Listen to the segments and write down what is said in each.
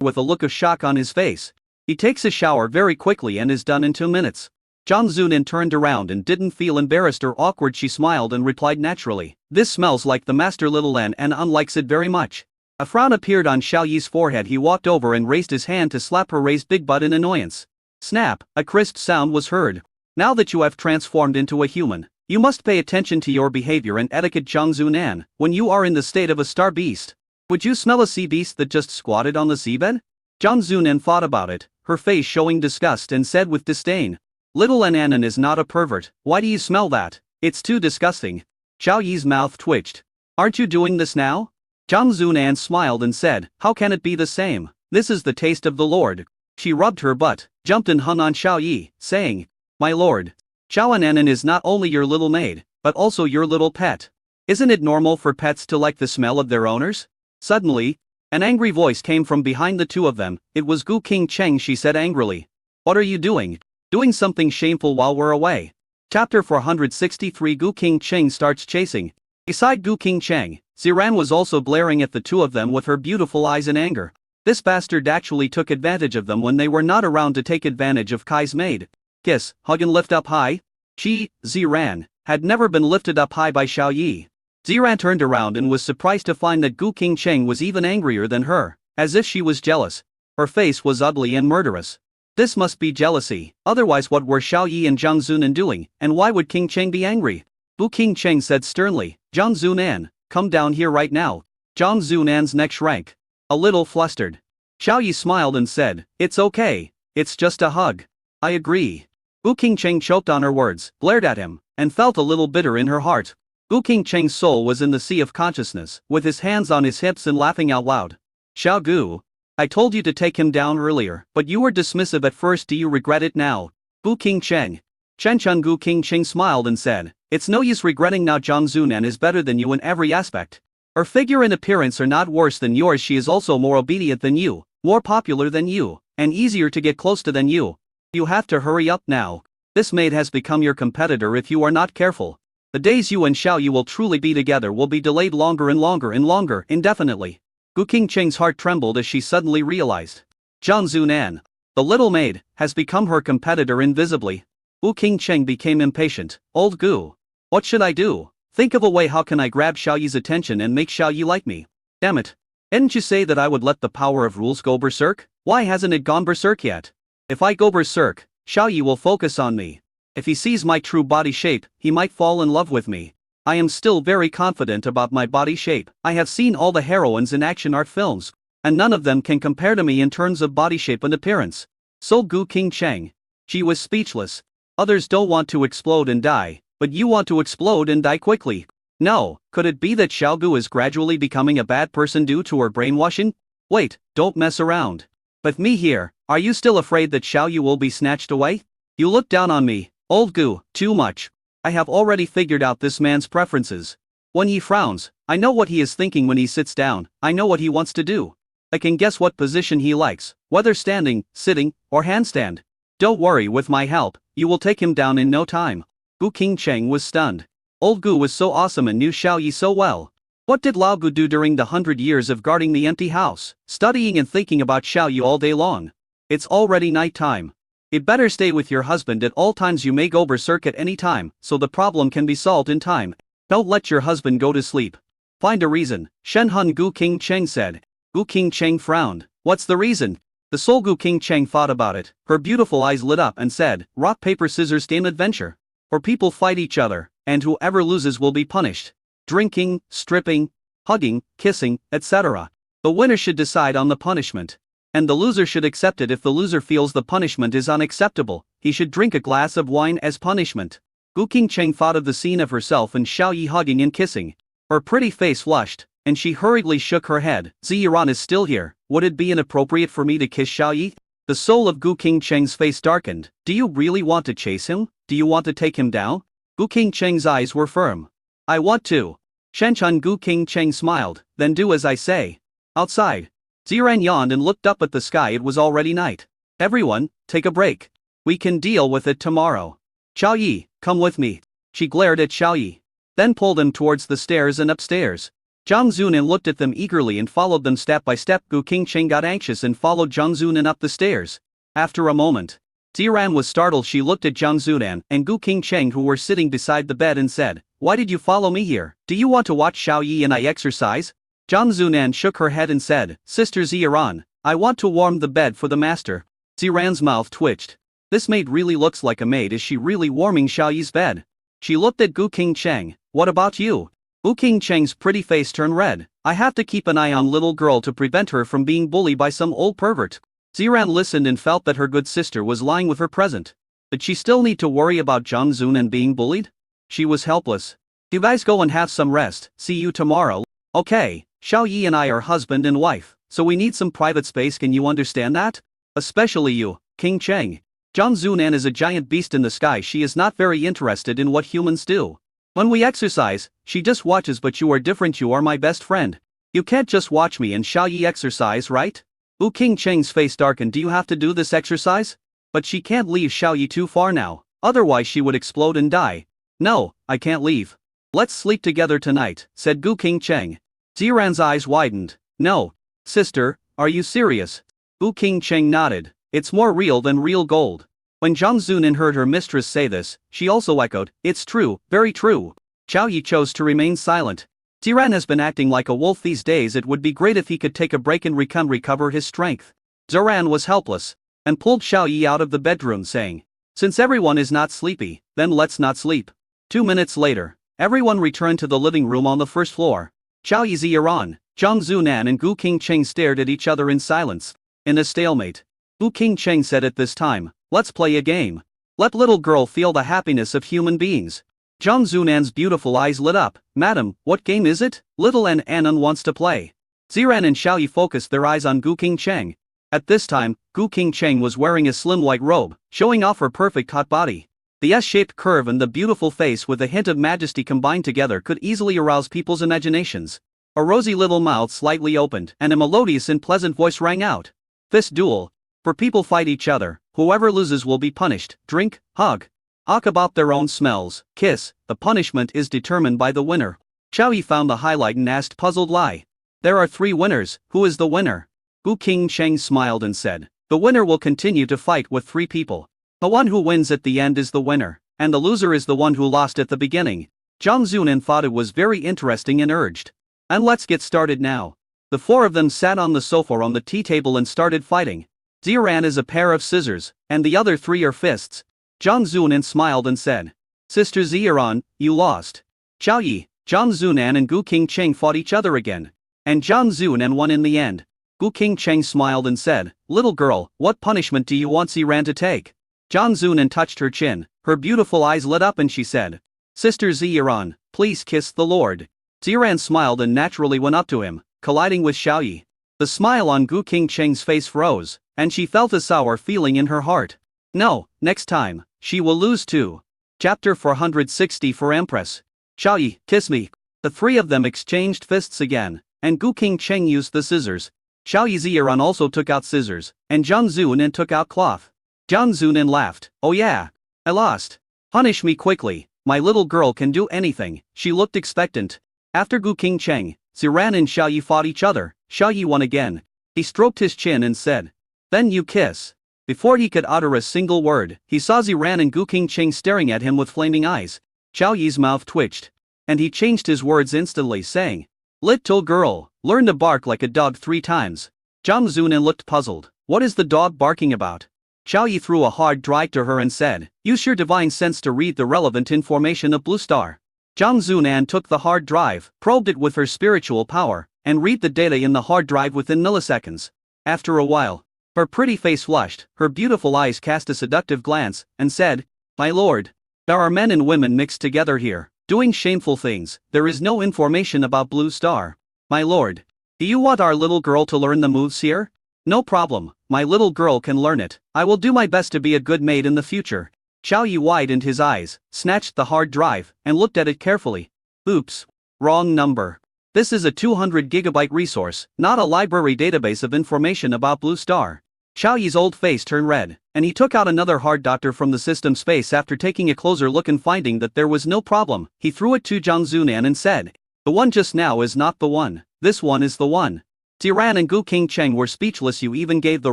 with a look of shock on his face. He takes a shower very quickly and is done in 2 minutes. Zhang Zunan turned around and didn't feel embarrassed or awkward. She smiled and replied naturally, "This smells like the master little An and unlikes it very much." A frown appeared on Xiao Yi's forehead. He walked over and raised his hand to slap her raised big butt in annoyance. Snap, a crisp sound was heard. "Now that you have transformed into a human, you must pay attention to your behavior and etiquette, Zhang Zunan. When you are in the state of a star beast, would you smell a sea beast that just squatted on the seabed?" Zhang Zunan thought about it, her face showing disgust, and said with disdain, "Little Ananan is not a pervert. Why do you smell that? It's too disgusting." Xiao Yi's mouth twitched. "Aren't you doing this now?" Zhang Zunan smiled and said, "How can it be the same? This is the taste of the Lord." She rubbed her butt, jumped and hung on Xiao Yi, saying, "My lord, Xiao Ananan is not only your little maid, but also your little pet. Isn't it normal for pets to like the smell of their owners?" Suddenly, an angry voice came from behind the two of them. It was Gu Qingcheng. She said angrily, "What are you doing? Doing something shameful while we're away." Chapter 463. Gu Qingcheng starts chasing. Beside Gu Qingcheng, Ziran was also glaring at the two of them with her beautiful eyes in anger. This bastard actually took advantage of them when they were not around to take advantage of Kai's maid. Kiss, hug and lift up high? She, Ziran, had never been lifted up high by Xiao Yi. Ziran turned around and was surprised to find that Gu Qingcheng was even angrier than her, as if she was jealous. Her face was ugly and murderous. This must be jealousy, otherwise what were Xiao Yi and Zhang Zunan doing, and why would Qingcheng be angry? Gu Qingcheng said sternly, "Zhang Zunan, come down here right now." Zhang Zunan's neck shrank. A little flustered. Xiao Yi smiled and said, "It's okay, it's just a hug." "I agree." Gu Qingcheng choked on her words, glared at him, and felt a little bitter in her heart. Gu Qingcheng's soul was in the sea of consciousness, with his hands on his hips and laughing out loud. "Xiao Gu, I told you to take him down earlier, but you were dismissive at first. Do you regret it now?" Gu Qingcheng. Chen Gu Qingcheng smiled and said, "It's no use regretting now. Zhang Zunan is better than you in every aspect. Her figure and appearance are not worse than yours. She is also more obedient than you, more popular than you, and easier to get close to than you. You have to hurry up now. This maid has become your competitor if you are not careful. The days you and Xiao Yu will truly be together will be delayed longer and longer and longer, indefinitely." Gu Qingcheng's heart trembled as she suddenly realized. Zhang Zunan, the little maid, has become her competitor invisibly. Gu Qingcheng became impatient. "Old Gu, what should I do? Think of a way. How can I grab Xiao Yi's attention and make Xiao Yi like me? Damn it. Didn't you say that I would let the power of rules go berserk? Why hasn't it gone berserk yet? If I go berserk, Xiao Yi will focus on me. If he sees my true body shape, he might fall in love with me. I am still very confident about my body shape. I have seen all the heroines in action art films, and none of them can compare to me in terms of body shape and appearance." So Gu Qingcheng. She was speechless. Others don't want to explode and die, but you want to explode and die quickly. No, could it be that Xiao Gu is gradually becoming a bad person due to her brainwashing? Wait, don't mess around. With me here, are you still afraid that Xiao Yu will be snatched away? You look down on me, old Gu, too much. I have already figured out this man's preferences. When he frowns, I know what he is thinking. When he sits down, I know what he wants to do. I can guess what position he likes, whether standing, sitting, or handstand. Don't worry, with my help, you will take him down in no time." Gu Qingcheng was stunned. Old Gu was so awesome and knew Xiao Yi so well. What did Lao Gu do during the 100 years of guarding the empty house, studying and thinking about Xiao Yi all day long? It's already night time. It better stay with your husband at all times. You may go berserk at any time, so the problem can be solved in time. Don't let your husband go to sleep. Find a reason, Shen Hun. Gu Qingcheng said. Gu Qingcheng frowned. What's the reason? The soul. Gu Qingcheng thought about it. Her beautiful eyes lit up and said, rock paper scissors game adventure. Or people fight each other, and whoever loses will be punished. Drinking, stripping, hugging, kissing, etc. The winner should decide on the punishment. And the loser should accept it. If the loser feels the punishment is unacceptable, he should drink a glass of wine as punishment. Gu Qingcheng thought of the scene of herself and Xiao Yi hugging and kissing. Her pretty face flushed, and she hurriedly shook her head. Ziran is still here. Would it be inappropriate for me to kiss Xiao Yi? The soul of Gu Qingcheng's face darkened. Do you really want to chase him? Do you want to take him down? Gu Qingcheng's eyes were firm. I want to. Shenchun. Gu Qingcheng smiled. Then do as I say. Outside. Ziran yawned and looked up at the sky. It was already night. Everyone, take a break. We can deal with it tomorrow. Xiao Yi, come with me. She glared at Xiao Yi, then pulled him towards the stairs and upstairs. Jiang Zunan looked at them eagerly and followed them step by step. Gu Qingcheng got anxious and followed Jiang Zunan up the stairs. After a moment, Ziran was startled. She looked at Jiang Zunan and Gu Qingcheng, who were sitting beside the bed, and said, "Why did you follow me here? Do you want to watch Xiao Yi and I exercise?" Jiang Zunan shook her head and said, "Sister Ziran, I want to warm the bed for the master." Ziran's mouth twitched. This maid really looks like a maid. Is she really warming Xiao Yi's bed? She looked at Gu Qingcheng. "What about you?" Gu Qingcheng's pretty face turned red. "I have to keep an eye on little girl to prevent her from being bullied by some old pervert." Ziran listened and felt that her good sister was lying with her present. Did she still need to worry about Jiang Zunan being bullied? She was helpless. "You guys go and have some rest, see you tomorrow." "Okay, Xiao Yi and I are husband and wife, so we need some private space, can you understand that? Especially you, Qingcheng. Jiang Zunan is a giant beast in the sky. She is not very interested in what humans do. When we exercise, she just watches, but you are different. You are my best friend. You can't just watch me and Xiao Yi exercise, right?" Gu Qingcheng's face darkened. "Do you have to do this exercise? But she can't leave Xiao Yi too far now, otherwise she would explode and die." "No, I can't leave. Let's sleep together tonight," said Gu Qingcheng. Ziran's eyes widened. "No. Sister, are you serious?" Gu Qingcheng nodded. "It's more real than real gold." When Jiang Zunan heard her mistress say this, she also echoed, "It's true, very true." Xiao Yi chose to remain silent. Ziran has been acting like a wolf these days. It would be great if he could take a break and recover his strength. Ziran was helpless and pulled Xiao Yi out of the bedroom, saying, "Since everyone is not sleepy, then let's not sleep." 2 minutes later, everyone returned to the living room on the first floor. Xiao Yi, Ziran, Jiang Zunan and Gu Qingcheng stared at each other in silence. In a stalemate, Gu Qingcheng said at this time, "Let's play a game. Let little girl feel the happiness of human beings." Jiang Zunan's beautiful eyes lit up. "Madam, what game is it?" "Little Anan wants to play." Ziran and Xiao Yi focused their eyes on Gu Qingcheng. At this time, Gu Qingcheng was wearing a slim white robe, showing off her perfect hot body. The S-shaped curve and the beautiful face with a hint of majesty combined together could easily arouse people's imaginations. A rosy little mouth slightly opened, and a melodious and pleasant voice rang out. "Fist duel. For people fight each other, whoever loses will be punished. Drink, hug, talk about their own smells, kiss. The punishment is determined by the winner." Xiao Yi found the highlight and asked, puzzled, "Lie. There are 3 winners, who is the winner?" Gu Qingcheng smiled and said, "The winner will continue to fight with 3 people. The one who wins at the end is the winner, and the loser is the one who lost at the beginning." Jiang Zunan thought it was very interesting and urged, "And let's get started now." The 4 of them sat on the sofa on the tea table and started fighting. Ziran is a pair of scissors, and the other 3 are fists. Jiang Zunan smiled and said, "Sister Ziran, you lost." Xiao Yi, Jiang Zunan and Gu Qingcheng fought each other again, and Jiang Zunan won in the end. Gu Qingcheng smiled and said, "Little girl, what punishment do you want Ziran to take?" Jiang Zunan touched her chin. Her beautiful eyes lit up and she said, "Sister Ziran, please kiss the Lord." Ziran smiled and naturally went up to him, colliding with Xiao Yi. The smile on Gu Qingcheng's face froze, and she felt a sour feeling in her heart. No, next time, she will lose too. Chapter 460 for Empress. "Xiao Yi, kiss me." The 3 of them exchanged fists again, and Gu Qingcheng used the scissors. Xiao Yi Ziran also took out scissors, and Jiang Zunan took out cloth. Jiang Zunan laughed. "Oh yeah, I lost. Punish me quickly, my little girl can do anything." She looked expectant. After Gu Qingcheng, Ziran and Xiao Yi fought each other. Xiao Yi won again. He stroked his chin and said, "Then you kiss." Before he could utter a single word, he saw Ziran and Gu Qingcheng staring at him with flaming eyes. Xiao Yi's mouth twitched, and he changed his words instantly, saying, "Little girl, learn to bark like a dog 3 times. Jiang Zunan looked puzzled. What is the dog barking about? Xiao Yi threw a hard drive to her and said, "Use your divine sense to read the relevant information of Blue Star." Jiang Zunan took the hard drive, probed it with her spiritual power, and read the data in the hard drive within milliseconds. After a while, her pretty face flushed, her beautiful eyes cast a seductive glance, and said, "My lord, there are men and women mixed together here, doing shameful things. There is no information about Blue Star. My lord, do you want our little girl to learn the moves here? No problem, my little girl can learn it. I will do my best to be a good maid in the future." Xiao Yi widened his eyes, snatched the hard drive, and looked at it carefully. Oops. Wrong number. This is a 200 gigabyte resource, not a library database of information about Blue Star. Xiao Yi's old face turned red, and he took out another hard doctor from the system space. After taking a closer look and finding that there was no problem, he threw it to Jiang Zunan and said, The one just now is not the one. This one is the one. Ziran and Gu Qingcheng were speechless. You even gave the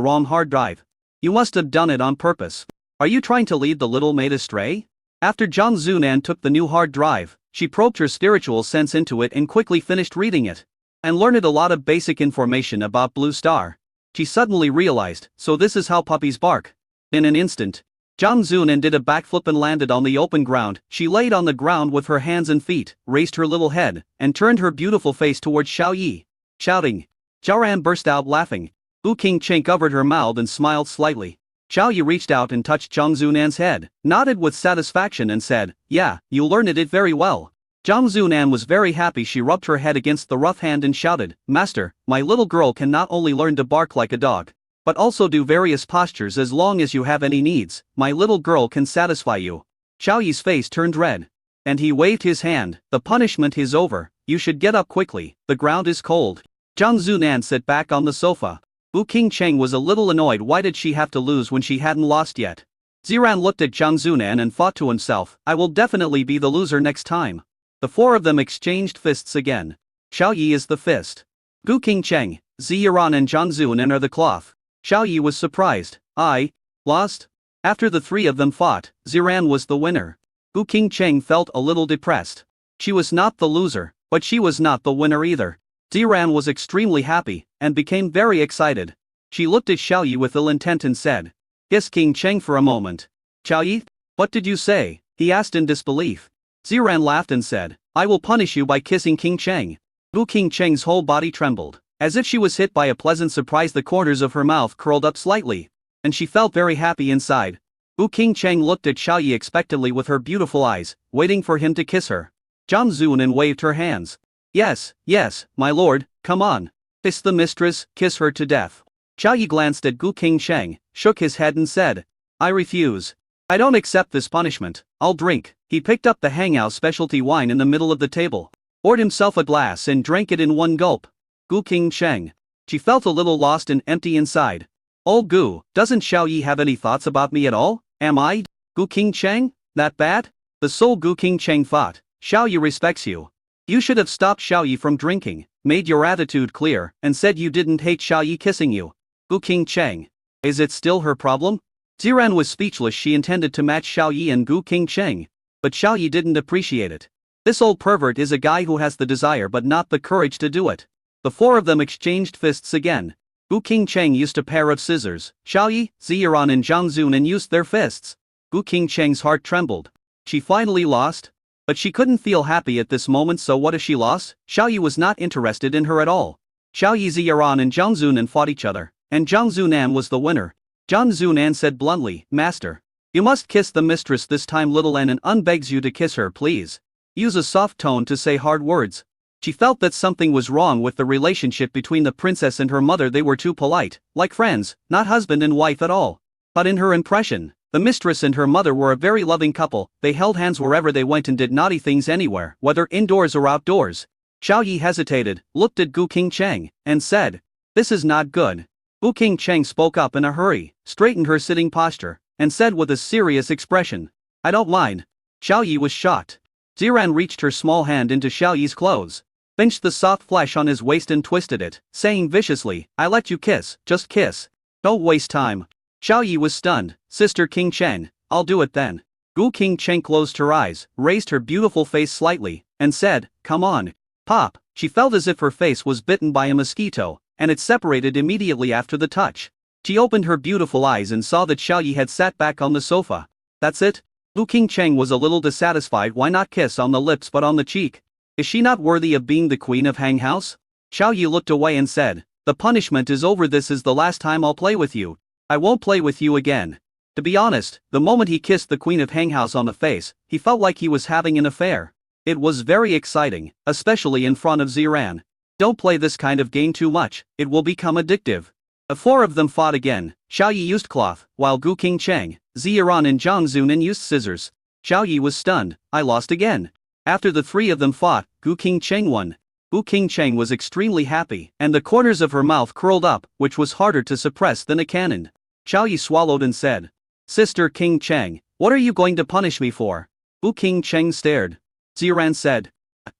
wrong hard drive. You must have done it on purpose. Are you trying to lead the little maid astray? After Zhang Zunan took the new hard drive, she probed her spiritual sense into it and quickly finished reading it. And learned a lot of basic information about Blue Star. She suddenly realized, so this is how puppies bark. In an instant, Zhang Zunan did a backflip and landed on the open ground. She laid on the ground with her hands and feet, raised her little head, and turned her beautiful face towards Xiao Yi. Shouting. Xiaoran burst out laughing. Gu Qingcheng covered her mouth and smiled slightly. Xiao Yi reached out and touched Zhang Zunan's head, nodded with satisfaction and said, "Yeah, you learned it very well." Zhang Zunan was very happy. She rubbed her head against the rough hand and shouted, "Master, my little girl can not only learn to bark like a dog, but also do various postures. As long as you have any needs, my little girl can satisfy you." Xiao Yi's face turned red. And he waved his hand. "The punishment is over, you should get up quickly, the ground is cold." Zhang Zunan sat back on the sofa. Gu Qingcheng was a little annoyed. Why did she have to lose when she hadn't lost yet? Ziran looked at Zhang Zunan and thought to himself, "I will definitely be the loser next time." The four of them exchanged fists again. Xiao Yi is the fist. Gu Qingcheng, Ziran and Zhang Zunan are the cloth. Xiao Yi was surprised. "I lost?" After the three of them fought, Ziran was the winner. Gu Qingcheng felt a little depressed. She was not the loser, but she was not the winner either. Ziran was extremely happy, and became very excited. She looked at Xiao Yi with ill intent and said, "Kiss Qingcheng for a moment." "Xiao Yi, what did you say?" he asked in disbelief. Ziran laughed and said, "I will punish you by kissing Qingcheng." Gu Qingcheng's whole body trembled. As if she was hit by a pleasant surprise, the corners of her mouth curled up slightly. And she felt very happy inside. Gu Qingcheng looked at Xiao Yi expectantly with her beautiful eyes, waiting for him to kiss her. Zhang Zunan waved her hands. Yes, my lord, come on. Kiss the mistress, kiss her to death." Xiao Yi glanced at Gu Qingcheng, shook his head and said, "I refuse. I don't accept this punishment, I'll drink." He picked up the Hangao specialty wine in the middle of the table, poured himself a glass and drank it in one gulp. Gu Qingcheng. She felt a little lost and empty inside. "Old Gu, doesn't Xiao Yi have any thoughts about me at all? Am I, Gu Qingcheng, that bad?" The soul Gu Qingcheng thought, "Xiao Yi respects you. You should have stopped Xiao Yi from drinking, made your attitude clear, and said you didn't hate Xiao Yi kissing you." Gu Qingcheng. Is it still her problem? Ziran was speechless. She intended to match Xiao Yi and Gu Qingcheng. But Xiao Yi didn't appreciate it. This old pervert is a guy who has the desire but not the courage to do it. The four of them exchanged fists again. Gu Qingcheng used a pair of scissors. Xiao Yi, Ziran and Zhang Zunan used their fists. Gu Qingcheng's heart trembled. She finally lost? But she couldn't feel happy at this moment, so what if she lost? Xiao Yi was not interested in her at all. Xiao Yi, Ziran and Zhang Zunan fought each other, and Zhang Zunan was the winner. Zhang Zunan said bluntly, "Master, you must kiss the mistress this time. Little An begs you to kiss her, please. Use a soft tone to say hard words." She felt that something was wrong with the relationship between the princess and her mother. They were too polite, like friends, not husband and wife at all. But in her impression, the mistress and her mother were a very loving couple. They held hands wherever they went and did naughty things anywhere, whether indoors or outdoors. Xiao Yi hesitated, looked at Gu Qingcheng, and said, "This is not good." Gu Qingcheng spoke up in a hurry, straightened her sitting posture, and said with a serious expression, "I don't mind." Xiao Yi was shocked. Ziran reached her small hand into Xiao Yi's clothes, pinched the soft flesh on his waist and twisted it, saying viciously, "I let you kiss, just kiss. Don't waste time." Xiao Yi was stunned. "Sister Qingcheng, I'll do it then." Gu Qingcheng closed her eyes, raised her beautiful face slightly, and said, "Come on." Pop. She felt as if her face was bitten by a mosquito, and it separated immediately after the touch. She opened her beautiful eyes and saw that Xiao Yi had sat back on the sofa. That's it? Gu Qingcheng was a little dissatisfied. Why not kiss on the lips but on the cheek? Is she not worthy of being the queen of Hang House? Xiao Yi looked away and said, "The punishment is over. This is the last time I'll play with you. I won't play with you again." To be honest, the moment he kissed the queen of Hang House on the face, he felt like he was having an affair. It was very exciting, especially in front of Ziran. Don't play this kind of game too much, it will become addictive. The four of them fought again. Xiao Yi used cloth, while Gu Qingcheng, Ziran and Zhang Zunan used scissors. Xiao Yi was stunned. "I lost again." After the three of them fought, Gu Qingcheng won. Gu Qingcheng was extremely happy, and the corners of her mouth curled up, which was harder to suppress than a cannon. Xiao Yi swallowed and said, "Sister Qingcheng, what are you going to punish me for?" Gu Qingcheng stared. Ziran said,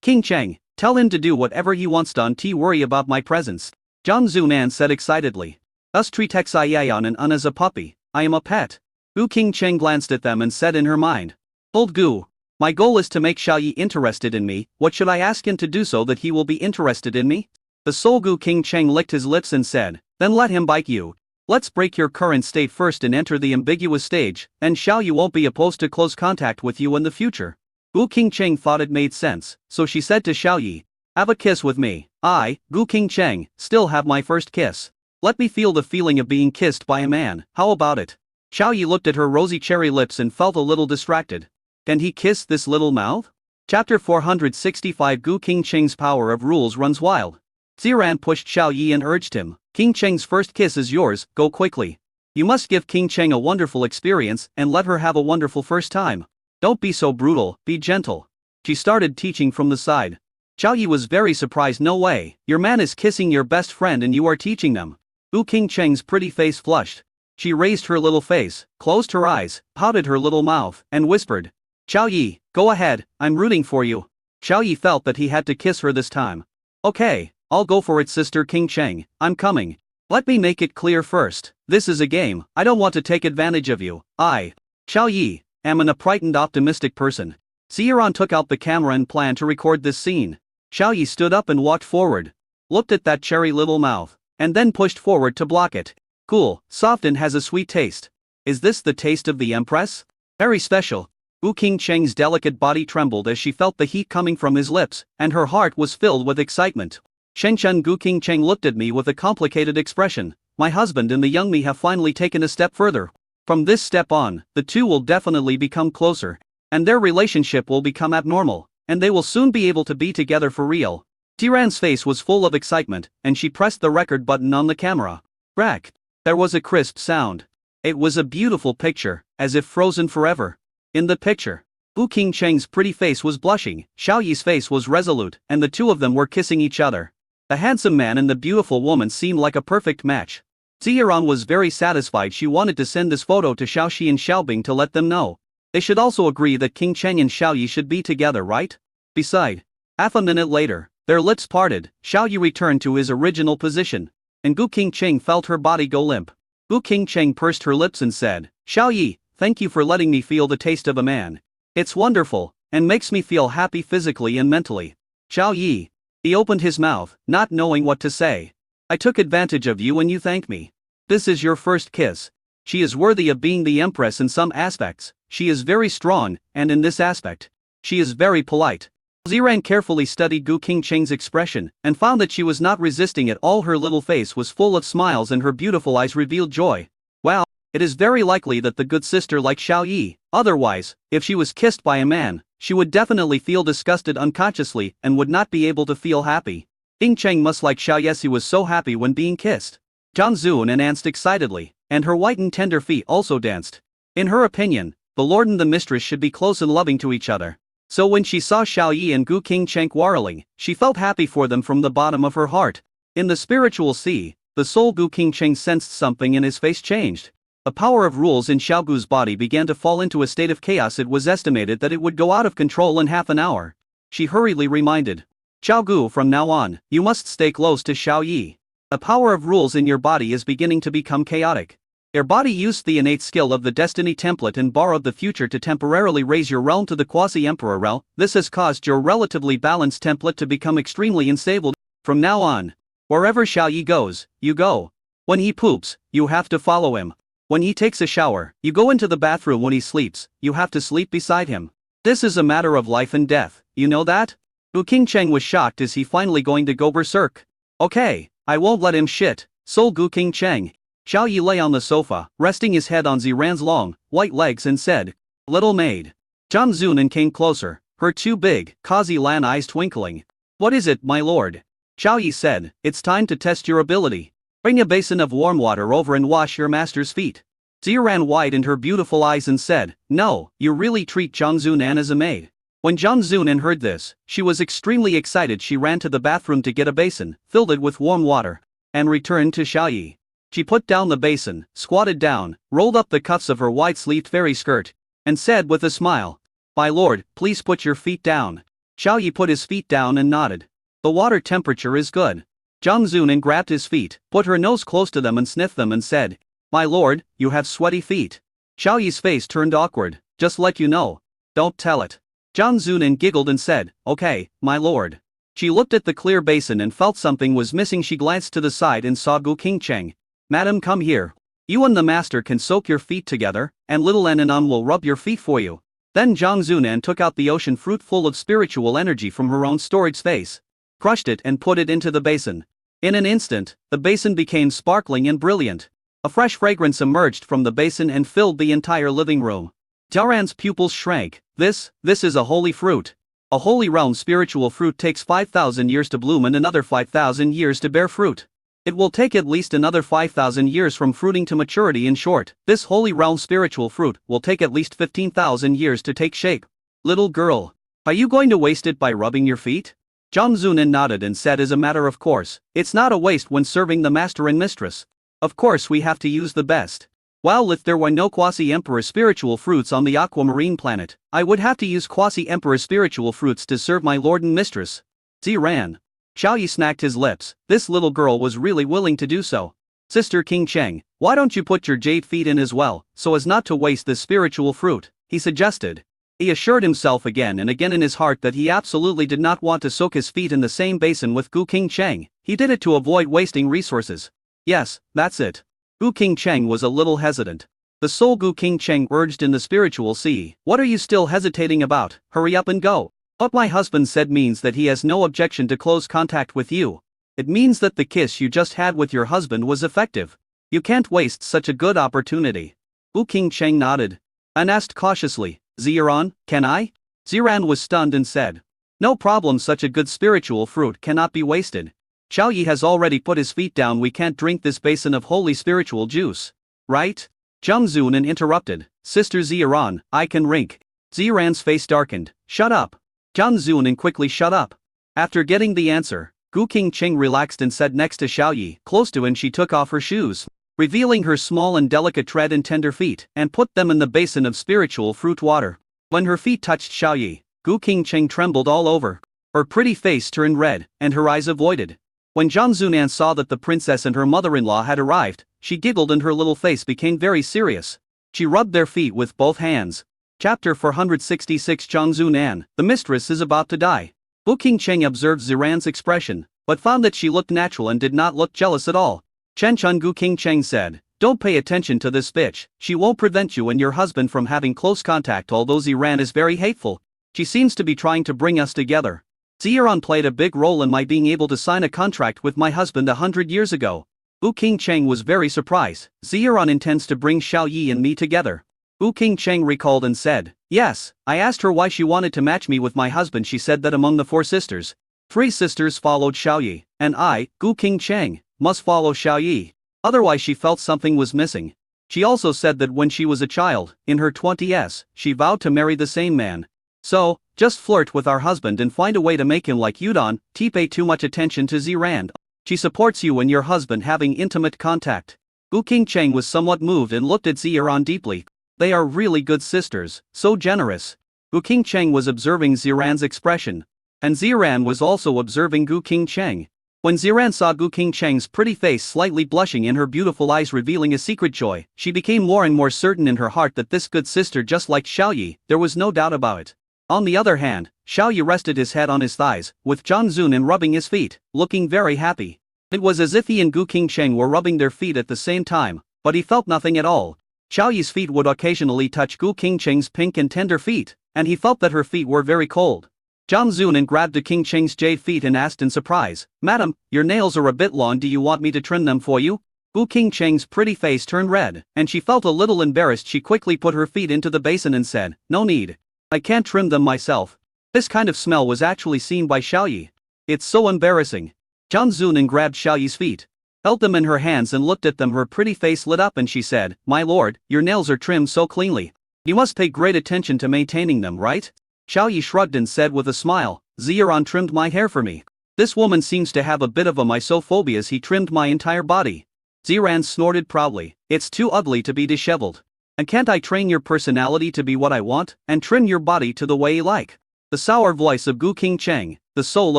"Qingcheng, Tell him to do whatever he wants, don't worry about my presence. Zhang Zunan said excitedly. Us treat Xiaoyan and Un as a puppy, I am a pet. Gu Qingcheng glanced at them and said in her mind. Old Gu. My goal is to make Xiaoyi interested in me. What should I ask him to do so that he will be interested in me? The Soul Gu Qingcheng licked his lips and said, then let him bite you. Let's break your current state first and enter the ambiguous stage, and Xiaoyi won't be opposed to close contact with you in the future. Gu Qingcheng thought it made sense, so she said to Xiaoyi, have a kiss with me. I, Gu Qingcheng, still have my first kiss. Let me feel the feeling of being kissed by a man, how about it? Xiaoyi looked at her rosy cherry lips and felt a little distracted. Can he kiss this little mouth? Chapter 465 Gu Qingcheng's power of rules runs wild. Ziran pushed Xiaoyi and urged him, Qingcheng's first kiss is yours, go quickly. You must give Qingcheng a wonderful experience and let her have a wonderful first time. Don't be so brutal, be gentle. She started teaching from the side. Xiaoyi was very surprised. No way, your man is kissing your best friend and you are teaching them. Gu Qingcheng's pretty face flushed. She raised her little face, closed her eyes, pouted her little mouth, and whispered, Xiaoyi, go ahead, I'm rooting for you. Xiaoyi felt that he had to kiss her this time. Okay, I'll go for it, Sister Qingcheng, I'm coming. Let me make it clear first, this is a game, I don't want to take advantage of you. I, Xiaoyi, am an upright and optimistic person. Ziran took out the camera and planned to record this scene. Xiaoyi stood up and walked forward. Looked at that cherry little mouth, and then pushed forward to block it. Cool, soft and has a sweet taste. Is this the taste of the Empress? Very special. Gu Qingcheng's delicate body trembled as she felt the heat coming from his lips, and her heart was filled with excitement. Shengchen. Gu Qingcheng looked at me with a complicated expression. My husband and the young me have finally taken a step further. From this step on, the two will definitely become closer. And their relationship will become abnormal, and they will soon be able to be together for real. Tiran's face was full of excitement, and she pressed the record button on the camera. Crack. There was a crisp sound. It was a beautiful picture, as if frozen forever. In the picture, Gu Qingcheng's pretty face was blushing, Xiaoyi's face was resolute, and the two of them were kissing each other. The handsome man and the beautiful woman seemed like a perfect match. Ziran was very satisfied. She wanted to send this photo to Xiaoxi and Xiaobing to let them know. They should also agree that Qingcheng and Xiaoyi should be together, right? Beside, half a minute later, their lips parted, Xiaoyi returned to his original position, and Gu Qingcheng felt her body go limp. Gu Qingcheng pursed her lips and said, Xiaoyi, thank you for letting me feel the taste of a man. It's wonderful, and makes me feel happy physically and mentally. Xiaoyi. He opened his mouth, not knowing what to say. I took advantage of you and you thanked me. This is your first kiss. She is worthy of being the Empress in some aspects, she is very strong, and in this aspect, she is very polite. Ziran carefully studied Gu Qingcheng's expression, and found that she was not resisting at all. Her little face was full of smiles and her beautiful eyes revealed joy. Wow, it is very likely that the good sister liked Xiaoyi, otherwise, if she was kissed by a man, she would definitely feel disgusted unconsciously and would not be able to feel happy. Qingcheng must like Xiaoyi. She was so happy when being kissed. Zhang Zuan danced excitedly, and her white and tender feet also danced. In her opinion, the lord and the mistress should be close and loving to each other. So when she saw Xiaoyi and Gu Qingcheng quarreling, she felt happy for them from the bottom of her heart. In the spiritual sea, the soul Gu Qingcheng sensed something and his face changed. The power of rules in Xiaogu's body began to fall into a state of chaos. It was estimated that it would go out of control in half an hour. She hurriedly reminded Xiaogu, from now on, you must stay close to Xiaoyi. The power of rules in your body is beginning to become chaotic. Your body used the innate skill of the destiny template and borrowed the future to temporarily raise your realm to the quasi-emperor realm. This has caused your relatively balanced template to become extremely unstable. From now on, wherever Xiaoyi goes, you go. When he poops, you have to follow him. When he takes a shower, you go into the bathroom. When he sleeps, you have to sleep beside him. This is a matter of life and death, you know that? Gu Qingcheng was shocked. Is he finally going to go berserk? Okay, I won't let him shit. Soul Gu Qingcheng. Xiaoyi lay on the sofa, resting his head on Ziran's long, white legs and said, Little maid. Zhang Zunan came closer, her two big, Kazi-lan eyes twinkling. What is it, my lord? Xiaoyi said, it's time to test your ability. Bring a basin of warm water over and wash your master's feet. Ziran widened her beautiful eyes and said, No, you really treat Zhang Zunan as a maid. When Zhang Zunan heard this, she was extremely excited. She ran to the bathroom to get a basin, filled it with warm water, and returned to Xiaoyi. She put down the basin, squatted down, rolled up the cuffs of her wide-sleeved fairy skirt, and said with a smile, My lord, please put your feet down. Xiao Yi put his feet down and nodded. The water temperature is good. Zhang Zunan grabbed his feet, put her nose close to them and sniffed them and said, "My lord, you have sweaty feet." Xiao Yi's face turned awkward. "Just let you know. Don't tell it." Zhang Zunan giggled and said, "Okay, my lord." She looked at the clear basin and felt something was missing. She glanced to the side and saw Gu Qingcheng. "Madam, come here. You and the master can soak your feet together, and little Ananan will rub your feet for you." Then Zhang Zunan took out the ocean fruit full of spiritual energy from her own storage space, crushed it and put it into the basin. In an instant, the basin became sparkling and brilliant. A fresh fragrance emerged from the basin and filled the entire living room. Ziran's pupils shrank. This is a holy fruit. A holy realm spiritual fruit takes 5,000 years to bloom and another 5,000 years to bear fruit. It will take at least another 5,000 years from fruiting to maturity. In short, this holy realm spiritual fruit will take at least 15,000 years to take shape. Little girl, are you going to waste it by rubbing your feet? Zhang Zunan nodded and said, as a matter of course, it's not a waste when serving the master and mistress. Of course we have to use the best. While if there were no quasi-emperor spiritual fruits on the aquamarine planet, I would have to use quasi-emperor spiritual fruits to serve my lord and mistress. Ziran. Xiao Yi smacked his lips. This little girl was really willing to do so. Sister Qingcheng, why don't you put your jade feet in as well, so as not to waste this spiritual fruit, he suggested. He assured himself again and again in his heart that he absolutely did not want to soak his feet in the same basin with Gu Qingcheng. He did it to avoid wasting resources. Yes, that's it. Gu Qingcheng was a little hesitant. The soul Gu Qingcheng urged in the spiritual sea. What are you still hesitating about? Hurry up and go. What my husband said means that he has no objection to close contact with you. It means that the kiss you just had with your husband was effective. You can't waste such a good opportunity. Gu Qingcheng nodded and asked cautiously, Ziran, can I? Ziran was stunned and said, no problem, such a good spiritual fruit cannot be wasted. Xiao Yi has already put his feet down, we can't drink this basin of holy spiritual juice. Right? Zhang Zunan interrupted, Sister Ziran, I can drink. Ziran's face darkened, shut up. Zhang Zunan quickly shut up. After getting the answer, Gu Qingcheng relaxed and said next to Xiao Yi, close to him she took off her shoes, revealing her small and delicate tread and tender feet, and put them in the basin of spiritual fruit water. When her feet touched Xiao Yi, Gu Qingcheng trembled all over. Her pretty face turned red, and her eyes avoided. When Zhang Zunan saw that the princess and her mother-in-law had arrived, she giggled and her little face became very serious. She rubbed their feet with both hands. Chapter 466 Zhang Zunan, the mistress is about to die. Gu Qingcheng observed Ziran's expression, but found that she looked natural and did not look jealous at all. Chen Gu Qingcheng said, don't pay attention to this bitch, she won't prevent you and your husband from having close contact, although Ziran is very hateful. She seems to be trying to bring us together. Ziran played a big role in my being able to sign a contract with my husband 100 years ago. Gu Qingcheng was very surprised. Ziran intends to bring Xiao Yi and me together. Gu Qingcheng recalled and said, yes, I asked her why she wanted to match me with my husband. She said that among the 4 sisters, 3 sisters followed Xiao Yi, and I, Gu Qingcheng, must follow Xiao Yi. Otherwise she felt something was missing. She also said that when she was a child, in her 20s, she vowed to marry the same man. So, just flirt with our husband and find a way to make him like you. Don't pay too much attention to Ziran. She supports you and your husband having intimate contact. Gu Qingcheng was somewhat moved and looked at Ziran deeply. They are really good sisters, so generous. Gu Qingcheng was observing Ziran's expression, and Ziran was also observing Gu Qingcheng. When Ziran saw Gu Qingcheng's pretty face slightly blushing and her beautiful eyes revealing a secret joy, she became more and more certain in her heart that this good sister just like Xiao Yi, there was no doubt about it. On the other hand, Xiao Yi rested his head on his thighs, with Zhang Zunan rubbing his feet, looking very happy. It was as if he and Gu Qingcheng were rubbing their feet at the same time, but he felt nothing at all. Xiao Yi's feet would occasionally touch Gu Qingcheng's pink and tender feet, and he felt that her feet were very cold. Zhang Zunan grabbed Gu Qingcheng's jade feet and asked in surprise, Madam, your nails are a bit long, do you want me to trim them for you? Gu Qingcheng's pretty face turned red, and she felt a little embarrassed. She quickly put her feet into the basin and said, no need. I can't trim them myself. This kind of smell was actually seen by Xiao Yi. It's so embarrassing. Zhang Zunan grabbed Xiao Yi's feet, held them in her hands and looked at them. Her pretty face lit up and she said, my lord, your nails are trimmed so cleanly. You must pay great attention to maintaining them, right? Xiao Yi shrugged and said with a smile, Ziran trimmed my hair for me. This woman seems to have a bit of a mysophobia as he trimmed my entire body. Ziran snorted proudly, it's too ugly to be disheveled. And can't I train your personality to be what I want, and trim your body to the way you like? The sour voice of Gu Qingcheng, the soul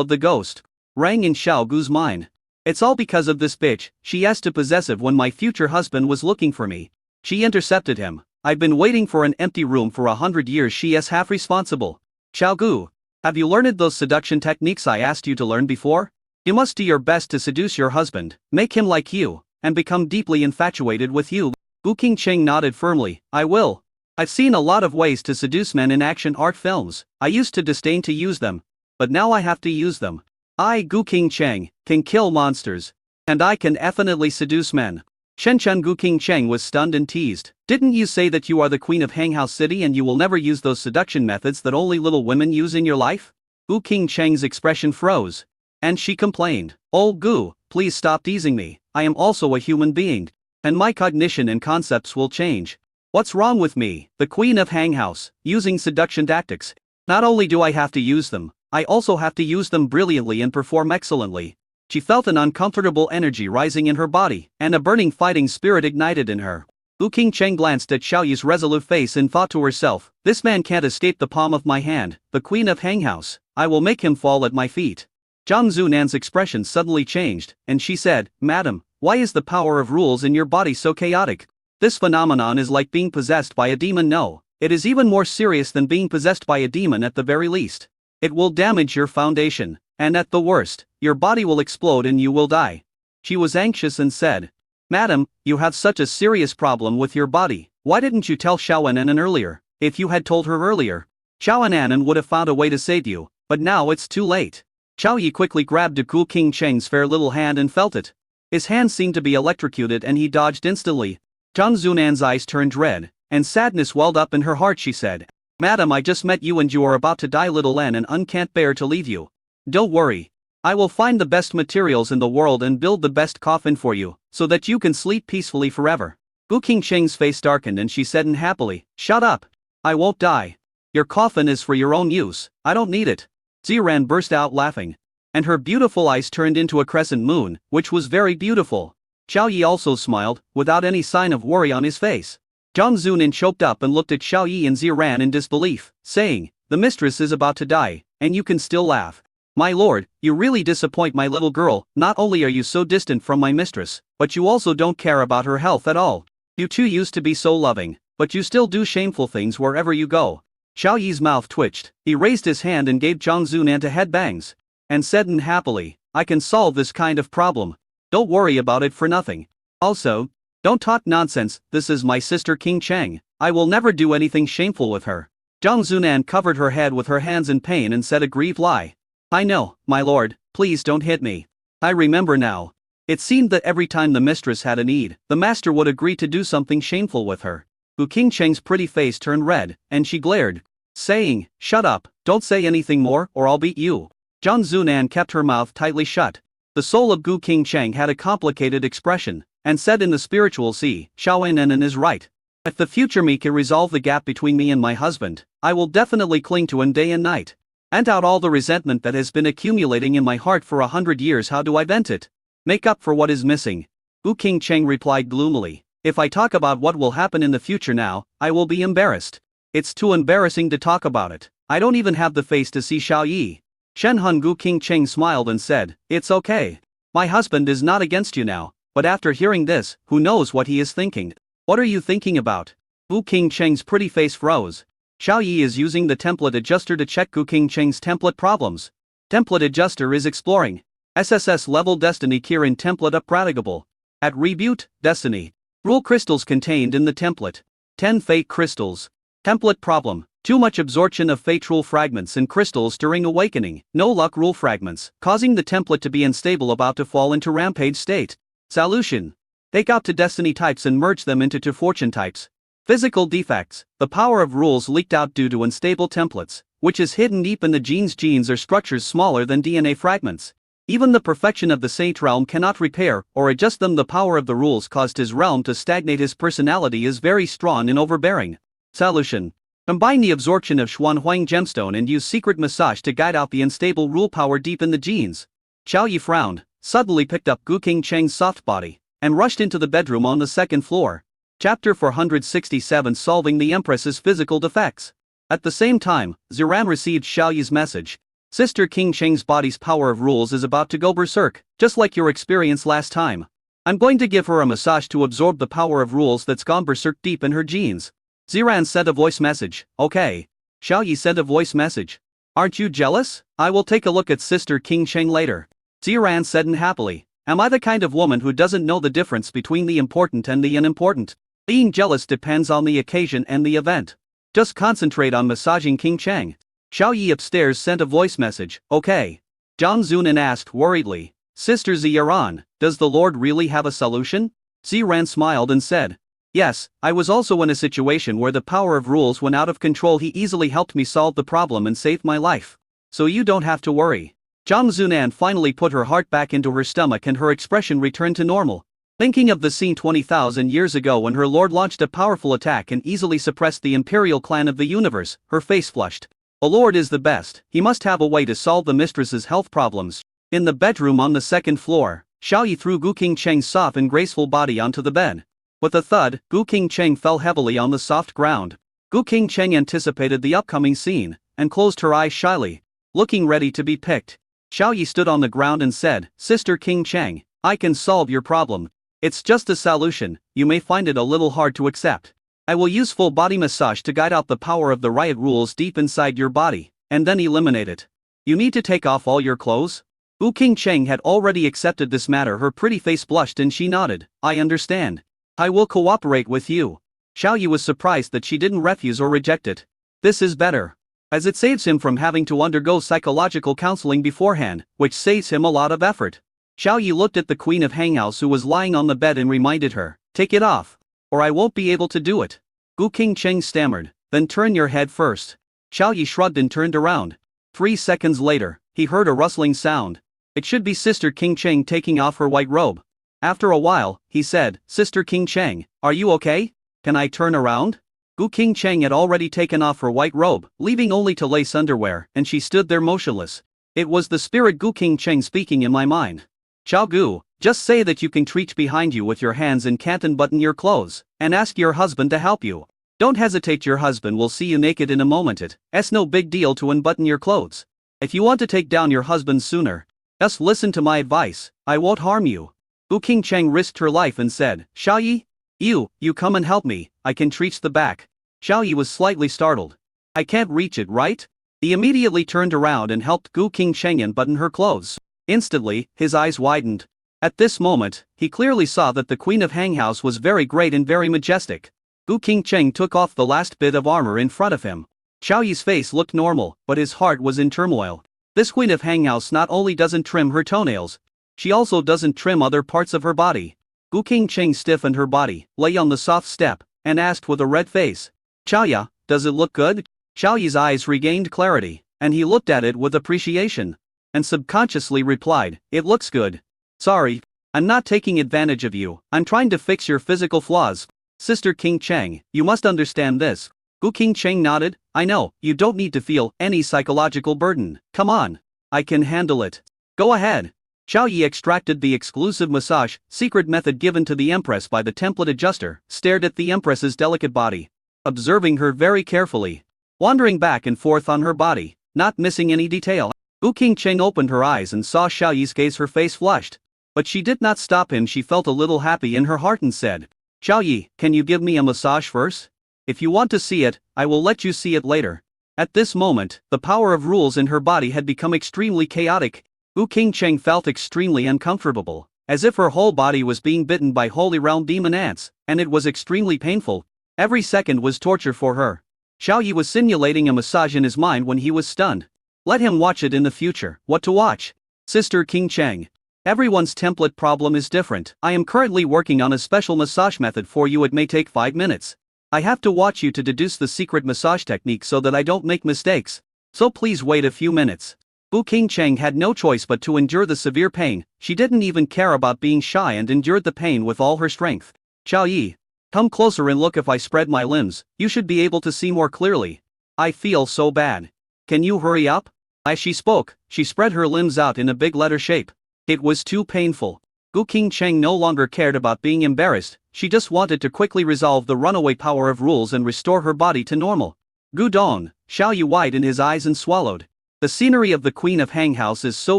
of the ghost, rang in Xiao Gu's mind. It's all because of this bitch, she asked to possessive when my future husband was looking for me. She intercepted him. I've been waiting for an empty room for 100 years. She is half responsible. Xiao Gu, have you learned those seduction techniques I asked you to learn before? You must do your best to seduce your husband, make him like you, and become deeply infatuated with you. Gu Qingcheng nodded firmly. I will. I've seen a lot of ways to seduce men in action art films. I used to disdain to use them, but now I have to use them. I, Gu Qingcheng, can kill monsters. And I can definitely seduce men. Shenchen Gu Qingcheng was stunned and teased. Didn't you say that you are the queen of Hanghouse City and you will never use those seduction methods that only little women use in your life? Gu Qingcheng's expression froze. And she complained. Oh Gu, please stop teasing me. I am also a human being. And my cognition and concepts will change. What's wrong with me, the queen of Hanghouse, using seduction tactics? Not only do I have to use them, I also have to use them brilliantly and perform excellently. She felt an uncomfortable energy rising in her body, and a burning fighting spirit ignited in her. Gu Qingcheng glanced at Xiao Yi's resolute face and thought to herself, this man can't escape the palm of my hand, the queen of Hanghouse. I will make him fall at my feet. Zhang Zunan's expression suddenly changed, and she said, Madam, why is the power of rules in your body so chaotic? This phenomenon is like being possessed by a demon. No, it is even more serious than being possessed by a demon at the very least. It will damage your foundation, and at the worst, your body will explode and you will die. She was anxious and said, Madam, you have such a serious problem with your body. Why didn't you tell Xiaoanan earlier? If you had told her earlier, Xiaoanan would have found a way to save you, but now it's too late. Xiao Yi quickly grabbed Gu Qingcheng's fair little hand and felt it. His hand seemed to be electrocuted and he dodged instantly. Zhang Zunan's eyes turned red, and sadness welled up in her heart. She said, Madam, I just met you and you are about to die. Little N and can't bear to leave you. Don't worry. I will find the best materials in the world and build the best coffin for you, so that you can sleep peacefully forever. Gu Qingcheng's face darkened and she said unhappily, Shut up. I won't die. Your coffin is for your own use, I don't need it. Ziran burst out laughing. And her beautiful eyes turned into a crescent moon, which was very beautiful. Xiao Yi also smiled, without any sign of worry on his face. Zhang Zunan choked up and looked at Xiao Yi and Ziran in disbelief, saying, The mistress is about to die, and you can still laugh. My lord, you really disappoint my little girl. Not only are you so distant from my mistress, but you also don't care about her health at all. You two used to be so loving, but you still do shameful things wherever you go. Xiao Yi's mouth twitched. He raised his hand and gave Zhang Zunan to headbangs, and said unhappily, I can solve this kind of problem. Don't worry about it for nothing. Also, don't talk nonsense. This is my sister Qingcheng. I will never do anything shameful with her. Zhang Zunan covered her head with her hands in pain and said a grieved lie. I know, my lord, please don't hit me. I remember now. It seemed that every time the mistress had a need, the master would agree to do something shameful with her. Gu Qingcheng's pretty face turned red, and she glared, saying, Shut up, don't say anything more or I'll beat you. Zhang Zunan kept her mouth tightly shut. The soul of Gu Qingcheng had a complicated expression, and said in the spiritual sea, Xiaoanan is right. If the future me can resolve the gap between me and my husband, I will definitely cling to him day and night. And out all the resentment that has been accumulating in my heart for 100 years. How do I vent it? Make up for what is missing. Gu Qingcheng replied gloomily. If I talk about what will happen in the future now, I will be embarrassed. It's too embarrassing to talk about it. I don't even have the face to see Xiao Yi. Shenhun. Gu Qingcheng smiled and said, It's okay. My husband is not against you now, but after hearing this, who knows what he is thinking? What are you thinking about? Gu Qingcheng's pretty face froze. Xiao Yi is using the template adjuster to check Gu Qingcheng's template problems. Template adjuster is exploring. SSS level Destiny Kirin template upgradable. At Reboot, Destiny. Rule crystals contained in the template. 10 fate crystals. Template problem. Too much absorption of fate rule fragments and crystals during awakening. No luck rule fragments, causing the template to be unstable, about to fall into rampage state. Solution. Take out 2 destiny types and merge them into 2 fortune types. Physical defects. The power of rules leaked out due to unstable templates, which is hidden deep in the genes. Genes are structures smaller than DNA fragments. Even the perfection of the Saint realm cannot repair or adjust them. The power of the rules caused his realm to stagnate. His personality is very strong and overbearing. Solution. Combine the absorption of Xuanhuang gemstone and use secret massage to guide out the unstable rule power deep in the genes. Xiao Yi frowned, suddenly picked up Gu Qingcheng's soft body, and rushed into the bedroom on the 2nd floor. Chapter 467, Solving the Empress's Physical Defects. At the same time, Ziran received Xiaoyi's message. Sister King Cheng's body's power of rules is about to go berserk, just like your experience last time. I'm going to give her a massage to absorb the power of rules that's gone berserk deep in her genes. Ziran sent a voice message. Okay. Xiaoyi sent a voice message. Aren't you jealous? I will take a look at Sister King Cheng later. Ziran said unhappily. Am I the kind of woman who doesn't know the difference between the important and the unimportant? Being jealous depends on the occasion and the event. Just concentrate on massaging King Cheng. Xiaoyi upstairs sent a voice message. Okay. Zhang Zunan asked worriedly. Sister Ziran, does the Lord really have a solution? Ziran smiled and said. Yes, I was also in a situation where the power of rules went out of control. He easily helped me solve the problem and saved my life. So you don't have to worry. Zhang Zunan finally put her heart back into her stomach and her expression returned to normal. Thinking of the scene 20,000 years ago when her lord launched a powerful attack and easily suppressed the imperial clan of the universe, her face flushed. A lord is the best, he must have a way to solve the mistress's health problems. In the bedroom on the second floor, Xiaoyi threw Gu King Cheng's soft and graceful body onto the bed. With a thud, Gu King Cheng fell heavily on the soft ground. Gu King Cheng anticipated the upcoming scene, and closed her eyes shyly, looking ready to be picked. Xiaoyi stood on the ground and said, Sister King Cheng, I can solve your problem. It's just a solution, you may find it a little hard to accept. I will use full body massage to guide out the power of the riot rules deep inside your body, and then eliminate it. You need to take off all your clothes? Gu King Cheng had already accepted this matter. Her pretty face blushed and she nodded. I understand. I will cooperate with you. Xiaoyi was surprised that she didn't refuse or reject it. This is better, as it saves him from having to undergo psychological counseling beforehand, which saves him a lot of effort. Xiaoyi looked at the Queen of Hanghouse who was lying on the bed and reminded her, take it off, or I won't be able to do it. Gu King Cheng stammered, then turn your head first. Xiaoyi shrugged and turned around. 3 seconds later, he heard a rustling sound. It should be Sister King Cheng taking off her white robe. After a while, he said, Sister King Cheng, are you okay? Can I turn around? Gu King Cheng had already taken off her white robe, leaving only to lace underwear, and she stood there motionless. It was the spirit Gu King Cheng speaking in my mind. Xiao Gu, just say that you can reach behind you with your hands and can't unbutton your clothes, and ask your husband to help you. Don't hesitate, your husband will see you naked in a moment. It's no big deal to unbutton your clothes. If you want to take down your husband sooner, just listen to my advice, I won't harm you. Gu King Cheng risked her life and said, Xiaoyi? You come and help me, I can reach the back. Xiaoyi was slightly startled. I can't reach it, right? He immediately turned around and helped Gu King Cheng unbutton her clothes. Instantly, his eyes widened. At this moment, he clearly saw that the Queen of Hanghouse was very great and very majestic. Gu King Cheng took off the last bit of armor in front of him. Xiaoyi's face looked normal, but his heart was in turmoil. This Queen of Hanghouse not only doesn't trim her toenails, she also doesn't trim other parts of her body. Gu King Cheng stiffened her body, lay on the soft step, and asked with a red face, Xiaoya, does it look good? Xiaoyi's eyes regained clarity, and he looked at it with appreciation, and subconsciously replied, it looks good. Sorry, I'm not taking advantage of you, I'm trying to fix your physical flaws. Sister King Cheng, you must understand this. Gu King Cheng nodded, I know, you don't need to feel any psychological burden. Come on. I can handle it. Go ahead. Xiaoyi extracted the exclusive massage secret method given to the Empress by the template adjuster, stared at the Empress's delicate body, observing her very carefully, wandering back and forth on her body, not missing any detail. Gu King Cheng opened her eyes and saw Xiaoyi's gaze. Her face flushed, but she did not stop him. She felt a little happy in her heart and said, Xiaoyi, can you give me a massage first? If you want to see it, I will let you see it later. At this moment, the power of rules in her body had become extremely chaotic. Gu King Cheng felt extremely uncomfortable, as if her whole body was being bitten by Holy Realm demon ants, and it was extremely painful. Every second was torture for her. Xiaoyi was simulating a massage in his mind when he was stunned. Let him watch it in the future. What to watch? Sister King Cheng. Everyone's template problem is different. I am currently working on a special massage method for you. It may take 5 minutes. I have to watch you to deduce the secret massage technique so that I don't make mistakes. So please wait a few minutes. Gu King Cheng had no choice but to endure the severe pain. She didn't even care about being shy and endured the pain with all her strength. Xiaoyi, come closer and look. If I spread my limbs, you should be able to see more clearly. I feel so bad. Can you hurry up? As she spoke, she spread her limbs out in a big letter shape. It was too painful. Gu King Cheng no longer cared about being embarrassed, she just wanted to quickly resolve the runaway power of rules and restore her body to normal. Gudong, Xiao Yi widened his eyes and swallowed. The scenery of the Queen of Hanghouse is so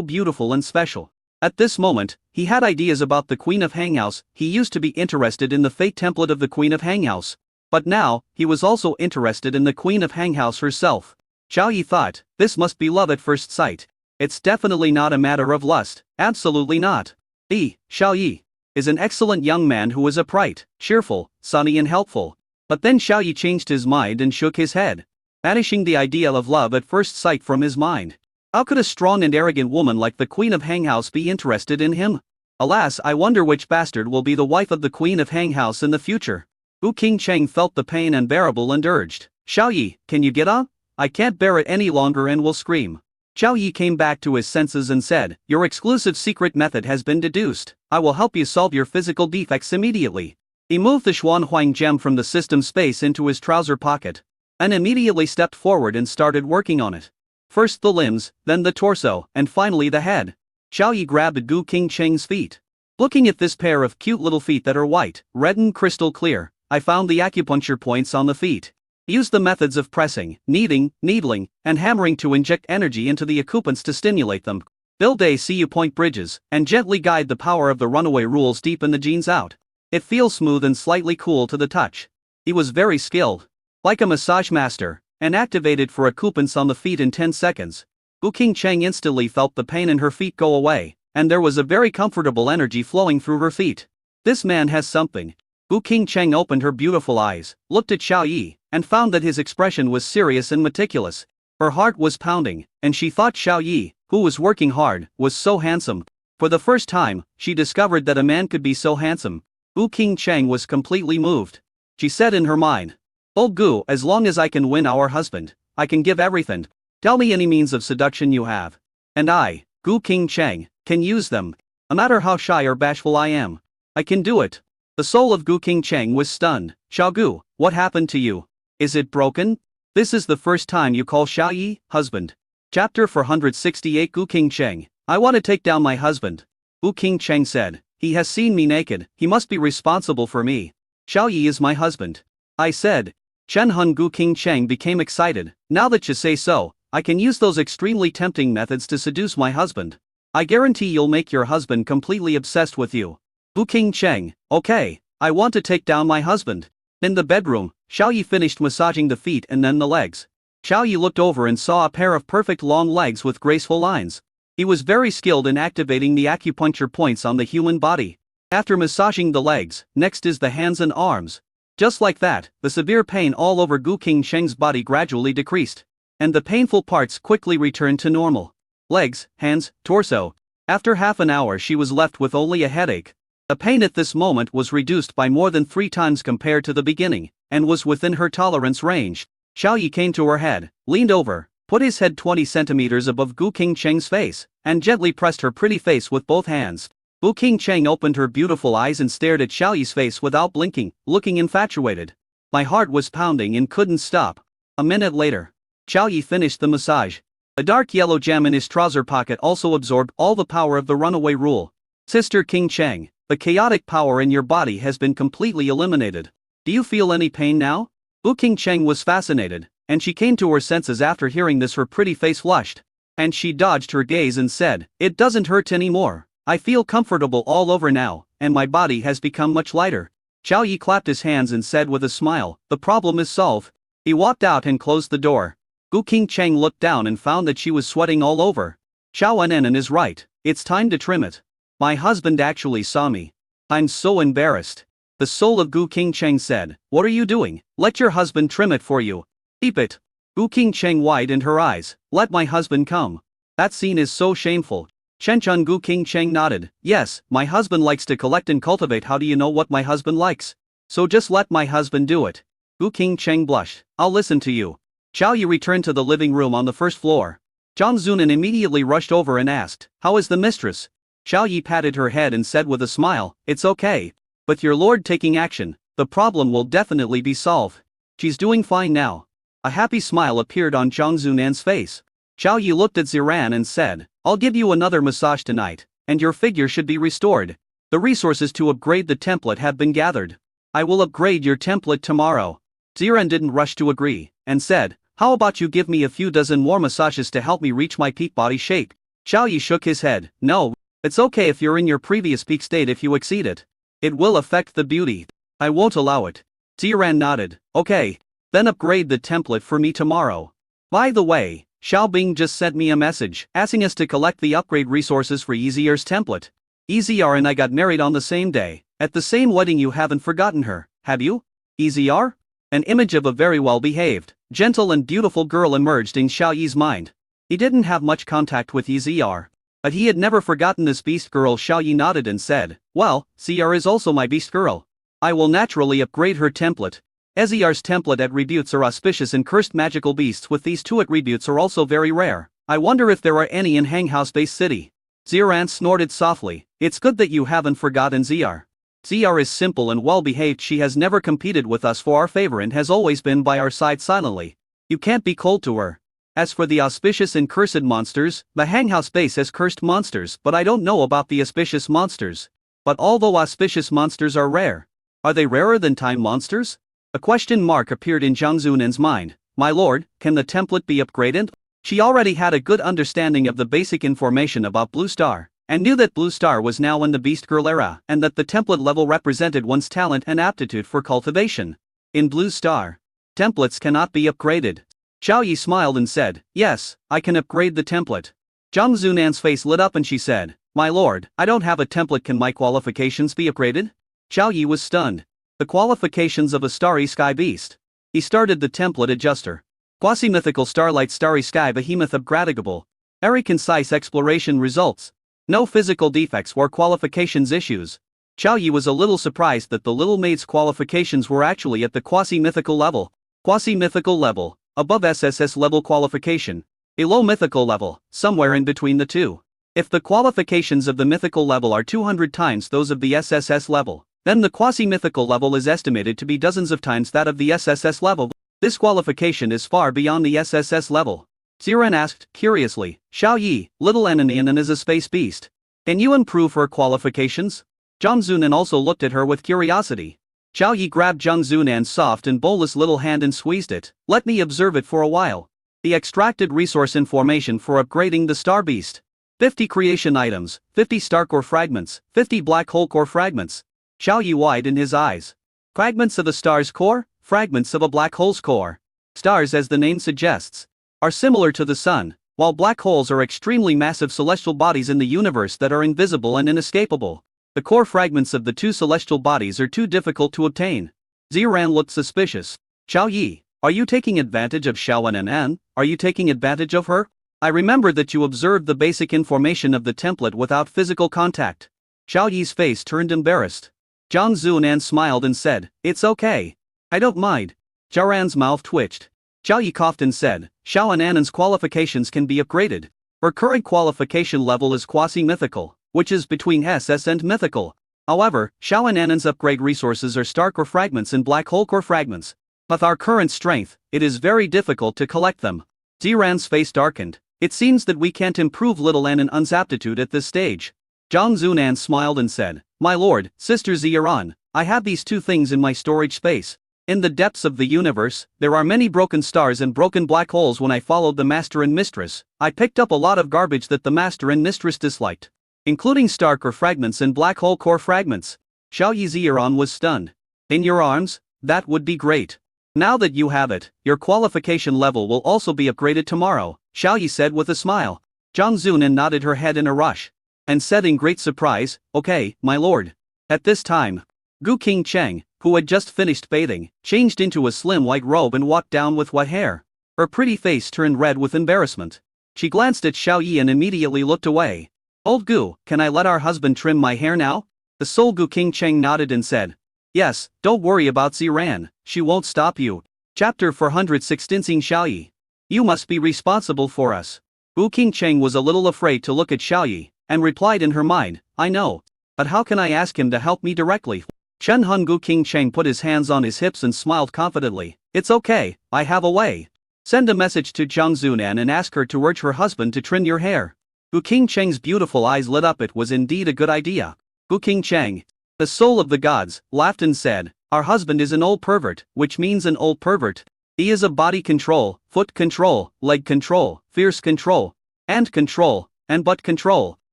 beautiful and special. At this moment, he had ideas about the Queen of Hanghouse. He used to be interested in the fate template of the Queen of Hanghouse. But now, he was also interested in the Queen of Hanghouse herself. Xiao Yi thought, this must be love at first sight. It's definitely not a matter of lust, absolutely not. Xiao Yi is an excellent young man who is upright, cheerful, sunny and helpful. But then Xiao Yi changed his mind and shook his head, banishing the idea of love at first sight from his mind. How could a strong and arrogant woman like the Queen of Hanghouse be interested in him? Alas, I wonder which bastard will be the wife of the Queen of Hanghouse in the future. Wu Qingcheng felt the pain unbearable and urged, Xiao Yi, can you get up? I can't bear it any longer and will scream. Xiao Yi came back to his senses and said, your exclusive secret method has been deduced. I will help you solve your physical defects immediately. He moved the Xuanhuang gem from the system space into his trouser pocket, and immediately stepped forward and started working on it. First the limbs, then the torso, and finally the head. Xiao Yi grabbed Gu Qingcheng's feet. Looking at this pair of cute little feet that are white, red and crystal clear, I found the acupuncture points on the feet. Use the methods of pressing, kneading, needling, and hammering to inject energy into the occupants to stimulate them. Build a CU point bridges, and gently guide the power of the runaway rules deep in the genes out. It feels smooth and slightly cool to the touch. He was very skilled. Like a massage master, and activated for occupants on the feet in 10 seconds. Wu Qingcheng instantly felt the pain in her feet go away, and there was a very comfortable energy flowing through her feet. This man has something. Wu Qingcheng opened her beautiful eyes, looked at Xiao Yi, and found that his expression was serious and meticulous. Her heart was pounding, and she thought Xiao Yi, who was working hard, was so handsome. For the first time, she discovered that a man could be so handsome. Wu Qingcheng was completely moved. She said in her mind, Old Gu, as long as I can win our husband, I can give everything. Tell me any means of seduction you have. And I, Gu Qingcheng, can use them. No matter how shy or bashful I am, I can do it. The soul of Gu Qingcheng was stunned. Xiao Gu, what happened to you? Is it broken? This is the first time you call Xiao Yi husband. Chapter 468 Gu Qingcheng, I want to take down my husband. Wu Qingcheng said, he has seen me naked, he must be responsible for me. Xiao Yi is my husband. I said. Shenhun Gu Qingcheng became excited. Now that you say so, I can use those extremely tempting methods to seduce my husband. I guarantee you'll make your husband completely obsessed with you. Gu Qingcheng, okay, I want to take down my husband. In the bedroom, Xiao Yi finished massaging the feet and then the legs. Xiao Yi looked over and saw a pair of perfect long legs with graceful lines. He was very skilled in activating the acupuncture points on the human body. After massaging the legs, next is the hands and arms. Just like that, the severe pain all over Gu Qingcheng's body gradually decreased, and the painful parts quickly returned to normal. Legs, hands, torso. After half an hour she was left with only a headache. The pain at this moment was reduced by more than 3 times compared to the beginning, and was within her tolerance range. Xiao Yi came to her head, leaned over, put his head 20 centimeters above Gu Qingcheng's face, and gently pressed her pretty face with both hands. Wu Qingcheng opened her beautiful eyes and stared at Xiao Yi's face without blinking, looking infatuated. My heart was pounding and couldn't stop. A minute later, Xiao Yi finished the massage. A dark yellow gem in his trouser pocket also absorbed all the power of the runaway rule. Sister Qingcheng, the chaotic power in your body has been completely eliminated. Do you feel any pain now? Wu Qingcheng was fascinated, and she came to her senses after hearing this. Her pretty face flushed, and she dodged her gaze and said, it doesn't hurt anymore. I feel comfortable all over now, and my body has become much lighter. Xiao Yi clapped his hands and said with a smile, the problem is solved. He walked out and closed the door. Gu Qingcheng looked down and found that she was sweating all over. Xiao Nen is right, it's time to trim it. My husband actually saw me. I'm so embarrassed. The soul of Gu Qingcheng said, what are you doing? Let your husband trim it for you. Keep it. Gu Qingcheng widened her eyes, let my husband come. That scene is so shameful. Shenchun Gu Qingcheng nodded, yes, my husband likes to collect and cultivate. How do you know what my husband likes? So just let my husband do it. Gu Qingcheng blushed, I'll listen to you. Xiao Yi returned to the living room on the first floor. Zhang Zunan immediately rushed over and asked, how is the mistress? Xiao Yi patted her head and said with a smile, it's okay. With your lord taking action, the problem will definitely be solved. She's doing fine now. A happy smile appeared on Zhang Zunan's face. Xiao Yi looked at Ziran and said, I'll give you another massage tonight, and your figure should be restored. The resources to upgrade the template have been gathered. I will upgrade your template tomorrow. Ziran didn't rush to agree, and said, how about you give me a few dozen more massages to help me reach my peak body shape? Xiao Yi shook his head. No, it's okay if you're in your previous peak state if you exceed it. It will affect the beauty. I won't allow it. Ziran nodded. Okay. Then upgrade the template for me tomorrow. By the way, Xiao Bing just sent me a message asking us to collect the upgrade resources for EZR's template. EZR and I got married on the same day, at the same wedding. You haven't forgotten her, have you? EZR? An image of a very well-behaved, gentle and beautiful girl emerged in Xiao Yi's mind. He didn't have much contact with EZR, but he had never forgotten this beast girl. Xiao Yi nodded and said, well, ZR is also my beast girl. I will naturally upgrade her template. EZR's template attributes are auspicious and cursed magical beasts. With these two attributes are also very rare. I wonder if there are any in Hanghouse Base City. Ziran snorted softly. It's good that you haven't forgotten ZR. ZR is simple and well-behaved. She has never competed with us for our favor and has always been by our side silently. You can't be cold to her. As for the auspicious and cursed monsters, the Hanghouse Base has cursed monsters, but I don't know about the auspicious monsters. But although auspicious monsters are rare, are they rarer than time monsters? A question mark appeared in Zhang Zunan's mind. My lord, can the template be upgraded? She already had a good understanding of the basic information about Blue Star, and knew that Blue Star was now in the Beast Girl era, and that the template level represented one's talent and aptitude for cultivation. In Blue Star, templates cannot be upgraded. Xiao Yi smiled and said, yes, I can upgrade the template. Zhang Zunan's face lit up and she said, my lord, I don't have a template. Can my qualifications be upgraded? Xiao Yi was stunned. The qualifications of a starry sky beast. He started the template adjuster. Quasi-mythical starlight starry sky behemoth upgradable. Very concise exploration results. No physical defects or qualifications issues. Xiao Yi was a little surprised that the little maid's qualifications were actually at the quasi-mythical level. Quasi-mythical level, above SSS level qualification. Below mythical level, somewhere in between the two. If the qualifications of the mythical level are 200 times those of the SSS level, then the quasi-mythical level is estimated to be dozens of times that of the SSS level. This qualification is far beyond the SSS level. Ziran asked, curiously, Xiao Yi, little Ananan is a space beast. Can you improve her qualifications? Zhang Zunan also looked at her with curiosity. Xiao Yi grabbed Zhang Zunan's soft and bolus little hand and squeezed it. Let me observe it for a while. He extracted resource information for upgrading the star beast. 50 creation items, 50 star core fragments, 50 black hole core fragments. Xiao Yi widened his eyes. Fragments of a star's core? Fragments of a black hole's core. Stars, as the name suggests, are similar to the sun, while black holes are extremely massive celestial bodies in the universe that are invisible and inescapable. The core fragments of the two celestial bodies are too difficult to obtain. Ziran looked suspicious. Xiao Yi, are you taking advantage of Xiaoan? Are you taking advantage of her? I remember that you observed the basic information of the template without physical contact. Xiao Yi's face turned embarrassed. Zhang Zunan smiled and said, it's okay. I don't mind. Ziran's mouth twitched. Xiao Yi coughed and said, Xiaoan's qualifications can be upgraded. Her current qualification level is quasi-mythical, which is between SS and mythical. However, Xiaoan's upgrade resources are star core fragments and black hole core fragments. With our current strength, it is very difficult to collect them. Ziran's face darkened. It seems that we can't improve little Anan's aptitude at this stage. Zhang Zunan smiled and said, my lord, Sister Ziran, I have these two things in my storage space. In the depths of the universe, there are many broken stars and broken black holes. When I followed the master and mistress, I picked up a lot of garbage that the master and mistress disliked, including star core fragments and black hole core fragments. Xiao Yi Ziran was stunned. In your arms? That would be great. Now that you have it, your qualification level will also be upgraded tomorrow, Xiao Yi said with a smile. Zhang Zunan nodded her head in a rush, and said in great surprise, okay, my lord. At this time, Gu King Cheng, who had just finished bathing, changed into a slim white robe and walked down with wet hair. Her pretty face turned red with embarrassment. She glanced at Xiao Yi and immediately looked away. Old Gu, can I let our husband trim my hair now? The soul Gu King Cheng nodded and said, yes, don't worry about Ziran, she won't stop you. Chapter 416 Xiao Yi. You must be responsible for us. Gu King Cheng was a little afraid to look at Xiao Yi, and replied in her mind, I know. But how can I ask him to help me directly? Chen Hun Gu King Cheng put his hands on his hips and smiled confidently. It's okay, I have a way. Send a message to Zhang Zunan and ask her to urge her husband to trim your hair. Gu King Cheng's beautiful eyes lit up. It was indeed a good idea. Gu King Cheng, the soul of the gods, laughed and said, our husband is an old pervert, which means an old pervert. He is a body control, foot control, leg control, fierce control, and butt control.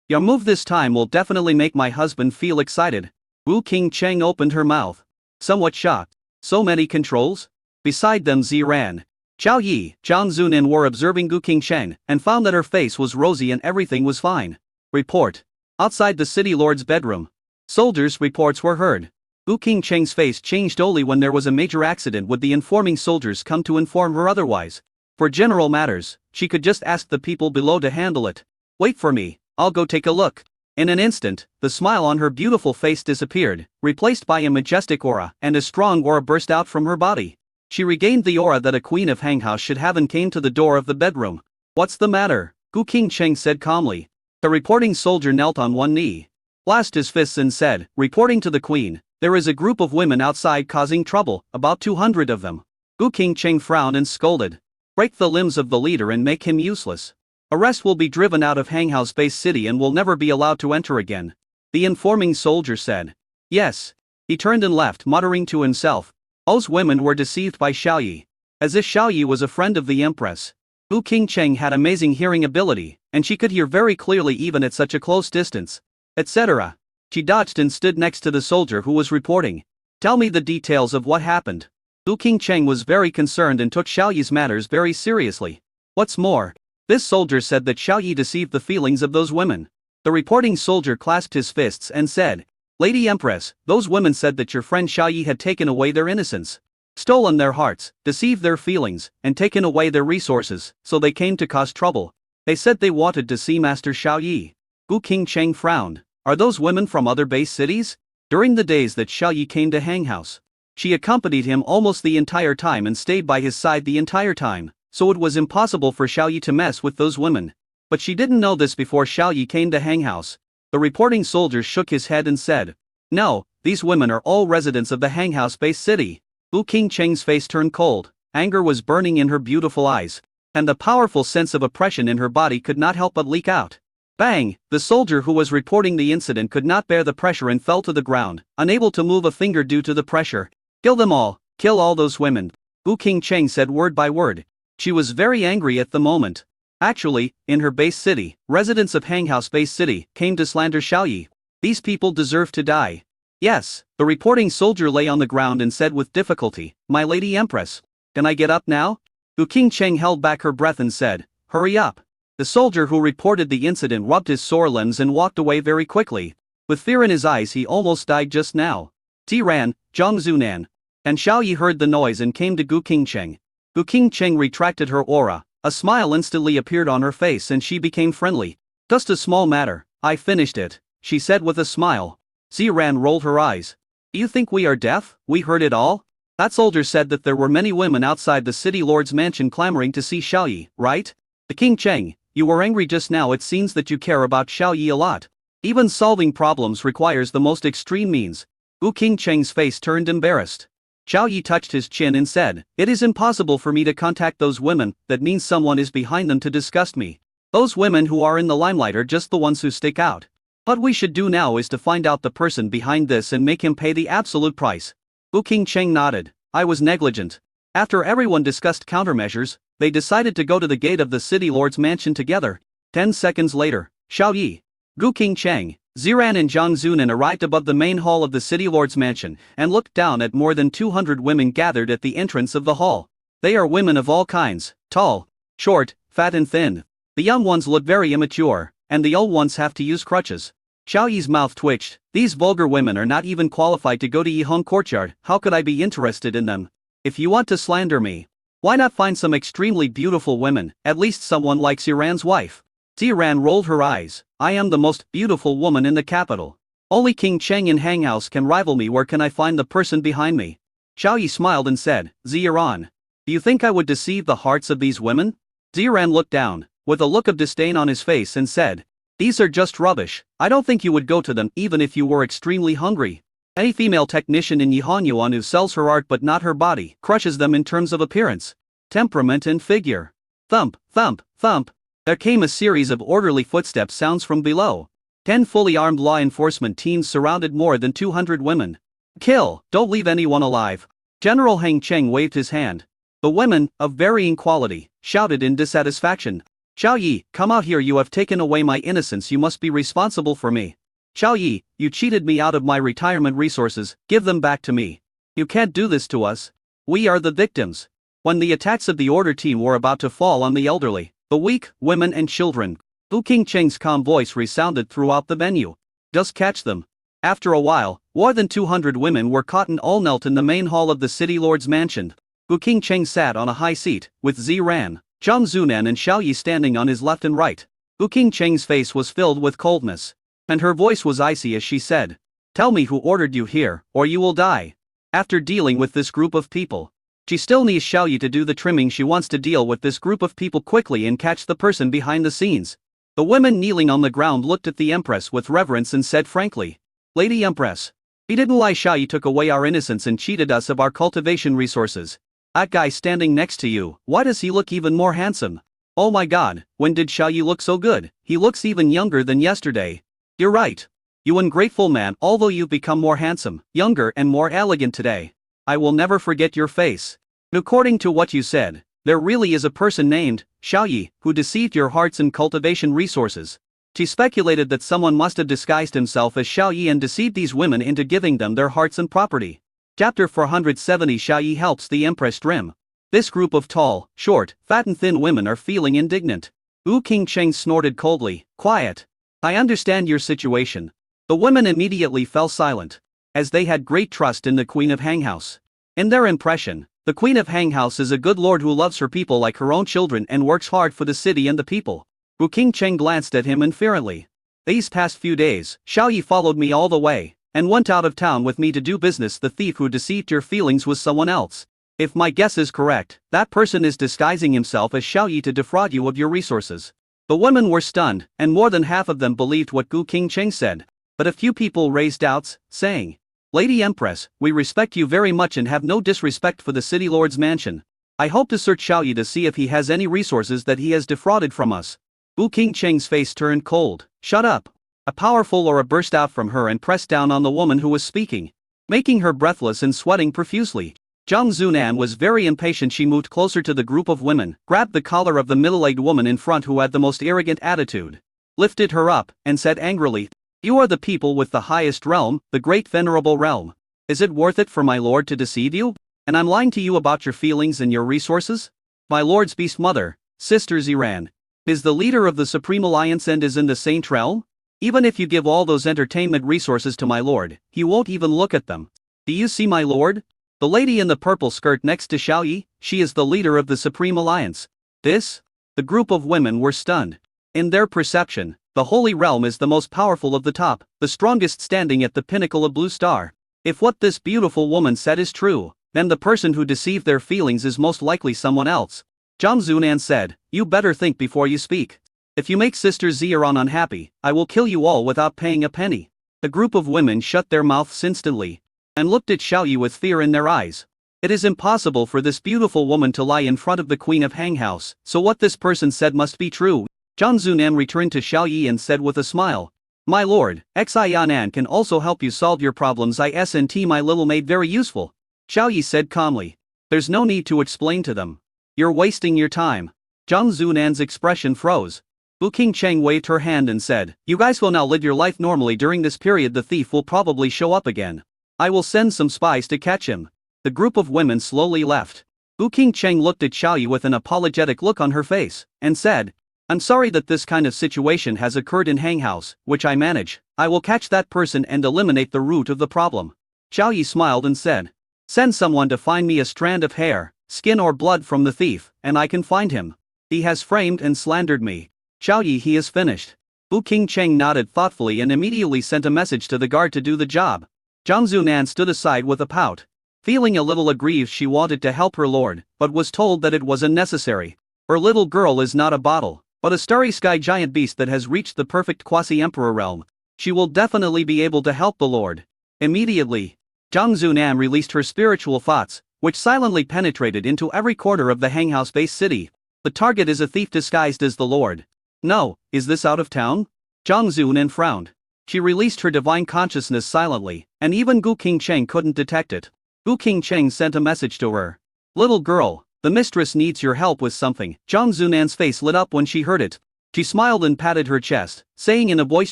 Your move this time will definitely make my husband feel excited. Wu Qingcheng opened her mouth, somewhat shocked. So many controls? Beside them Ziran, Xiao Yi, Zhang Zunin were observing Gu Qingcheng and found that her face was rosy and everything was fine. Report. Outside the city lord's bedroom, soldiers' reports were heard. Gu Qingcheng's face changed only when there was a major accident would the informing soldiers come to inform her otherwise. For general matters, she could just ask the people below to handle it. Wait for me, I'll go take a look. In an instant, the smile on her beautiful face disappeared, replaced by a majestic aura, and a strong aura burst out from her body. She regained the aura that a queen of Hanghouse should have and came to the door of the bedroom. What's the matter? Gu Qingcheng said calmly. The reporting soldier knelt on one knee, clasped his fists and said, reporting to the queen, there is a group of women outside causing trouble, about 200 of them. Gu Qingcheng frowned and scolded. Break the limbs of the leader and make him useless. The rest will be driven out of Hanghouse Base City and will never be allowed to enter again. The informing soldier said. Yes. He turned and left, muttering to himself. Those women were deceived by Xiao Yi. As if Xiao Yi was a friend of the empress. Gu Qingcheng had amazing hearing ability, and she could hear very clearly even at such a close distance. Etc. She dodged and stood next to the soldier who was reporting. Tell me the details of what happened. Gu Qingcheng was very concerned and took Xiao Yi's matters very seriously. What's more, this soldier said that Xiao Yi deceived the feelings of those women. The reporting soldier clasped his fists and said, Lady Empress, those women said that your friend Xiao Yi had taken away their innocence, stolen their hearts, deceived their feelings, and taken away their resources, so they came to cause trouble. They said they wanted to see Master Xiao Yi. Gu Qingcheng frowned. Are those women from other base cities? During the days that Xiao Yi came to Hanghouse, she accompanied him almost the entire time and stayed by his side the entire time, so it was impossible for Xiao Yi to mess with those women. But she didn't know this before Xiao Yi came to Hanghouse. The reporting soldier shook his head and said, No, these women are all residents of the Hanghouse Base City. Gu Qingcheng's face turned cold, anger was burning in her beautiful eyes, and the powerful sense of oppression in her body could not help but leak out. Bang! The soldier who was reporting the incident could not bear the pressure and fell to the ground, unable to move a finger due to the pressure. Kill them all, kill all those women. Gu Qingcheng said word by word. She was very angry at the moment. Actually, in her base city, residents of Hanghouse Base City came to slander Xiao Yi. These people deserve to die. Yes, the reporting soldier lay on the ground and said with difficulty, My Lady Empress, can I get up now? Gu Qingcheng held back her breath and said, Hurry up. The soldier who reported the incident rubbed his sore limbs and walked away very quickly. With fear in his eyes he almost died just now. Tiran, Zhang Zunan, and Xiao Yi heard the noise and came to Gu Qingcheng. Gu Qingcheng retracted her aura, a smile instantly appeared on her face and she became friendly. Just a small matter, I finished it, she said with a smile. Ziran rolled her eyes. Do you think we are deaf? We heard it all? That soldier said that there were many women outside the city lord's mansion clamoring to see Xiao Yi, right? The Qingcheng, you were angry just now. It seems that you care about Xiao Yi a lot. Even solving problems requires the most extreme means. Gu Qingcheng's face turned embarrassed. Xiao Yi touched his chin and said, It is impossible for me to contact those women, that means someone is behind them to disgust me. Those women who are in the limelight are just the ones who stick out. What we should do now is to find out the person behind this and make him pay the absolute price. Gu Qingcheng nodded. I was negligent. After everyone discussed countermeasures, they decided to go to the gate of the city lord's mansion together. 10 seconds later, Xiao Yi, Gu Qingcheng, Ziran and Zhang Zunan arrived above the main hall of the city lord's mansion and looked down at more than 200 women gathered at the entrance of the hall. They are women of all kinds, tall, short, fat and thin. The young ones look very immature, and the old ones have to use crutches. Xiao Yi's mouth twitched. These vulgar women are not even qualified to go to Yihong Courtyard. How could I be interested in them? If you want to slander me, why not find some extremely beautiful women, at least someone like Ziran's wife? Ziran rolled her eyes. I am the most beautiful woman in the capital. Only Qingcheng in Hanghouse can rival me. Where can I find the person behind me? Xiao Yi smiled and said, Ziran, do you think I would deceive the hearts of these women? Ziran looked down, with a look of disdain on his face and said, These are just rubbish. I don't think you would go to them even if you were extremely hungry. Any female technician in Yihanyuan who sells her art but not her body crushes them in terms of appearance, temperament and figure. Thump, thump, thump. There came a series of orderly footstep sounds from below. 10 fully armed law enforcement teams surrounded more than 200 women. Kill, don't leave anyone alive. General Heng Cheng waved his hand. The women, of varying quality, shouted in dissatisfaction. Xiao Yi, come out here, you have taken away my innocence, you must be responsible for me. Xiao Yi, you cheated me out of my retirement resources, give them back to me. You can't do this to us. We are the victims. When the attacks of the order team were about to fall on the elderly, the weak, women and children, Wu Qingcheng's calm voice resounded throughout the venue. Just catch them. After a while, more than 200 women were caught and all knelt in the main hall of the city lord's mansion. Wu Qingcheng sat on a high seat, with Ziran, Zhang Zunan and Xiao Yi standing on his left and right. Wu Qingcheng's face was filled with coldness, and her voice was icy as she said, "Tell me who ordered you here, or you will die." After dealing with this group of people, she still needs Xiao Yi to do the trimming. She wants to deal with this group of people quickly and catch the person behind the scenes. The women kneeling on the ground looked at the Empress with reverence and said frankly, "Lady Empress, he didn't lie. Xiao Yi took away our innocence and cheated us of our cultivation resources. That guy standing next to you, why does he look even more handsome? Oh my god, when did Xiao Yi look so good? He looks even younger than yesterday." "You're right. You ungrateful man, although you've become more handsome, younger and more elegant today. I will never forget your face. According to what you said, there really is a person named Xiao Yi who deceived your hearts and cultivation resources." She speculated that someone must have disguised himself as Xiao Yi and deceived these women into giving them their hearts and property. Chapter 470 Xiao Yi helps the Empress trim. This group of tall, short, fat and thin women are feeling indignant. Wu Qingcheng snorted coldly, "Quiet. I understand your situation." The women immediately fell silent, as they had great trust in the Queen of Hanghouse. In their impression, the Queen of Hanghouse is a good lord who loves her people like her own children and works hard for the city and the people. Wu Qingcheng glanced at him inferently. "These past few days, Xiao Yi followed me all the way, and went out of town with me to do business. The thief who deceived your feelings was someone else. If my guess is correct, that person is disguising himself as Xiao Yi to defraud you of your resources." The women were stunned, and more than half of them believed what Wu Qingcheng said. But a few people raised doubts, saying, "Lady Empress, we respect you very much and have no disrespect for the city lord's mansion. I hope to search Xiao Yi to see if he has any resources that he has defrauded from us." Wu Qingcheng's face turned cold. "Shut up." A powerful aura burst out from her and pressed down on the woman who was speaking, making her breathless and sweating profusely. Zhang Zunan was very impatient. She moved closer to the group of women, grabbed the collar of the middle-aged woman in front who had the most arrogant attitude, lifted her up, and said angrily, "You are the people with the highest realm, the great venerable realm. Is it worth it for my lord to deceive you? And I'm lying to you about your feelings and your resources? My lord's beast mother, Sister Ziran, is the leader of the Supreme Alliance and is in the Saint realm? Even if you give all those entertainment resources to my lord, he won't even look at them. Do you see my lord? The lady in the purple skirt next to Xiao Yi, she is the leader of the Supreme Alliance." This? The group of women were stunned. In their perception, the Holy Realm is the most powerful of the top, the strongest standing at the pinnacle of Blue Star. If what this beautiful woman said is true, then the person who deceived their feelings is most likely someone else. Zhang Zunan said, "You better think before you speak. If you make Sister Ziran unhappy, I will kill you all without paying a penny." The group of women shut their mouths instantly, and looked at Xiao Yi with fear in their eyes. It is impossible for this beautiful woman to lie in front of the Queen of Hanghouse, so what this person said must be true. Zhang Zunan returned to Xiao Yi and said with a smile, "My lord, Xianan can also help you solve your problems. Isn't my little maid very useful?" Xiao Yi said calmly, "There's no need to explain to them. You're wasting your time." Zhang Zunan's expression froze. Wu Qingcheng waved her hand and said, "You guys will now live your life normally. During this period the thief will probably show up again. I will send some spies to catch him." The group of women slowly left. Wu Qingcheng looked at Xiao Yi with an apologetic look on her face, and said, "I'm sorry that this kind of situation has occurred in Hanghouse, which I manage. I will catch that person and eliminate the root of the problem." Xiao Yi smiled and said, "Send someone to find me a strand of hair, skin or blood from the thief, and I can find him. He has framed and slandered me. Xiao Yi, he is finished." Wu Qingcheng nodded thoughtfully and immediately sent a message to the guard to do the job. Zhang Zunan stood aside with a pout. Feeling a little aggrieved, she wanted to help her lord, but was told that it was unnecessary. Her little girl is not a bottle, but a starry sky giant beast that has reached the perfect quasi-emperor realm. She will definitely be able to help the lord. Immediately, Zhang Zunan released her spiritual thoughts, which silently penetrated into every corner of the Hanghouse-based city. The target is a thief disguised as the lord. No, is this out of town? Zhang Zunan frowned. She released her divine consciousness silently, and even Wu Qingcheng couldn't detect it. Wu Qingcheng sent a message to her. "Little girl, The mistress needs your help with something. Zhang Zunan's face lit up when she heard it. She smiled and patted her chest, saying in a voice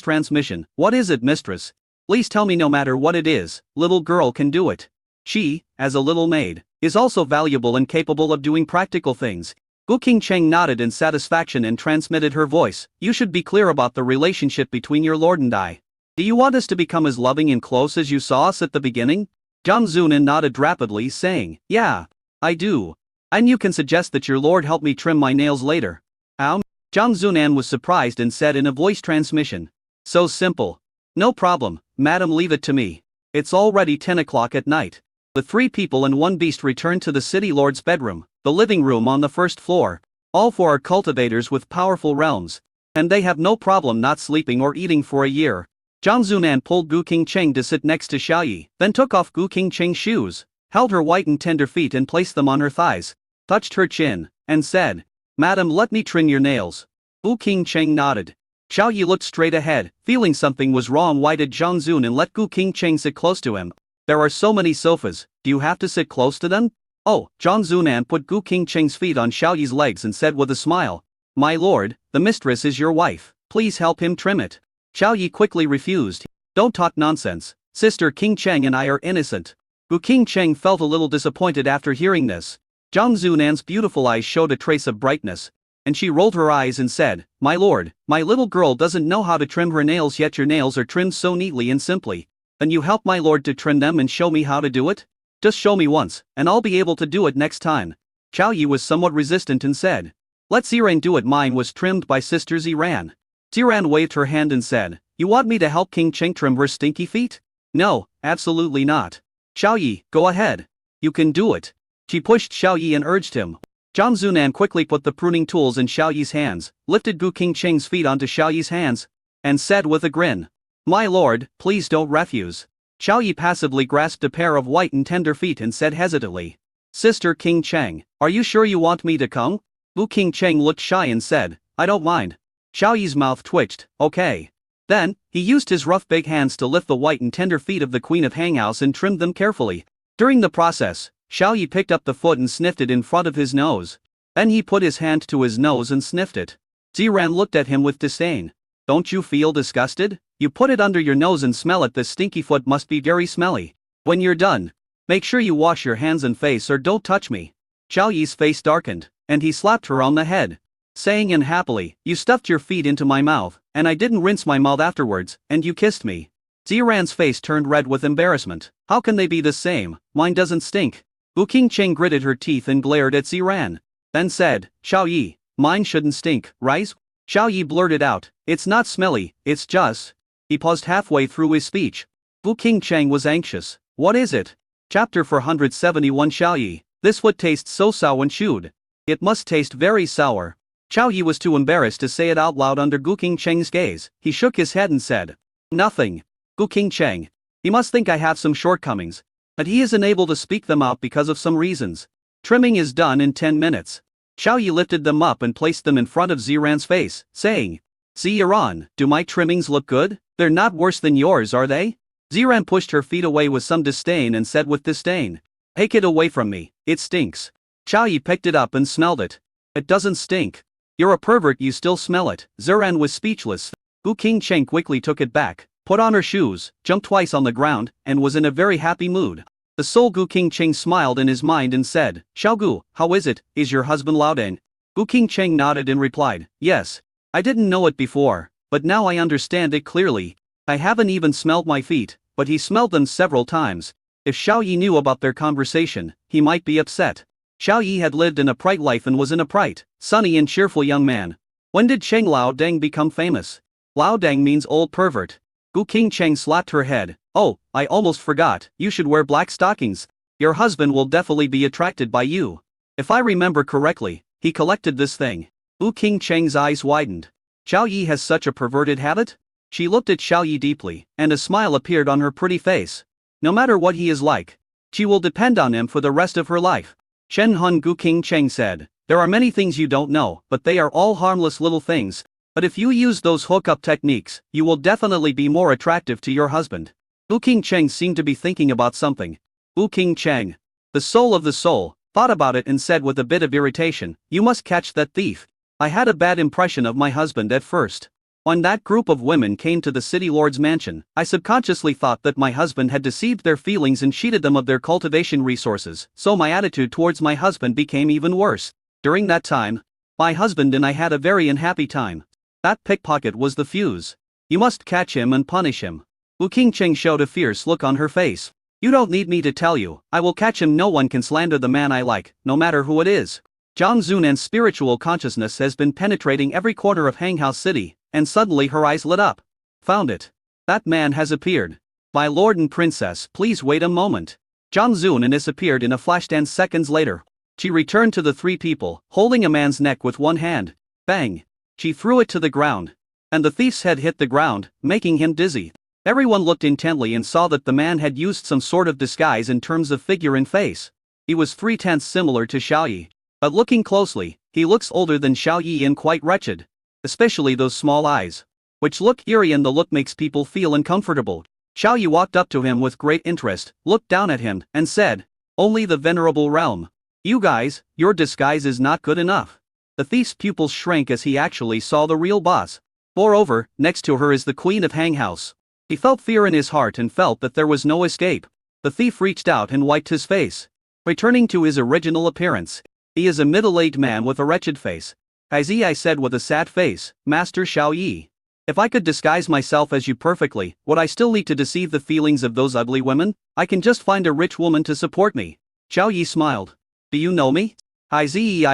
transmission, "What is it, mistress? Please tell me no matter what it is, little girl can do it. She, as a little maid, is also valuable and capable of doing practical things." Gu Qingcheng nodded in satisfaction and transmitted her voice, "You should be clear about the relationship between your lord and I. Do you want us to become as loving and close as you saw us at the beginning?" Zhang Zunan nodded rapidly, saying, "Yeah, I do. And you can suggest that your lord help me trim my nails later." Zhang Zunan was surprised and said in a voice transmission, "So simple. No problem, madam, leave it to me. It's already 10 o'clock at night." The 3 people and 1 beast returned to the city lord's bedroom, the living room on the first floor. All 4 are cultivators with powerful realms, and they have no problem not sleeping or eating for a year. Zhang Zunan pulled Gu Qingcheng to sit next to Xiaoyi, then took off Gu Qingcheng's shoes, held her white and tender feet and placed them on her thighs, touched her chin, and said, "Madam, let me trim your nails." Gu Qingcheng nodded. Xiaoyi looked straight ahead, feeling something was wrong. Why did Zhang Zun and let Gu Qingcheng sit close to him? There are so many sofas, do you have to sit close to them? Oh, Zhang Zunan put Gu Qingcheng's feet on Xiaoyi's legs and said with a smile, "My lord, the mistress is your wife, please help him trim it." Xiaoyi quickly refused. "Don't talk nonsense, sister Qingcheng and I are innocent." Gu Qingcheng felt a little disappointed after hearing this. Zhang Zunan's beautiful eyes showed a trace of brightness, and she rolled her eyes and said, "My lord, my little girl doesn't know how to trim her nails, yet your nails are trimmed so neatly and simply. Can you help my lord to trim them and show me how to do it? Just show me once, and I'll be able to do it next time." Xiaoyi was somewhat resistant and said, "Let Ziran do it." Mine was trimmed by Sister Ziran. Ziran waved her hand and said, "You want me to help Qingcheng trim her stinky feet?" "No, absolutely not. Xiaoyi, go ahead. You can do it." She pushed Xiaoyi and urged him. Zhang Zunan quickly put the pruning tools in Xiaoyi's hands, lifted Gu Qingcheng's feet onto Xiaoyi's hands, and said with a grin, "My lord, please don't refuse." Xiaoyi passively grasped a pair of white and tender feet and said hesitantly, "Sister Qingcheng, are you sure you want me to come?" Gu Qingcheng looked shy and said, "I don't mind." Xiaoyi's mouth twitched, "Okay." Then, he used his rough big hands to lift the white and tender feet of the Queen of Hanghouse and trimmed them carefully. During the process, Xiaoyi picked up the foot and sniffed it in front of his nose. Then he put his hand to his nose and sniffed it. Ziran looked at him with disdain. "Don't you feel disgusted? You put it under your nose and smell it. This stinky foot must be very smelly. When you're done, make sure you wash your hands and face or don't touch me." Xiaoyi's face darkened, and he slapped her on the head, saying unhappily, "You stuffed your feet into my mouth, and I didn't rinse my mouth afterwards, and you kissed me." Ziran's face turned red with embarrassment. "How can they be the same? Mine doesn't stink." Gu Qingcheng gritted her teeth and glared at Ziran, then said, "Xiaoyi, mine shouldn't stink, right?" Xiaoyi blurted out, "It's not smelly, it's just..." He paused halfway through his speech. Gu Qingcheng was anxious. "What is it?" Chapter 471. Xiaoyi, this foot tastes so sour when chewed. It must taste very sour. Xiaoyi was too embarrassed to say it out loud under Gu Qingcheng's gaze. He shook his head and said, "Nothing." Gu Qingcheng. He must think I have some shortcomings, but he is unable to speak them out because of some reasons. Trimming is done in 10 minutes. Xiaoyi lifted them up and placed them in front of Ziran's face, saying, "See, Ziran, do my trimmings look good? They're not worse than yours, are they?" Ziran pushed her feet away with some disdain and said with disdain, "Take it away from me, it stinks." Xiaoyi picked it up and smelled it. "It doesn't stink. You're a pervert, you still smell it." Ziran was speechless. Gu Qingcheng quickly took it back, put on her shoes, jumped twice on the ground, and was in a very happy mood. The soul Gu Qingcheng smiled in his mind and said, "Xiaogu, how is it, is your husband Laodeng?" Gu Qingcheng nodded and replied, "Yes. I didn't know it before, but now I understand it clearly. I haven't even smelled my feet, but he smelled them several times." If Xiaoyi knew about their conversation, he might be upset. Xiaoyi had lived in a bright life and was in a bright, sunny and cheerful young man. When did Cheng Laodeng become famous? Laodeng means old pervert. Gu Qingcheng slapped her head. "Oh, I almost forgot, you should wear black stockings. Your husband will definitely be attracted by you." If I remember correctly, he collected this thing. Gu Qingcheng's eyes widened. Xiaoyi has such a perverted habit? She looked at Xiaoyi deeply, and a smile appeared on her pretty face. No matter what he is like, she will depend on him for the rest of her life. Shen Hun. Gu Qingcheng said, "There are many things you don't know, but they are all harmless little things. But if you use those hookup techniques, you will definitely be more attractive to your husband." Gu Qingcheng seemed to be thinking about something. Gu Qingcheng. The soul of the soul, thought about it and said with a bit of irritation, "You must catch that thief." I had a bad impression of my husband at first. When that group of women came to the city lord's mansion, I subconsciously thought that my husband had deceived their feelings and cheated them of their cultivation resources, so my attitude towards my husband became even worse. During that time, my husband and I had a very unhappy time. That pickpocket was the fuse. You must catch him and punish him. Wu Qingcheng showed a fierce look on her face. You don't need me to tell you, I will catch him. No one can slander the man I like, no matter who it is. Zhang Zunan's spiritual consciousness has been penetrating every corner of Hanghouse City, and suddenly her eyes lit up. Found it. That man has appeared. My lord and princess, please wait a moment. Zhang Zunan appeared in a flash, and seconds later, she returned to the three people, holding a man's neck with one hand. Bang! She threw it to the ground. And the thief's head hit the ground, making him dizzy. Everyone looked intently and saw that the man had used some sort of disguise in terms of figure and face. He was 3/10 similar to Xiaoyi. But looking closely, he looks older than Xiaoyi and quite wretched. Especially those small eyes, which look eerie, and the look makes people feel uncomfortable. Xiaoyi walked up to him with great interest, looked down at him, and said, "Only the venerable realm. You guys, your disguise is not good enough." The thief's pupils shrank as he actually saw the real boss. Moreover, next to her is the queen of Hanghouse. He felt fear in his heart and felt that there was no escape. The thief reached out and wiped his face, returning to his original appearance. He is a middle-aged man with a wretched face. I said with a sad face, "Master Xiaoyi, if I could disguise myself as you perfectly, would I still need to deceive the feelings of those ugly women? I can just find a rich woman to support me." Xiaoyi smiled. "Do you know me?" I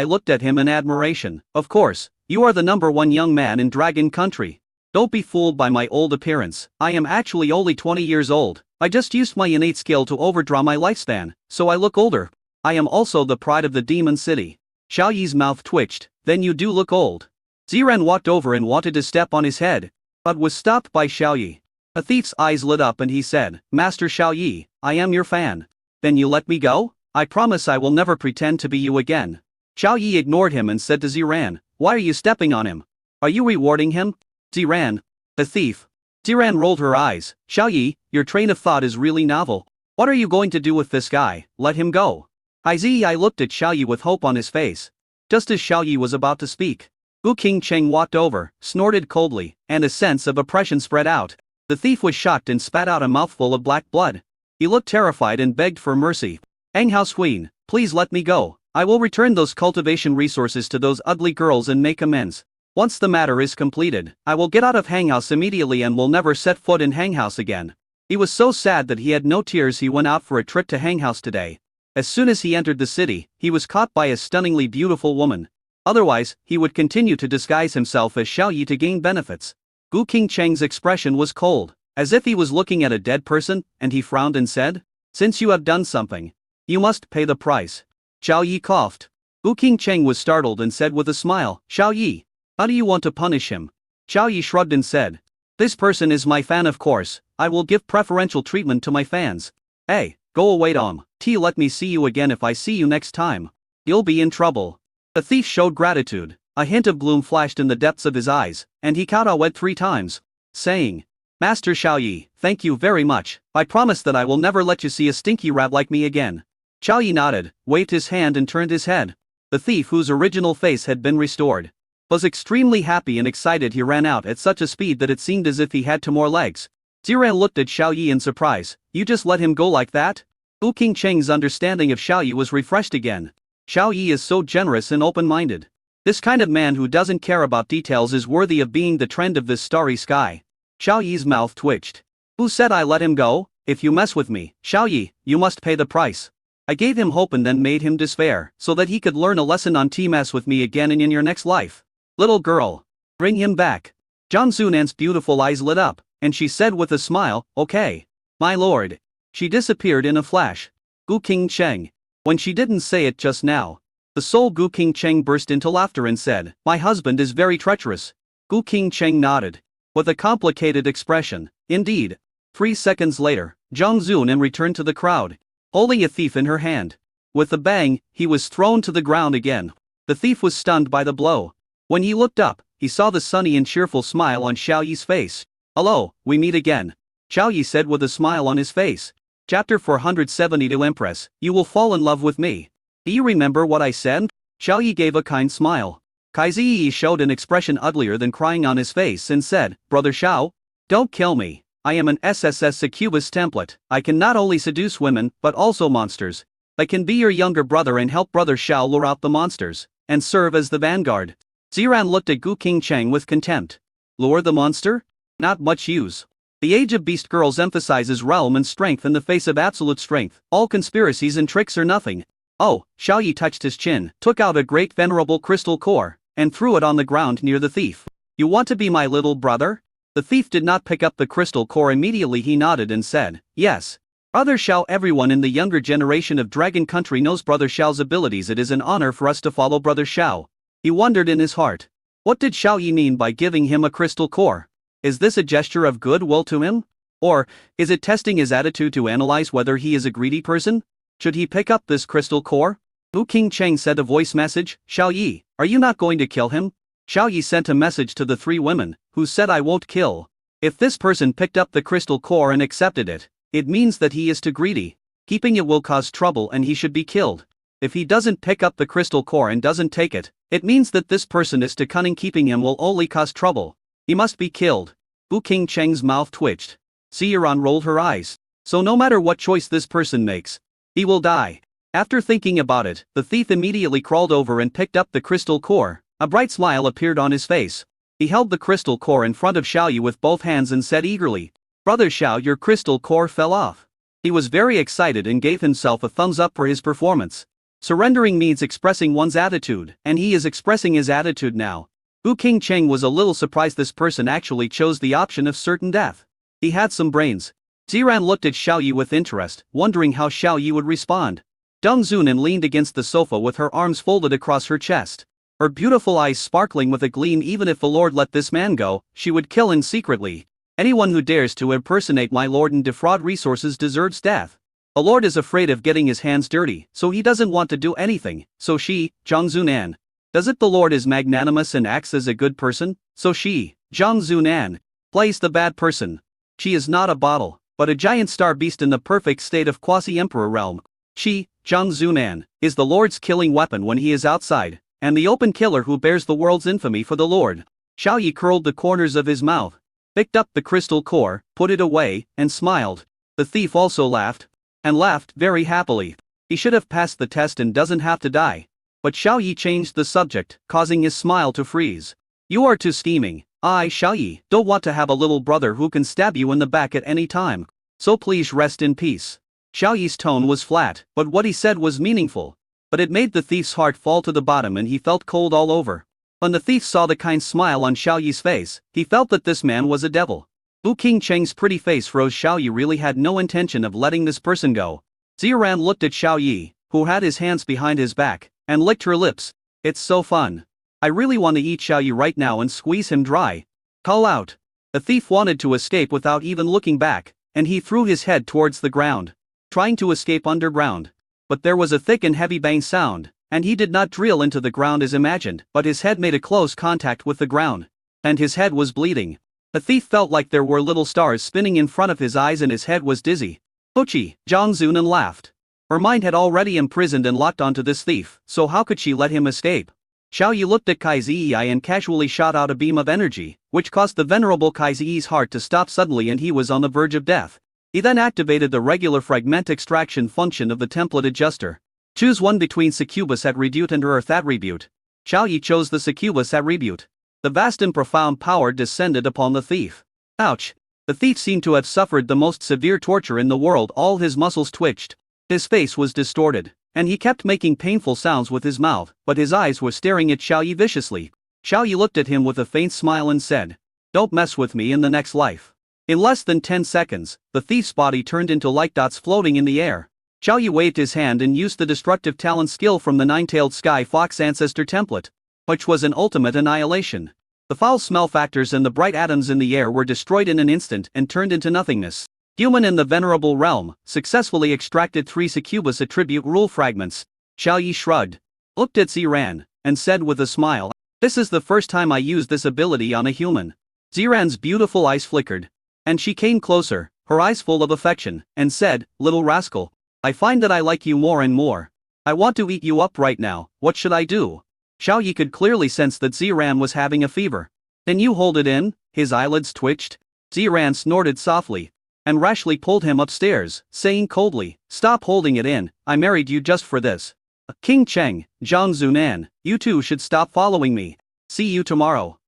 looked at him in admiration. "Of course, you are the #1 young man in Dragon Country. Don't be fooled by my old appearance. I am actually only 20 years old. I just used my innate skill to overdraw my lifespan, so I look older. I am also the pride of the Demon City." Xiaoyi's mouth twitched. "Then you do look old." Ziran walked over and wanted to step on his head, but was stopped by Xiaoyi. The thief's eyes lit up and he said, "Master Xiaoyi, I am your fan. Then you let me go? I promise I will never pretend to be you again." Xiaoyi ignored him and said to Ziran, "Why are you stepping on him? Are you rewarding him?" Ziran, the thief. Ziran rolled her eyes. "Xiaoyi, your train of thought is really novel. What are you going to do with this guy? Let him go." I looked at Xiaoyi with hope on his face. Just as Xiaoyi was about to speak, Wu Qingcheng walked over, snorted coldly, and a sense of oppression spread out. The thief was shocked and spat out a mouthful of black blood. He looked terrified and begged for mercy. "Hanghouse Queen, please let me go. I will return those cultivation resources to those ugly girls and make amends. Once the matter is completed, I will get out of Hanghouse immediately and will never set foot in Hanghouse again." He was so sad that he had no tears. He went out for a trip to Hanghouse today. As soon as he entered the city, he was caught by a stunningly beautiful woman. Otherwise, he would continue to disguise himself as Xiaoyi to gain benefits. Gu Qingcheng's expression was cold, as if he was looking at a dead person, and he frowned and said, "Since you have done something, you must pay the price." Xiaoyi coughed. Gu Qingcheng was startled and said with a smile, "Xiaoyi, how do you want to punish him?" Xiaoyi shrugged and said, "This person is my fan, of course. I will give preferential treatment to my fans. Hey, go away, Dom. Let me see you again. If I see you next time, you'll be in trouble." The thief showed gratitude. A hint of gloom flashed in the depths of his eyes, and he kowtowed 3 times, saying, "Master Xiaoyi, thank you very much. I promise that I will never let you see a stinky rat like me again." Xiaoyi nodded, waved his hand and turned his head. The thief, whose original face had been restored, was extremely happy and excited. He ran out at such a speed that it seemed as if he had 2 more legs. Ziran looked at Xiaoyi in surprise. "You just let him go like that?" Gu Qingcheng's understanding of Xiaoyi was refreshed again. Xiaoyi is so generous and open-minded. This kind of man who doesn't care about details is worthy of being the trend of this starry sky. Xiaoyi's mouth twitched. "Who said I let him go? If you mess with me, Xiaoyi, you must pay the price. I gave him hope and then made him despair, so that he could learn a lesson on mess with me again and in your next life. Little girl, bring him back." Zhang Zunan's beautiful eyes lit up, and she said with a smile, "Okay, my lord." She disappeared in a flash. Gu Qingcheng. When she didn't say it just now, the soul Gu Qingcheng burst into laughter and said, "My husband is very treacherous." Gu Qingcheng nodded, with a complicated expression. Indeed. 3 seconds later, Zhang Zunan returned to the crowd, holding a thief in her hand. With a bang, he was thrown to the ground again. The thief was stunned by the blow. When he looked up, he saw the sunny and cheerful smile on Xiaoyi's face. "Hello, we meet again," Xiaoyi said with a smile on his face. Chapter 472 Empress, you will fall in love with me. Do you remember what I said? Xiao Yi gave a kind smile. Kai Ziyi showed an expression uglier than crying on his face and said, Brother Xiao, don't kill me. I am an SSS succubus template. I can not only seduce women, but also monsters. I can be your younger brother and help Brother Xiao lure out the monsters, and serve as the vanguard. Ziran looked at Gu Qingcheng with contempt. Lure the monster? Not much use. The Age of Beast Girls emphasizes realm and strength in the face of absolute strength. All conspiracies and tricks are nothing. Oh, Xiao Yi touched his chin, took out a great venerable crystal core, and threw it on the ground near the thief. You want to be my little brother? The thief did not pick up the crystal core immediately. He nodded and said, yes. Brother Xiao, everyone in the younger generation of Dragon Country knows Brother Xiao's abilities. It is an honor for us to follow Brother Xiao. He wondered in his heart. What did Xiao Yi mean by giving him a crystal core? Is this a gesture of goodwill to him? Or, is it testing his attitude to analyze whether he is a greedy person? Should he pick up this crystal core? Gu Qingcheng sent a voice message, Xiao Yi, are you not going to kill him? Xiao Yi sent a message to the 3 women, who said I won't kill. If this person picked up the crystal core and accepted it, it means that he is too greedy. Keeping it will cause trouble and he should be killed. If he doesn't pick up the crystal core and doesn't take it, it means that this person is too cunning. Keeping him will only cause trouble. He must be killed. Gu Qingcheng's mouth twitched. Ziran rolled her eyes. So no matter what choice this person makes, he will die. After thinking about it, the thief immediately crawled over and picked up the crystal core. A bright smile appeared on his face. He held the crystal core in front of Xiao Yi with both hands and said eagerly, Brother Xiao, your crystal core fell off. He was very excited and gave himself a thumbs up for his performance. Surrendering means expressing one's attitude, and he is expressing his attitude now. Gu Qingcheng was a little surprised this person actually chose the option of certain death. He had some brains. Ziran looked at Xiao Yi with interest, wondering how Xiao Yi would respond. Deng Zunan leaned against the sofa with her arms folded across her chest. Her beautiful eyes sparkling with a gleam. Even if the Lord let this man go, she would kill him secretly. Anyone who dares to impersonate my lord and defraud resources deserves death. A lord is afraid of getting his hands dirty, so he doesn't want to do anything. So she, Zhang Zunan. Does it? The Lord is magnanimous and acts as a good person, so she, Zhang Zunan, plays the bad person. She is not a bottle, but a giant star beast in the perfect state of quasi-emperor realm. She, Zhang Zunan, is the Lord's killing weapon when he is outside, and the open killer who bears the world's infamy for the Lord. Xiao Yi curled the corners of his mouth, picked up the crystal core, put it away, and smiled. The thief also laughed, and laughed very happily. He should have passed the test and doesn't have to die. But Xiao Yi changed the subject, causing his smile to freeze. You are too scheming. I, Xiao Yi, don't want to have a little brother who can stab you in the back at any time. So please rest in peace. Xiao Yi's tone was flat, but what he said was meaningful. But it made the thief's heart fall to the bottom and he felt cold all over. When the thief saw the kind smile on Xiao Yi's face, he felt that this man was a devil. Gu Qingcheng's pretty face froze. Xiao Yi really had no intention of letting this person go. Ziran looked at Xiao Yi, who had his hands behind his back, and licked her lips. It's so fun. I really want to eat Xiao Yi right now and squeeze him dry. Call out. The thief wanted to escape without even looking back, and he threw his head towards the ground, trying to escape underground. But there was a thick and heavy bang sound, and he did not drill into the ground as imagined, but his head made a close contact with the ground, and his head was bleeding. The thief felt like there were little stars spinning in front of his eyes and his head was dizzy. Puchi, Zhang Zunan laughed. Her mind had already imprisoned and locked onto this thief, so how could she let him escape? Xiao Yi looked at Kai Ziyi and casually shot out a beam of energy, which caused the venerable Kai Ziyi's heart to stop suddenly and he was on the verge of death. He then activated the regular fragment extraction function of the template adjuster. Choose one between succubus attribute and earth attribute. Xiao Yi chose the succubus attribute. The vast and profound power descended upon the thief. Ouch! The thief seemed to have suffered the most severe torture in the world. All his muscles twitched. His face was distorted, and he kept making painful sounds with his mouth, but his eyes were staring at Xiao Yi viciously. Xiao Yi looked at him with a faint smile and said, "Don't mess with me in the next life." In less than 10 seconds, the thief's body turned into light dots floating in the air. Xiao Yi waved his hand and used the destructive talon skill from the nine-tailed sky fox ancestor template, which was an ultimate annihilation. The foul smell factors and the bright atoms in the air were destroyed in an instant and turned into nothingness. Human in the venerable realm successfully extracted 3 succubus attribute rule fragments. Xiao Yi shrugged, looked at Ziran, and said with a smile, "This is the first time I used this ability on a human." Ziran's beautiful eyes flickered, and she came closer, her eyes full of affection, and said, "Little rascal, I find that I like you more and more." I want to eat you up right now, what should I do? Xiao Yi could clearly sense that Ziran was having a fever. Can you hold it in? His eyelids twitched. Ziran snorted softly and rashly pulled him upstairs, saying coldly, stop holding it in, I married you just for this. King Cheng, Zhang Zunan, you two should stop following me. See you tomorrow.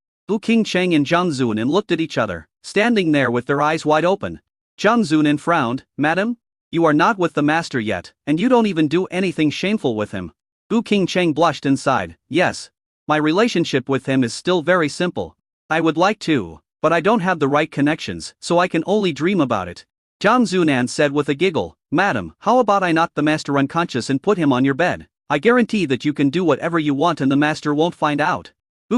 King Cheng and Zhang Zunan looked at each other, standing there with their eyes wide open. Zhang Zunan frowned, Madam? You are not with the master yet, and you don't even do anything shameful with him. King Cheng blushed and sighed, yes. My relationship with him is still very simple. I would like to, but I don't have the right connections, so I can only dream about it. Zhang Zunan said with a giggle, Madam, how about I knock the master unconscious and put him on your bed? I guarantee that you can do whatever you want and the master won't find out.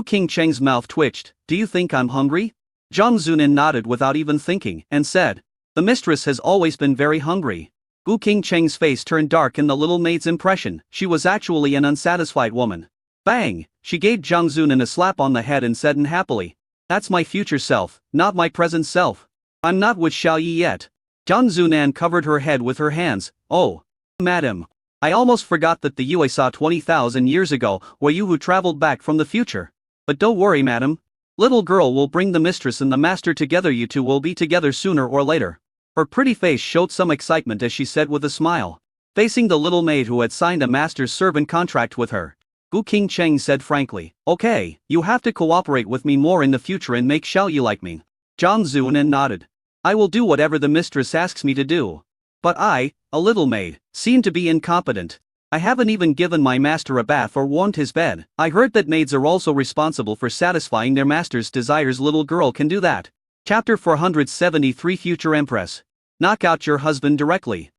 King Cheng's mouth twitched, do you think I'm hungry? Zhang Zunan nodded without even thinking, and said, the mistress has always been very hungry. King Cheng's face turned dark in the little maid's impression, she was actually an unsatisfied woman. Bang! She gave Zhang Zunan a slap on the head and said unhappily, that's my future self, not my present self. I'm not with Xiao Yi yet. Zhang Zunan covered her head with her hands, oh. Madam. I almost forgot that the Yue saw 20,000 years ago were you who traveled back from the future. But don't worry madam. Little girl will bring the mistress and the master together, you two will be together sooner or later. Her pretty face showed some excitement as she said with a smile. Facing the little maid who had signed a master's servant contract with her, King Cheng said frankly, okay, you have to cooperate with me more in the future and make Xiao Yi like me. Zhang Zunan nodded. I will do whatever the mistress asks me to do. But I, a little maid, seem to be incompetent. I haven't even given my master a bath or warmed his bed. I heard that maids are also responsible for satisfying their master's desires. Little girl can do that. Chapter 473 Future Empress. Knock out your husband directly.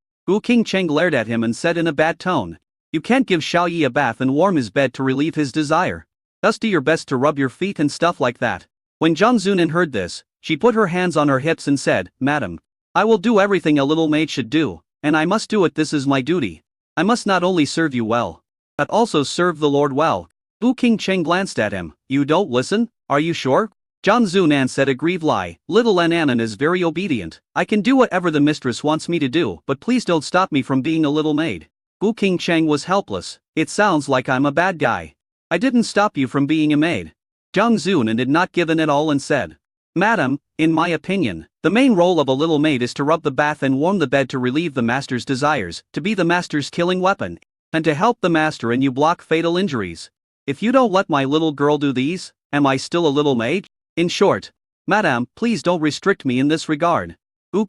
King Cheng glared at him and said in a bad tone, you can't give Xiao Yi a bath and warm his bed to relieve his desire. Just do your best to rub your feet and stuff like that. When Zhang Zunan heard this, she put her hands on her hips and said, Madam, I will do everything a little maid should do, and I must do it, this is my duty. I must not only serve you well, but also serve the Lord well. King Cheng glanced at him, you don't listen, are you sure? Zhang Zunan said a grieved lie, little Ananan is very obedient, I can do whatever the mistress wants me to do, but please don't stop me from being a little maid. King Cheng was helpless, it sounds like I'm a bad guy. I didn't stop you from being a maid. Zhang Zunan did not give in at all and said, Madam, in my opinion, the main role of a little maid is to rub the bath and warm the bed to relieve the master's desires, to be the master's killing weapon, and to help the master and you block fatal injuries. If you don't let my little girl do these, am I still a little maid? In short, Madam, please don't restrict me in this regard.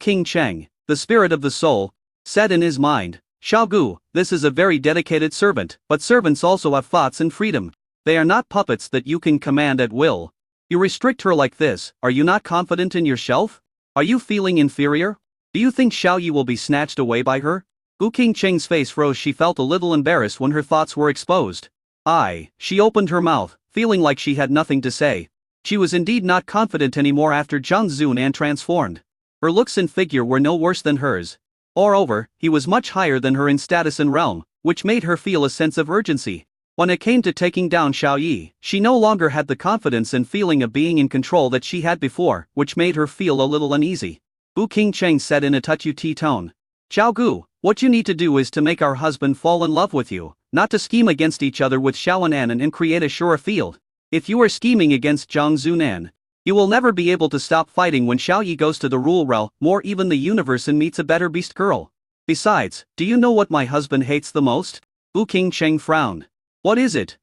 King Cheng, the spirit of the soul, said in his mind, Xiao Gu, this is a very dedicated servant, but servants also have thoughts and freedom. They are not puppets that you can command at will. You restrict her like this, are you not confident in yourself? Are you feeling inferior? Do you think Xiao Yi will be snatched away by her? King Cheng's face froze, she felt a little embarrassed when her thoughts were exposed. She opened her mouth, feeling like she had nothing to say. She was indeed not confident anymore after Zhang Zunan transformed. Her looks and figure were no worse than hers. Moreover, he was much higher than her in status and realm, which made her feel a sense of urgency. When it came to taking down Xiao Yi, she no longer had the confidence and feeling of being in control that she had before, which made her feel a little uneasy. King Cheng said in a touchy tone, Xiao Gu, what you need to do is to make our husband fall in love with you, not to scheme against each other with Xiao Anan and create a surer field. If you are scheming against Zhang Zunan, you will never be able to stop fighting when Xiao Yi goes to the rule realm, or even the universe, and meets a better beast girl. Besides, do you know what my husband hates the most? King Cheng frowned. What is it?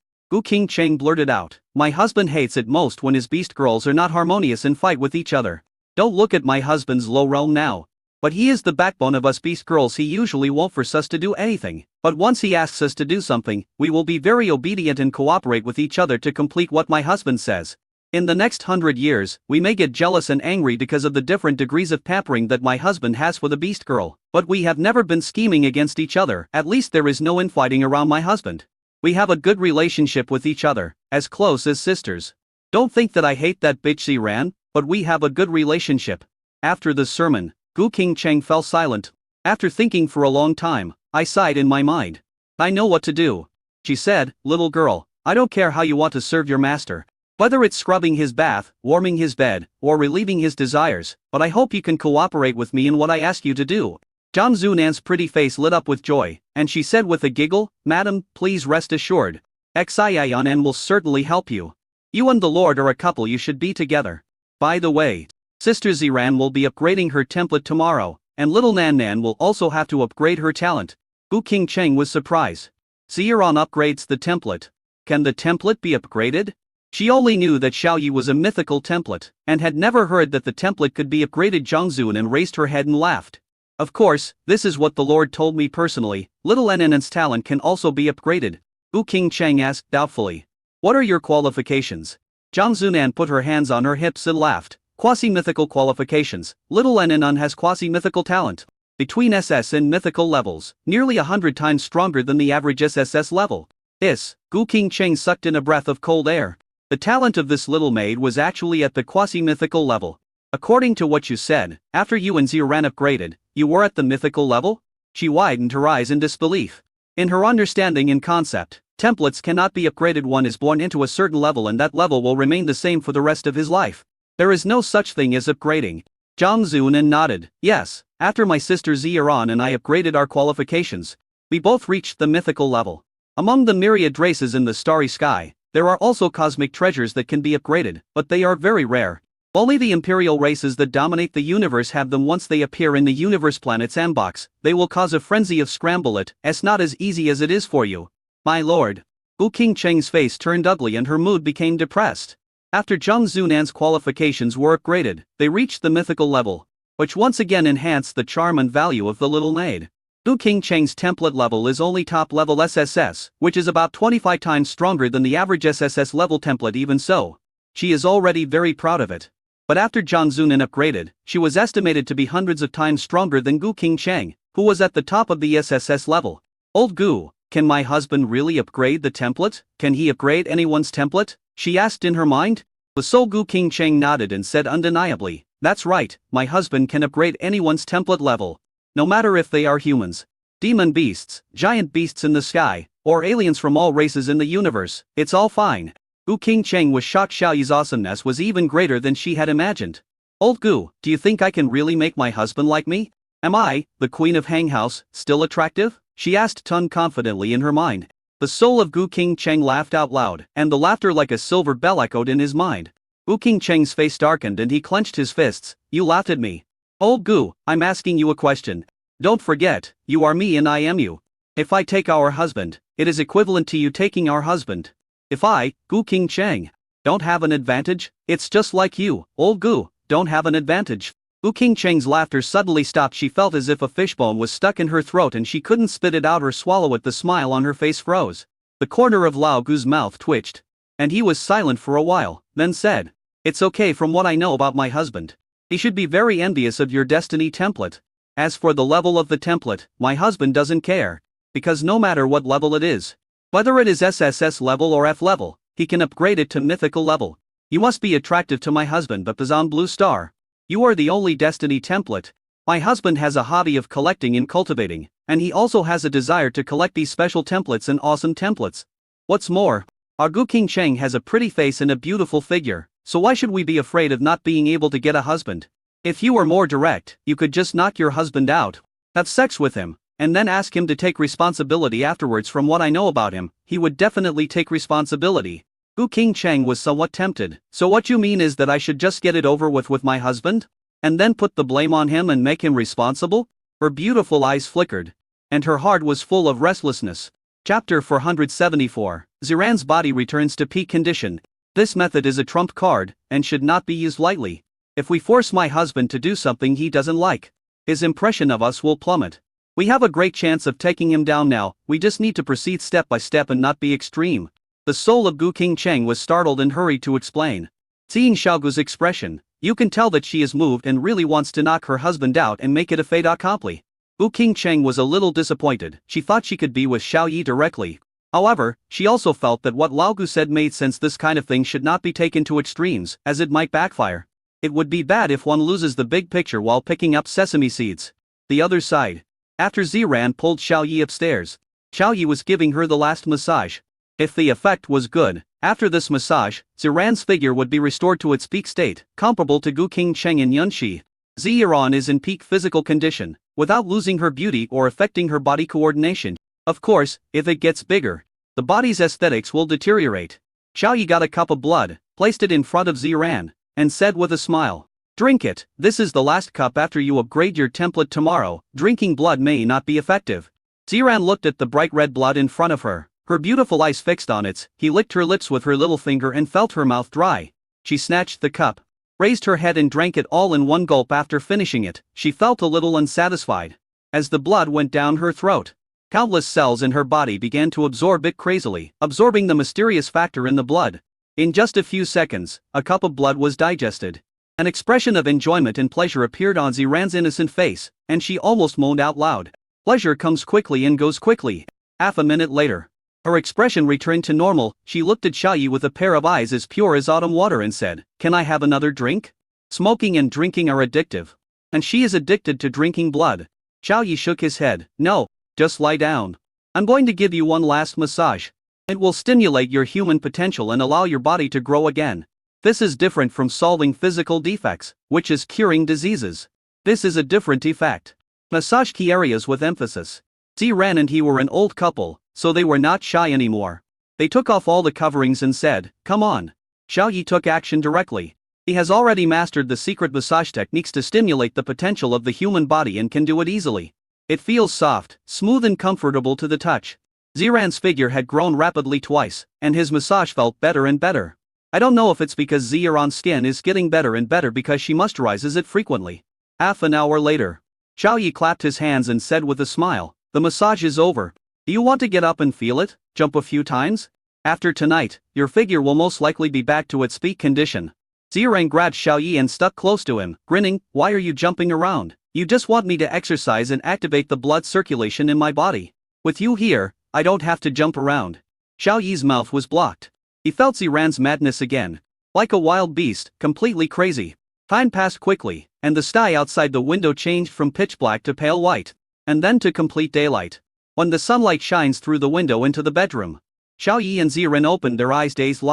King Cheng blurted out, my husband hates it most when his beast girls are not harmonious and fight with each other. Don't look at my husband's low realm now. But he is the backbone of us beast girls. He usually won't force us to do anything, but once he asks us to do something, we will be very obedient and cooperate with each other to complete what my husband says. In the next 100 years, we may get jealous and angry because of the different degrees of pampering that my husband has for the beast girl, but we have never been scheming against each other. At least there is no infighting around my husband. We have a good relationship with each other, as close as sisters. Don't think that I hate that bitch Ziran, but we have a good relationship. After the sermon, King Cheng fell silent. After thinking for a long time, I sighed in my mind. I know what to do. She said, little girl, I don't care how you want to serve your master. Whether it's scrubbing his bath, warming his bed, or relieving his desires, but I hope you can cooperate with me in what I ask you to do. Zhang Zunan's pretty face lit up with joy, and she said with a giggle, "Madam, please rest assured. Xian will certainly help you. You and the Lord are a couple, you should be together. By the way, Sister Ziran will be upgrading her template tomorrow, and little Nan Nan will also have to upgrade her talent." Gu Qingcheng was surprised. Ziran upgrades the template. Can the template be upgraded? She only knew that Xiaoyi was a mythical template, and had never heard that the template could be upgraded. Zhang Zun raised her head and laughed. "Of course, this is what the Lord told me personally. Little Nn's talent can also be upgraded." Gu Qingcheng asked doubtfully. "What are your qualifications?" Zhang Zunan put her hands on her hips and laughed. "Quasi-mythical qualifications. Little Nn has quasi-mythical talent. Between SS and mythical levels, nearly 100 times stronger than the average SSS level." Gu Qingcheng sucked in a breath of cold air. The talent of this little maid was actually at the quasi-mythical level. "According to what you said, after you and Ziran upgraded, you were at the mythical level?" She widened her eyes in disbelief. In her understanding and concept, templates cannot be upgraded. One is born into a certain level and that level will remain the same for the rest of his life. There is no such thing as upgrading. Zhang Zunan nodded. "Yes, after my sister Ziran and I upgraded our qualifications, we both reached the mythical level. Among the myriad races in the starry sky, there are also cosmic treasures that can be upgraded, but they are very rare. Only the imperial races that dominate the universe have them. Once they appear in the universe planet's sandbox, they will cause a frenzy of scramble. It's not as easy as it is for you, my lord." Gu Qingcheng's face turned ugly and her mood became depressed. After Zhang Zunan's qualifications were upgraded, they reached the mythical level, which once again enhanced the charm and value of the little maid. Gu Qingcheng's template level is only top level SSS, which is about 25 times stronger than the average SSS level template. Even so, she is already very proud of it. But after Zhang Zunan upgraded, she was estimated to be hundreds of times stronger than Gu Qingcheng, who was at the top of the SSS level. "Old Gu, can my husband really upgrade the template? Can he upgrade anyone's template?" she asked in her mind. The soul Gu Qingcheng nodded and said undeniably, "That's right, my husband can upgrade anyone's template level. No matter if they are humans, demon beasts, giant beasts in the sky, or aliens from all races in the universe, it's all fine." Gu Qingcheng was shocked. Xiaoyi's awesomeness was even greater than she had imagined. "Old Gu, do you think I can really make my husband like me? Am I, the queen of Hang House, still attractive?" she asked Tun confidently in her mind. The soul of Gu Qingcheng laughed out loud, and the laughter like a silver bell echoed in his mind. Gu Qingcheng's face darkened and he clenched his fists. "You laughed at me. Old Gu, I'm asking you a question. Don't forget, you are me and I am you. If I take our husband, it is equivalent to you taking our husband. If I, Gu Qingcheng, don't have an advantage, it's just like you, old Gu, don't have an advantage." Gu Qingcheng's laughter suddenly stopped. She felt as if a fishbone was stuck in her throat and she couldn't spit it out or swallow it. The smile on her face froze. The corner of Lao Gu's mouth twitched. And he was silent for a while, then said, "It's okay. From what I know about my husband, he should be very envious of your destiny template. As for the level of the template, my husband doesn't care. Because no matter what level it is, whether it is SSS level or F level, he can upgrade it to mythical level. You must be attractive to my husband, but Bazan Blue Star, you are the only destiny template. My husband has a hobby of collecting and cultivating, and he also has a desire to collect these special templates and awesome templates. What's more, our Gu Qingcheng has a pretty face and a beautiful figure, so why should we be afraid of not being able to get a husband? If you were more direct, you could just knock your husband out, have sex with him, and then ask him to take responsibility afterwards. From what I know about him, he would definitely take responsibility." Gu Qingcheng was somewhat tempted. "So what you mean is that I should just get it over with my husband? And then put the blame on him and make him responsible?" Her beautiful eyes flickered. And her heart was full of restlessness. Chapter 474. Ziran's body returns to peak condition. This method is a trump card, and should not be used lightly. If we force my husband to do something he doesn't like, his impression of us will plummet. We have a great chance of taking him down now. We just need to proceed step by step and not be extreme." The soul of Gu Qingcheng was startled and hurried to explain. Seeing Xiaogu's expression, you can tell that she is moved and really wants to knock her husband out and make it a fait accompli. Gu Qingcheng was a little disappointed. She thought she could be with Xiaoyi directly. However, she also felt that what Lao Gu said made sense. This kind of thing should not be taken to extremes, as it might backfire. It would be bad if one loses the big picture while picking up sesame seeds. The other side. After Ziran pulled Xiaoyi upstairs, Xiaoyi was giving her the last massage. If the effect was good, after this massage, Ziran's figure would be restored to its peak state, comparable to Gu Qingcheng and Yunxi. Ziran is in peak physical condition, without losing her beauty or affecting her body coordination. Of course, if it gets bigger, the body's aesthetics will deteriorate. Xiao Yi got a cup of blood, placed it in front of Ziran, and said with a smile, "Drink it, this is the last cup after you upgrade your template tomorrow, drinking blood may not be effective." Ziran looked at the bright red blood in front of her, her beautiful eyes fixed on it. He licked her lips with her little finger and felt her mouth dry. She snatched the cup, raised her head and drank it all in one gulp. After finishing it, she felt a little unsatisfied. As the blood went down her throat, countless cells in her body began to absorb it crazily, absorbing the mysterious factor in the blood. In just a few seconds, a cup of blood was digested. An expression of enjoyment and pleasure appeared on Ziran's innocent face, and she almost moaned out loud. Pleasure comes quickly and goes quickly. Half a minute later, her expression returned to normal. She looked at Xiao Yi with a pair of eyes as pure as autumn water and said, "Can I have another drink?" Smoking and drinking are addictive. And she is addicted to drinking blood. Xiao Yi shook his head. "No, just lie down. I'm going to give you one last massage. It will stimulate your human potential and allow your body to grow again. This is different from solving physical defects, which is curing diseases. This is a different effect. Massage key areas with emphasis." Ziran and he were an old couple, so they were not shy anymore. They took off all the coverings and said, "Come on." Xiao Yi took action directly. He has already mastered the secret massage techniques to stimulate the potential of the human body and can do it easily. It feels soft, smooth and comfortable to the touch. Ziran's figure had grown rapidly twice, and his massage felt better and better. I don't know if it's because Ziran's skin is getting better and better because she moisturizes it frequently. Half an hour later, Xiao Yi clapped his hands and said with a smile, "The massage is over. Do you want to get up and feel it, jump a few times? After tonight, your figure will most likely be back to its peak condition." Ziran grabbed Xiao Yi and stuck close to him, grinning. "Why are you jumping around? You just want me to exercise and activate the blood circulation in my body. With you here, I don't have to jump around." Xiao Yi's mouth was blocked. He felt Ziran's madness again. Like a wild beast, completely crazy. Time passed quickly, and the sky outside the window changed from pitch black to pale white, and then to complete daylight. When the sunlight shines through the window into the bedroom, Xiao Yi and Ziran opened their eyes dazed.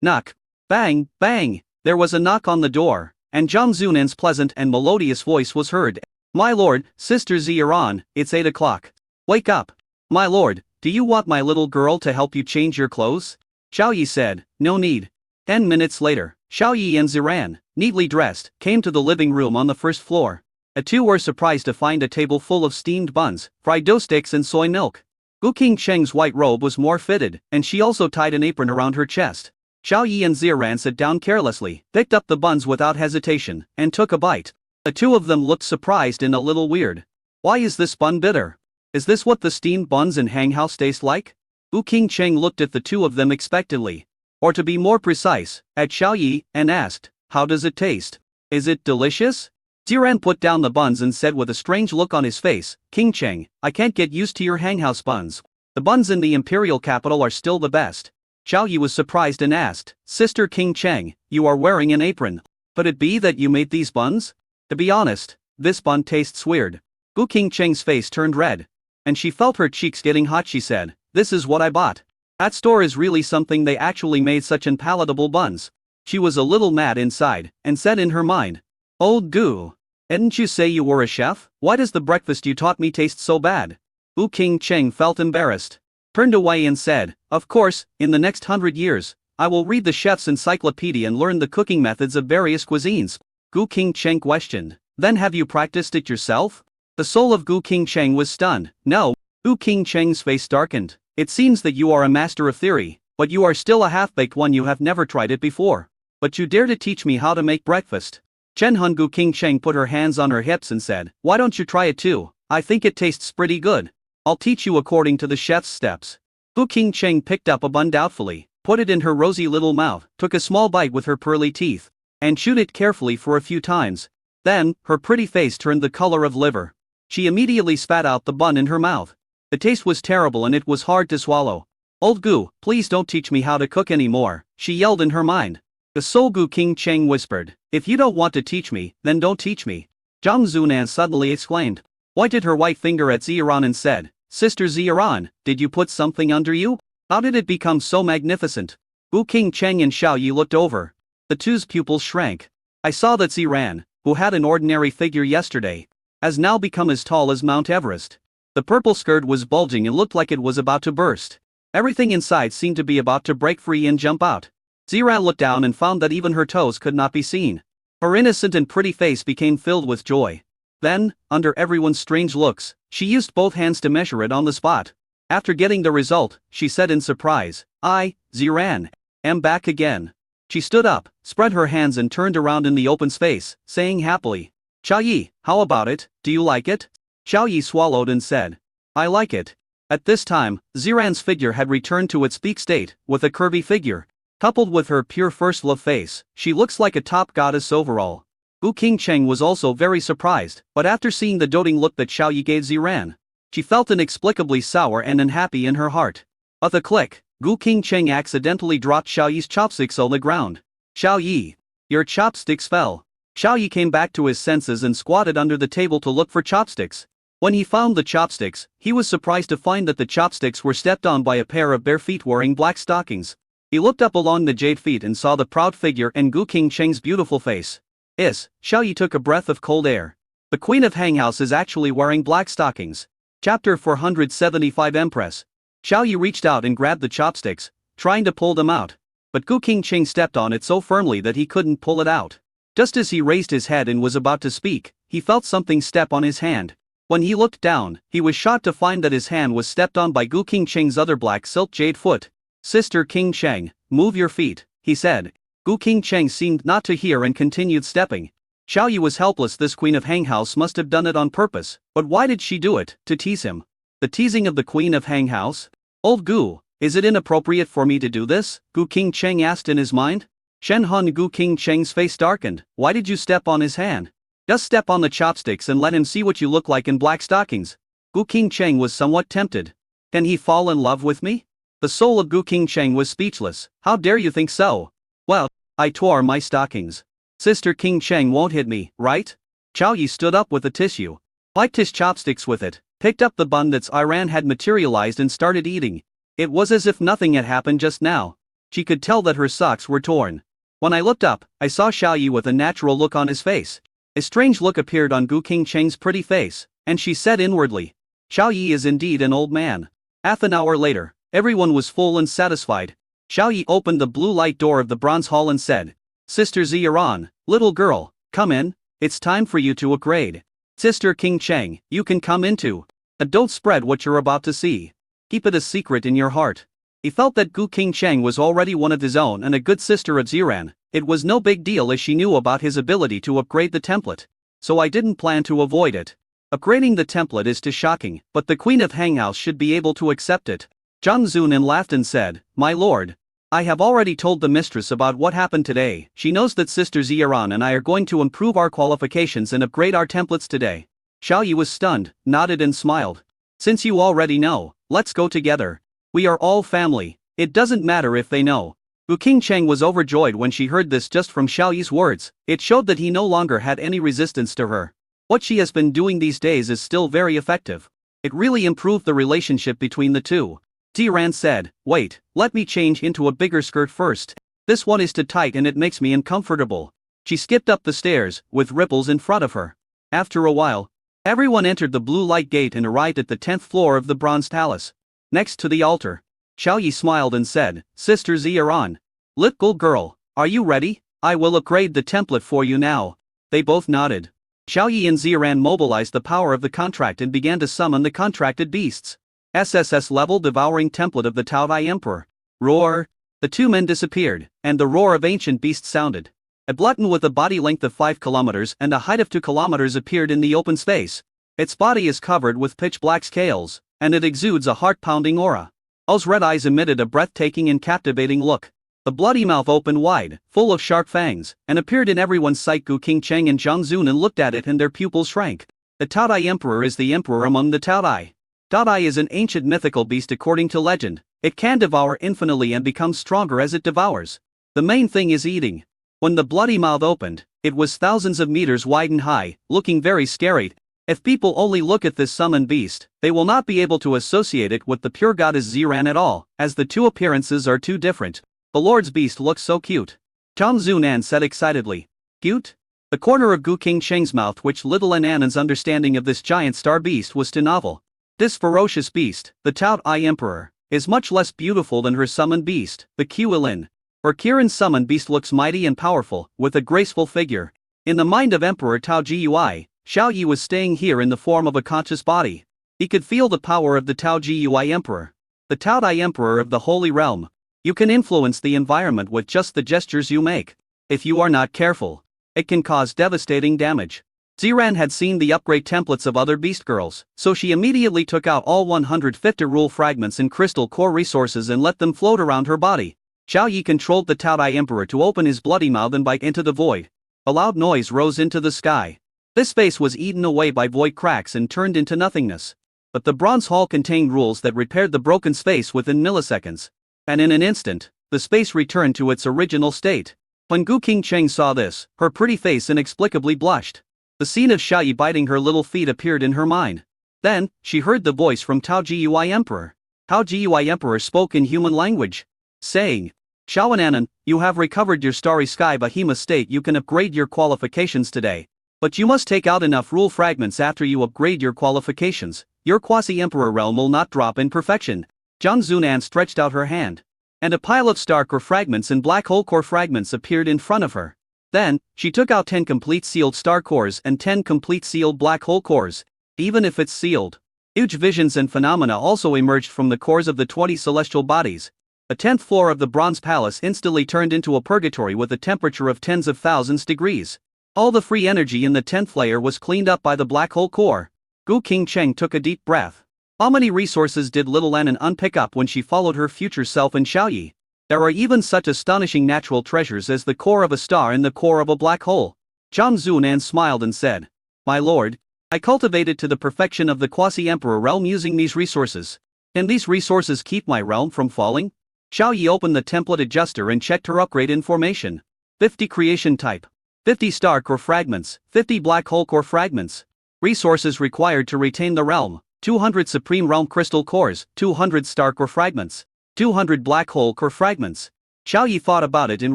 Knock. Bang, bang. There was a knock on the door, and Zhang Zunan's pleasant and melodious voice was heard. "My lord, Sister Ziran, it's 8 o'clock. Wake up. My lord, do you want my little girl to help you change your clothes?" Xiao Yi said, "No need." 10 minutes later, Xiao Yi and Ziran, neatly dressed, came to the living room on the first floor. The two were surprised to find a table full of steamed buns, fried dough sticks and soy milk. Gu Qingcheng's white robe was more fitted, and she also tied an apron around her chest. Xiao Yi and Ziran sat down carelessly, picked up the buns without hesitation, and took a bite. The two of them looked surprised and a little weird. "Why is this bun bitter? Is this what the steamed buns in Hanghouse taste like?" Gu Qingcheng looked at the two of them expectantly, or to be more precise, at Xiao Yi, and asked, "How does it taste? Is it delicious?" Ziran put down the buns and said with a strange look on his face, "Qingcheng, I can't get used to your Hanghouse buns. The buns in the imperial capital are still the best." Xiao Yi was surprised and asked, "Sister Qingcheng, you are wearing an apron. Could it be that you made these buns? To be honest, this bun tastes weird." Gu Qingcheng's face turned red, and she felt her cheeks getting hot. She said, "This is what I bought. That store is really something. They actually made such unpalatable buns." She was a little mad inside, and said in her mind, "Old Gu, didn't you say you were a chef? Why does the breakfast you taught me taste so bad?" Gu Qingcheng felt embarrassed, turned away and said, "Of course, in the next 100 years, I will read the chef's encyclopedia and learn the cooking methods of various cuisines." Gu Qingcheng questioned, "Then have you practiced it yourself?" The soul of Gu Qingcheng was stunned. "No." Gu Qingcheng's face darkened. "It seems that you are a master of theory, but you are still a half-baked one. You have never tried it before. But you dare to teach me how to make breakfast?" Chen Hun. Gu Qingcheng put her hands on her hips and said, "Why don't you try it too? I think it tastes pretty good. I'll teach you according to the chef's steps." Gu Qingcheng picked up a bun doubtfully, put it in her rosy little mouth, took a small bite with her pearly teeth, and chewed it carefully for a few times. Then, her pretty face turned the color of liver. She immediately spat out the bun in her mouth. The taste was terrible and it was hard to swallow. "Old Gu, please don't teach me how to cook anymore," she yelled in her mind. The soul. Gu Qingcheng whispered, "If you don't want to teach me, then don't teach me." Zhang Zunan suddenly exclaimed, pointed her white finger at Ziran and said, "Sister Ziran, did you put something under you? How did it become so magnificent?" Gu Qingcheng and Xiao Yi looked over. The two's pupils shrank. "I saw that Ziran, who had an ordinary figure yesterday, has now become as tall as Mount Everest. The purple skirt was bulging and looked like it was about to burst. Everything inside seemed to be about to break free and jump out. Ziran looked down and found that even her toes could not be seen. Her innocent and pretty face became filled with joy. Then, under everyone's strange looks, she used both hands to measure it on the spot. After getting the result, she said in surprise, "I, Ziran, am back again." She stood up, spread her hands and turned around in the open space, saying happily, "Xiaoyi, how about it, do you like it?" Xiaoyi swallowed and said, "I like it." At this time, Ziran's figure had returned to its peak state, with a curvy figure. Coupled with her pure first love face, she looks like a top goddess overall. Gu Qingcheng was also very surprised, but after seeing the doting look that Xiaoyi gave Ziran, she felt inexplicably sour and unhappy in her heart. With a click, Gu Qingcheng accidentally dropped Xiaoyi's chopsticks on the ground. "Xiaoyi, your chopsticks fell." Xiaoyi came back to his senses and squatted under the table to look for chopsticks. When he found the chopsticks, he was surprised to find that the chopsticks were stepped on by a pair of bare feet wearing black stockings. He looked up along the jade feet and saw the proud figure and Gu Qingcheng's beautiful face. Xiaoyi took a breath of cold air. The Queen of Hanghouse is actually wearing black stockings. Chapter 475 Empress. Xiaoyi reached out and grabbed the chopsticks, trying to pull them out. But Gu Qingcheng stepped on it so firmly that he couldn't pull it out. Just as he raised his head and was about to speak, he felt something step on his hand. When he looked down, he was shocked to find that his hand was stepped on by Gu Qingcheng's other black silk jade foot. "Sister Qingcheng, move your feet," he said. Gu Qingcheng seemed not to hear and continued stepping. Xiaoyi was helpless. This Queen of Hanghouse must have done it on purpose, but why did she do it? To tease him? The teasing of the Queen of Hanghouse? "Old Gu, is it inappropriate for me to do this?" Gu Qingcheng asked in his mind. Shenhun Gu Qingcheng's face darkened. "Why did you step on his hand?" "Just step on the chopsticks and let him see what you look like in black stockings." Gu Qingcheng was somewhat tempted. "Can he fall in love with me?" The soul of Gu Qingcheng was speechless. "How dare you think so?" "Well, I tore my stockings. Sister Qingcheng won't hit me, right?" Xiaoyi stood up with a tissue, wiped his chopsticks with it, picked up the bun that Ziran had materialized and started eating. It was as if nothing had happened just now. She could tell that her socks were torn. When I looked up, I saw Xiaoyi with a natural look on his face. A strange look appeared on Gu Qingcheng's pretty face, and she said inwardly, "Xiaoyi is indeed an old man." Half an hour later, everyone was full and satisfied. Xiaoyi opened the blue light door of the bronze hall and said, "Sister Ziran, little girl, come in, it's time for you to upgrade." "Sister Qingcheng, you can come in too. Don't spread what you're about to see. Keep it a secret in your heart." He felt that Gu Qingcheng was already one of his own and a good sister of Ziran. It was no big deal as she knew about his ability to upgrade the template. "So I didn't plan to avoid it. Upgrading the template is too shocking, but the Queen of Hanghouse should be able to accept it." Zhang Zunin laughed and said, "My lord, I have already told the mistress about what happened today. She knows that Sister Ziran and I are going to improve our qualifications and upgrade our templates today." Xiaoyi was stunned, nodded and smiled. "Since you already know, let's go together. We are all family. It doesn't matter if they know." Gu Qingcheng was overjoyed when she heard this just from Xiaoyi's words. It showed that he no longer had any resistance to her. What she has been doing these days is still very effective. It really improved the relationship between the two. Ziran said, "Wait, let me change into a bigger skirt first. This one is too tight and it makes me uncomfortable." She skipped up the stairs, with ripples in front of her. After a while, everyone entered the blue light gate and arrived at the 10th floor of the bronze palace. Next to the altar, Xiaoyi smiled and said, "Sister Ziran, little girl, are you ready? I will upgrade the template for you now." They both nodded. Xiaoyi and Ziran mobilized the power of the contract and began to summon the contracted beasts. SSS level devouring template of the Taodai Emperor. Roar! The two men disappeared, and the roar of ancient beasts sounded. A glutton with a body length of 5 kilometers and a height of 2 kilometers appeared in the open space. Its body is covered with pitch black scales, and it exudes a heart-pounding aura. Those red eyes emitted a breathtaking and captivating look. The bloody mouth opened wide, full of sharp fangs, and appeared in everyone's sight. Gu Qingcheng and Zhang Zunin looked at it and their pupils shrank. The Taodai Emperor is the emperor among the Taodai. Taodai is an ancient mythical beast according to legend. It can devour infinitely and becomes stronger as it devours. The main thing is eating. When the bloody mouth opened, it was thousands of meters wide and high, looking very scary. If people only look at this summoned beast, they will not be able to associate it with the pure goddess Ziran at all, as the two appearances are too different. "The Lord's beast looks so cute," Zhang Zunan said excitedly. "Cute?" The corner of Gu King Cheng's mouth, which little Annan's understanding of this giant star beast was too novel. This ferocious beast, the Taut Eye Emperor, is much less beautiful than her summoned beast, the Qilin. Her Kirin's summoned beast looks mighty and powerful, with a graceful figure. In the mind of Emperor Tao Gui, Xiao Yi was staying here in the form of a conscious body. He could feel the power of the Tao Gui Emperor. The Taut Eye Emperor of the Holy Realm. You can influence the environment with just the gestures you make. If you are not careful, it can cause devastating damage. Ziran had seen the upgrade templates of other beast girls, so she immediately took out all 150 rule fragments and crystal core resources and let them float around her body. Xiao Yi controlled the Taut Eye Emperor to open his bloody mouth and bite into the void. A loud noise rose into the sky. This space was eaten away by void cracks and turned into nothingness. But the bronze hall contained rules that repaired the broken space within milliseconds. And in an instant, the space returned to its original state. When Gu King Cheng saw this, her pretty face inexplicably blushed. The scene of Xiao Yi biting her little feet appeared in her mind. Then, she heard the voice from Tao Gui Emperor. Tao Gui Emperor spoke in human language, saying, Xiaoanan, you have recovered your starry sky behemoth state. You can upgrade your qualifications today. But you must take out enough rule fragments after you upgrade your qualifications. Your quasi-emperor realm will not drop in perfection. Zhang Zunan stretched out her hand. And a pile of star core fragments and black hole core fragments appeared in front of her. Then, she took out 10 complete sealed star cores and 10 complete sealed black hole cores. Even if it's sealed. Huge visions and phenomena also emerged from the cores of the 20 celestial bodies. The 10th floor of the Bronze Palace instantly turned into a purgatory with a temperature of tens of thousands degrees. All the free energy in the 10th layer was cleaned up by the black hole core. Gu King Cheng took a deep breath. How many resources did little Annan unpick up when she followed her future self in Xiao Yi? There are even such astonishing natural treasures as the core of a star and the core of a black hole. Zhang Zunan smiled and said, My lord, I cultivated to the perfection of the quasi-emperor realm using these resources. Can these resources keep my realm from falling? Xiao Yi opened the template adjuster and checked her upgrade information. 50 creation type. 50 star core fragments, 50 black hole core fragments. Resources required to retain the realm. 200 supreme realm crystal cores, 200 star core fragments. 200 black hole core fragments. Xiao Yi thought about it and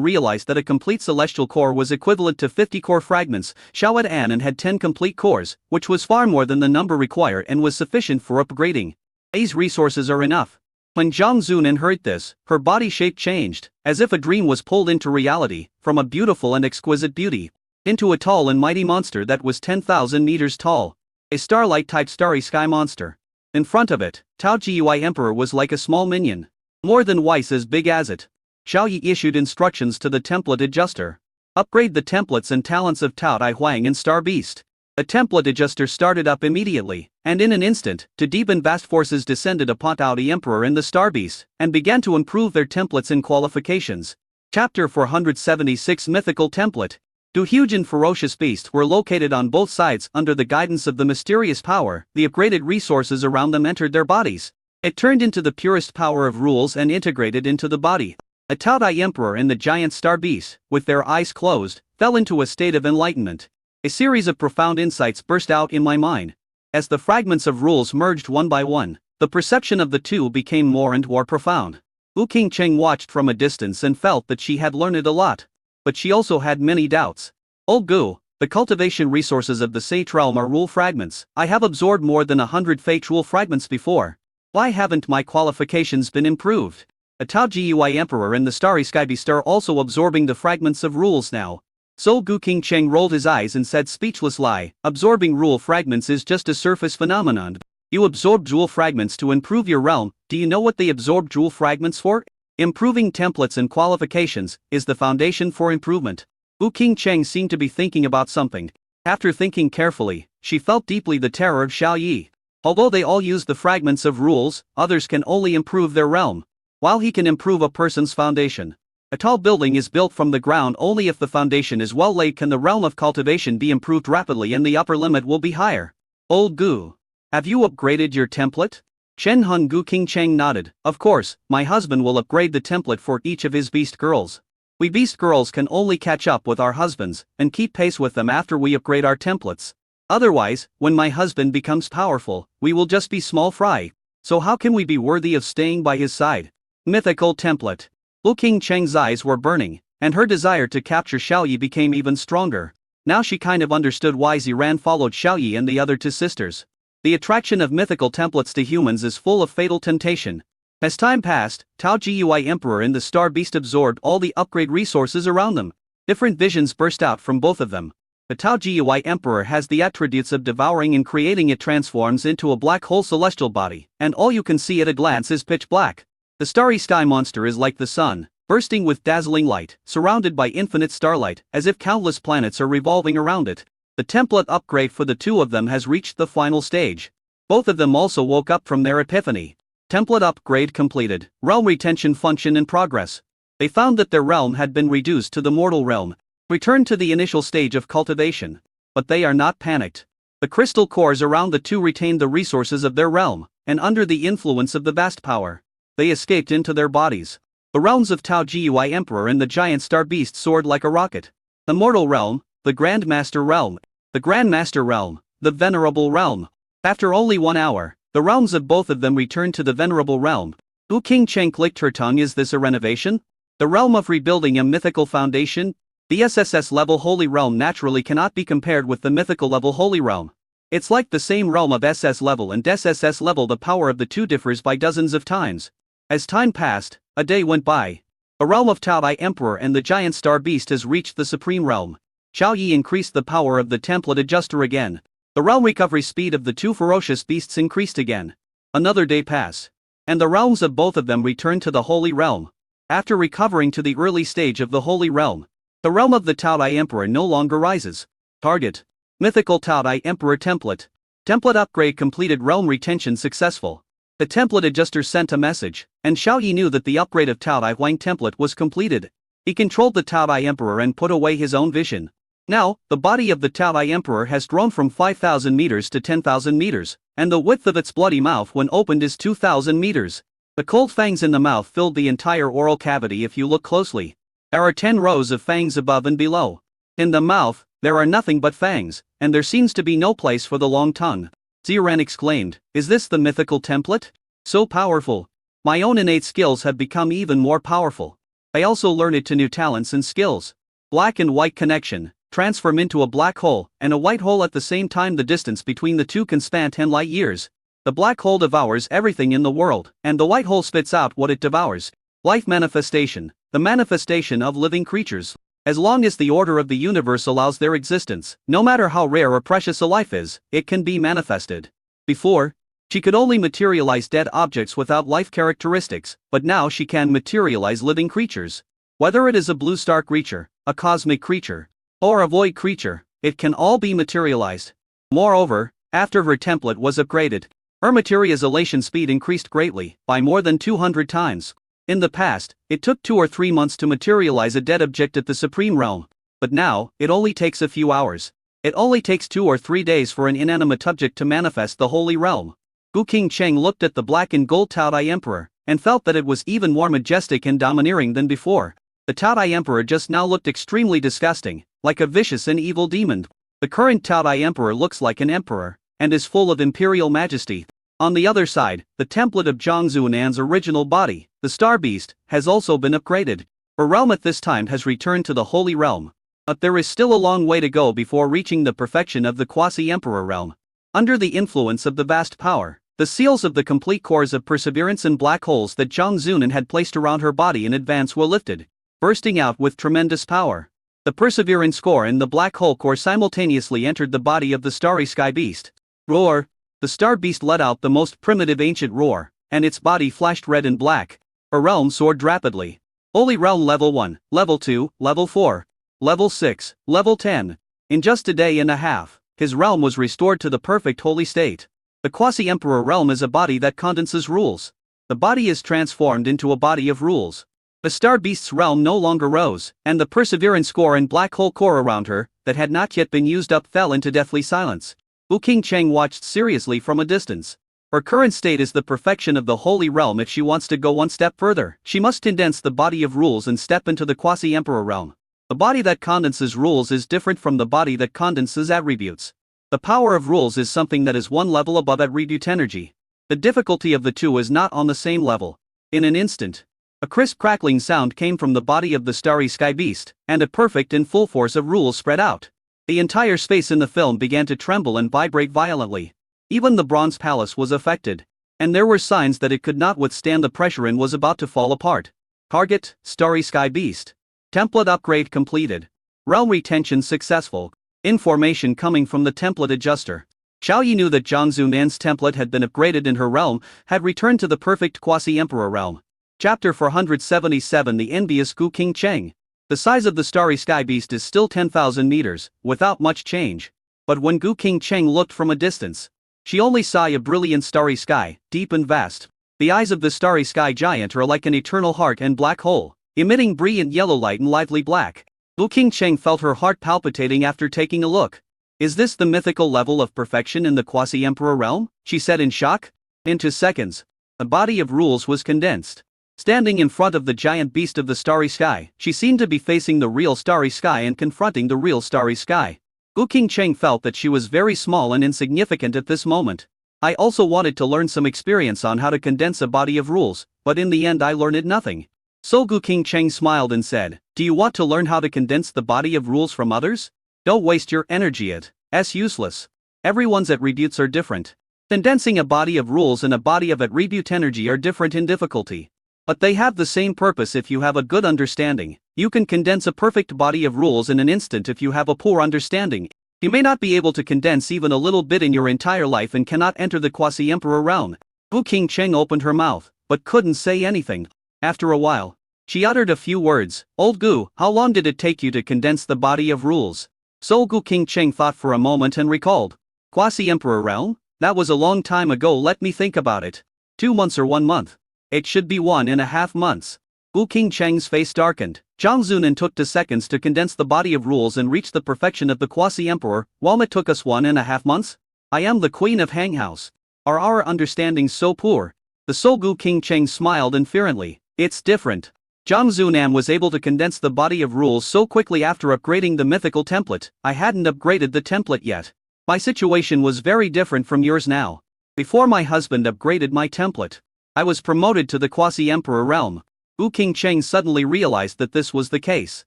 realized that a complete celestial core was equivalent to 50 core fragments. Xiao An had 10 complete cores, which was far more than the number required and was sufficient for upgrading. These resources are enough. When Zhang Zunan heard this, her body shape changed, as if a dream was pulled into reality, from a beautiful and exquisite beauty, into a tall and mighty monster that was 10,000 meters tall. A starlight-type starry sky monster. In front of it, Tao Gui Emperor was like a small minion. More than twice as big as it. Xiao Yi issued instructions to the template adjuster. Upgrade the templates and talents of Tao Dai Huang and Star Beast. The template adjuster started up immediately, and in an instant, two deep and vast forces descended upon Tao Dai Emperor and the Star Beast, and began to improve their templates and qualifications. Chapter 476 Mythical Template. Two huge and ferocious beasts were located on both sides under the guidance of the mysterious power. The upgraded resources around them entered their bodies. It turned into the purest power of rules and integrated into the body. A Tao Dai Emperor and the giant Star Beast, with their eyes closed, fell into a state of enlightenment. A series of profound insights burst out in my mind. As the fragments of rules merged one by one, the perception of the two became more and more profound. Gu King Cheng watched from a distance and felt that she had learned a lot. But she also had many doubts. Old Gu, the cultivation resources of the Sage Realm are rule fragments. I have absorbed more than 100 Fate rule fragments before. Why haven't my qualifications been improved? A Tao Gui Emperor and the Starry Sky Beast are also absorbing the fragments of rules now. So Gu King Cheng rolled his eyes and said, speechless lie, absorbing rule fragments is just a surface phenomenon. You absorb jewel fragments to improve your realm. Do you know what they absorb jewel fragments for? Improving templates and qualifications is the foundation for improvement. Gu King Cheng seemed to be thinking about something. After thinking carefully, she felt deeply the terror of Xiao Yi. Although they all use the fragments of rules, others can only improve their realm, while he can improve a person's foundation. A tall building is built from the ground only if the foundation is well laid. Can the realm of cultivation be improved rapidly and the upper limit will be higher. Old Gu, have you upgraded your template? Chen Hun. Gu King Cheng nodded. Of course, my husband will upgrade the template for each of his beast girls. We beast girls can only catch up with our husbands and keep pace with them after we upgrade our templates. Otherwise, when my husband becomes powerful, we will just be small fry. So how can we be worthy of staying by his side? Mythical template. Gu King Cheng's eyes were burning, and her desire to capture Xiao Yi became even stronger. Now she kind of understood why Ziran followed Xiaoyi and the other two sisters. The attraction of mythical templates to humans is full of fatal temptation. As time passed, Tao Gui Emperor and the Star Beast absorbed all the upgrade resources around them. Different visions burst out from both of them. The Tao Gui Emperor has the attributes of devouring and creating. It transforms into a black hole celestial body, and all you can see at a glance is pitch black. The starry sky monster is like the sun, bursting with dazzling light, surrounded by infinite starlight, as if countless planets are revolving around it. The template upgrade for the two of them has reached the final stage. Both of them also woke up from their epiphany. Template upgrade completed, realm retention function in progress. They found that their realm had been reduced to the mortal realm, returned to the initial stage of cultivation. But they are not panicked. The crystal cores around the two retained the resources of their realm, and under the influence of the vast power, they escaped into their bodies. The realms of Tao Gui Emperor and the giant star beast soared like a rocket. The mortal realm, the Grand Master realm, the Grand Master realm, the Venerable realm. After only 1 hour, the realms of both of them returned to the Venerable realm. Wu King Cheng clicked her tongue. Is this a renovation? The realm of rebuilding a mythical foundation? The SSS level Holy Realm naturally cannot be compared with the mythical level Holy Realm. It's like the same realm of SS level and SSS level. The power of the two differs by dozens of times. As time passed, a day went by. The realm of Tao Dai Emperor and the giant star beast has reached the supreme realm. Xiaoyi increased the power of the template adjuster again. The realm recovery speed of the two ferocious beasts increased again. Another day passed, and the realms of both of them returned to the Holy Realm. After recovering to the early stage of the Holy Realm, the realm of the Tao Dai Emperor no longer rises. Target: Mythical Tao Dai Emperor template. Template upgrade completed. Realm retention successful. The template adjuster sent a message, and Xiaoyi knew that the upgrade of Tao Dai Huang template was completed. He controlled the Tao Dai Emperor and put away his own vision. Now, the body of the Tao Dai Emperor has grown from 5,000 meters to 10,000 meters, and the width of its bloody mouth when opened is 2,000 meters. The cold fangs in the mouth filled the entire oral cavity. If you look closely, there are 10 rows of fangs above and below. In the mouth, there are nothing but fangs, and there seems to be no place for the long tongue. Ziran exclaimed, "Is this the mythical template? So powerful. My own innate skills have become even more powerful. I also learned it to new talents and skills. Black and white connection. Transform into a black hole and a white hole at the same time. The distance between the two can span 10 light years. The black hole devours everything in the world, and the white hole spits out what it devours. Life manifestation, the manifestation of living creatures. As long as the order of the universe allows their existence, no matter how rare or precious a life is, it can be manifested. Before, she could only materialize dead objects without life characteristics, but now she can materialize living creatures. Whether it is a blue star creature, a cosmic creature, or a void creature, it can all be materialized. Moreover, after her template was upgraded, her materialization speed increased greatly, by more than 200 times. In the past, it took 2 or 3 months to materialize a dead object at the Supreme Realm, but now, it only takes a few hours. It only takes 2 or 3 days for an inanimate object to manifest the Holy Realm. Gu King Cheng looked at the black and gold Tao Dai Emperor, and felt that it was even more majestic and domineering than before. The Tao Dai Emperor just now looked extremely disgusting, like a vicious and evil demon. The current Tao Dai Emperor looks like an emperor, and is full of imperial majesty. On the other side, the template of Zhang Zunan's original body, the Star Beast, has also been upgraded. Her realm at this time has returned to the Holy Realm. But there is still a long way to go before reaching the perfection of the Quasi-Emperor realm. Under the influence of the vast power, the seals of the complete cores of perseverance and black holes that Zhang Zunan had placed around her body in advance were lifted, bursting out with tremendous power. The perseverance core and the black hole core simultaneously entered the body of the starry sky beast. Roar! The star beast let out the most primitive ancient roar, and its body flashed red and black. Her realm soared rapidly. Holy Realm Level 1, Level 2, Level 4, Level 6, Level 10. In just a day and a half, his realm was restored to the perfect holy state. The Quasi-Emperor realm is a body that condenses rules. The body is transformed into a body of rules. The Star Beast's realm no longer rose, and the perseverance core and black hole core around her, that had not yet been used up, fell into deathly silence. Wu King Cheng watched seriously from a distance. Her current state is the perfection of the Holy Realm. If she wants to go one step further, she must condense the body of rules and step into the Quasi-Emperor realm. The body that condenses rules is different from the body that condenses attributes. The power of rules is something that is one level above attribute energy. The difficulty of the two is not on the same level. In an instant, a crisp crackling sound came from the body of the starry sky beast, and a perfect and full force of rules spread out. The entire space in the film began to tremble and vibrate violently. Even the Bronze Palace was affected. And there were signs that it could not withstand the pressure and was about to fall apart. Target, Starry Sky Beast. Template upgrade completed. Realm retention successful. Information coming from the template adjuster. Xiaoyi knew that Zhang Zunan's template had been upgraded in her realm, had returned to the perfect Quasi-Emperor realm. Chapter 477 The Envious Gu King Cheng. The size of the Starry Sky Beast is still 10,000 meters, without much change. But when Gu King Cheng looked from a distance, she only saw a brilliant starry sky, deep and vast. The eyes of the starry sky giant are like an eternal heart and black hole, emitting brilliant yellow light and lively black. Gu King Cheng felt her heart palpitating after taking a look. Is this the mythical level of perfection in the Quasi-Emperor realm? She said in shock. Into seconds, a body of rules was condensed. Standing in front of the giant beast of the starry sky, she seemed to be facing the real starry sky and confronting the real starry sky. Gu King Cheng felt that she was very small and insignificant at this moment. I also wanted to learn some experience on how to condense a body of rules, but in the end I learned nothing. So Gu King Cheng smiled and said, do you want to learn how to condense the body of rules from others? Don't waste your energy, it's useless. Everyone's attributes are different. Condensing a body of rules and a body of attribute energy are different in difficulty. But they have the same purpose if you have a good understanding. You can condense a perfect body of rules in an instant if you have a poor understanding. You may not be able to condense even a little bit in your entire life and cannot enter the Quasi-Emperor realm. Gu King Cheng opened her mouth, but couldn't say anything. After a while, she uttered a few words. Old Gu, how long did it take you to condense the body of rules? So Gu King Cheng thought for a moment and recalled. Quasi-Emperor realm? That was a long time ago, let me think about it. 2 months or 1 month? It should be 1.5 months. Gu King Cheng's face darkened. Zhang Zunan took 2 seconds to condense the body of rules and reach the perfection of the Quasi-Emperor, while it took us 1.5 months? I am the Queen of Hang House. Are our understandings so poor? The Soul Gu King Cheng smiled inferently. It's different. Zhang Zunan was able to condense the body of rules so quickly after upgrading the mythical template. I hadn't upgraded the template yet. My situation was very different from yours now. Before my husband upgraded my template, I was promoted to the Quasi-Emperor realm. Gu King Cheng suddenly realized that this was the case.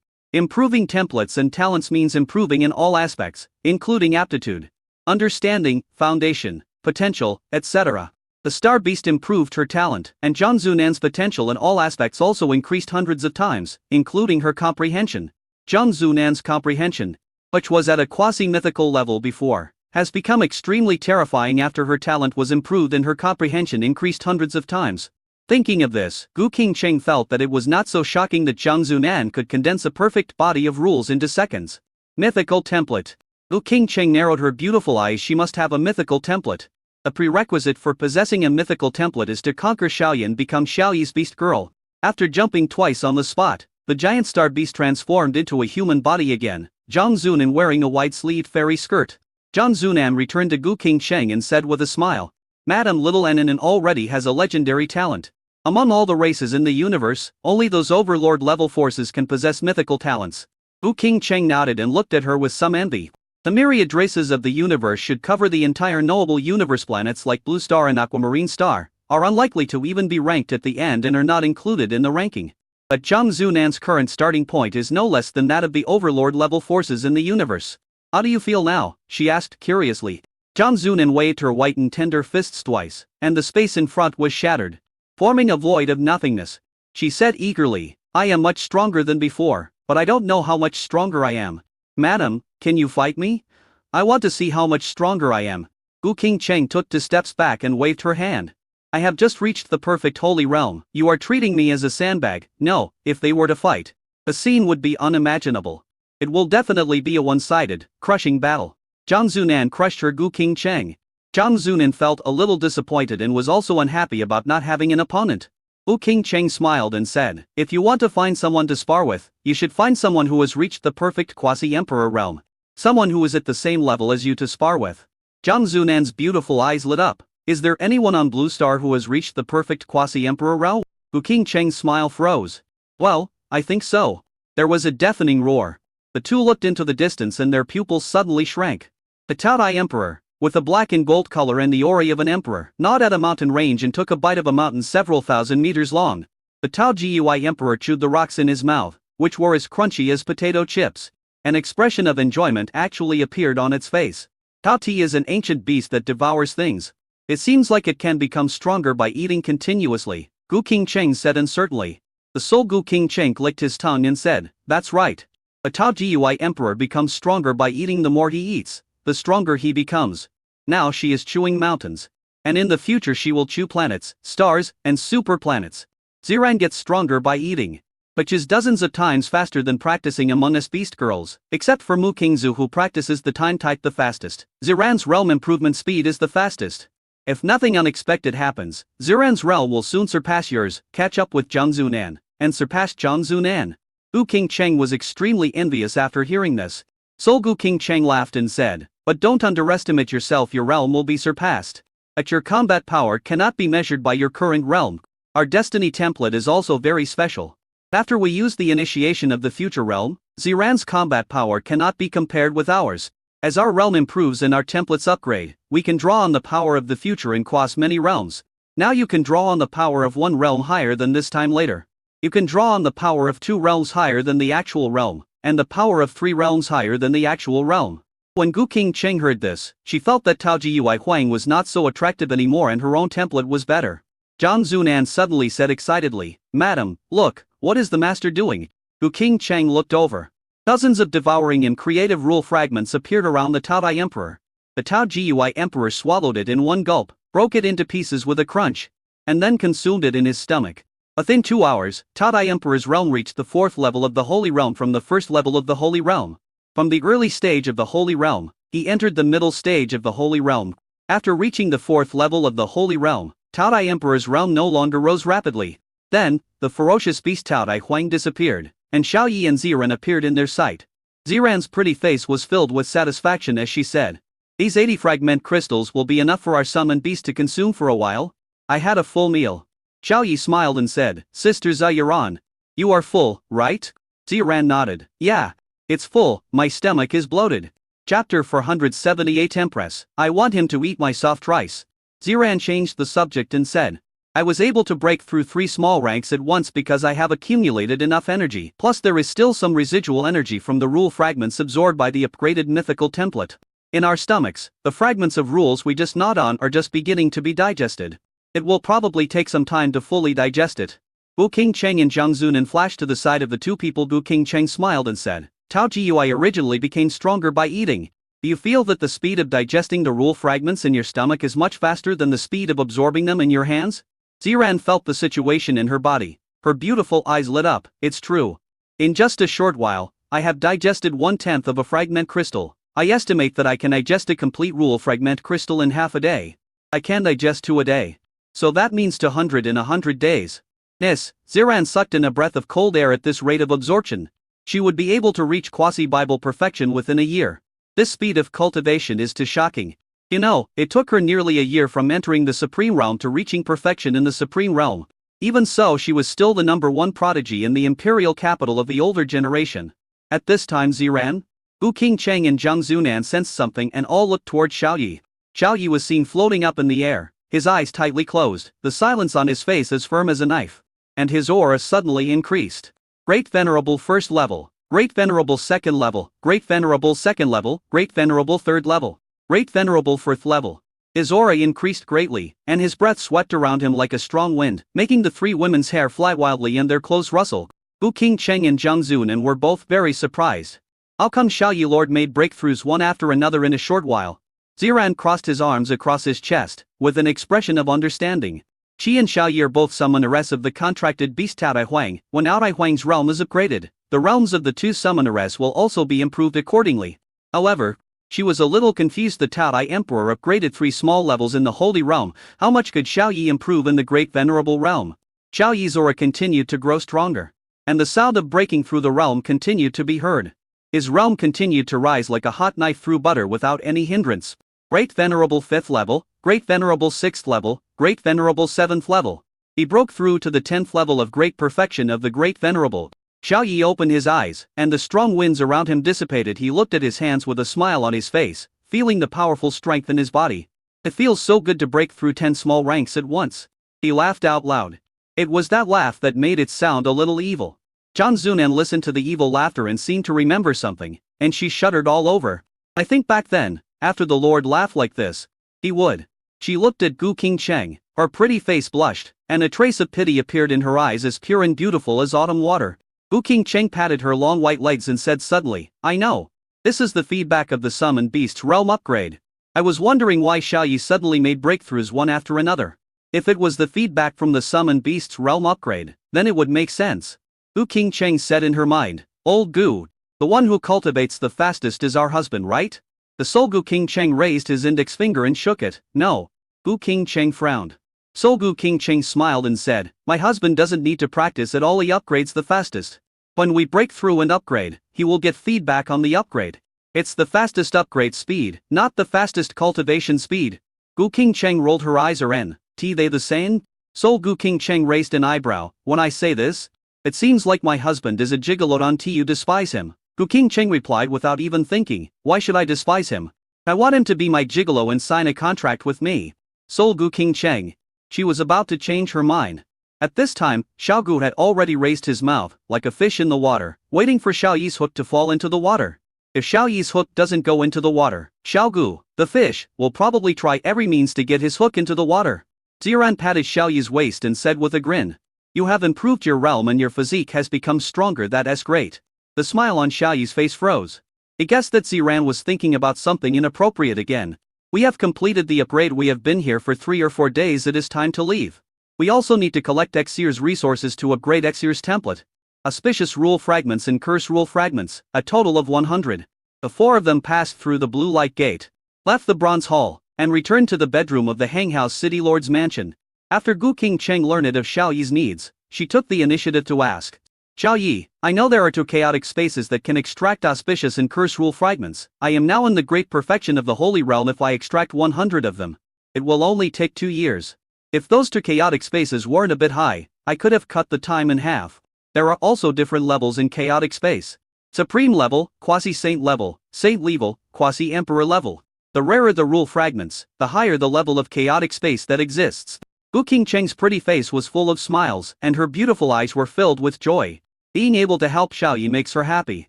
Improving templates and talents means improving in all aspects, including aptitude, understanding, foundation, potential, etc. The Star Beast improved her talent, and Zhang Zunan's potential in all aspects also increased hundreds of times, including her comprehension. Zhang Zunan's comprehension, which was at a quasi-mythical level before, has become extremely terrifying after her talent was improved and her comprehension increased hundreds of times. Thinking of this, Gu King Cheng felt that it was not so shocking that Zhang Zunan could condense a perfect body of rules into seconds. Mythical template. Gu King Cheng narrowed her beautiful eyes. She must have a mythical template. A prerequisite for possessing a mythical template is to conquer Xiaoyi and become Xiaoyi's beast girl. After jumping twice on the spot, the giant star beast transformed into a human body again, Zhang Zunan wearing a wide-sleeved fairy skirt. Zhang Zunan returned to Gu King Cheng and said with a smile, Madam Little Enin already has a legendary talent. Among all the races in the universe, only those overlord-level forces can possess mythical talents. Gu King Cheng nodded and looked at her with some envy. The myriad races of the universe should cover the entire knowable universe. Planets like Blue Star and Aquamarine Star are unlikely to even be ranked at the end and are not included in the ranking. But Zhang Zunan's current starting point is no less than that of the overlord-level forces in the universe. How do you feel now? She asked curiously. Zhang Zunan waved her white and tender fists twice, and the space in front was shattered, forming a void of nothingness. She said eagerly, I am much stronger than before, but I don't know how much stronger I am. Madam, can you fight me? I want to see how much stronger I am. Gu King Cheng took 2 steps back and waved her hand. I have just reached the perfect holy realm. You are treating me as a sandbag. No, if they were to fight, the scene would be unimaginable. It will definitely be a one-sided, crushing battle. Zhang Zunan crushed her Gu King Cheng. Zhang Zunan felt a little disappointed and was also unhappy about not having an opponent. Gu King Cheng smiled and said, if you want to find someone to spar with, you should find someone who has reached the perfect Quasi-Emperor realm. Someone who is at the same level as you to spar with. Zhang Zunan's beautiful eyes lit up. Is there anyone on Blue Star who has reached the perfect Quasi-Emperor realm? Gu King Cheng's smile froze. Well, I think so. There was a deafening roar. The two looked into the distance and their pupils suddenly shrank. The Taotai Emperor, with a black and gold color and the ori of an emperor, gnawed at a mountain range and took a bite of a mountain several thousand meters long. The Tao Gui Emperor chewed the rocks in his mouth, which were as crunchy as potato chips. An expression of enjoyment actually appeared on its face. Tao Ti is an ancient beast that devours things. It seems like it can become stronger by eating continuously, Gu Qingcheng said uncertainly. The Soul Gu Qingcheng licked his tongue and said, that's right. A Tao Gui emperor becomes stronger by eating. The more he eats, the stronger he becomes. Now she is chewing mountains. And in the future she will chew planets, stars, and super planets. Ziran gets stronger by eating. But is dozens of times faster than practicing among us beast girls, except for Mu Qingzu who practices the time type the fastest. Ziran's realm improvement speed is the fastest. If nothing unexpected happens, Ziran's realm will soon surpass yours, catch up with Jiangzunan, and surpass Jiangzunan. Gu Qingcheng was extremely envious after hearing this. Soul Gu Qingcheng laughed and said, but don't underestimate yourself, your realm will be surpassed. At your combat power cannot be measured by your current realm. Our destiny template is also very special. After we use the initiation of the future realm, Ziran's combat power cannot be compared with ours. As our realm improves and our templates upgrade, we can draw on the power of the future and cross many realms. Now you can draw on the power of one realm higher than this time later. You can draw on the power of 2 realms higher than the actual realm, and the power of 3 realms higher than the actual realm. When Gu Qingcheng heard this, she felt that Tao Gui Huang was not so attractive anymore and her own template was better. Zhang Zunan suddenly said excitedly, Madam, look, what is the master doing? Gu Qingcheng looked over. Dozens of devouring and creative rule fragments appeared around the Tao Dai Emperor. The Tao Gui Emperor swallowed it in one gulp, broke it into pieces with a crunch, and then consumed it in his stomach. Within 2 hours, Tao Dai Emperor's realm reached the 4th level of the Holy Realm from the 1st level of the Holy Realm. From the early stage of the Holy Realm, he entered the middle stage of the Holy Realm. After reaching the 4th level of the Holy Realm, Tao Dai Emperor's realm no longer rose rapidly. Then, the ferocious beast Tao Dai Huang disappeared, and Xiao Yi and Ziran appeared in their sight. Ziran's pretty face was filled with satisfaction as she said, these 80 fragment crystals will be enough for our summoned beast to consume for a while. I had a full meal. Xiao Yi smiled and said, Sister Ziran, you are full, right? Ziran nodded, yeah, it's full, my stomach is bloated. Chapter 478 Empress, I want him to eat my soft rice. Ziran changed the subject and said, I was able to break through 3 small ranks at once because I have accumulated enough energy. Plus there is still some residual energy from the rule fragments absorbed by the upgraded mythical template. In our stomachs, the fragments of rules we just gnawed on are just beginning to be digested. It will probably take some time to fully digest it. Gu Qingcheng and Zhang Zunan flashed to the side of the 2 people. Gu Qingcheng smiled and said, Tao Gui originally became stronger by eating. Do you feel that the speed of digesting the rule fragments in your stomach is much faster than the speed of absorbing them in your hands? Ziran felt the situation in her body. Her beautiful eyes lit up, it's true. In just a short while, I have digested 1/10 of a fragment crystal. I estimate that I can digest a complete rule fragment crystal in half a day. I can digest 2 a day. So that means 200 in 100 days. Ziran sucked in a breath of cold air at this rate of absorption. She would be able to reach quasi-Bible perfection within a year. This speed of cultivation is too shocking. You know, it took her nearly a year from entering the Supreme Realm to reaching perfection in the Supreme Realm. Even so, she was still the #1 prodigy in the imperial capital of the older generation. At this time Ziran, Gu Qingcheng and Zhang Zunan sensed something and all looked toward Xiao Yi. Xiao Yi was seen floating up in the air, his eyes tightly closed, the silence on his face as firm as a knife. And his aura suddenly increased. Great Venerable 1st level, Great Venerable 2nd level, Great Venerable 2nd level, Great Venerable 3rd level, Great Venerable 4th level. His aura increased greatly, and his breath swept around him like a strong wind, making the 3 women's hair fly wildly and their clothes rustle. Gu Qingcheng and Zhang Zunan were both very surprised. How come Xiao Yi Lord made breakthroughs one after another in a short while? Ziran crossed his arms across his chest, with an expression of understanding. She and Xiao Yi are both summoneress of the contracted beast Tao Dai Huang. When Tao Dai Huang's realm is upgraded, the realms of the 2 summoneress will also be improved accordingly. However, she was a little confused. The Tao Dai Emperor upgraded 3 small levels in the Holy Realm. How much could Xiao Yi improve in the Great Venerable Realm? Xiao Yi's aura continued to grow stronger, and the sound of breaking through the realm continued to be heard. His realm continued to rise like a hot knife through butter without any hindrance. Great Venerable 5th level, Great Venerable 6th level, Great Venerable 7th level. He broke through to the 10th level of great perfection of the Great Venerable. Xiao Yi opened his eyes, and the strong winds around him dissipated. He looked at his hands with a smile on his face, feeling the powerful strength in his body. It feels so good to break through 10 small ranks at once. He laughed out loud. It was that laugh that made it sound a little evil. Zhang Zunan listened to the evil laughter and seemed to remember something, and she shuddered all over. I think back then, after the Lord laughed like this, he would. She looked at Gu Qingcheng, her pretty face blushed, and a trace of pity appeared in her eyes as pure and beautiful as autumn water. Gu Qingcheng patted her long white legs and said suddenly, I know. This is the feedback of the Summon Beast's realm upgrade. I was wondering why Xiaoyi suddenly made breakthroughs one after another. If it was the feedback from the Summon Beast's realm upgrade, then it would make sense. Gu Qingcheng said in her mind, Old Gu, the one who cultivates the fastest is our husband, right? The Soul Gu Qingcheng raised his index finger and shook it. No. Gu Qingcheng frowned. Soul Gu Qingcheng smiled and said, My husband doesn't need to practice at all, he upgrades the fastest. When we break through and upgrade, he will get feedback on the upgrade. It's the fastest upgrade speed, not the fastest cultivation speed. Gu Qingcheng rolled her eyes. They the same? Soul Gu Qingcheng raised an eyebrow. When I say this, it seems like my husband is a gigolo. You despise him. Gu Qingcheng replied without even thinking, Why should I despise him? I want him to be my gigolo and sign a contract with me. Soul Gu Qingcheng. She was about to change her mind. At this time, Xiaogu had already raised his mouth, like a fish in the water, waiting for Xiaoyi's hook to fall into the water. If Xiaoyi's hook doesn't go into the water, Xiaogu, the fish, will probably try every means to get his hook into the water. Ziran patted Xiaoyi's waist and said with a grin, You have improved your realm and your physique has become stronger, that's great. The smile on Xiaoyi's face froze. He guessed that Ziran was thinking about something inappropriate again. We have completed the upgrade, we have been here for 3 or 4 days, it is time to leave. We also need to collect Xyr's resources to upgrade Xyr's template. Auspicious rule fragments and curse rule fragments, a total of 100. The 4 of them passed through the blue light gate, left the bronze hall, and returned to the bedroom of the Hanghouse City Lord's mansion. After Gu Qingcheng learned of Xiaoyi's needs, she took the initiative to ask, Xiaoyi, I know there are 2 chaotic spaces that can extract auspicious and curse rule fragments. I am now in the great perfection of the Holy Realm. If I extract 100 of them, it will only take 2 years. If those 2 chaotic spaces weren't a bit high, I could have cut the time in half. There are also different levels in chaotic space. Supreme level, quasi-saint level, saint level, quasi-emperor level. The rarer the rule fragments, the higher the level of chaotic space that exists. Gu Qingcheng's pretty face was full of smiles, and her beautiful eyes were filled with joy. Being able to help Xiaoyi makes her happy.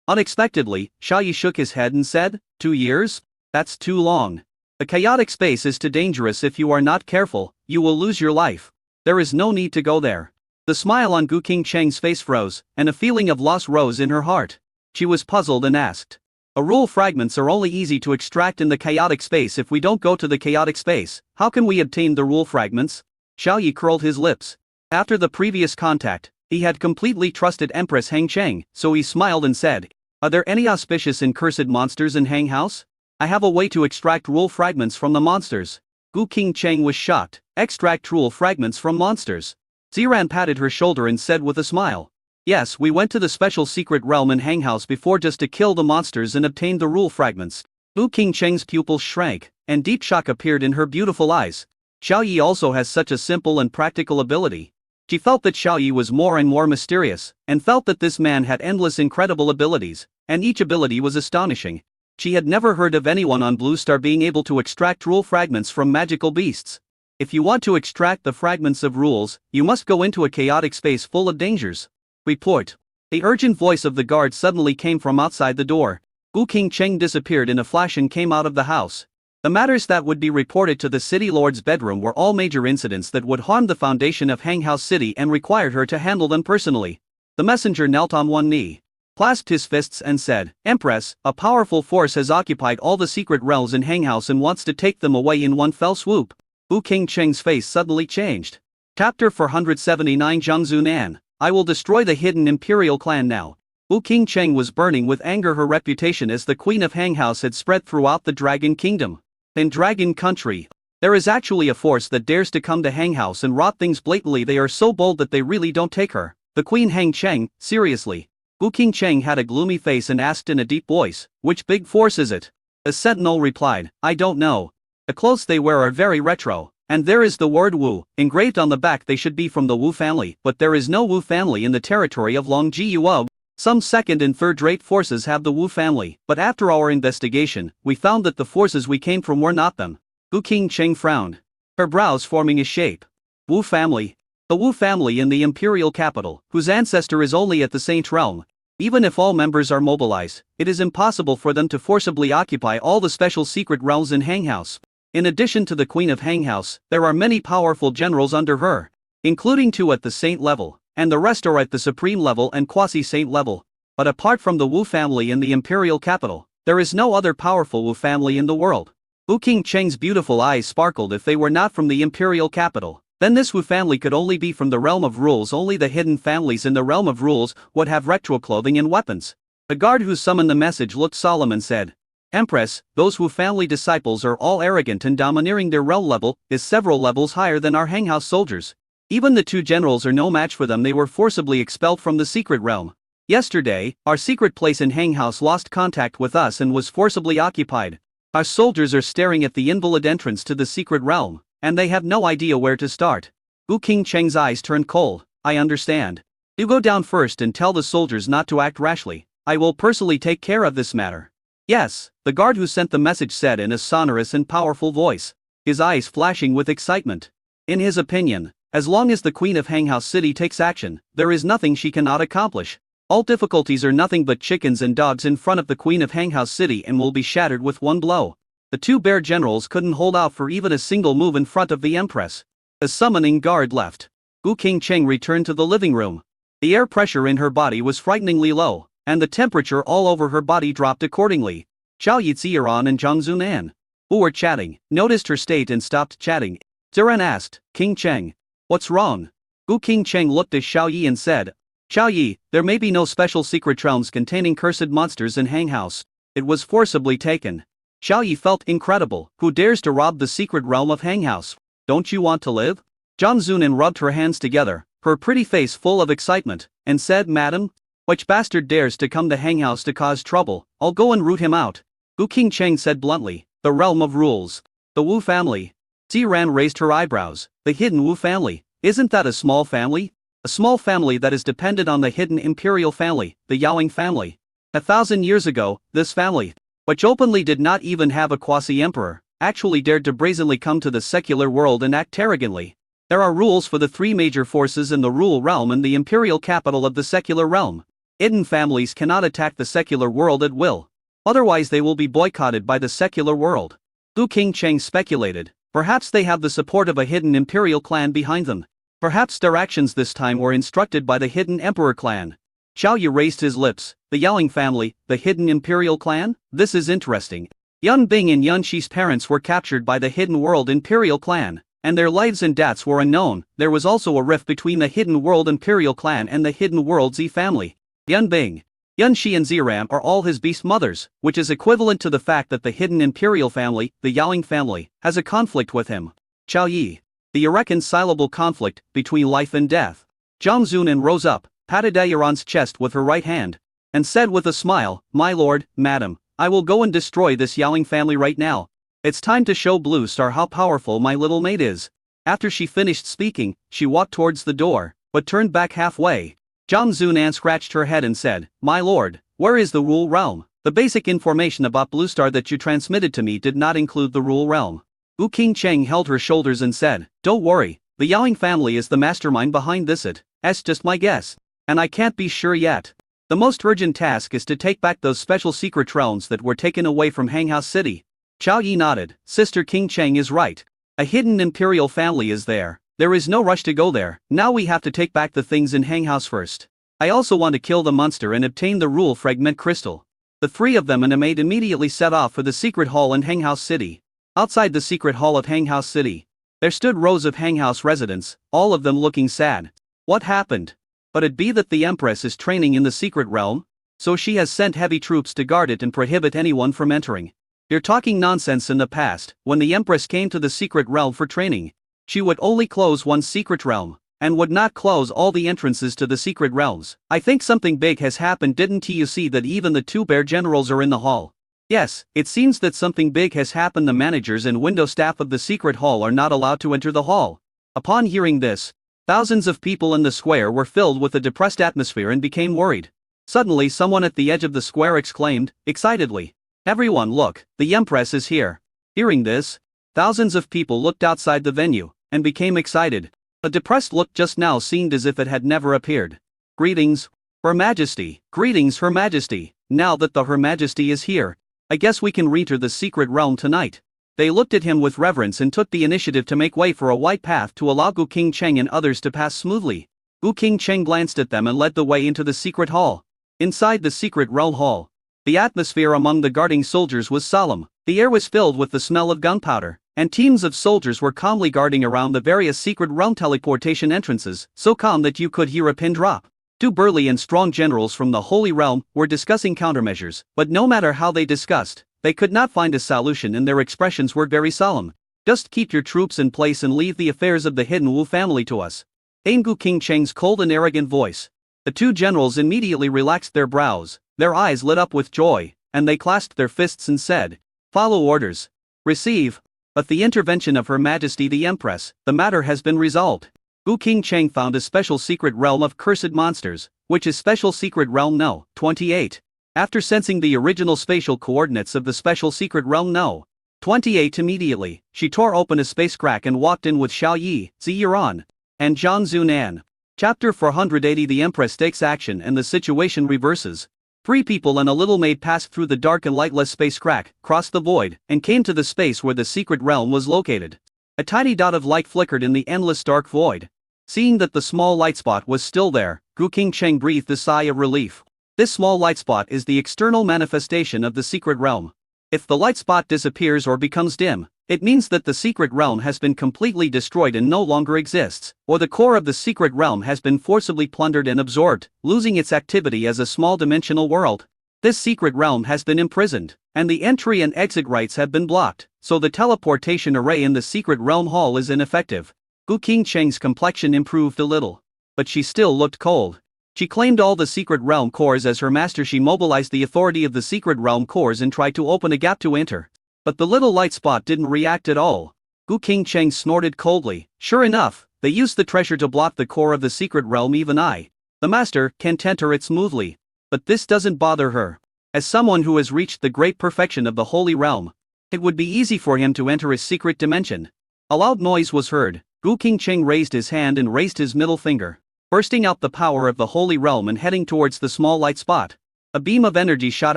Unexpectedly, Xiaoyi shook his head and said, 2 years? That's too long. The chaotic space is too dangerous. If you are not careful, you will lose your life. There is no need to go there. The smile on Gu Qingcheng's face froze, and a feeling of loss rose in her heart. She was puzzled and asked, Rule fragments are only easy to extract in the chaotic space. If we don't go to the chaotic space, how can we obtain the rule fragments? Xiaoyi curled his lips. After the previous contact, he had completely trusted Empress Hangcheng, so he smiled and said, Are there any auspicious and cursed monsters in Hanghouse? I have a way to extract rule fragments from the monsters. Gu Qingcheng was shocked. Extract rule fragments from monsters. Ziran patted her shoulder and said with a smile, Yes, we went to the special secret realm in Hanghouse before just to kill the monsters and obtain the rule fragments. Gu Qingcheng's pupils shrank, and deep shock appeared in her beautiful eyes. Xiaoyi also has such a simple and practical ability. She felt that Xiaoyi was more and more mysterious, and felt that this man had endless incredible abilities, and each ability was astonishing. She had never heard of anyone on Blue Star being able to extract rule fragments from magical beasts. If you want to extract the fragments of rules, you must go into a chaotic space full of dangers. Report. The urgent voice of the guard suddenly came from outside the door. Gu Qingcheng disappeared in a flash and came out of the house. The matters that would be reported to the city lord's bedroom were all major incidents that would harm the foundation of Hanghouse City and required her to handle them personally. The messenger knelt on one knee, clasped his fists and said, Empress, a powerful force has occupied all the secret realms in Hanghouse and wants to take them away in one fell swoop. Gu Qingcheng's face suddenly changed. Chapter 479 Zhangzun An. I will destroy the hidden imperial clan now. Gu Qingcheng was burning with anger. Her reputation as the queen of Hanghouse had spread throughout the Dragon Kingdom. In Dragon Country, there is actually a force that dares to come to Hanghouse and rot things blatantly. They are so bold that they really don't take her. The Queen Hangcheng, seriously. Gu Qingcheng had a gloomy face and asked in a deep voice, Which big force is it? A sentinel replied, I don't know. The clothes they wear are very retro, and there is the word Wu engraved on the back. They should be from the Wu family, but there is no Wu family in the territory of Longjiu. Some second and third-rate forces have the Wu family, but after our investigation, we found that the forces we came from were not them. Gu Qingcheng frowned, her brows forming a shape. Wu family? The Wu family in the imperial capital, whose ancestor is only at the Saint Realm. Even if all members are mobilized, it is impossible for them to forcibly occupy all the special secret realms in Hanghouse. In addition to the Queen of Hanghouse, there are many powerful generals under her, including 2 at the Saint level, and the rest are at the Supreme level and Quasi-Saint level. But apart from the Wu family in the Imperial capital, there is no other powerful Wu family in the world. Wu Qingcheng's beautiful eyes sparkled. If they were not from the Imperial capital, then this Wu family could only be from the realm of rules. Only the hidden families in the realm of rules would have retro clothing and weapons. The guard who summoned the message looked solemn and said, Empress, those Wu family disciples are all arrogant and domineering. Their realm level is several levels higher than our Hanghouse soldiers. Even the 2 generals are no match for them. They were forcibly expelled from the secret realm. Yesterday, our secret place in Hanghouse lost contact with us and was forcibly occupied. Our soldiers are staring at the invalid entrance to the secret realm, and they have no idea where to start. Wu Qingcheng's eyes turned cold. I understand. You go down first and tell the soldiers not to act rashly. I will personally take care of this matter. Yes, the guard who sent the message said in a sonorous and powerful voice, his eyes flashing with excitement. In his opinion, as long as the Queen of Hanghouse City takes action, there is nothing she cannot accomplish. All difficulties are nothing but chickens and dogs in front of the Queen of Hanghouse City and will be shattered with one blow. The 2 bear generals couldn't hold out for even a single move in front of the Empress. The summoning guard left. Wu Qingcheng returned to the living room. The air pressure in her body was frighteningly low, and the temperature all over her body dropped accordingly. Zhao Yiziran and Zhang Zunan, who were chatting, noticed her state and stopped chatting. Ziran asked, Qingcheng, what's wrong? Wu Qingcheng looked at Xiao Yi and said, Xiao Yi, there may be no special secret realms containing cursed monsters in Hanghouse. It was forcibly taken. Xiao Yi felt incredible. Who dares to rob the secret realm of Hanghouse? Don't you want to live? Zhang Zunan rubbed her hands together, her pretty face full of excitement, and said, Madam, which bastard dares to come to Hanghouse to cause trouble? I'll go and root him out. Wu Qingcheng said bluntly, the realm of rules. The Wu family. Ziran raised her eyebrows. The hidden Wu family. Isn't that a small family? A small family that is dependent on the hidden imperial family, the Yaoing family. 1,000 years ago, this family, which openly did not even have a quasi-emperor, actually dared to brazenly come to the secular world and act arrogantly. There are rules for the 3 major forces in the rule realm and the imperial capital of the secular realm. Hidden families cannot attack the secular world at will. Otherwise they will be boycotted by the secular world. Wu Qingcheng speculated, perhaps they have the support of a hidden imperial clan behind them. Perhaps their actions this time were instructed by the hidden emperor clan. Xiao Yi raised his lips. The Yaoing family, the hidden imperial clan? This is interesting. Yun Bing and Yun Shi's parents were captured by the hidden world imperial clan, and their lives and deaths were unknown. There was also a rift between the hidden world imperial clan and the hidden world Z family. Yun Bing, Yun Shi and Ziram are all his beast mothers, which is equivalent to the fact that the hidden imperial family, the Yaoing family, has a conflict with him. Xiao Yi. The irreconcilable conflict between life and death. Zhang Zunan rose up, patted Yaran's chest with her right hand, and said with a smile, My lord, madam, I will go and destroy this Yaoing family right now. It's time to show Blue Star how powerful my little mate is. After she finished speaking, she walked towards the door, but turned back halfway. Zhang Zunan scratched her head and said, My lord, where is the rule realm? The basic information about Blue Star that you transmitted to me did not include the rule realm. Wu Qingcheng held her shoulders and said, Don't worry, the Yaoing family is the mastermind behind this. It's just my guess. And I can't be sure yet. The most urgent task is to take back those special secret realms that were taken away from Hanghouse City. Xiao Yi nodded. Sister Qingcheng is right. A hidden imperial family is there. There is no rush to go there. Now we have to take back the things in Hanghouse first. I also want to kill the monster and obtain the rule fragment crystal. The 3 of them and a maid immediately set off for the secret hall in Hanghouse City. Outside the secret hall of Hanghouse City, there stood rows of Hanghouse residents, all of them looking sad. What happened? But it be that the Empress is training in the secret realm, so she has sent heavy troops to guard it and prohibit anyone from entering. You're talking nonsense. In the past, when the Empress came to the secret realm for training, she would only close one secret realm, and would not close all the entrances to the secret realms. I think something big has happened. Didn't you see that even the 2 bear generals are in the hall? Yes, it seems that something big has happened. The managers and window staff of the secret hall are not allowed to enter the hall. Upon hearing this, thousands of people in the square were filled with a depressed atmosphere and became worried. Suddenly someone at the edge of the square exclaimed, excitedly, Everyone look, the Empress is here. Hearing this, thousands of people looked outside the venue, and became excited. A depressed look just now seemed as if it had never appeared. Greetings. Her Majesty, greetings Her Majesty, now that the Her Majesty is here, I guess we can re-enter the secret realm tonight. They looked at him with reverence and took the initiative to make way for a white path to allow Gu Qingcheng and others to pass smoothly. Gu Qingcheng glanced at them and led the way into the secret hall. Inside the secret realm hall, the atmosphere among the guarding soldiers was solemn. The air was filled with the smell of gunpowder, and teams of soldiers were calmly guarding around the various secret realm teleportation entrances, so calm that you could hear a pin drop. Two burly and strong generals from the Holy Realm were discussing countermeasures, but no matter how they discussed, they could not find a solution and their expressions were very solemn. Just keep your troops in place and leave the affairs of the hidden Wu family to us. In Gu Qingcheng's cold and arrogant voice. The two generals immediately relaxed their brows, their eyes lit up with joy, and they clasped their fists and said, "Follow orders. Receive." But the intervention of Her Majesty the Empress, the matter has been resolved. Gu Qingcheng found a special secret realm of cursed monsters, which is Special Secret Realm No. 28. After sensing the original spatial coordinates of the Special Secret Realm No. 28 immediately, she tore open a space crack and walked in with Xiao Yi, Ziyiran, and Zhang Zunan. Chapter 480 The Empress takes action and the situation reverses. Three people and a little maid passed through the dark and lightless space crack, crossed the void, and came to the space where the secret realm was located. A tiny dot of light flickered in the endless dark void. Seeing that the small light spot was still there, Gu Qingcheng breathed a sigh of relief. This small light spot is the external manifestation of the secret realm. If the light spot disappears or becomes dim, it means that the secret realm has been completely destroyed and no longer exists, or the core of the secret realm has been forcibly plundered and absorbed, losing its activity as a small-dimensional world. This secret realm has been imprisoned, and the entry and exit rights have been blocked, so the teleportation array in the secret realm hall is ineffective. Gu Qingcheng's complexion improved a little, but she still looked cold. She claimed all the secret realm cores as her master. She mobilized the authority of the secret realm cores and tried to open a gap to enter. But the little light spot didn't react at all. Gu Qingcheng snorted coldly. Sure enough, they used the treasure to block the core of the secret realm. Even I, the master, can't enter it smoothly. But this doesn't bother her. As someone who has reached the great perfection of the Holy Realm, it would be easy for him to enter his secret dimension. A loud noise was heard. Gu Qingcheng raised his hand and raised his middle finger, bursting out the power of the Holy Realm and heading towards the small light spot. A beam of energy shot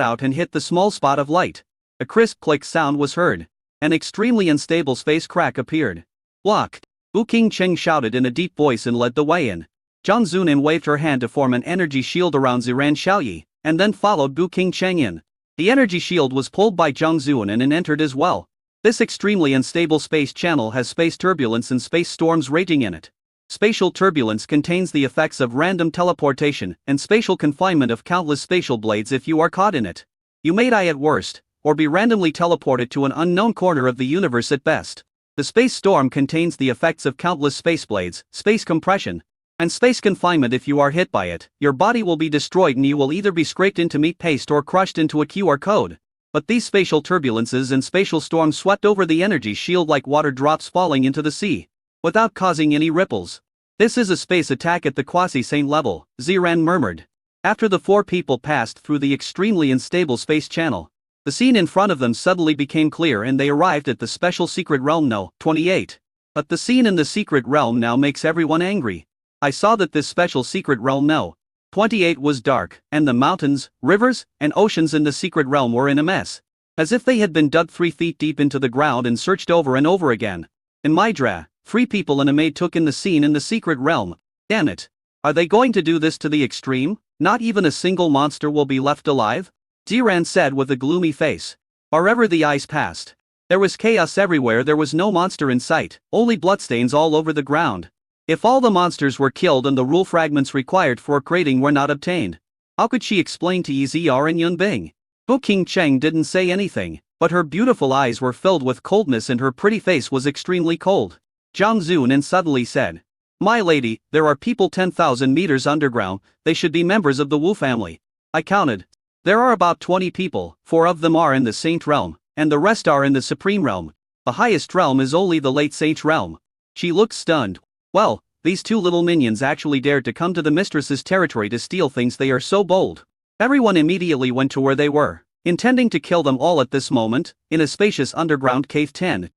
out and hit the small spot of light. A crisp click sound was heard. An extremely unstable space crack appeared. Block! Gu Qingcheng shouted in a deep voice and led the way in. Zhang Zunan waved her hand to form an energy shield around Ziran Xiaoyi, and then followed Gu Qingcheng in. The energy shield was pulled by Zhang Zunan and entered as well. This extremely unstable space channel has space turbulence and space storms raging in it. Spatial turbulence contains the effects of random teleportation and spatial confinement of countless spatial blades. If you are caught in it, you may die at worst, or be randomly teleported to an unknown corner of the universe at best. The space storm contains the effects of countless space blades, space compression, and space confinement. If you are hit by it, your body will be destroyed and you will either be scraped into meat paste or crushed into a QR code. But these spatial turbulences and spatial storms swept over the energy shield like water drops falling into the sea, without causing any ripples. This is a space attack at the quasi-sane level, Ziran murmured. After the four people passed through the extremely unstable space channel, the scene in front of them suddenly became clear and they arrived at the Special Secret Realm No. 28. But the scene in the secret realm now makes everyone angry. I saw that this Special Secret Realm No. 28 was dark, and the mountains, rivers, and oceans in the secret realm were in a mess. As if they had been dug 3 feet deep into the ground and searched over and over again. In Mydra, 3 people and a maid took in the scene in the secret realm. Damn it. Are they going to do this to the extreme? Not even a single monster will be left alive? Ziran said with a gloomy face. Wherever the eyes passed, there was chaos everywhere. There was no monster in sight, only bloodstains all over the ground. If all the monsters were killed and the rule fragments required for creating were not obtained, how could she explain to Yizr and Yunbing? Gu Qingcheng didn't say anything, but her beautiful eyes were filled with coldness and her pretty face was extremely cold. Zhang Zunan suddenly said, "My lady, there are people 10,000 meters underground. They should be members of the Wu family." I counted. There are about 20 people, 4 of them are in the Saint Realm, and the rest are in the Supreme Realm. The highest realm is only the late Saint Realm. She looked stunned. Well, these 2 little minions actually dared to come to the mistress's territory to steal things. They are so bold. Everyone immediately went to where they were, intending to kill them all at this moment, in a spacious underground cave 10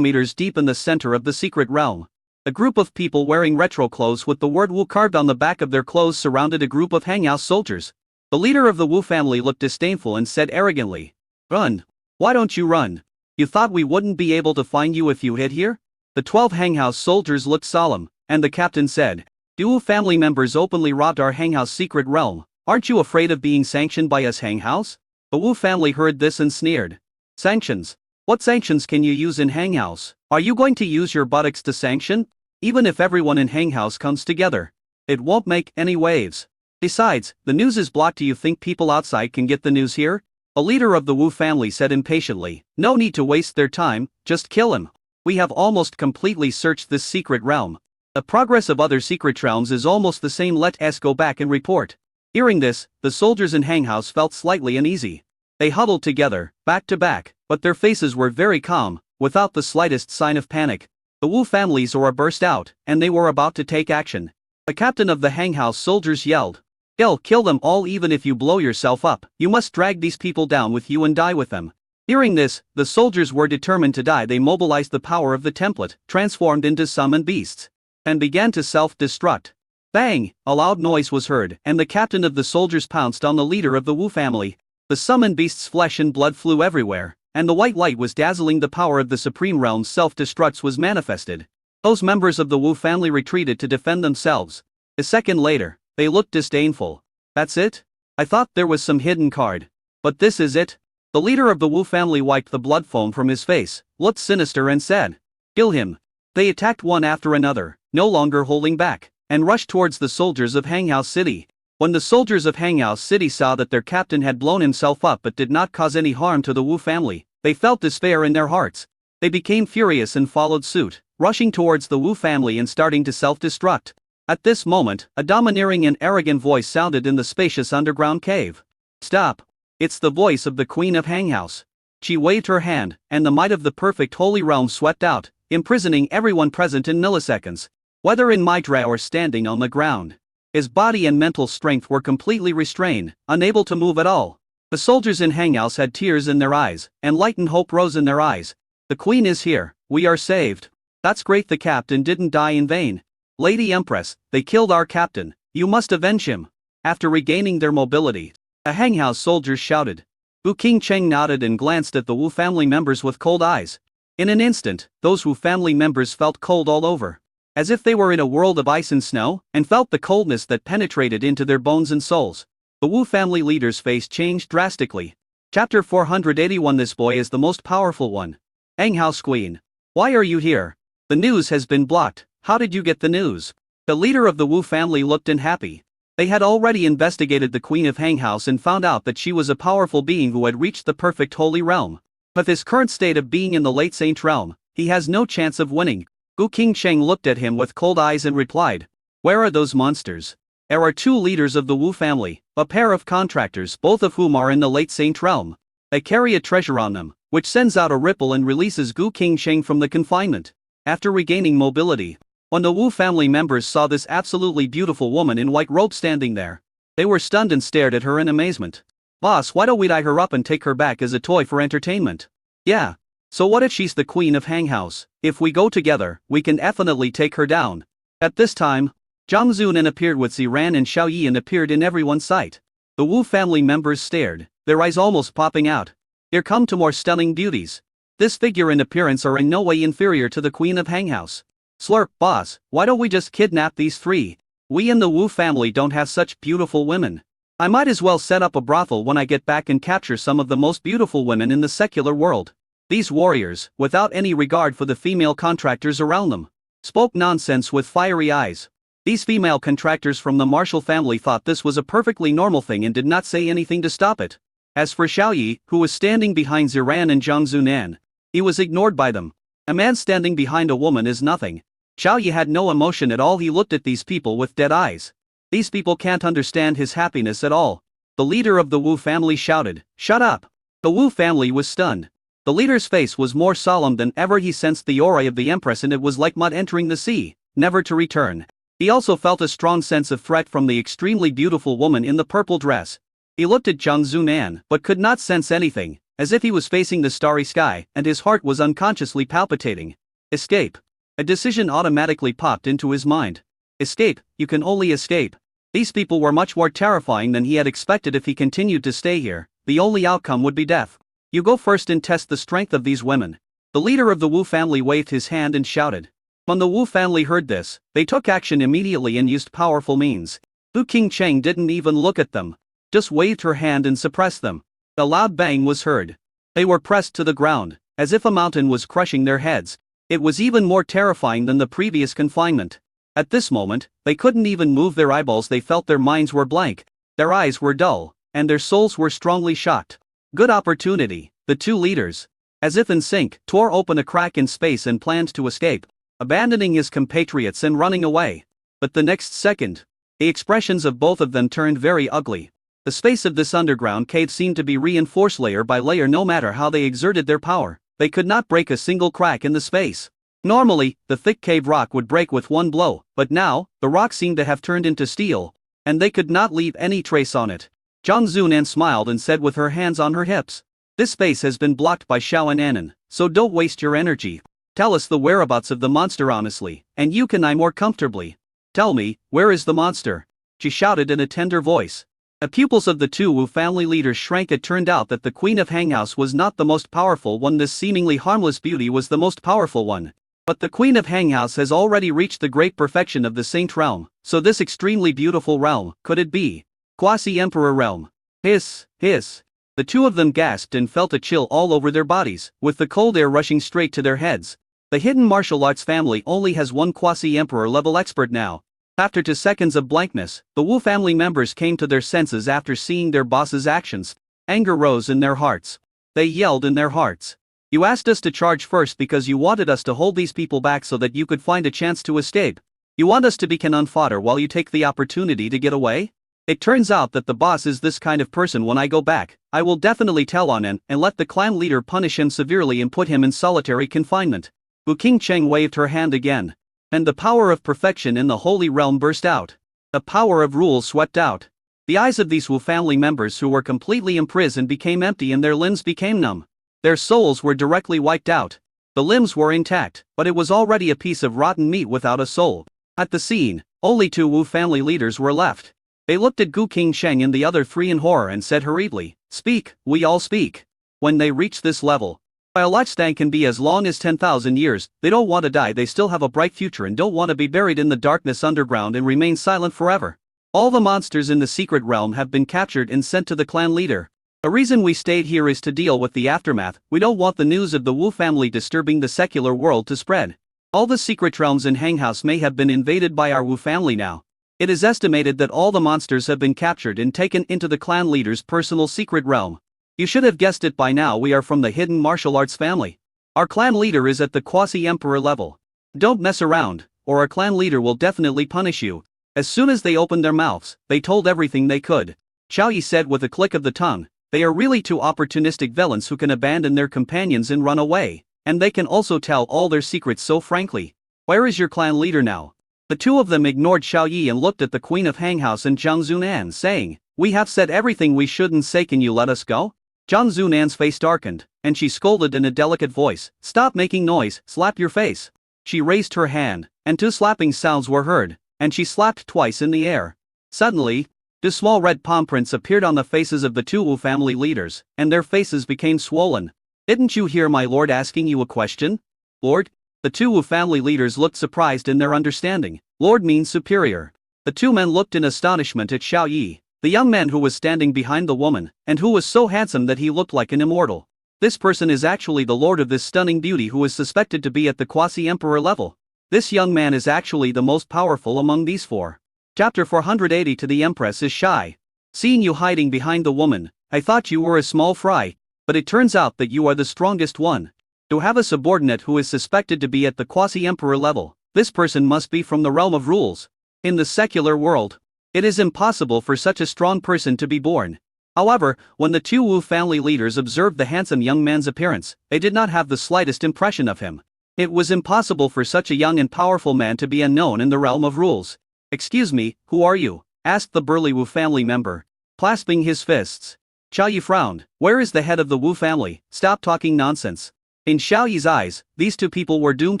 meters deep in the center of the secret realm. A group of people wearing retro clothes with the word Wu carved on the back of their clothes surrounded a group of hanghouse soldiers. The leader of the Wu family looked disdainful and said arrogantly, "Run. Why don't you run? You thought we wouldn't be able to find you if you hid here?" The 12 hanghouse soldiers looked solemn, and the captain said, "The Wu family members openly robbed our hanghouse secret realm. Aren't you afraid of being sanctioned by us hanghouse?" The Wu family heard this and sneered. "Sanctions? What sanctions can you use in hanghouse? Are you going to use your buttocks to sanction? Even if everyone in hanghouse comes together, it won't make any waves. Besides, the news is blocked. Do you think people outside can get the news here?" A leader of the Wu family said impatiently, "No need to waste their time, just kill him. We have almost completely searched this secret realm. The progress of other secret realms is almost the same. Let us go back and report." Hearing this, the soldiers in hanghouse felt slightly uneasy. They huddled together, back to back, but their faces were very calm, without the slightest sign of panic. The Wu family's aura burst out, and they were about to take action. The captain of the hanghouse soldiers yelled, Kill them all. Even if you blow yourself up, you must drag these people down with you and die with them." Hearing this, the soldiers were determined to die. They mobilized the power of the template, transformed into summoned beasts, and began to self-destruct. Bang! A loud noise was heard, and the captain of the soldiers pounced on the leader of the Wu family. The summoned beast's flesh and blood flew everywhere, and the white light was dazzling. The power of the supreme realm's self-destructs was manifested. Those members of the Wu family retreated to defend themselves. A second later, they looked disdainful. "That's it? I thought there was some hidden card. But this is it?" The leader of the Wu family wiped the blood foam from his face, looked sinister and said, "Kill him." They attacked one after another, no longer holding back, and rushed towards the soldiers of Hanghouse City. When the soldiers of Hanghouse City saw that their captain had blown himself up but did not cause any harm to the Wu family, they felt despair in their hearts. They became furious and followed suit, rushing towards the Wu family and starting to self-destruct. At this moment, a domineering and arrogant voice sounded in the spacious underground cave. "Stop! It's the voice of the Queen of Hanghouse." She waved her hand, and the might of the perfect holy realm swept out, imprisoning everyone present in milliseconds. Whether in Mitra or standing on the ground, his body and mental strength were completely restrained, unable to move at all. The soldiers in Hanghouse had tears in their eyes, and light and hope rose in their eyes. "The Queen is here, we are saved. That's great. The captain didn't die in vain. Lady Empress, they killed our captain, you must avenge him." After regaining their mobility, the Hanghouse soldiers shouted. Wu King Cheng nodded and glanced at the Wu family members with cold eyes. In an instant, those Wu family members felt cold all over, as if they were in a world of ice and snow, and felt the coldness that penetrated into their bones and souls. The Wu family leader's face changed drastically. Chapter 481. This boy is the most powerful one. Hanghouse Queen, why are you here? The news has been blocked. How did you get the news? The leader of the Wu family looked unhappy. They had already investigated the Queen of Hanghouse and found out that she was a powerful being who had reached the perfect holy realm. With his current state of being in the late saint realm, he has no chance of winning. Gu King Cheng looked at him with cold eyes and replied, "Where are those monsters?" There are two leaders of the Wu family, a pair of contractors, both of whom are in the late saint realm. They carry a treasure on them, which sends out a ripple and releases Gu King Cheng from the confinement. After regaining mobility, when the Wu family members saw this absolutely beautiful woman in white robes standing there, they were stunned and stared at her in amazement. "Boss, why don't we tie her up and take her back as a toy for entertainment?" "Yeah. So what if she's the Queen of Hanghouse? If we go together, we can definitely take her down." At this time, Zhang Zunan appeared with Ziran and Xiao Yi and appeared in everyone's sight. The Wu family members stared, their eyes almost popping out. Here come two more stunning beauties. This figure and appearance are in no way inferior to the Queen of Hanghouse. Slurp, boss, why don't we just kidnap these three? We in the Wu family don't have such beautiful women. I might as well set up a brothel when I get back and capture some of the most beautiful women in the secular world. These warriors, without any regard for the female contractors around them, spoke nonsense with fiery eyes. These female contractors from the Marshall family thought this was a perfectly normal thing and did not say anything to stop it. As for Xiao Yi, who was standing behind Ziran and Zhang Zunan, he was ignored by them. A man standing behind a woman is nothing. Xiao Yi had no emotion at all. He looked at these people with dead eyes. These people can't understand his happiness at all. The leader of the Wu family shouted, "Shut up!" The Wu family was stunned. The leader's face was more solemn than ever. He sensed the aura of the Empress and it was like mud entering the sea, never to return. He also felt a strong sense of threat from the extremely beautiful woman in the purple dress. He looked at Zhang Zunan but could not sense anything, as if he was facing the starry sky and his heart was unconsciously palpitating. Escape. A decision automatically popped into his mind. Escape, you can only escape. These people were much more terrifying than he had expected. If he continued to stay here, the only outcome would be death. You go first and test the strength of these women. The leader of the Wu family waved his hand and shouted. When the Wu family heard this, they took action immediately and used powerful means. Wu Qingcheng didn't even look at them, just waved her hand and suppressed them. A loud bang was heard. They were pressed to the ground, as if a mountain was crushing their heads. It was even more terrifying than the previous confinement. At this moment, they couldn't even move their eyeballs. They felt their minds were blank, their eyes were dull, and their souls were strongly shocked. Good opportunity. The two leaders, as if in sync, tore open a crack in space and planned to escape, abandoning his compatriots and running away. But the next second, the expressions of both of them turned very ugly. The space of this underground cave seemed to be reinforced layer by layer. No matter how they exerted their power, they could not break a single crack in the space. Normally, the thick cave rock would break with one blow, but now, the rock seemed to have turned into steel, and they could not leave any trace on it. Zhang Zunan smiled and said with her hands on her hips, "This space has been blocked by Shao and Anan, so don't waste your energy. Tell us the whereabouts of the monster honestly, and you can I more comfortably. Tell me, where is the monster?" she shouted in a tender voice. The pupils of the two Wu family leaders shrank. It turned out that the Queen of Hanghouse was not the most powerful one. This seemingly harmless beauty was the most powerful one. But the Queen of Hanghouse has already reached the great perfection of the Saint Realm, so this extremely beautiful realm, could it be Quasi-Emperor Realm? Hiss, hiss. The two of them gasped and felt a chill all over their bodies, with the cold air rushing straight to their heads. The hidden martial arts family only has one Quasi-Emperor level expert now. After 2 seconds of blankness, the Wu family members came to their senses after seeing their boss's actions. Anger rose in their hearts. They yelled in their hearts. "You asked us to charge first because you wanted us to hold these people back so that you could find a chance to escape. You want us to be cannon fodder while you take the opportunity to get away? It turns out that the boss is this kind of person. When I go back, I will definitely tell on him and let the clan leader punish him severely and put him in solitary confinement." Wu Qingcheng waved her hand again. And the power of perfection in the Holy Realm burst out. The power of rules swept out. The eyes of these Wu family members who were completely imprisoned became empty and their limbs became numb. Their souls were directly wiped out. The limbs were intact, but it was already a piece of rotten meat without a soul. At the scene, only 2 Wu family leaders were left. They looked at Gu Qingsheng and the other 3 in horror and said hurriedly, "Speak, we all speak." When they reach this level, while lifespan can be as long as 10,000 years, they don't want to die. They still have a bright future and don't want to be buried in the darkness underground and remain silent forever. All the monsters in the secret realm have been captured and sent to the clan leader. The reason we stayed here is to deal with the aftermath. We don't want the news of the Wu family disturbing the secular world to spread. All the secret realms in Hanghouse may have been invaded by our Wu family now. It is estimated that all the monsters have been captured and taken into the clan leader's personal secret realm. You should have guessed it by now. We are from the hidden martial arts family. Our clan leader is at the quasi-emperor level. Don't mess around, or our clan leader will definitely punish you. As soon as they opened their mouths, they told everything they could. Xiao Yi said with a click of the tongue, "They are really 2 opportunistic villains who can abandon their companions and run away, and they can also tell all their secrets so frankly. Where is your clan leader now?" The 2 of them ignored Xiao Yi and looked at the Queen of Hanghouse and Zhang Zunan, saying, "We have said everything we shouldn't say. Can you let us go?" Zhang Zunan's face darkened, and she scolded in a delicate voice, "Stop making noise, slap your face." She raised her hand, and 2 slapping sounds were heard, and she slapped twice in the air. Suddenly, 2 small red palm prints appeared on the faces of the 2 Wu family leaders, and their faces became swollen. "Didn't you hear my lord asking you a question?" "Lord?" The 2 Wu family leaders looked surprised in their understanding. Lord means superior. The 2 men looked in astonishment at Xiao Yi, the young man who was standing behind the woman, and who was so handsome that he looked like an immortal. This person is actually the lord of this stunning beauty who is suspected to be at the quasi-emperor level. This young man is actually the most powerful among these 4. Chapter 480. To the Empress is shy. Seeing you hiding behind the woman, I thought you were a small fry, but it turns out that you are the strongest one. To have a subordinate who is suspected to be at the quasi-emperor level, this person must be from the realm of rules. In the secular world, it is impossible for such a strong person to be born. However, when the 2 Wu family leaders observed the handsome young man's appearance, they did not have the slightest impression of him. It was impossible for such a young and powerful man to be unknown in the realm of rules. "Excuse me, who are you?" asked the burly Wu family member, clasping his fists. Xiao Yi frowned. "Where is the head of the Wu family? Stop talking nonsense." In Xiao Yi's eyes, these 2 people were doomed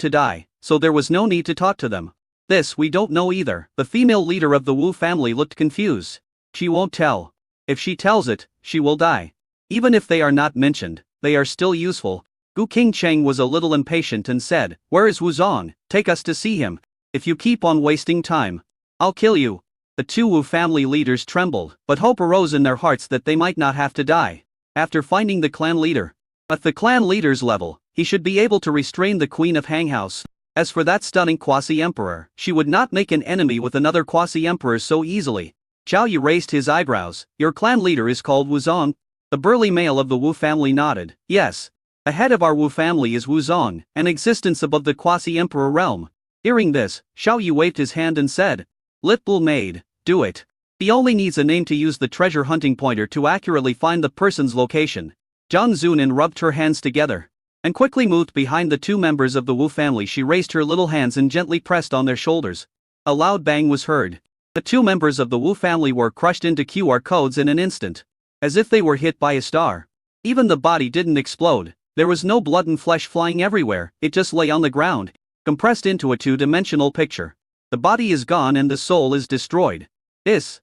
to die, so there was no need to talk to them. This we don't know either. The female leader of the Wu family looked confused. She won't tell. If she tells it, she will die. Even if they are not mentioned, they are still useful. Gu Qingcheng was a little impatient and said, "Where is Wuzong? Take us to see him. If you keep on wasting time, I'll kill you." The two Wu family leaders trembled, but hope arose in their hearts that they might not have to die. After finding the clan leader, at the clan leader's level, he should be able to restrain the Queen of Hanghouse. As for that stunning quasi-emperor, she would not make an enemy with another quasi-emperor so easily. Xiao Yi raised his eyebrows. "Your clan leader is called Wuzong?" The burly male of the Wu family nodded. "Yes. The head of our Wu family is Wuzong, an existence above the quasi-emperor realm." Hearing this, Xiao Yi waved his hand and said, "Little maid, do it." He only needs a name to use the treasure hunting pointer to accurately find the person's location. Zhang Zunin rubbed her hands together and quickly moved behind the two members of the Wu family. She raised her little hands and gently pressed on their shoulders. A loud bang was heard. The two members of the Wu family were crushed into QR codes in an instant, as if they were hit by a star. Even the body didn't explode. There was no blood and flesh flying everywhere, it just lay on the ground, compressed into a two-dimensional picture. The body is gone and the soul is destroyed. Hiss.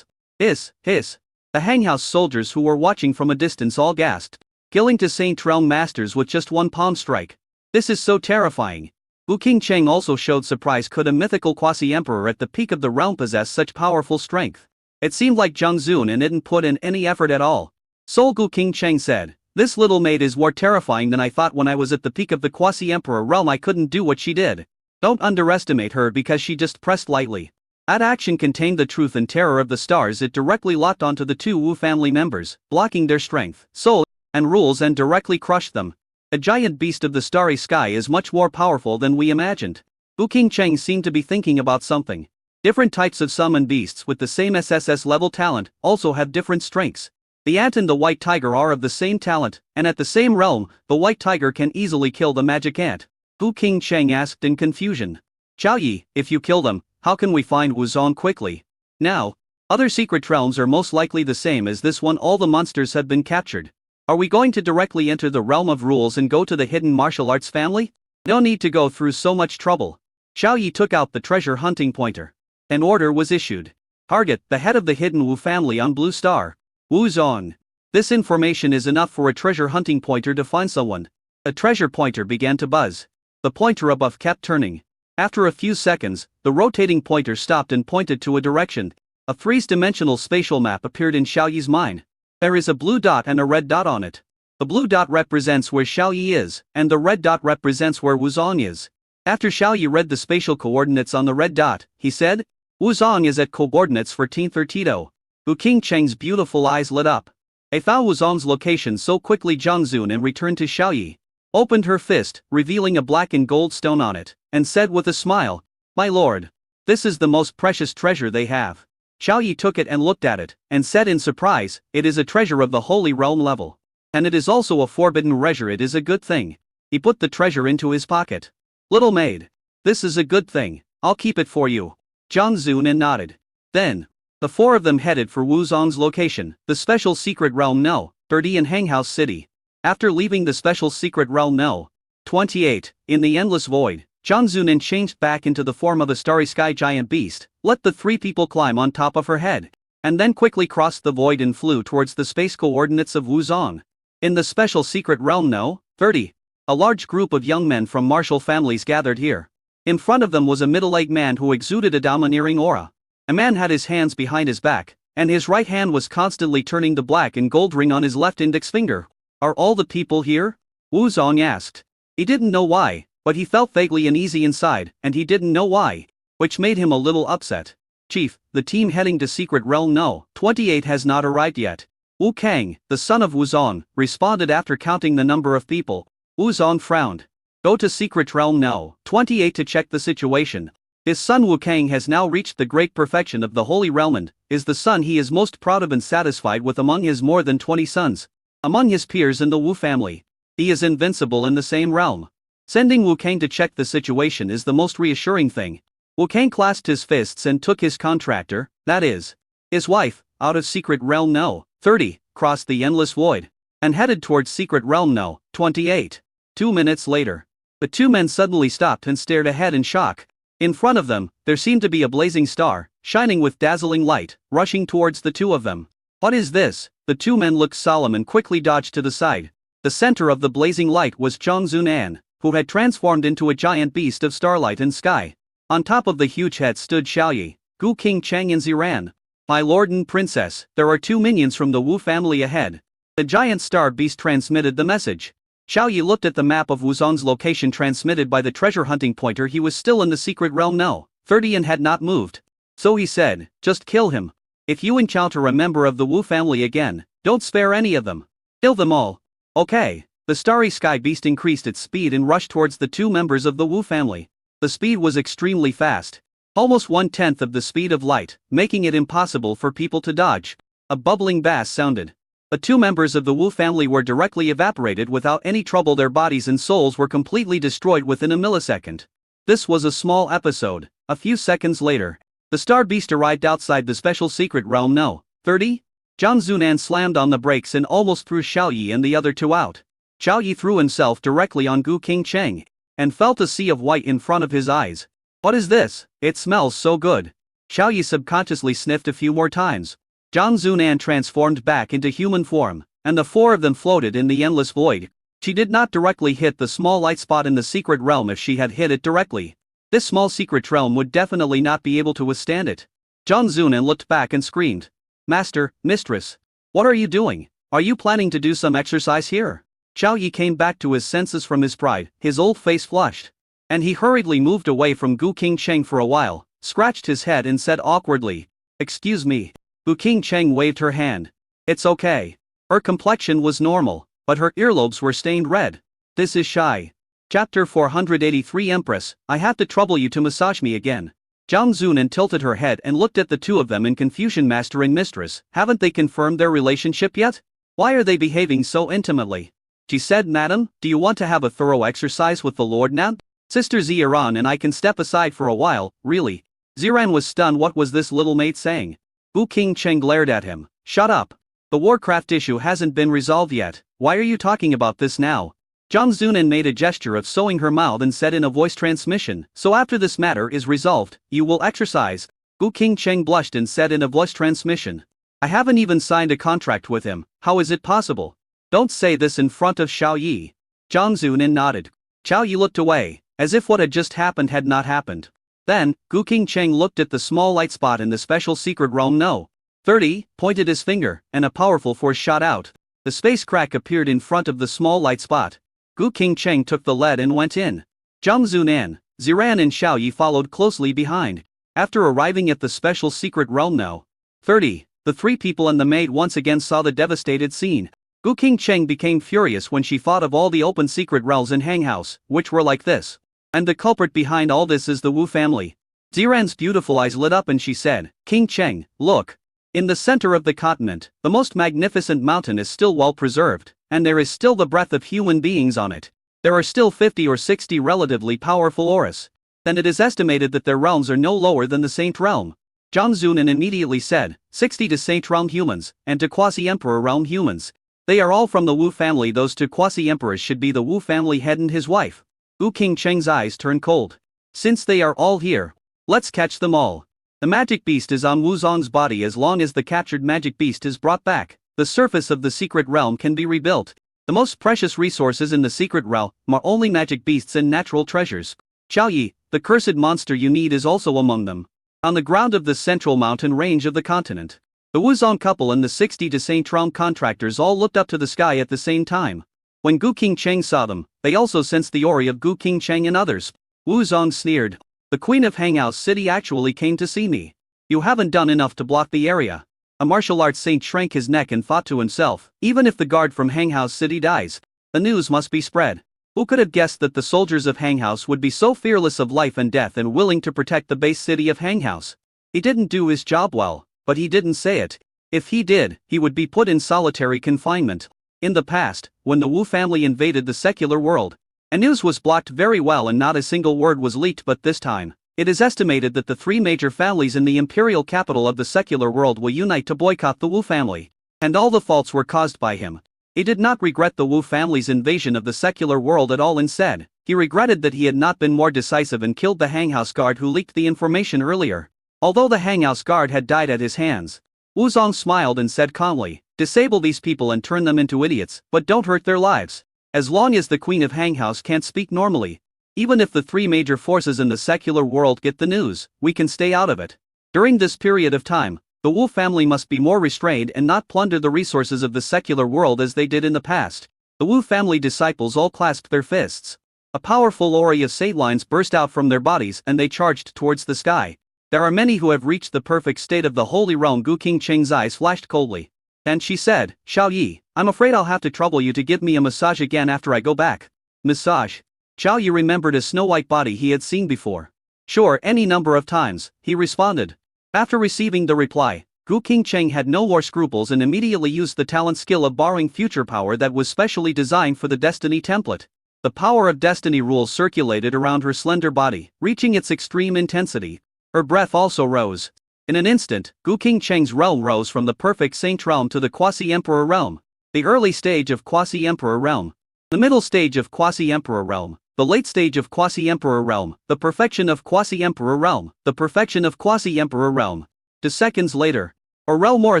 The Hanghouse soldiers who were watching from a distance all gasped. Killing to Saint Realm Masters with just one palm strike. This is so terrifying. Wu Qingcheng also showed surprise. Could a mythical quasi-emperor at the peak of the realm possess such powerful strength? It seemed like Zhang Zunin didn't put in any effort at all. Soul Gu Qingcheng said, "This little maid is more terrifying than I thought. When I was at the peak of the quasi-emperor realm I couldn't do what she did. Don't underestimate her because she just pressed lightly." That action contained the truth and terror of the stars. It directly locked onto the two Wu family members, blocking their strength, soul, and rules and directly crushed them. A giant beast of the starry sky is much more powerful than we imagined. Wu Qingcheng seemed to be thinking about something. Different types of summoned beasts with the same SSS level talent also have different strengths. The ant and the white tiger are of the same talent, and at the same realm, the white tiger can easily kill the magic ant. Wu Qingcheng asked in confusion. "Xiao Yi, if you kill them, how can we find Wuzong quickly?" Now, other secret realms are most likely the same as this one. All the monsters have been captured. Are we going to directly enter the realm of rules and go to the hidden martial arts family? No need to go through so much trouble. Xiao Yi took out the treasure hunting pointer. An order was issued. Target the head of the hidden Wu family on Blue Star. Wuzong. This information is enough for a treasure hunting pointer to find someone. A treasure pointer began to buzz. The pointer above kept turning. After a few seconds, the rotating pointer stopped and pointed to a direction. A three-dimensional spatial map appeared in Xiao Yi's mind. There is a blue dot and a red dot on it. The blue dot represents where Xiao Yi is, and the red dot represents where Wuzong is. After Xiao Yi read the spatial coordinates on the red dot, he said, "Wuzong is at coordinates 1432. Wu Qingcheng's beautiful eyes lit up. I found Wuzong's location so quickly. Zhang Zunin returned to Xiao Yi, opened her fist, revealing a black and gold stone on it, and said with a smile, "My lord, this is the most precious treasure they have." Xiao Yi took it and looked at it, and said in surprise, "It is a treasure of the holy realm level. And it is also a forbidden treasure. It is a good thing." He put the treasure into his pocket. "Little maid, this is a good thing, I'll keep it for you." Zhang Zunin nodded. Then, the four of them headed for Wuzong's location, the special secret realm No. 30 in Hanghouse City. After leaving the special secret realm No. 28, in the endless void, Zhang Zunin changed back into the form of a starry sky giant beast, let the three people climb on top of her head, and then quickly crossed the void and flew towards the space coordinates of Wuzong. In the special secret realm No. 30, a large group of young men from martial families gathered here. In front of them was a middle-aged man who exuded a domineering aura. A man had his hands behind his back, and his right hand was constantly turning the black and gold ring on his left index finger. "Are all the people here?" Wuzong asked. He didn't know why, but he felt vaguely uneasy inside, and he didn't know why, which made him a little upset. "Chief, the team heading to Secret Realm No. 28 has not arrived yet." Wu Kang, the son of Wuzong, responded after counting the number of people. Wuzong frowned. "Go to Secret Realm No. 28 to check the situation. His son Wu Kang has now reached the great perfection of the Holy Realm and is the son he is most proud of and satisfied with among his more than 20 sons. Among his peers in the Wu family, he is invincible in the same realm. Sending Wu Kang to check the situation is the most reassuring thing." Wu Kang clasped his fists and took his contractor, that is, his wife, out of Secret Realm No. 30, crossed the endless void, and headed towards Secret Realm No. 28. 2 minutes later, The two men suddenly stopped and stared ahead in shock. In front of them, there seemed to be a blazing star, shining with dazzling light, rushing towards the two of them. What is this? The two men looked solemn and quickly dodged to the side. The center of the blazing light was Zhang Zunan, who had transformed into a giant beast of starlight and sky. On top of the huge head stood Xiaoyi, Gu King Cheng and Ziran. My lord and princess, there are two minions from the Wu family ahead. The giant star beast transmitted the message. Xiaoyi looked at the map of Wuzong's location transmitted by the treasure hunting pointer. He was still in the secret realm now, 30 and had not moved. So he said, just kill him. If you encounter a member of the Wu family again, don't spare any of them. Kill them all. Okay. The starry sky beast increased its speed and rushed towards the two members of the Wu family. The speed was extremely fast. Almost 1/10 of the speed of light, making it impossible for people to dodge. A bubbling bass sounded. The two members of the Wu family were directly evaporated without any trouble. Their bodies and souls were completely destroyed within a millisecond. This was a small episode. A few seconds later, the star beast arrived outside the special secret realm No. 30. Zhang Zunan slammed on the brakes and almost threw Xiaoyi and the other two out. Xiaoyi threw himself directly on Gu King Cheng and felt a sea of white in front of his eyes. What is this? It smells so good. Xiaoyi subconsciously sniffed a few more times. Zhang Zunan transformed back into human form, and the four of them floated in the endless void. She did not directly hit the small light spot in the secret realm. If she had hit it directly, this small secret realm would definitely not be able to withstand it. Zhang Zunan looked back and screamed. Master, mistress, what are you doing? Are you planning to do some exercise here? Xiaoyi came back to his senses from his pride, his old face flushed. And he hurriedly moved away from Gu King Cheng for a while, scratched his head and said awkwardly, excuse me. Gu King Cheng waved her hand. It's okay. Her complexion was normal, but her earlobes were stained red. This is shy. Chapter 483 Empress, I have to trouble you to massage me again. Zhang Zunan tilted her head and looked at the two of them in confusion. Master and mistress, haven't they confirmed their relationship yet? Why are they behaving so intimately? She said, Madam, do you want to have a thorough exercise with the Lord now? Sister Ziran and I can step aside for a while, really. Ziran was stunned. What was this little mate saying? Gu King Cheng glared at him. Shut up. The Warcraft issue hasn't been resolved yet. Why are you talking about this now? Zhang Zunan made a gesture of sewing her mouth and said in a voice transmission, so after this matter is resolved, you will exercise. Gu King Cheng blushed and said in a voice transmission. I haven't even signed a contract with him, how is it possible? Don't say this in front of Xiaoyi. Zhang Zunan nodded. Xiaoyi looked away, as if what had just happened had not happened. Then, Gu King Cheng looked at the small light spot in the special secret realm No. 30, pointed his finger, and a powerful force shot out. The space crack appeared in front of the small light spot. Gu King Cheng took the lead and went in. Zhang Zunan, Ziran and Xiaoyi followed closely behind. After arriving at the special secret realm No. 30, the three people and the maid once again saw the devastated scene. Gu King Cheng became furious when she thought of all the open secret realms in Hanghouse, which were like this. And the culprit behind all this is the Wu family. Ziran's beautiful eyes lit up and she said, King Cheng, look. In the center of the continent, the most magnificent mountain is still well preserved, and there is still the breath of human beings on it. There are still 50 or 60 relatively powerful auras. Then it is estimated that their realms are no lower than the Saint Realm. Zhang Zunan immediately said, 60 to Saint Realm humans, and to Quasi-Emperor Realm humans. They are all from the Wu family. Those two Quasi-Emperors should be the Wu family head and his wife. Gu King Cheng's eyes turned cold. Since they are all here, let's catch them all. The magic beast is on Wuzong's body. As long as the captured magic beast is brought back, the surface of the secret realm can be rebuilt. The most precious resources in the secret realm are only magic beasts and natural treasures. Xiaoyi, the cursed monster you need, is also among them. On the ground of the central mountain range of the continent, the Wuzong couple and the 60 to Saint Realm contractors all looked up to the sky at the same time. When Gu King Cheng saw them, they also sensed the aura of Gu King Cheng and others. Wuzong sneered. The Queen of Hanghouse City actually came to see me. You haven't done enough to block the area. A martial arts saint shrank his neck and thought to himself, even if the guard from Hanghouse City dies, the news must be spread. Who could have guessed that the soldiers of Hanghouse would be so fearless of life and death and willing to protect the base city of Hanghouse? He didn't do his job well, but he didn't say it. If he did, he would be put in solitary confinement. In the past, when the Wu family invaded the secular world, news was blocked very well and not a single word was leaked, but this time, it is estimated that the three major families in the imperial capital of the secular world will unite to boycott the Wu family. And all the faults were caused by him. He did not regret the Wu family's invasion of the secular world at all. Instead, He regretted that he had not been more decisive and killed the hanghouse guard who leaked the information earlier. Although the hanghouse guard had died at his hands, Wuzong smiled and said calmly, "Disable these people and turn them into idiots, but don't hurt their lives. As long as the Queen of Hanghouse can't speak normally, even if the three major forces in the secular world get the news, we can stay out of it. During this period of time, the Wu family must be more restrained and not plunder the resources of the secular world as they did in the past." The Wu family disciples all clasped their fists. A powerful aura of sight lines burst out from their bodies and they charged towards the sky. "There are many who have reached the perfect state of the holy realm." Gu Qingcheng's eyes flashed coldly. And she said, "Xiao Yi, I'm afraid I'll have to trouble you to give me a massage again after I go back." Massage? Xiao Yi remembered a snow-white body he had seen before. "Sure, any number of times," he responded. After receiving the reply, Gu Qingcheng had no more scruples and immediately used the talent skill of borrowing future power that was specially designed for the Destiny template. The power of Destiny rules circulated around her slender body, reaching its extreme intensity. Her breath also rose. In an instant, Gu Qingcheng's realm rose from the perfect saint realm to the quasi-emperor realm. The early stage of quasi-emperor realm. The middle stage of quasi-emperor realm. The late stage of quasi-emperor realm. The perfection of quasi-emperor realm. The perfection of quasi-emperor realm. 2 seconds later, her realm more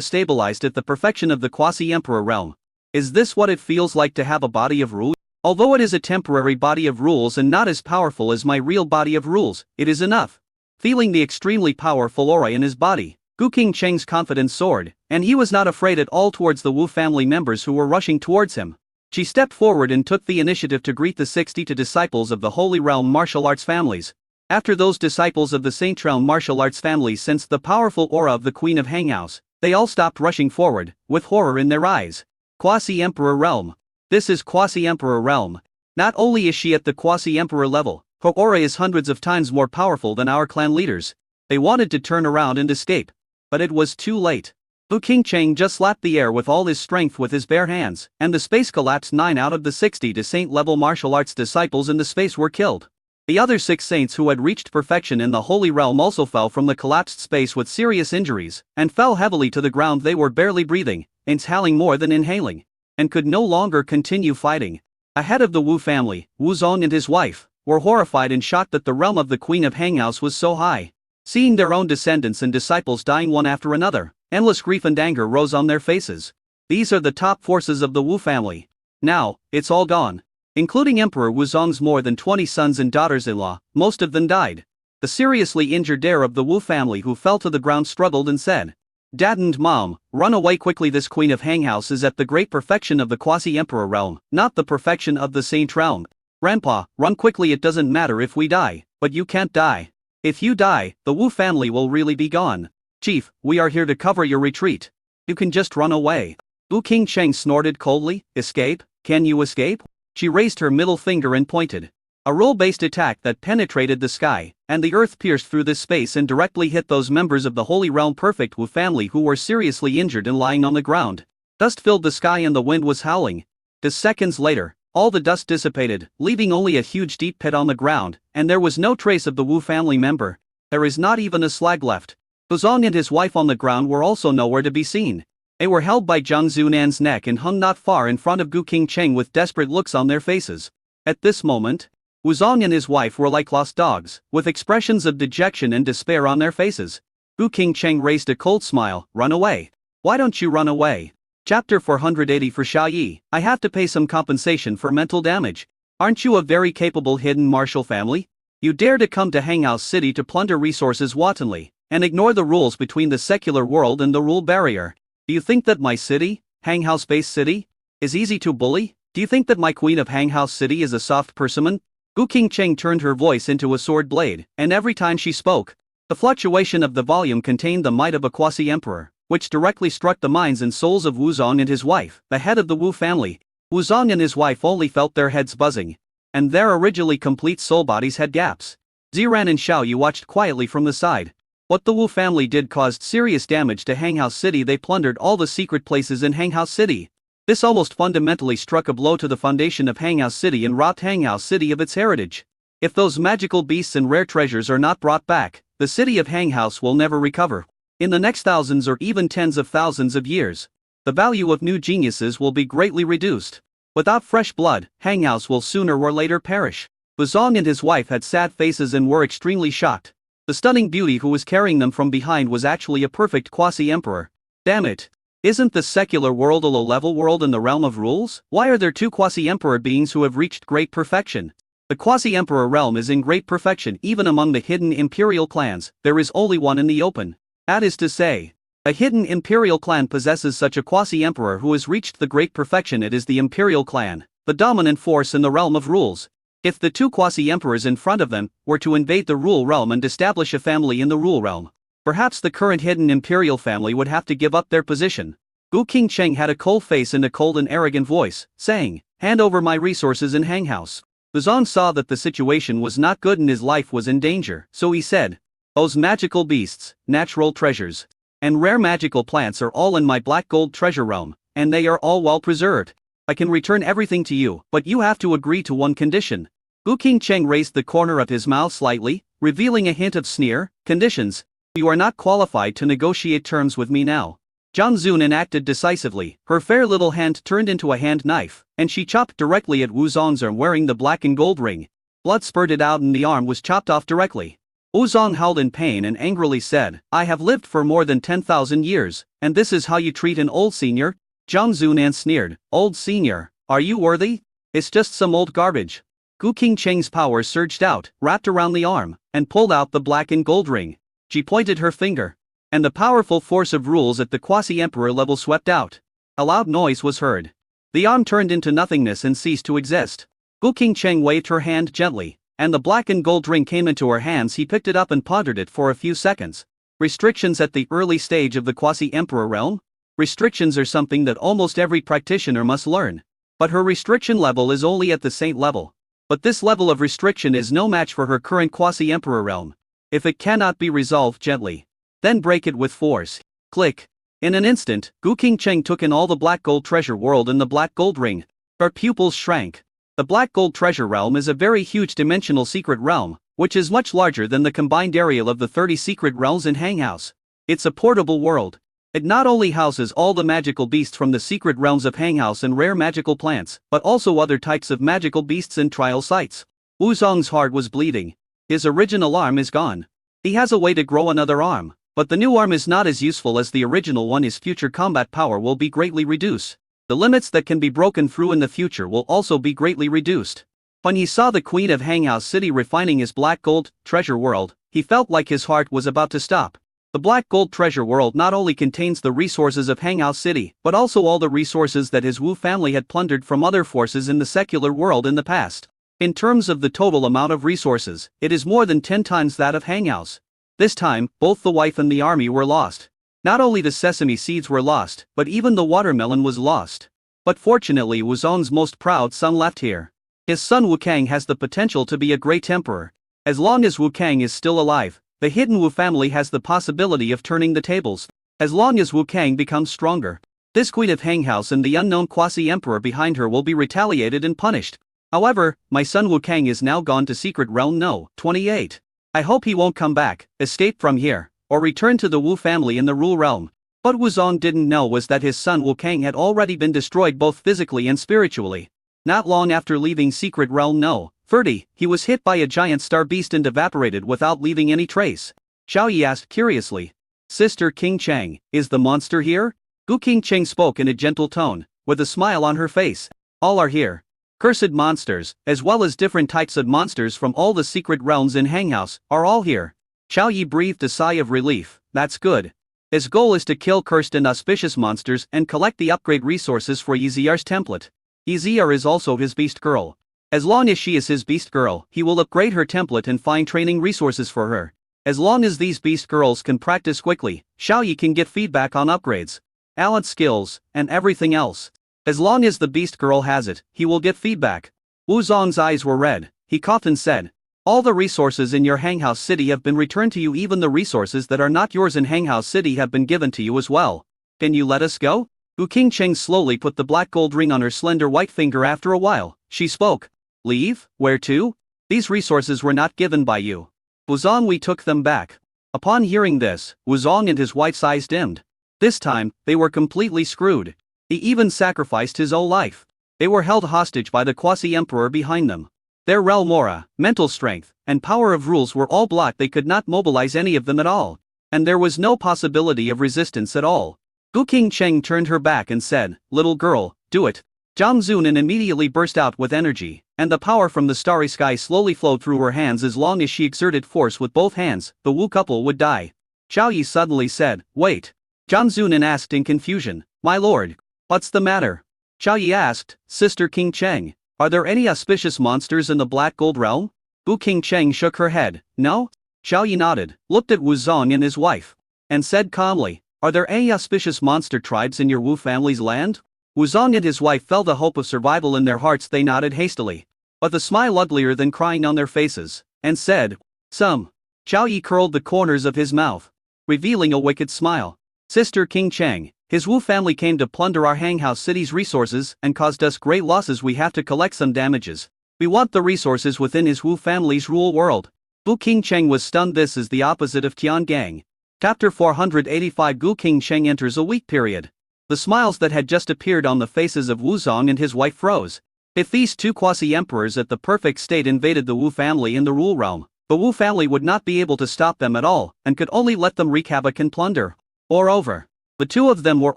stabilized at the perfection of the quasi-emperor realm. Is this what it feels like to have a body of rules? Although it is a temporary body of rules and not as powerful as my real body of rules, it is enough. Feeling the extremely powerful aura in his body, Gu Qingcheng's confidence soared, and he was not afraid at all towards the Wu family members who were rushing towards him. She stepped forward and took the initiative to greet the 62 disciples of the Holy Realm martial arts families. After those disciples of the Saint Realm martial arts families sensed the powerful aura of the Queen of Hanghouse, they all stopped rushing forward, with horror in their eyes. Quasi-Emperor Realm. This is Quasi-Emperor Realm. Not only is she at the Quasi-Emperor level, her aura is hundreds of times more powerful than our clan leaders. They wanted to turn around and escape. But it was too late. Gu Qingcheng just slapped the air with all his strength with his bare hands, and the space collapsed. 9 out of the 60 saint-level martial arts disciples in the space were killed. The other 6 saints who had reached perfection in the Holy Realm also fell from the collapsed space with serious injuries, and fell heavily to the ground. They were barely breathing, exhaling more than inhaling, and could no longer continue fighting. Ahead of the Wu family, Wuzong and his wife were horrified and shocked that the realm of the Queen of Hanghouse was so high. Seeing their own descendants and disciples dying one after another, endless grief and anger rose on their faces. These are the top forces of the Wu family. Now, it's all gone. Including Emperor Wuzong's more than 20 sons and daughters-in-law, most of them died. The seriously injured heir of the Wu family who fell to the ground struggled and said, "Dad and Mom, run away quickly. This Queen of Hanghouse is at the great perfection of the quasi-emperor realm, not the perfection of the saint realm. Grandpa, run quickly. It doesn't matter if we die, but you can't die. If you die, the Wu family will really be gone. Chief, we are here to cover your retreat. You can just run away." Gu Qingcheng snorted coldly. "Escape? Can you escape?" She raised her middle finger and pointed. A roll-based attack that penetrated the sky, and the earth pierced through this space and directly hit those members of the Holy Realm Perfect Wu family who were seriously injured and lying on the ground. Dust filled the sky and the wind was howling. 2 seconds later, all the dust dissipated, leaving only a huge deep pit on the ground, and there was no trace of the Wu family member. There is not even a slag left. Buzong and his wife on the ground were also nowhere to be seen. They were held by Zhang Zunan's neck and hung not far in front of Gu Qingcheng with desperate looks on their faces. At this moment, Wuzong and his wife were like lost dogs, with expressions of dejection and despair on their faces. Gu Qingcheng raised a cold smile. "Run away. Why don't you run away?" Chapter 480 For Xiao Yi, I have to pay some compensation for mental damage. Aren't you a very capable hidden martial family? You dare to come to Hanghouse City to plunder resources wantonly, and ignore the rules between the secular world and the rule barrier. Do you think that my city, Hanghouse-based city, is easy to bully? Do you think that my Queen of Hanghouse City is a soft persimmon? Gu Qingcheng turned her voice into a sword blade, and every time she spoke, the fluctuation of the volume contained the might of a quasi-emperor, which directly struck the minds and souls of Wuzong and his wife, the head of the Wu family. Wuzong and his wife only felt their heads buzzing, and their originally complete soul bodies had gaps. Ziran and Xiao Yi watched quietly from the side. What the Wu family did caused serious damage to Hanghouse City. They plundered all the secret places in Hanghouse City. This almost fundamentally struck a blow to the foundation of Hanghouse City and robbed Hanghouse City of its heritage. If those magical beasts and rare treasures are not brought back, the city of Hanghouse will never recover. In the next thousands or even tens of thousands of years, the value of new geniuses will be greatly reduced. Without fresh blood, Hanghouse will sooner or later perish. Wuzong and his wife had sad faces and were extremely shocked. The stunning beauty who was carrying them from behind was actually a perfect quasi-emperor. Damn it. Isn't the secular world a low-level world in the realm of rules? Why are there two quasi-emperor beings who have reached great perfection? The quasi-emperor realm is in great perfection even among the hidden imperial clans. There is only one in the open. That is to say, a hidden imperial clan possesses such a quasi-emperor who has reached the great perfection. It is the imperial clan, the dominant force in the realm of rules. If the two quasi-emperors in front of them were to invade the rule realm and establish a family in the rule realm, perhaps the current hidden imperial family would have to give up their position. Gu Qingcheng had a cold face and a cold and arrogant voice, saying, "Hand over my resources in Hanghouse." Wuzong saw that the situation was not good and his life was in danger, so he said, "Those magical beasts, natural treasures, and rare magical plants are all in my black gold treasure realm, and they are all well preserved. I can return everything to you, but you have to agree to one condition." Gu Qingcheng raised the corner of his mouth slightly, revealing a hint of sneer. "Conditions? You are not qualified to negotiate terms with me now." Zhang Zunin acted decisively. Her fair little hand turned into a hand knife, and she chopped directly at Wuzong's arm wearing the black and gold ring. Blood spurted out and the arm was chopped off directly. Wuzong howled in pain and angrily said, "I have lived for more than 10,000 years, and this is how you treat an old senior?" Zhang Zunin sneered, "Old senior, are you worthy? It's just some old garbage." Gu Qingcheng's power surged out, wrapped around the arm, and pulled out the black and gold ring. She pointed her finger, and the powerful force of rules at the quasi-emperor level swept out. A loud noise was heard. The arm turned into nothingness and ceased to exist. Gu Qingcheng waved her hand gently, and the black and gold ring came into her hands. He picked it up and pondered it for a few seconds. Restrictions at the early stage of the quasi-emperor realm? Restrictions are something that almost every practitioner must learn. But her restriction level is only at the saint level. But this level of restriction is no match for her current quasi-emperor realm. If it cannot be resolved gently, then break it with force. Click. In an instant, Gu Qingcheng took in all the black gold treasure world and the black gold ring. Her pupils shrank. The black gold treasure realm is a very huge dimensional secret realm, which is much larger than the combined area of the 30 secret realms in Hanghouse. It's a portable world. It not only houses all the magical beasts from the secret realms of Hanghouse and rare magical plants, but also other types of magical beasts and trial sites. Wuzong's heart was bleeding. His original arm is gone. He has a way to grow another arm, but the new arm is not as useful as the original one. His future combat power will be greatly reduced. The limits that can be broken through in the future will also be greatly reduced. When he saw the Queen of Hanghouse City refining his black gold treasure world, he felt like his heart was about to stop. The black gold treasure world not only contains the resources of Hanghouse City, but also all the resources that his Wu family had plundered from other forces in the secular world in the past. In terms of the total amount of resources, it is more than 10 times that of Hanghouse. This time, both the wife and the army were lost. Not only the sesame seeds were lost, but even the watermelon was lost. But fortunately Wuzong's most proud son left here. His son Wu Kang has the potential to be a great emperor. As long as Wu Kang is still alive, the hidden Wu family has the possibility of turning the tables. As long as Wu Kang becomes stronger, this Queen of Hanghouse and the unknown quasi-emperor behind her will be retaliated and punished. However, my son Wu Kang is now gone to Secret Realm No. 28. I hope he won't come back, escape from here, or return to the Wu family in the Rule Realm. What Wuzong didn't know was that his son Wu Kang had already been destroyed both physically and spiritually. Not long after leaving Secret Realm No. 30, he was hit by a giant star beast and evaporated without leaving any trace. Xiao Yi asked curiously, "Sister Qingcheng, is the monster here?" Gu Qingcheng spoke in a gentle tone, with a smile on her face. "All are here. Cursed monsters, as well as different types of monsters from all the secret realms in Hanghouse, are all here." Xiao Yi breathed a sigh of relief. "That's good. His goal is to kill cursed and auspicious monsters and collect the upgrade resources for Yiziar's template. Yiziar is also his beast girl. As long as she is his beast girl, he will upgrade her template and find training resources for her. As long as these beast girls can practice quickly, Xiao Yi can get feedback on upgrades, talent skills, and everything else. As long as the beast girl has it, he will get feedback." Wuzong's eyes were red. He coughed and said, "All the resources in your Hanghouse City have been returned to you. Even the resources that are not yours in Hanghouse City have been given to you as well. Can you let us go?" Gu Qingcheng slowly put the black gold ring on her slender white finger. After a while, she spoke. "Leave? Where to? These resources were not given by you. Wuzong, we took them back." Upon hearing this, Wuzong and his wife's eyes dimmed. This time, they were completely screwed. He even sacrificed his own life. They were held hostage by the quasi-emperor behind them. Their realm aura, mental strength, and power of rules were all blocked. They could not mobilize any of them at all. And there was no possibility of resistance at all. Gu Qingcheng turned her back and said, "Little girl, do it." Zhang Zunan immediately burst out with energy, and the power from the starry sky slowly flowed through her hands. As long as she exerted force with both hands, the Wu couple would die. Xiao Yi suddenly said, "Wait." Zhang Zunan asked in confusion, "My lord, what's the matter?" Xiao Yi asked, "Sister Qingcheng, are there any auspicious monsters in the Black Gold realm?" Gu Qingcheng shook her head, "No?" Xiao Yi nodded, looked at Wu Zong and his wife, and said calmly, "Are there any auspicious monster tribes in your Wu family's land?" Wu Zong and his wife felt a hope of survival in their hearts. They nodded hastily, but the smile uglier than crying on their faces, and said, "Some." Xiao Yi curled the corners of his mouth, revealing a wicked smile. "Sister Qingcheng, his Wu family came to plunder our Hanghouse city's resources and caused us great losses. We have to collect some damages. We want the resources within his Wu family's rule world." Gu Qingcheng was stunned. This is the opposite of Tiangang. Chapter 485. Gu Qingcheng enters a weak period. The smiles that had just appeared on the faces of Wu Zong and his wife froze. If these two quasi-emperors at the perfect state invaded the Wu family in the rule realm, the Wu family would not be able to stop them at all, and could only let them wreak havoc and plunder. Moreover, the two of them were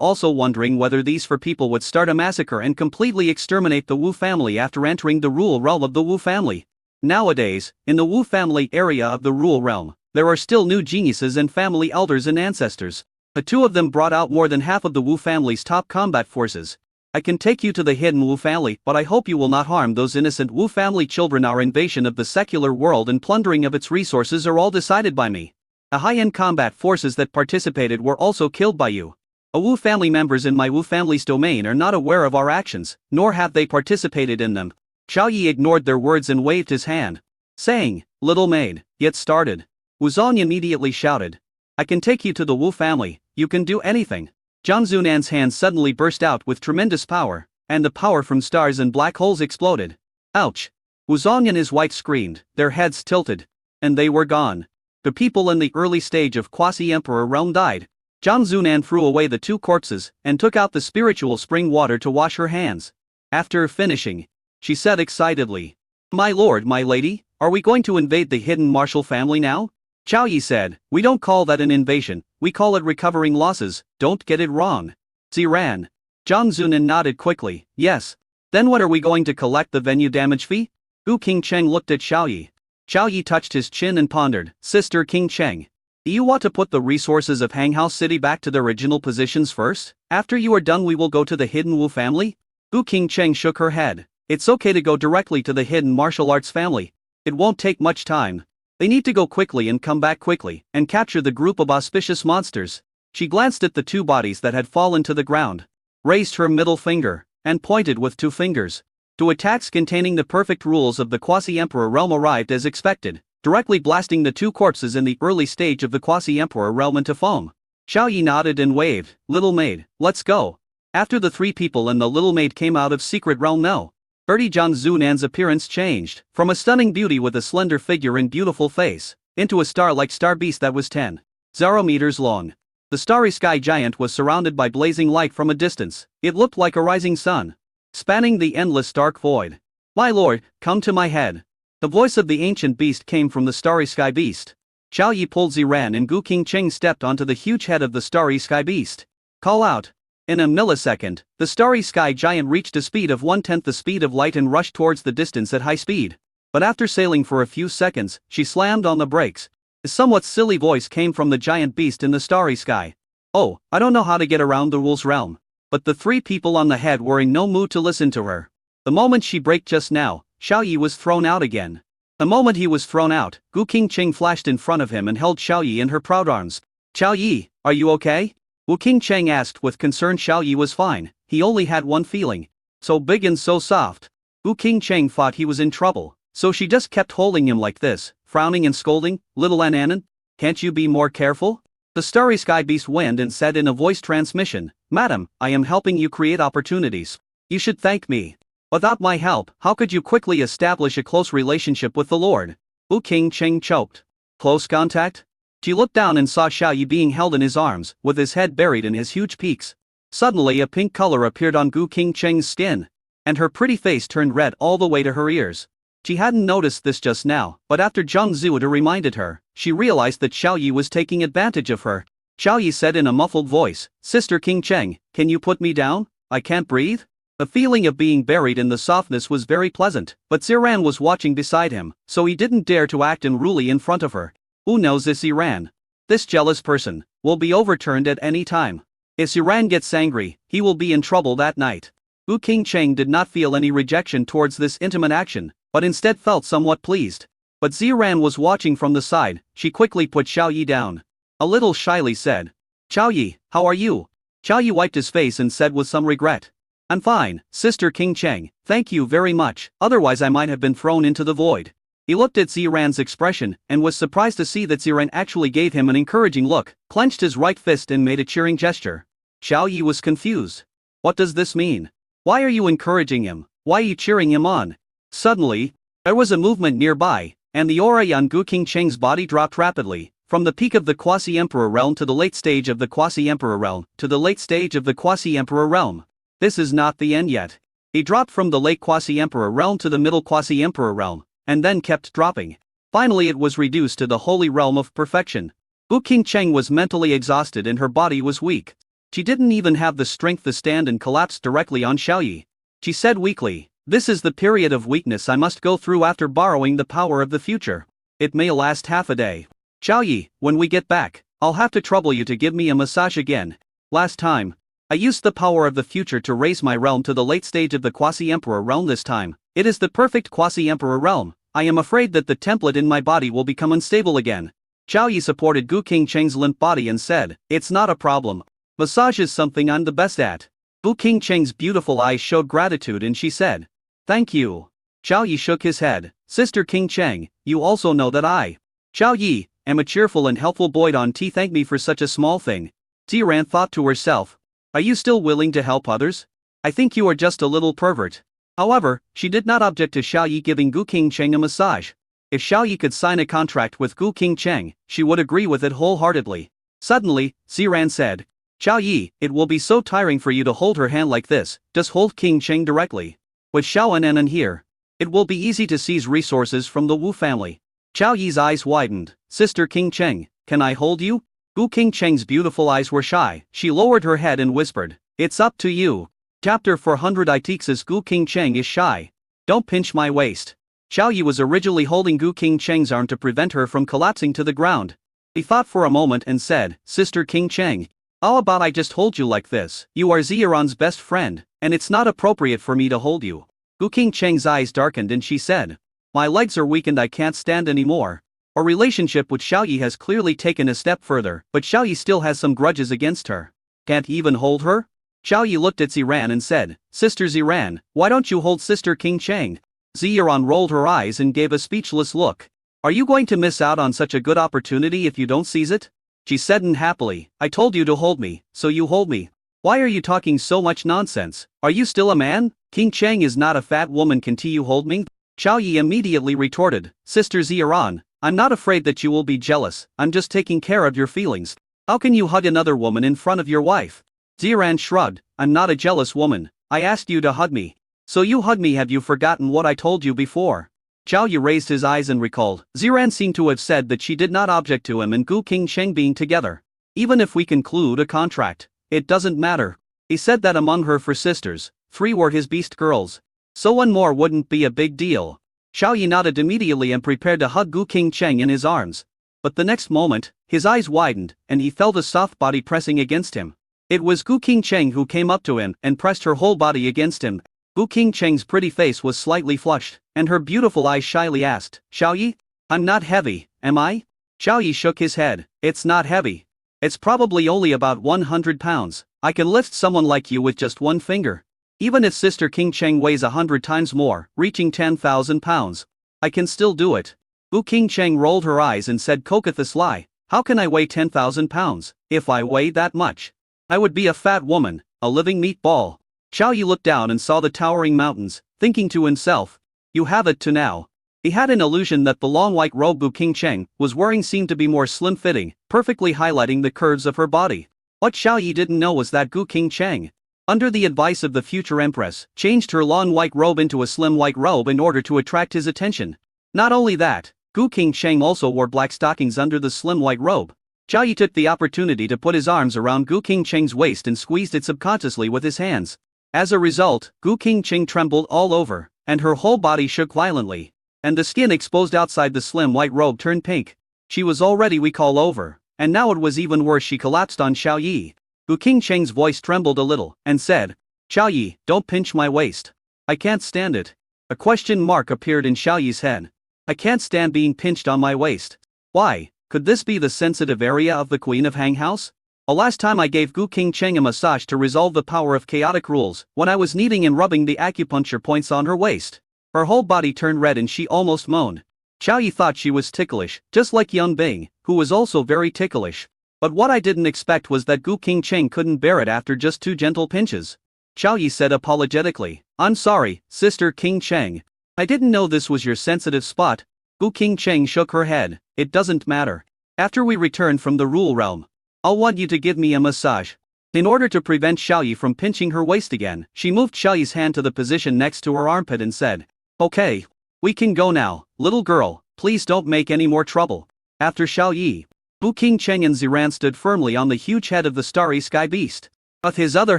also wondering whether these four people would start a massacre and completely exterminate the Wu family after entering the rule realm of the Wu family. Nowadays, in the Wu family area of the rule realm, there are still new geniuses and family elders and ancestors. The two of them brought out more than half of the Wu family's top combat forces. "I can take you to the hidden Wu family, but I hope you will not harm those innocent Wu family children. Our invasion of the secular world and plundering of its resources are all decided by me. The high-end combat forces that participated were also killed by you. A Wu family members in my Wu family's domain are not aware of our actions, nor have they participated in them." Xiao Yi ignored their words and waved his hand, saying, "Little maid, get started." Wu Zong immediately shouted, "I can take you to the Wu family, you can do anything." Zhang Zunan's hands suddenly burst out with tremendous power, and the power from stars and black holes exploded. Ouch! Wu Zong and his wife screamed, their heads tilted, and they were gone. The people in the early stage of quasi-emperor realm died. Zhang Zunan threw away the two corpses and took out the spiritual spring water to wash her hands. After finishing, she said excitedly, "My lord, my lady, are we going to invade the hidden martial family now?" Xiao Yi said, "We don't call that an invasion, we call it recovering losses, don't get it wrong." Ziran. Zhang Zunan nodded quickly, "Yes. Then what are we going to collect the venue damage fee?" Gu Qingcheng looked at Xiao Yi. Xiao Yi touched his chin and pondered, "Sister Qingcheng, do you want to put the resources of Hanghouse City back to their original positions first? After you are done we will go to the hidden Wu family?" Gu Qingcheng shook her head. "It's okay to go directly to the hidden martial arts family. It won't take much time. They need to go quickly and come back quickly, and capture the group of auspicious monsters." She glanced at the two bodies that had fallen to the ground, raised her middle finger, and pointed with two fingers. Two attacks containing the perfect rules of the quasi-emperor realm arrived as expected, directly blasting the two corpses in the early stage of the quasi-emperor realm into foam. Xiao Yi nodded and waved, "Little maid, let's go." After the three people and the little maid came out of secret realm no. 30 Zhang Zunan's appearance changed, from a stunning beauty with a slender figure and beautiful face, into a star-like star beast that was 10,000 meters long. The starry sky giant was surrounded by blazing light from a distance. It looked like a rising sun, spanning the endless dark void. "My lord, come to my head." The voice of the ancient beast came from the starry sky beast. Xiao Yi pulled Ziran and Gu Qingcheng stepped onto the huge head of the starry sky beast. "Call out." In a millisecond, the starry sky giant reached a speed of 1/10 the speed of light and rushed towards the distance at high speed. But after sailing for a few seconds, she slammed on the brakes. A somewhat silly voice came from the giant beast in the starry sky. "Oh, I don't know how to get around the rules realm." But the three people on the head were in no mood to listen to her. The moment she braked just now, Xiao Yi was thrown out again. The moment he was thrown out, Gu Qingcheng flashed in front of him and held Xiao Yi in her proud arms. "Xiao Yi, are you okay?" Wu Qingcheng asked with concern. Xiao Yi was fine, he only had one feeling. So big and so soft. Wu Qingcheng thought he was in trouble, so she just kept holding him like this, frowning and scolding, "Little Ananan, can't you be more careful?" The starry sky beast wind and said in a voice transmission, "Madam, I am helping you create opportunities. You should thank me. Without my help, how could you quickly establish a close relationship with the Lord?" Wu Qingcheng choked. "Close contact?" She looked down and saw Xiao Yi being held in his arms, with his head buried in his huge peaks. Suddenly a pink color appeared on Gu Qingcheng's skin, and her pretty face turned red all the way to her ears. She hadn't noticed this just now, but after Zhang Zuo reminded her, she realized that Xiao Yi was taking advantage of her. Xiao Yi said in a muffled voice, "Sister King Cheng, can you put me down? I can't breathe." The feeling of being buried in the softness was very pleasant, but Ziran was watching beside him, so he didn't dare to act unruly in front of her. Who knows this Ziran? This jealous person will be overturned at any time. If Ziran gets angry, he will be in trouble that night. Wu King Cheng did not feel any rejection towards this intimate action, but instead felt somewhat pleased. But Ziran was watching from the side. She quickly put Xiao Yi down. A little shyly said, "Xiao Yi, how are you?" Xiao Yi wiped his face and said with some regret, "I'm fine, Sister King Cheng, thank you very much, otherwise I might have been thrown into the void." He looked at Ziran's expression and was surprised to see that Ziran actually gave him an encouraging look, clenched his right fist and made a cheering gesture. Xiao Yi was confused. What does this mean? Why are you encouraging him? Why are you cheering him on? Suddenly, there was a movement nearby, and the aura on Gu King Cheng's body dropped rapidly, from the peak of the Quasi-Emperor realm to the late stage of the Quasi-Emperor realm, to the late stage of the Quasi-Emperor realm. This is not the end yet. He dropped from the late Quasi-Emperor realm to the middle Quasi-Emperor realm, and then kept dropping. Finally it was reduced to the holy realm of perfection. Gu King Cheng was mentally exhausted and her body was weak. She didn't even have the strength to stand and collapsed directly on Xiao Yi. She said weakly, "This is the period of weakness I must go through after borrowing the power of the future. It may last half a day. Xiao Yi, when we get back, I'll have to trouble you to give me a massage again. Last time, I used the power of the future to raise my realm to the late stage of the Quasi-Emperor realm. This time, it is the perfect Quasi-Emperor realm. I am afraid that the template in my body will become unstable again." Xiao Yi supported Gu King Cheng's limp body and said, "It's not a problem. Massage is something I'm the best at." Gu King Cheng's beautiful eyes showed gratitude and she said, "Thank you." Xiao Yi shook his head. "Sister King Cheng, you also know that I, Xiao Yi, am a cheerful and helpful boy. Don't thank me for such a small thing." Ziran thought to herself, "Are you still willing to help others? I think you are just a little pervert." However, she did not object to Xiao Yi giving Gu King Cheng a massage. If Xiao Yi could sign a contract with Gu King Cheng, she would agree with it wholeheartedly. Suddenly, Ziran said, "Xiao Yi, it will be so tiring for you to hold her hand like this, just hold King Cheng directly. With Xiao Anan here, it will be easy to seize resources from the Wu family." Xiao Yi's eyes widened. "Sister King Cheng, can I hold you?" Gu King Cheng's beautiful eyes were shy. She lowered her head and whispered, "It's up to you." Chapter 486 Gu King Cheng is shy. "Don't pinch my waist." Xiao Yi was originally holding Gu King Cheng's arm to prevent her from collapsing to the ground. He thought for a moment and said, "Sister King Cheng, how about I just hold you like this? You are Ziran's best friend, and it's not appropriate for me to hold you." Gu King Cheng's eyes darkened and she said, "My legs are weakened, I can't stand anymore." Her relationship with Xiao Yi has clearly taken a step further, but Xiao Yi still has some grudges against her. Can't even hold her? Xiao Yi looked at Ziran and said, "Sister Ziran, why don't you hold Sister King Cheng?" Ziran rolled her eyes and gave a speechless look. "Are you going to miss out on such a good opportunity if you don't seize it?" She said unhappily, "I told you to hold me, so you hold me. Why are you talking so much nonsense? Are you still a man? King Cheng is not a fat woman, can't you hold me?" Xiao Yi immediately retorted, "Sister Ziran, I'm not afraid that you will be jealous, I'm just taking care of your feelings. How can you hug another woman in front of your wife?" Ziran shrugged, "I'm not a jealous woman, I asked you to hug me. So you hug me. Have you forgotten what I told you before?" Xiao Yi raised his eyes and recalled. Ziran seemed to have said that she did not object to him and Gu King Cheng being together. "Even if we conclude a contract, it doesn't matter." He said that among her four sisters, 3 were his beast girls. So one more wouldn't be a big deal. Xiao Yi nodded immediately and prepared to hug Gu King Cheng in his arms. But the next moment, his eyes widened and he felt a soft body pressing against him. It was Gu King Cheng who came up to him and pressed her whole body against him. Gu King Cheng's pretty face was slightly flushed, and her beautiful eyes shyly asked, "Xiao Yi? I'm not heavy, am I?" Xiao Yi shook his head. "It's not heavy. It's probably only about 100 pounds. I can lift someone like you with just one finger. Even if Sister King Cheng weighs 100 times more, reaching 10,000 pounds, I can still do it." Gu King Cheng rolled her eyes and said, "Kokethus lie, how can I weigh 10,000 pounds? If I weighed that much, I would be a fat woman, a living meatball." Xiao Yi looked down and saw the towering mountains, thinking to himself, "You have it to now." He had an illusion that the long white robe Gu King Cheng was wearing seemed to be more slim-fitting, perfectly highlighting the curves of her body. What Xiao Yi didn't know was that Gu King Cheng, under the advice of the future empress, changed her long white robe into a slim white robe in order to attract his attention. Not only that, Gu Qingcheng also wore black stockings under the slim white robe. Xiao Yi took the opportunity to put his arms around Gu Qingcheng's waist and squeezed it subconsciously with his hands. As a result, Gu Qingcheng trembled all over, and her whole body shook violently, and the skin exposed outside the slim white robe turned pink. She was already weak all over, and now it was even worse. She collapsed on Xiao Yi. Gu Qingcheng's voice trembled a little, and said, "Xiao Yi, don't pinch my waist. I can't stand it." A question mark appeared in Xiao Yi's head. "I can't stand being pinched on my waist. Why, could this be the sensitive area of the Queen of Hang House? Last time I gave Gu Qingcheng a massage to resolve the power of chaotic rules, when I was kneading and rubbing the acupuncture points on her waist." Her whole body turned red and she almost moaned. Xiao Yi thought she was ticklish, just like Yun Bing, who was also very ticklish. But what I didn't expect was that Gu Qingcheng couldn't bear it after just 2 gentle pinches. Xiao Yi said apologetically, "I'm sorry, Sister Qingcheng. I didn't know this was your sensitive spot." Gu Qingcheng shook her head. "It doesn't matter. After we return from the Rule Realm, I'll want you to give me a massage." In order to prevent Xiao Yi from pinching her waist again, she moved Xiao Yi's hand to the position next to her armpit and said, "Okay. We can go now, little girl, please don't make any more trouble." After Xiao Yi, Gu Qingcheng and Ziran stood firmly on the huge head of the starry sky beast. With his other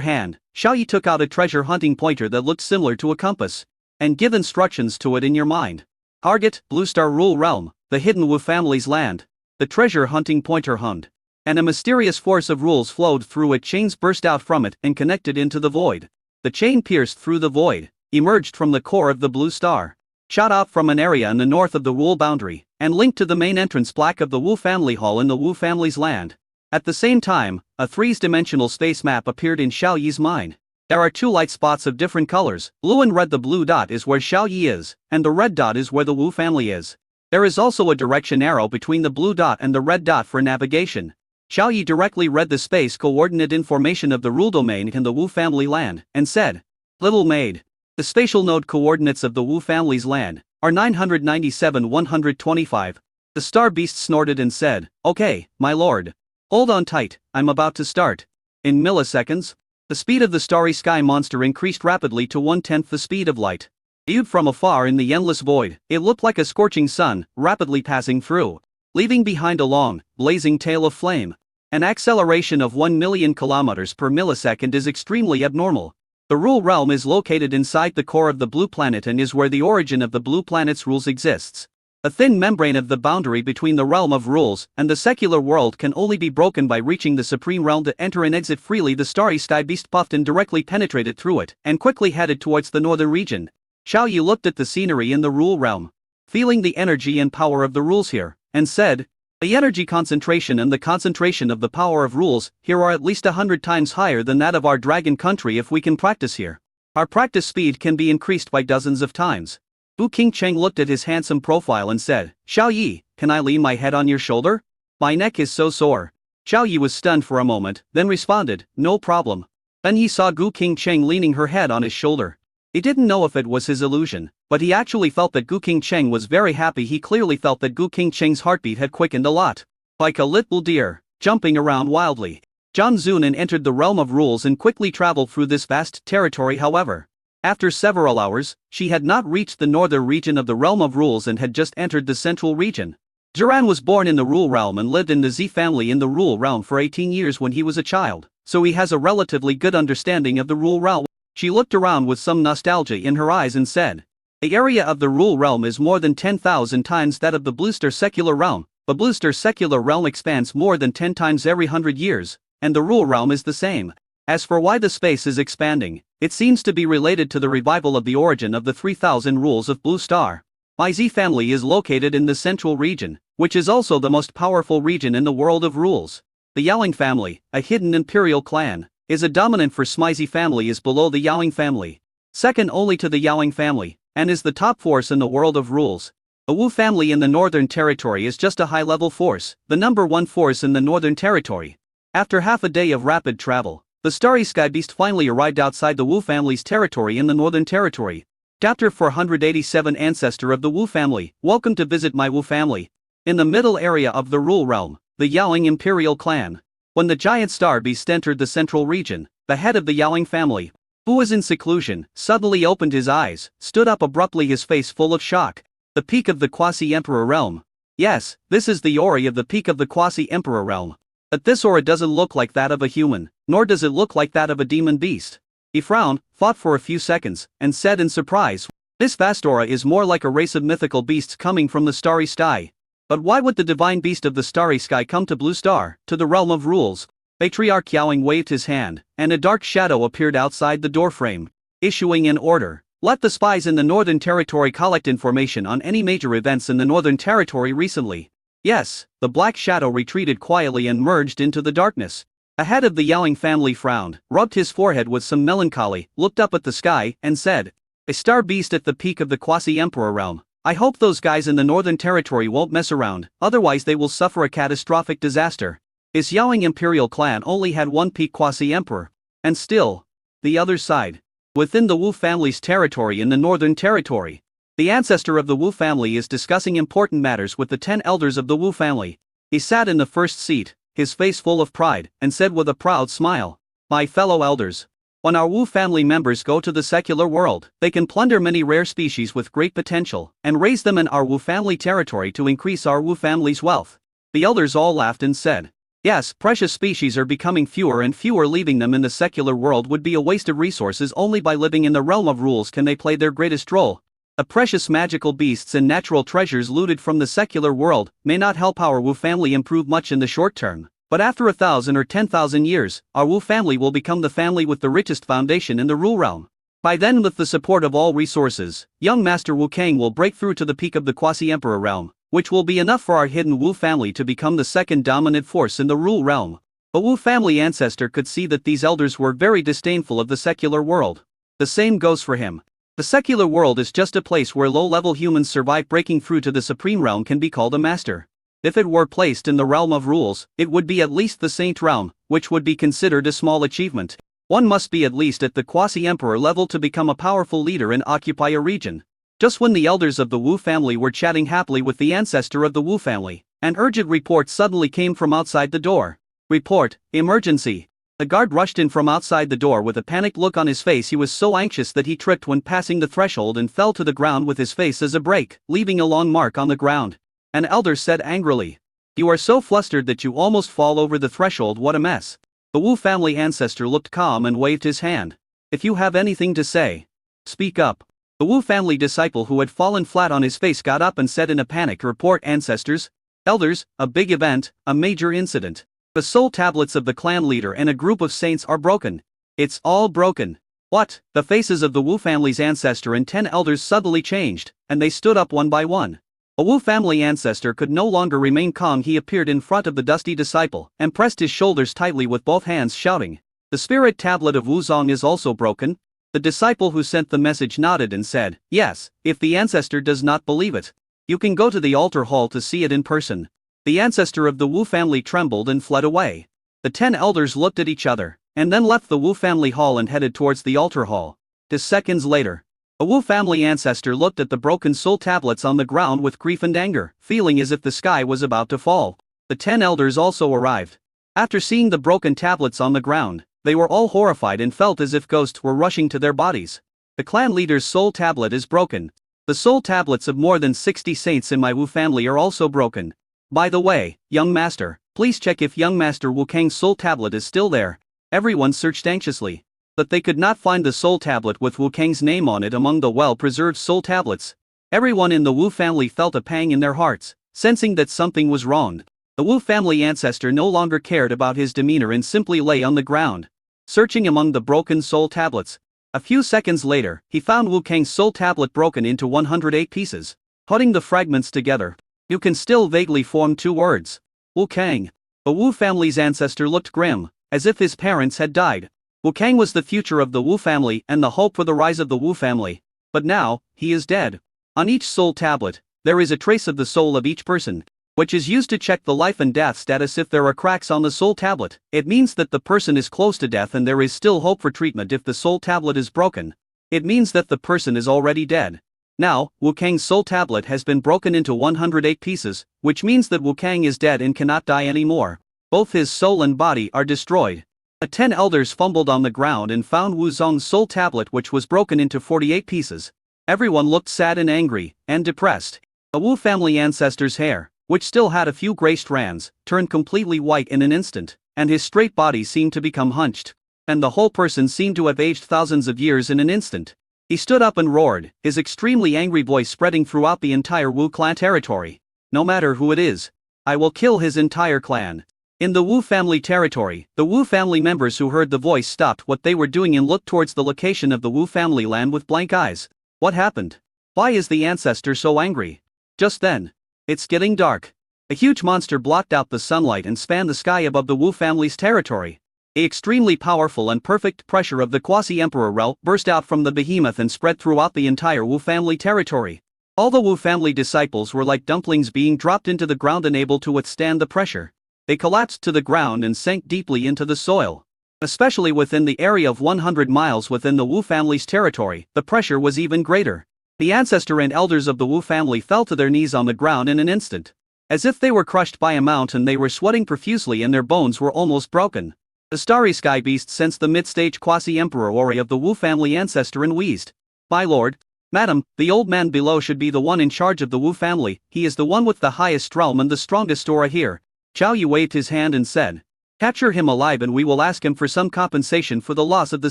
hand, Xiao Yi took out a treasure hunting pointer that looked similar to a compass, and give instructions to it in your mind. Target, Blue Star Rule Realm, the hidden Wu family's land. The treasure hunting pointer hummed, and a mysterious force of rules flowed through it. Chains burst out from it and connected into the void. The chain pierced through the void, emerged from the core of the blue star, shot out from an area in the north of the Wu boundary, and linked to the main entrance plaque of the Wu family hall in the Wu family's land. At the same time, a 3-dimensional space map appeared in Xiao Yi's mind. There are 2 light spots of different colors, blue and red. The blue dot is where Xiao Yi is, and the red dot is where the Wu family is. There is also a direction arrow between the blue dot and the red dot for navigation. Xiao Yi directly read the space coordinate information of the rule domain in the Wu family land, and said, "Little maid, the spatial node coordinates of the Wu family's land are 997-125. The star beast snorted and said, "Okay, my lord. Hold on tight, I'm about to start." In milliseconds, the speed of the starry sky monster increased rapidly to 1/10 the speed of light. Viewed from afar in the endless void, it looked like a scorching sun, rapidly passing through, leaving behind a long, blazing tail of flame. An acceleration of 1 million kilometers per millisecond is extremely abnormal. The Rule Realm is located inside the core of the Blue Planet and is where the origin of the Blue Planet's rules exists. A thin membrane of the boundary between the realm of rules and the secular world can only be broken by reaching the Supreme Realm to enter and exit freely. The starry sky beast puffed and directly penetrated through it, and quickly headed towards the northern region. Xiao Yi looked at the scenery in the Rule Realm, feeling the energy and power of the rules here, and said, "The energy concentration and the concentration of the power of rules here are at least 100 times higher than that of our dragon country. If we can practice here, our practice speed can be increased by dozens of times." Gu Qingcheng looked at his handsome profile and said, "Xiao Yi, can I lean my head on your shoulder? My neck is so sore." Xiao Yi was stunned for a moment, then responded, "No problem." Then he saw Gu Qingcheng leaning her head on his shoulder. He didn't know if it was his illusion, but he actually felt that Gu Qingcheng was very happy. He clearly felt that Gu Qingcheng's heartbeat had quickened a lot. Like a little deer, jumping around wildly, Zhang Zunin entered the realm of rules and quickly traveled through this vast territory. However, after several hours, she had not reached the northern region of the realm of rules and had just entered the central region. Ziran was born in the Rule Realm and lived in the Z family in the Rule Realm for 18 years when he was a child, so he has a relatively good understanding of the Rule Realm. She looked around with some nostalgia in her eyes and said, "The area of the Rule Realm is more than 10,000 times that of the Bluestar Secular Realm. The Bluestar Secular Realm expands more than 10 times every 100 years, and the Rule Realm is the same. As for why the space is expanding, it seems to be related to the revival of the origin of the 3,000 rules of Blue Star. My Z family is located in the central region, which is also the most powerful region in the world of rules. The Yaoling family, a hidden imperial clan, is a dominant for Smizey family is below the Yaoling family, second only to the Yaoling family, and is the top force in the world of rules. The Wu family in the Northern Territory is just a high-level force, the number 1 force in the Northern Territory." After half a day of rapid travel, the starry sky beast finally arrived outside the Wu family's territory in the Northern Territory. Chapter 487 Ancestor of the Wu family, welcome to visit my Wu family. In the middle area of the Rule Realm, the Yaoling Imperial clan. When the giant star beast entered the central region, the head of the Yaoing family, who was in seclusion, suddenly opened his eyes, stood up abruptly, his face full of shock. The peak of the quasi-emperor realm. Yes, this is the aura of the peak of the quasi-emperor realm. But this aura doesn't look like that of a human, nor does it look like that of a demon beast. He frowned, thought for a few seconds, and said in surprise, "This vast aura is more like a race of mythical beasts coming from the starry sky. But why would the divine beast of the starry sky come to Blue Star, to the realm of rules?" Patriarch Yaoing waved his hand, and a dark shadow appeared outside the doorframe, issuing an order. "Let the spies in the Northern Territory collect information on any major events in the Northern Territory recently." Yes, the black shadow retreated quietly and merged into the darkness. The head of the Yaoing family frowned, rubbed his forehead with some melancholy, looked up at the sky, and said, "A star beast at the peak of the quasi-emperor realm. I hope those guys in the Northern Territory won't mess around, otherwise they will suffer a catastrophic disaster." His Yaoing imperial clan only had one peak quasi-emperor. And still, the other side. Within the Wu family's territory in the Northern Territory, the ancestor of the Wu family is discussing important matters with the 10 elders of the Wu family. He sat in the first seat, his face full of pride, and said with a proud smile, "My fellow elders, when our Wu family members go to the secular world, they can plunder many rare species with great potential, and raise them in our Wu family territory to increase our Wu family's wealth." The elders all laughed and said, "Yes, precious species are becoming fewer and fewer. Leaving them in the secular world would be a waste of resources. Only by living in the realm of rules can they play their greatest role. The precious magical beasts and natural treasures looted from the secular world may not help our Wu family improve much in the short term, but after 1,000 or 10,000 years, our Wu family will become the family with the richest foundation in the Rule realm. By then, with the support of all resources, young Master Wu Kang will break through to the peak of the quasi-emperor realm, which will be enough for our hidden Wu family to become the second dominant force in the Rule realm." A Wu family ancestor could see that these elders were very disdainful of the secular world. The same goes for him. The secular world is just a place where low-level humans survive. Breaking through to the supreme realm can be called a master. If it were placed in the realm of rules, it would be at least the saint realm, which would be considered a small achievement. One must be at least at the quasi-emperor level to become a powerful leader and occupy a region. Just when the elders of the Wu family were chatting happily with the ancestor of the Wu family, an urgent report suddenly came from outside the door. "Report, emergency." A guard rushed in from outside the door with a panicked look on his face. He was so anxious that he tripped when passing the threshold and fell to the ground with his face as a break, leaving a long mark on the ground. An elder said angrily, "You are so flustered that you almost fall over the threshold. What a mess." The Wu family ancestor looked calm and waved his hand. "If you have anything to say, speak up." The Wu family disciple who had fallen flat on his face got up and said in a panic, "Report, ancestors. Elders, a big event, a major incident. The soul tablets of the clan leader and a group of saints are broken. It's all broken." "What?" The faces of the Wu family's ancestor and 10 elders suddenly changed, and they stood up one by one. A Wu family ancestor could no longer remain calm. He appeared in front of the dusty disciple, and pressed his shoulders tightly with both hands, shouting, "The spirit tablet of Wuzong is also broken." The disciple who sent the message nodded and said, "Yes, if the ancestor does not believe it, you can go to the altar hall to see it in person." The ancestor of the Wu family trembled and fled away. The 10 elders looked at each other, and then left the Wu family hall and headed towards the altar hall. 2 seconds later, a Wu family ancestor looked at the broken soul tablets on the ground with grief and anger, feeling as if the sky was about to fall. The 10 elders also arrived. After seeing the broken tablets on the ground, they were all horrified and felt as if ghosts were rushing to their bodies. "The clan leader's soul tablet is broken. The soul tablets of more than 60 saints in my Wu family are also broken. By the way, young master, please check if young Master Wu Kang's soul tablet is still there." Everyone searched anxiously, but they could not find the soul tablet with Wu Kang's name on it among the well-preserved soul tablets. Everyone in the Wu family felt a pang in their hearts, sensing that something was wrong. The Wu family ancestor no longer cared about his demeanor and simply lay on the ground, searching among the broken soul tablets. A few seconds later, he found Wu Kang's soul tablet broken into 108 pieces. Putting the fragments together, you can still vaguely form 2 words. Wu Kang. The Wu family's ancestor looked grim, as if his parents had died. Wu Kang was the future of the Wu family and the hope for the rise of the Wu family. But now, he is dead. On each soul tablet, there is a trace of the soul of each person, which is used to check the life and death status. If there are cracks on the soul tablet, it means that the person is close to death and there is still hope for treatment. If the soul tablet is broken, it means that the person is already dead. Now, Wu Kang's soul tablet has been broken into 108 pieces, which means that Wu Kang is dead and cannot die anymore. Both his soul and body are destroyed. The 10 elders fumbled on the ground and found Wu Zong's soul tablet, which was broken into 48 pieces. Everyone looked sad and angry, and depressed. The Wu family ancestor's hair, which still had a few gray strands, turned completely white in an instant, and his straight body seemed to become hunched. And the whole person seemed to have aged thousands of years in an instant. He stood up and roared, his extremely angry voice spreading throughout the entire Wu clan territory. No matter who it is, I will kill his entire clan. In the Wu family territory, the Wu family members who heard the voice stopped what they were doing and looked towards the location of the Wu family land with blank eyes. What happened? Why is the ancestor so angry? Just then, it's getting dark. A huge monster blocked out the sunlight and spanned the sky above the Wu family's territory. The extremely powerful and perfect pressure of the quasi-emperor Rel burst out from the behemoth and spread throughout the entire Wu family territory. All the Wu family disciples were like dumplings being dropped into the ground, unable to withstand the pressure. They collapsed to the ground and sank deeply into the soil. Especially within the area of 100 miles within the Wu family's territory, the pressure was even greater. The ancestor and elders of the Wu family fell to their knees on the ground in an instant. As if they were crushed by a mountain, they were sweating profusely and their bones were almost broken. The starry sky beast sensed the mid-stage quasi-emperor Ori of the Wu family ancestor and wheezed. "My lord, madam, the old man below should be the one in charge of the Wu family. He is the one with the highest realm and the strongest aura here." Qiao Yi waved his hand and said, "Capture him alive and we will ask him for some compensation for the loss of the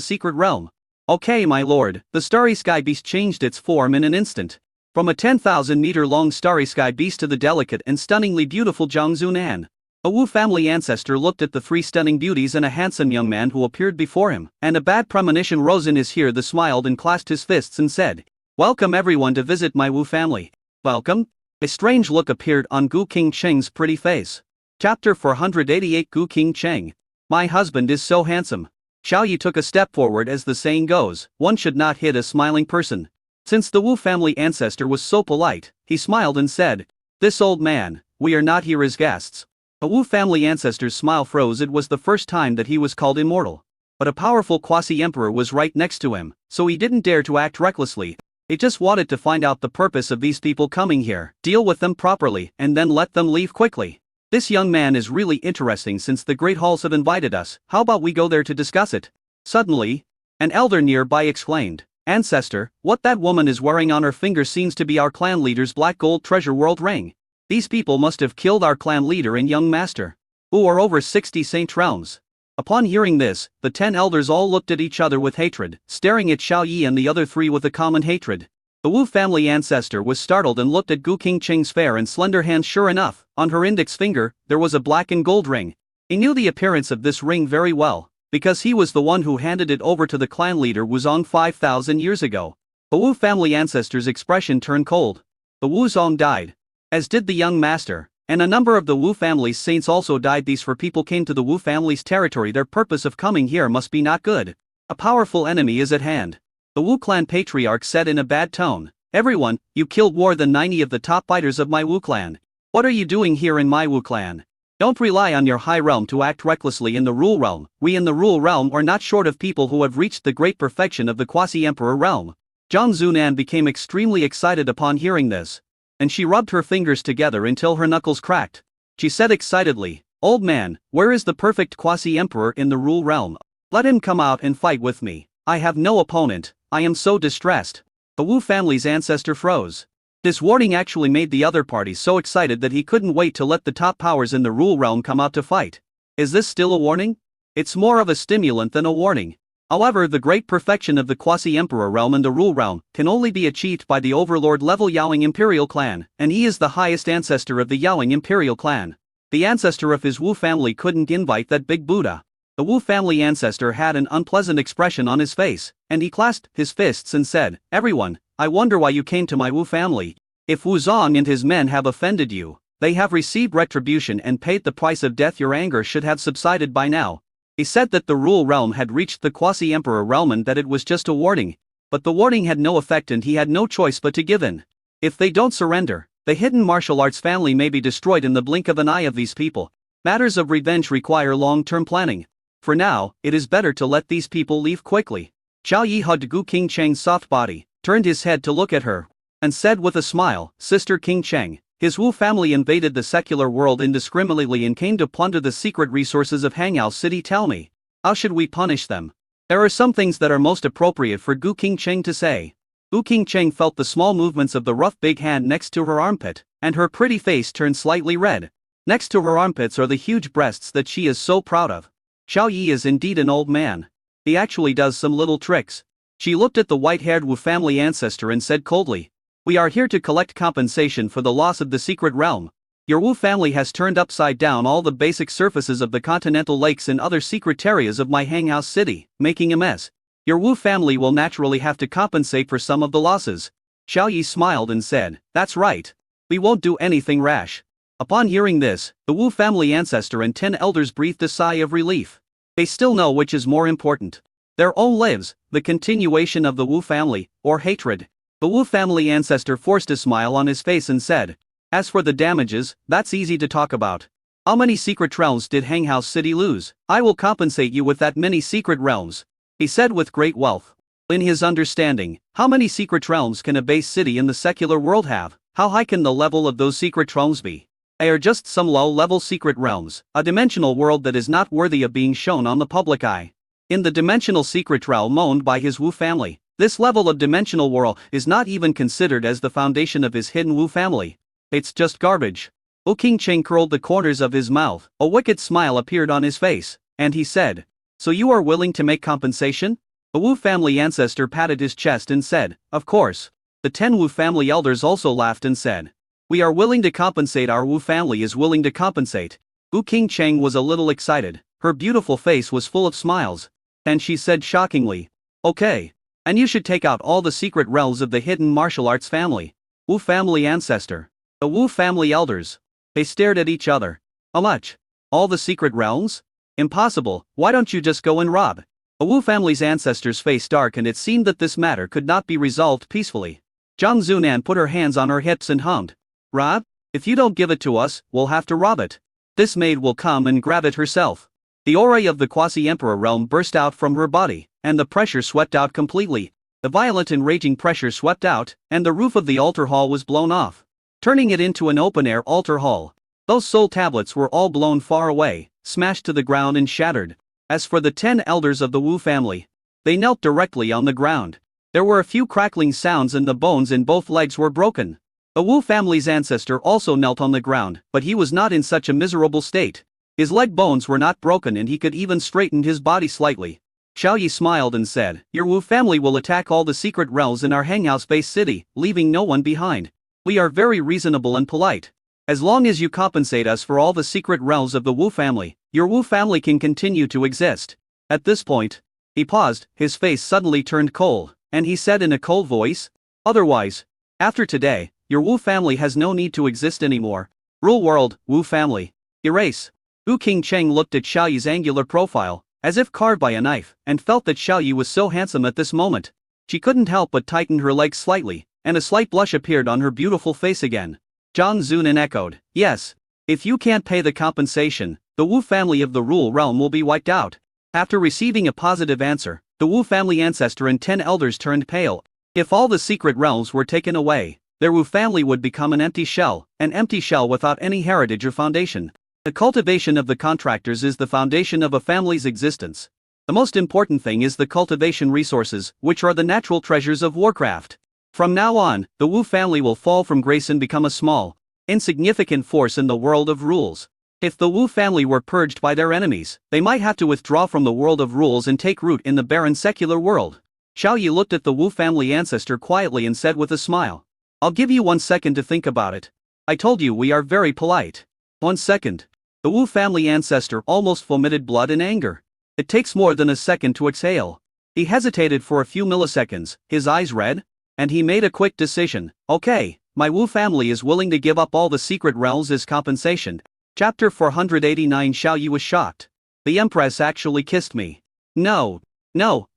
secret realm." "Okay, my lord." The starry sky beast changed its form in an instant. From a 10,000-meter long starry sky beast to the delicate and stunningly beautiful Zhang Zunan. A Wu family ancestor looked at the three stunning beauties and a handsome young man who appeared before him, and a bad premonition rose in his ear. He smiled and clasped his fists and said, "Welcome everyone to visit my Wu family." "Welcome?" A strange look appeared on Gu Qingcheng's pretty face. Chapter 488 Gu Qingcheng. "My husband is so handsome." Xiao Yi took a step forward. As the saying goes, one should not hit a smiling person. Since the Wu family ancestor was so polite, he smiled and said, "This old man, we are not here as guests." A Wu family ancestor's smile froze. It was the first time that he was called immortal. But a powerful quasi-emperor was right next to him, so he didn't dare to act recklessly. He just wanted to find out the purpose of these people coming here, deal with them properly, and then let them leave quickly. "This young man is really interesting. Since the great halls have invited us, how about we go there to discuss it?" Suddenly, an elder nearby exclaimed, "Ancestor, what that woman is wearing on her finger seems to be our clan leader's black gold treasure world ring. These people must have killed our clan leader and young master, who are over 60 saint realms." Upon hearing this, the 10 elders all looked at each other with hatred, staring at Xiao Yi and the other three with a common hatred. The Wu family ancestor was startled and looked at Gu Qingcheng's fair and slender hand. Sure enough, on her index finger, there was a black and gold ring. He knew the appearance of this ring very well, because he was the one who handed it over to the clan leader Wuzong 5,000 years ago. The Wu family ancestor's expression turned cold. The Wuzong died, as did the young master, and a number of the Wu family's saints also died. These four people came to the Wu family's territory. Their purpose of coming here must be not good. A powerful enemy is at hand. The Wu clan patriarch said in a bad tone, "Everyone, you killed more than 90 of the top fighters of my Wu clan. What are you doing here in my Wu clan? Don't rely on your high realm to act recklessly in the rule realm. We in the rule realm are not short of people who have reached the great perfection of the quasi-emperor realm." Zhang Zunan became extremely excited upon hearing this, and she rubbed her fingers together until her knuckles cracked. She said excitedly, "Old man, where is the perfect quasi-emperor in the rule realm? Let him come out and fight with me. I have no opponent. I am so distressed." The Wu family's ancestor froze. This warning actually made the other parties so excited that he couldn't wait to let the top powers in the rule realm come out to fight. Is this still a warning? It's more of a stimulant than a warning. However, the great perfection of the quasi-emperor realm and the rule realm can only be achieved by the overlord level Yaoing imperial clan, and he is the highest ancestor of the Yaoing imperial clan. The ancestor of his Wu family couldn't invite that big Buddha. The Wu family ancestor had an unpleasant expression on his face, and he clasped his fists and said, "Everyone, I wonder why you came to my Wu family. If Wu Zong and his men have offended you, they have received retribution and paid the price of death. Your anger should have subsided by now." He said that the rule realm had reached the quasi-emperor realm and that it was just a warning, but the warning had no effect and he had no choice but to give in. If they don't surrender, the hidden martial arts family may be destroyed in the blink of an eye of these people. Matters of revenge require long-term planning. For now, it is better to let these people leave quickly. Xiao Yi hugged Gu Qingcheng's soft body, turned his head to look at her, and said with a smile, "Sister Qingcheng, his Wu family invaded the secular world indiscriminately and came to plunder the secret resources of Hangao City. Tell me, How should we punish them? There are some things that are most appropriate for Gu Qingcheng to say. Gu Qingcheng felt the small movements of the rough big hand next to her armpit, and her pretty face turned slightly red. Next to her armpits are the huge breasts that she is so proud of. Xiao Yi is indeed an old man. He actually does some little tricks. She looked at the white-haired Wu family ancestor and said coldly, "We are here to collect compensation for the loss of the secret realm. Your Wu family has turned upside down all the basic surfaces of the continental lakes and other secret areas of my hanghouse city, making a mess. Your Wu family will naturally have to compensate for some of the losses." Xiao Yi smiled and said, "That's right. We won't do anything rash." Upon hearing this, the Wu family ancestor and 10 elders breathed a sigh of relief. They still know which is more important: their own lives, the continuation of the Wu family, or hatred. The Wu family ancestor forced a smile on his face and said, "As for the damages, that's easy to talk about. How many secret realms did Hanghouse City lose? I will compensate you with that many secret realms," he said with great wealth. In his understanding, how many secret realms can a base city in the secular world have? How high can the level of those secret realms be? They are just some low-level secret realms, a dimensional world that is not worthy of being shown on the public eye. In the dimensional secret realm owned by his Wu family, this level of dimensional world is not even considered as the foundation of his hidden Wu family. It's just garbage. Wu Qingcheng curled the corners of his mouth, a wicked smile appeared on his face, and he said, "So you are willing to make compensation?" The Wu family ancestor patted his chest and said, "Of course." The 10 Wu family elders also laughed and said, "We are willing to compensate. Our Wu family is willing to compensate." Wu Qingcheng was a little excited, her beautiful face was full of smiles. And she said shockingly, "Okay. And you should take out all the secret realms of the hidden martial arts family." Wu family ancestor. The Wu family elders. They stared at each other. "How much? All the secret realms? Impossible, why don't you just go and rob?" The Wu family's ancestor's face darkened. It seemed that this matter could not be resolved peacefully. Zhang Zunan put her hands on her hips and hummed, "Rob? If you don't give it to us, we'll have to rob it. This maid will come and grab it herself." The aura of the quasi-emperor realm burst out from her body, and the pressure swept out completely. The violent and raging pressure swept out, and the roof of the altar hall was blown off, turning it into an open-air altar hall. Those soul tablets were all blown far away, smashed to the ground and shattered. As for the 10 elders of the Wu family, they knelt directly on the ground. There were a few crackling sounds and the bones in both legs were broken. The Wu family's ancestor also knelt on the ground, but he was not in such a miserable state. His leg bones were not broken and he could even straighten his body slightly. Xiao Yi smiled and said, "Your Wu family will attack all the secret realms in our hanghouse-based city, leaving no one behind. We are very reasonable and polite. As long as you compensate us for all the secret realms of the Wu family, your Wu family can continue to exist." At this point, he paused, his face suddenly turned cold, and he said in a cold voice, "Otherwise, after today, your Wu family has no need to exist anymore. Rule world, Wu family. Erase." Wu Qingcheng looked at Xiao Yi's angular profile, as if carved by a knife, and felt that Xiao Yi was so handsome at this moment. She couldn't help but tighten her legs slightly, and a slight blush appeared on her beautiful face again. Zhang Zunan echoed, "Yes. If you can't pay the compensation, the Wu family of the Rule realm will be wiped out." After receiving a positive answer, the Wu family ancestor and 10 elders turned pale. If all the secret realms were taken away, their Wu family would become an empty shell without any heritage or foundation. The cultivation of the contractors is the foundation of a family's existence. The most important thing is the cultivation resources, which are the natural treasures of Warcraft. From now on, the Wu family will fall from grace and become a small, insignificant force in the world of rules. If the Wu family were purged by their enemies, they might have to withdraw from the world of rules and take root in the barren secular world. Xiao Yi looked at the Wu family ancestor quietly and said with a smile, "I'll give you 1 second to think about it. I told you we are very polite." 1 second. The Wu family ancestor almost vomited blood in anger. It takes more than a second to exhale. He hesitated for a few milliseconds, his eyes red, and he made a quick decision. "Okay, my Wu family is willing to give up all the secret realms as compensation." Chapter 489. Xiao Yi was shocked. "The Empress actually kissed me." No,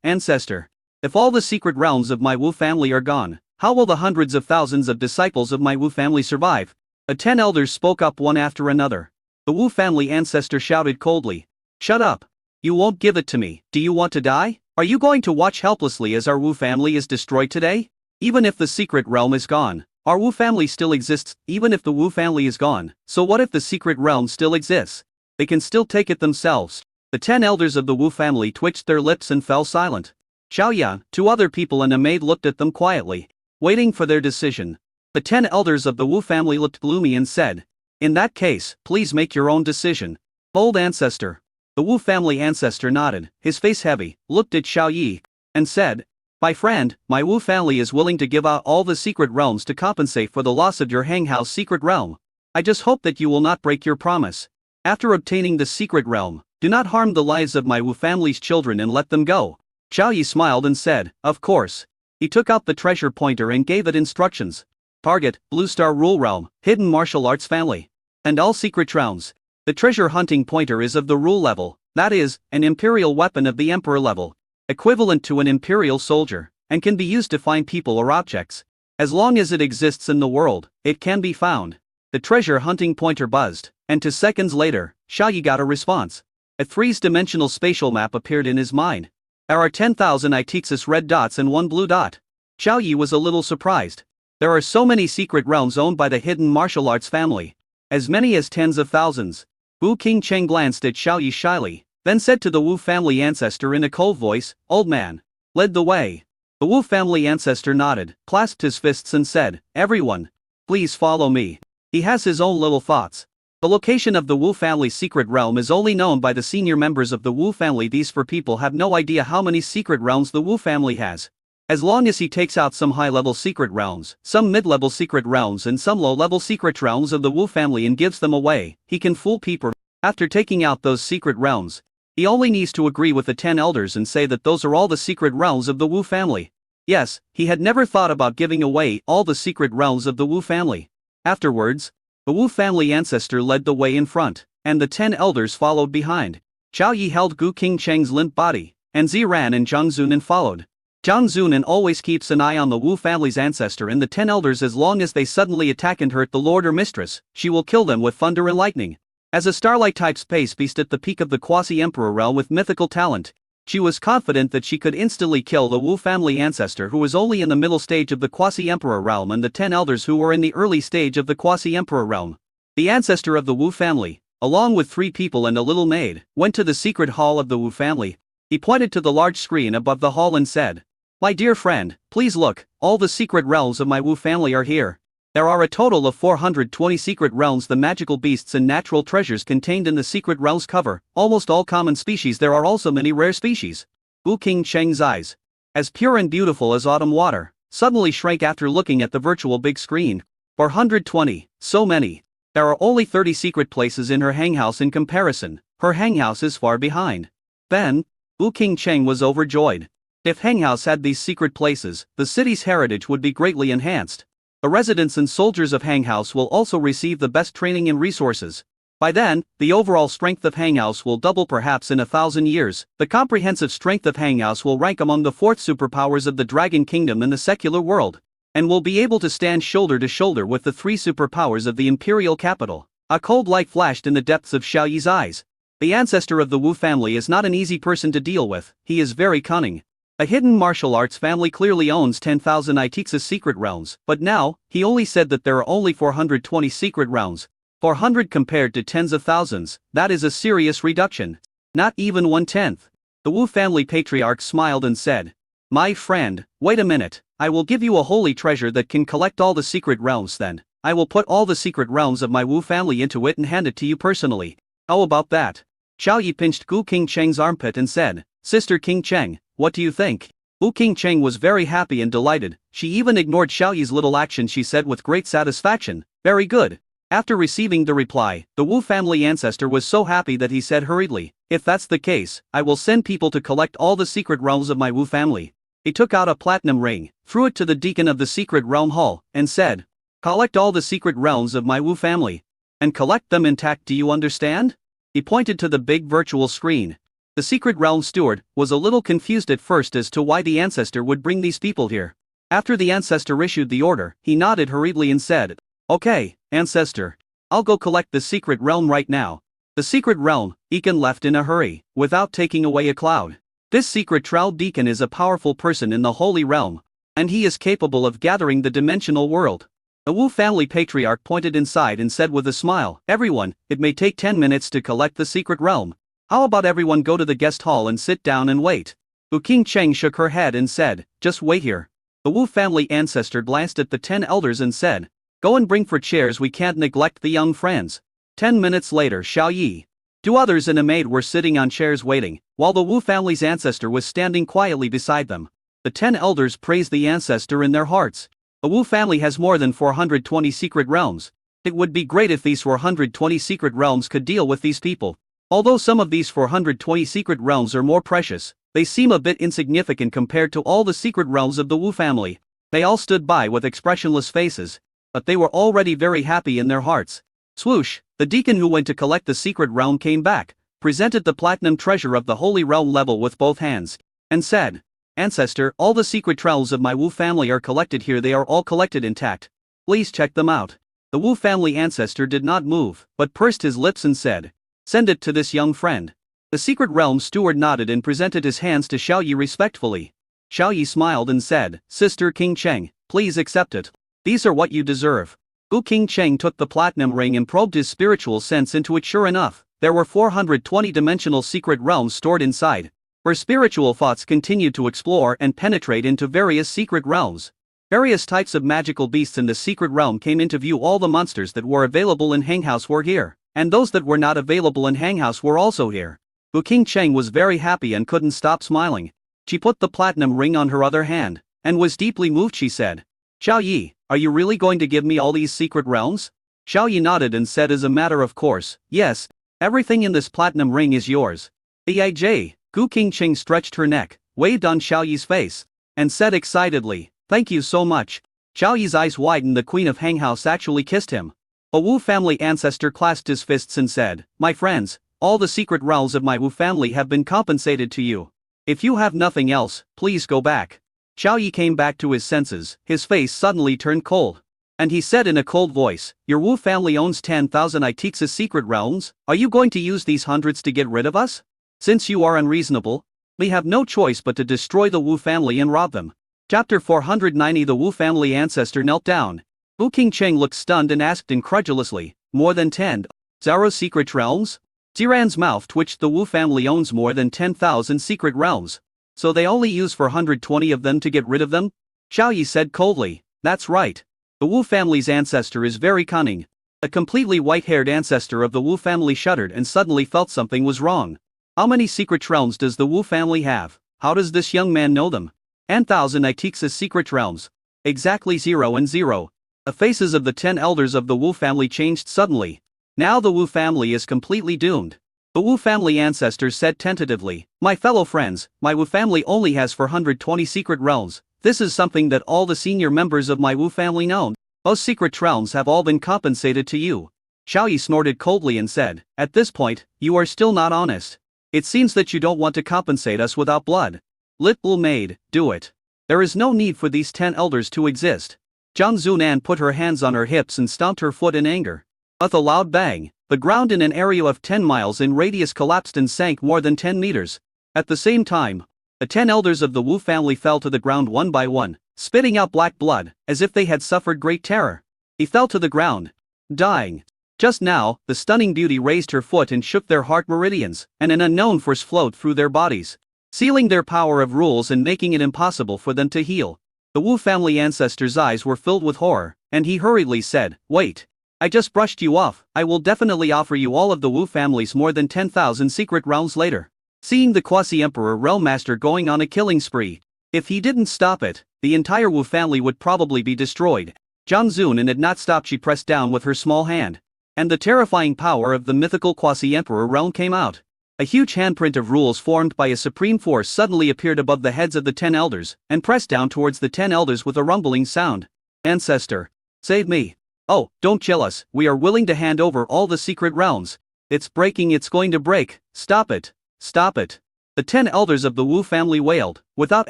ancestor. If all the secret realms of my Wu family are gone, how will the hundreds of thousands of disciples of my Wu family survive? The 10 elders spoke up one after another. The Wu family ancestor shouted coldly, "Shut up. You won't give it to me. Do you want to die? Are you going to watch helplessly as our Wu family is destroyed today? Even if the secret realm is gone, our Wu family still exists. Even if the Wu family is gone, so what if the secret realm still exists? They can still take it themselves." The 10 elders of the Wu family twitched their lips and fell silent. Xiaoyan, 2 other people and a maid looked at them quietly, waiting for their decision. The 10 elders of the Wu family looked gloomy and said, "In that case, please make your own decision." Old ancestor. The Wu family ancestor nodded, his face heavy, looked at Xiao Yi, and said, "My friend, my Wu family is willing to give out all the secret realms to compensate for the loss of your Hanghouse secret realm. I just hope that you will not break your promise. After obtaining the secret realm, do not harm the lives of my Wu family's children and let them go." Xiao Yi smiled and said, "Of course." He took out the treasure pointer and gave it instructions. Target, Blue Star Rule Realm, Hidden Martial Arts Family. And all secret rounds. The treasure hunting pointer is of the rule level, that is, an imperial weapon of the emperor level, equivalent to an imperial soldier, and can be used to find people or objects. As long as it exists in the world, it can be found. The treasure hunting pointer buzzed, and 2 seconds later, Xiao Yi got a response. A 3-dimensional spatial map appeared in his mind. There are 10,000 Itexus red dots and 1 blue dot. Xiao Yi was a little surprised. There are so many secret realms owned by the Hidden Martial Arts family. As many as tens of thousands. Wu Qingcheng glanced at Xiao Yi shyly, then said to the Wu family ancestor in a cold voice, "Old man, lead the way." The Wu family ancestor nodded, clasped his fists and said, "Everyone, please follow me." He has his own little thoughts. The location of the Wu family's secret realm is only known by the senior members of the Wu family. These 4 people have no idea how many secret realms the Wu family has. As long as he takes out some high-level secret realms, some mid-level secret realms and some low-level secret realms of the Wu family and gives them away, he can fool people. After taking out those secret realms, he only needs to agree with the 10 elders and say that those are all the secret realms of the Wu family. Yes, he had never thought about giving away all the secret realms of the Wu family. Afterwards, the Wu family ancestor led the way in front, and the 10 elders followed behind. Xiao Yi held Gu Qingcheng's limp body, and Ziran and Zhang Zunin followed. Zhang Zunin always keeps an eye on the Wu family's ancestor and the 10 elders. As long as they suddenly attack and hurt the lord or mistress, she will kill them with thunder and lightning. As a starlight-type space beast at the peak of the quasi-emperor realm with mythical talent, she was confident that she could instantly kill the Wu family ancestor who was only in the middle stage of the quasi-emperor realm and the 10 elders who were in the early stage of the quasi-emperor realm. The ancestor of the Wu family, along with 3 people and a little maid, went to the secret hall of the Wu family. He pointed to the large screen above the hall and said, "My dear friend, please look, all the secret realms of my Wu family are here. There are a total of 420 secret realms. The magical beasts and natural treasures contained in the secret realms cover almost all common species. There are also many rare species." Wu Qingcheng's eyes, as pure and beautiful as autumn water, suddenly shrank after looking at the virtual big screen. 420, so many. There are only 30 secret places in her hanghouse in comparison. Her hanghouse is far behind. Then, Wu Qingcheng was overjoyed. If Hanghouse had these secret places, the city's heritage would be greatly enhanced. The residents and soldiers of Hanghouse will also receive the best training and resources. By then, the overall strength of Hanghouse will double, perhaps in 1,000 years. The comprehensive strength of Hanghouse will rank among the 4th superpowers of the Dragon Kingdom in the secular world, and will be able to stand shoulder to shoulder with the 3 superpowers of the imperial capital. A cold light flashed in the depths of Xiao Yi's eyes. The ancestor of the Wu family is not an easy person to deal with. He is very cunning. A hidden martial arts family clearly owns 10,000 Itexus secret realms, but now, he only said that there are only 420 secret realms. 400 compared to tens of thousands, that is a serious reduction. Not even 1/10. The Wu family patriarch smiled and said, "My friend, wait a minute, I will give you a holy treasure that can collect all the secret realms. Then, I will put all the secret realms of my Wu family into it and hand it to you personally. How about that?" Xiao Yi pinched Gu Qingcheng's armpit and said, "Sister Qingcheng, what do you think?" Wu Qingcheng was very happy and delighted. She even ignored Xiao Yi's little action. She said with great satisfaction, "Very good." After receiving the reply, the Wu family ancestor was so happy that he said hurriedly, "If that's the case, I will send people to collect all the secret realms of my Wu family." He took out a platinum ring, threw it to the deacon of the secret realm hall, and said, "Collect all the secret realms of my Wu family. And collect them intact, do you understand?" He pointed to the big virtual screen. The secret realm steward was a little confused at first as to why the ancestor would bring these people here. After the ancestor issued the order, he nodded hurriedly and said, "Okay, ancestor. I'll go collect the secret realm right now." The secret realm, Deacon left in a hurry, without taking away a cloud. This secret Trowel Deacon is a powerful person in the Holy Realm, and he is capable of gathering the dimensional world. The Wu family patriarch pointed inside and said with a smile, "Everyone, it may take 10 minutes to collect the secret realm. How about everyone go to the guest hall and sit down and wait? Wu King Cheng shook her head and said, just wait here. The Wu family ancestor glanced at the 10 elders and said, go and bring for chairs, we can't neglect the young friends. 10 minutes later, Xiao Yi, 2 others and a maid were sitting on chairs waiting, while the Wu family's ancestor was standing quietly beside them. The 10 elders praised the ancestor in their hearts. The Wu family has more than 420 secret realms. It would be great if these 420 secret realms could deal with these people. Although some of these 420 secret realms are more precious, they seem a bit insignificant compared to all the secret realms of the Wu family. They all stood by with expressionless faces, but they were already very happy in their hearts. Swoosh, the deacon who went to collect the secret realm came back, presented the platinum treasure of the holy realm level with both hands, and said, Ancestor, all the secret realms of my Wu family are collected here, they are all collected intact. Please check them out. The Wu family ancestor did not move, but pursed his lips and said, send it to this young friend. The secret realm steward nodded and presented his hands to Xiao Yi respectfully. Xiao Yi smiled and said, Sister King Cheng, please accept it. These are what you deserve. Wu King Cheng took the platinum ring and probed his spiritual sense into it. Sure enough, there were 420 dimensional secret realms stored inside. Her spiritual thoughts continued to explore and penetrate into various secret realms. Various types of magical beasts in the secret realm came into view. All the monsters that were available in Hanghouse were here, and those that were not available in Hanghouse were also here. Wu King Cheng was very happy and couldn't stop smiling. She put the platinum ring on her other hand, and was deeply moved. She said, Xiao Yi, are you really going to give me all these secret realms? Xiao Yi nodded and said as a matter of course, yes, everything in this platinum ring is yours. Ej. Wu King Cheng stretched her neck, waved on Xiao Yi's face, and said excitedly, thank you so much. Xiao Yi's eyes widened. The queen of Hanghouse actually kissed him. A Wu family ancestor clasped his fists and said, my friends, all the secret realms of my Wu family have been compensated to you. If you have nothing else, please go back. Xiao Yi came back to his senses, his face suddenly turned cold. And he said in a cold voice, your Wu family owns 10,000 Itix's secret realms, are you going to use these hundreds to get rid of us? Since you are unreasonable, we have no choice but to destroy the Wu family and rob them. Chapter 490. The Wu family ancestor knelt down. Wu King Cheng looked stunned and asked incredulously, more than 10 Zaro secret realms? Ziran's mouth twitched. The Wu family owns more than 10,000 secret realms. So they only use 420 of them to get rid of them? Xiao Yi said coldly, that's right. The Wu family's ancestor is very cunning. A completely white-haired ancestor of the Wu family shuddered and suddenly felt something was wrong. How many secret realms does the Wu family have? How does this young man know them? 10,000 Itix's secret realms. Exactly 0 and 0. The faces of the 10 elders of the Wu family changed suddenly. Now the Wu family is completely doomed. The Wu family ancestor said tentatively, my fellow friends, my Wu family only has 420 secret realms. This is something that all the senior members of my Wu family know. Those secret realms have all been compensated to you. Xiao Yi snorted coldly and said, at this point, you are still not honest. It seems that you don't want to compensate us without blood. Little maid, do it. There is no need for these 10 elders to exist. Zhang Zunan put her hands on her hips and stomped her foot in anger. With a loud bang, the ground in an area of 10 miles in radius collapsed and sank more than 10 meters. At the same time, the 10 elders of the Wu family fell to the ground one by one, spitting out black blood, as if they had suffered great terror. He fell to the ground, dying. Just now, the stunning beauty raised her foot and shook their heart meridians, and an unknown force flowed through their bodies, sealing their power of rules and making it impossible for them to heal. The Wu family ancestor's eyes were filled with horror, and he hurriedly said, wait. I just brushed you off. I will definitely offer you all of the Wu family's more than 10,000 secret realms later. Seeing the Quasi-Emperor Realm Master going on a killing spree, if he didn't stop it, the entire Wu family would probably be destroyed. Zhang Zunan had not stopped. She pressed down with her small hand, and the terrifying power of the mythical Quasi-Emperor realm came out. A huge handprint of rules formed by a supreme force suddenly appeared above the heads of the 10 elders, and pressed down towards the 10 elders with a rumbling sound. Ancestor, save me. Oh, don't chill us, we are willing to hand over all the secret realms. It's breaking, it's going to break, stop it, stop it. The 10 elders of the Wu family wailed, without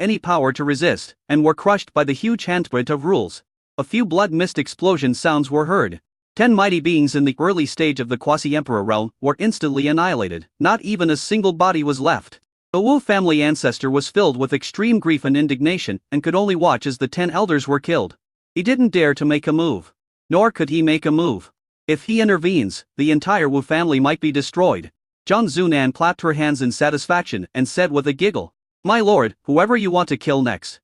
any power to resist, and were crushed by the huge handprint of rules. A few blood mist explosion sounds were heard. 10 mighty beings in the early stage of the Quasi-Emperor realm were instantly annihilated, not even a single body was left. The Wu family ancestor was filled with extreme grief and indignation, and could only watch as the 10 elders were killed. He didn't dare to make a move. Nor could he make a move. If he intervenes, the entire Wu family might be destroyed. Zhang Zunan clapped her hands in satisfaction and said with a giggle, "My lord, whoever you want to kill next,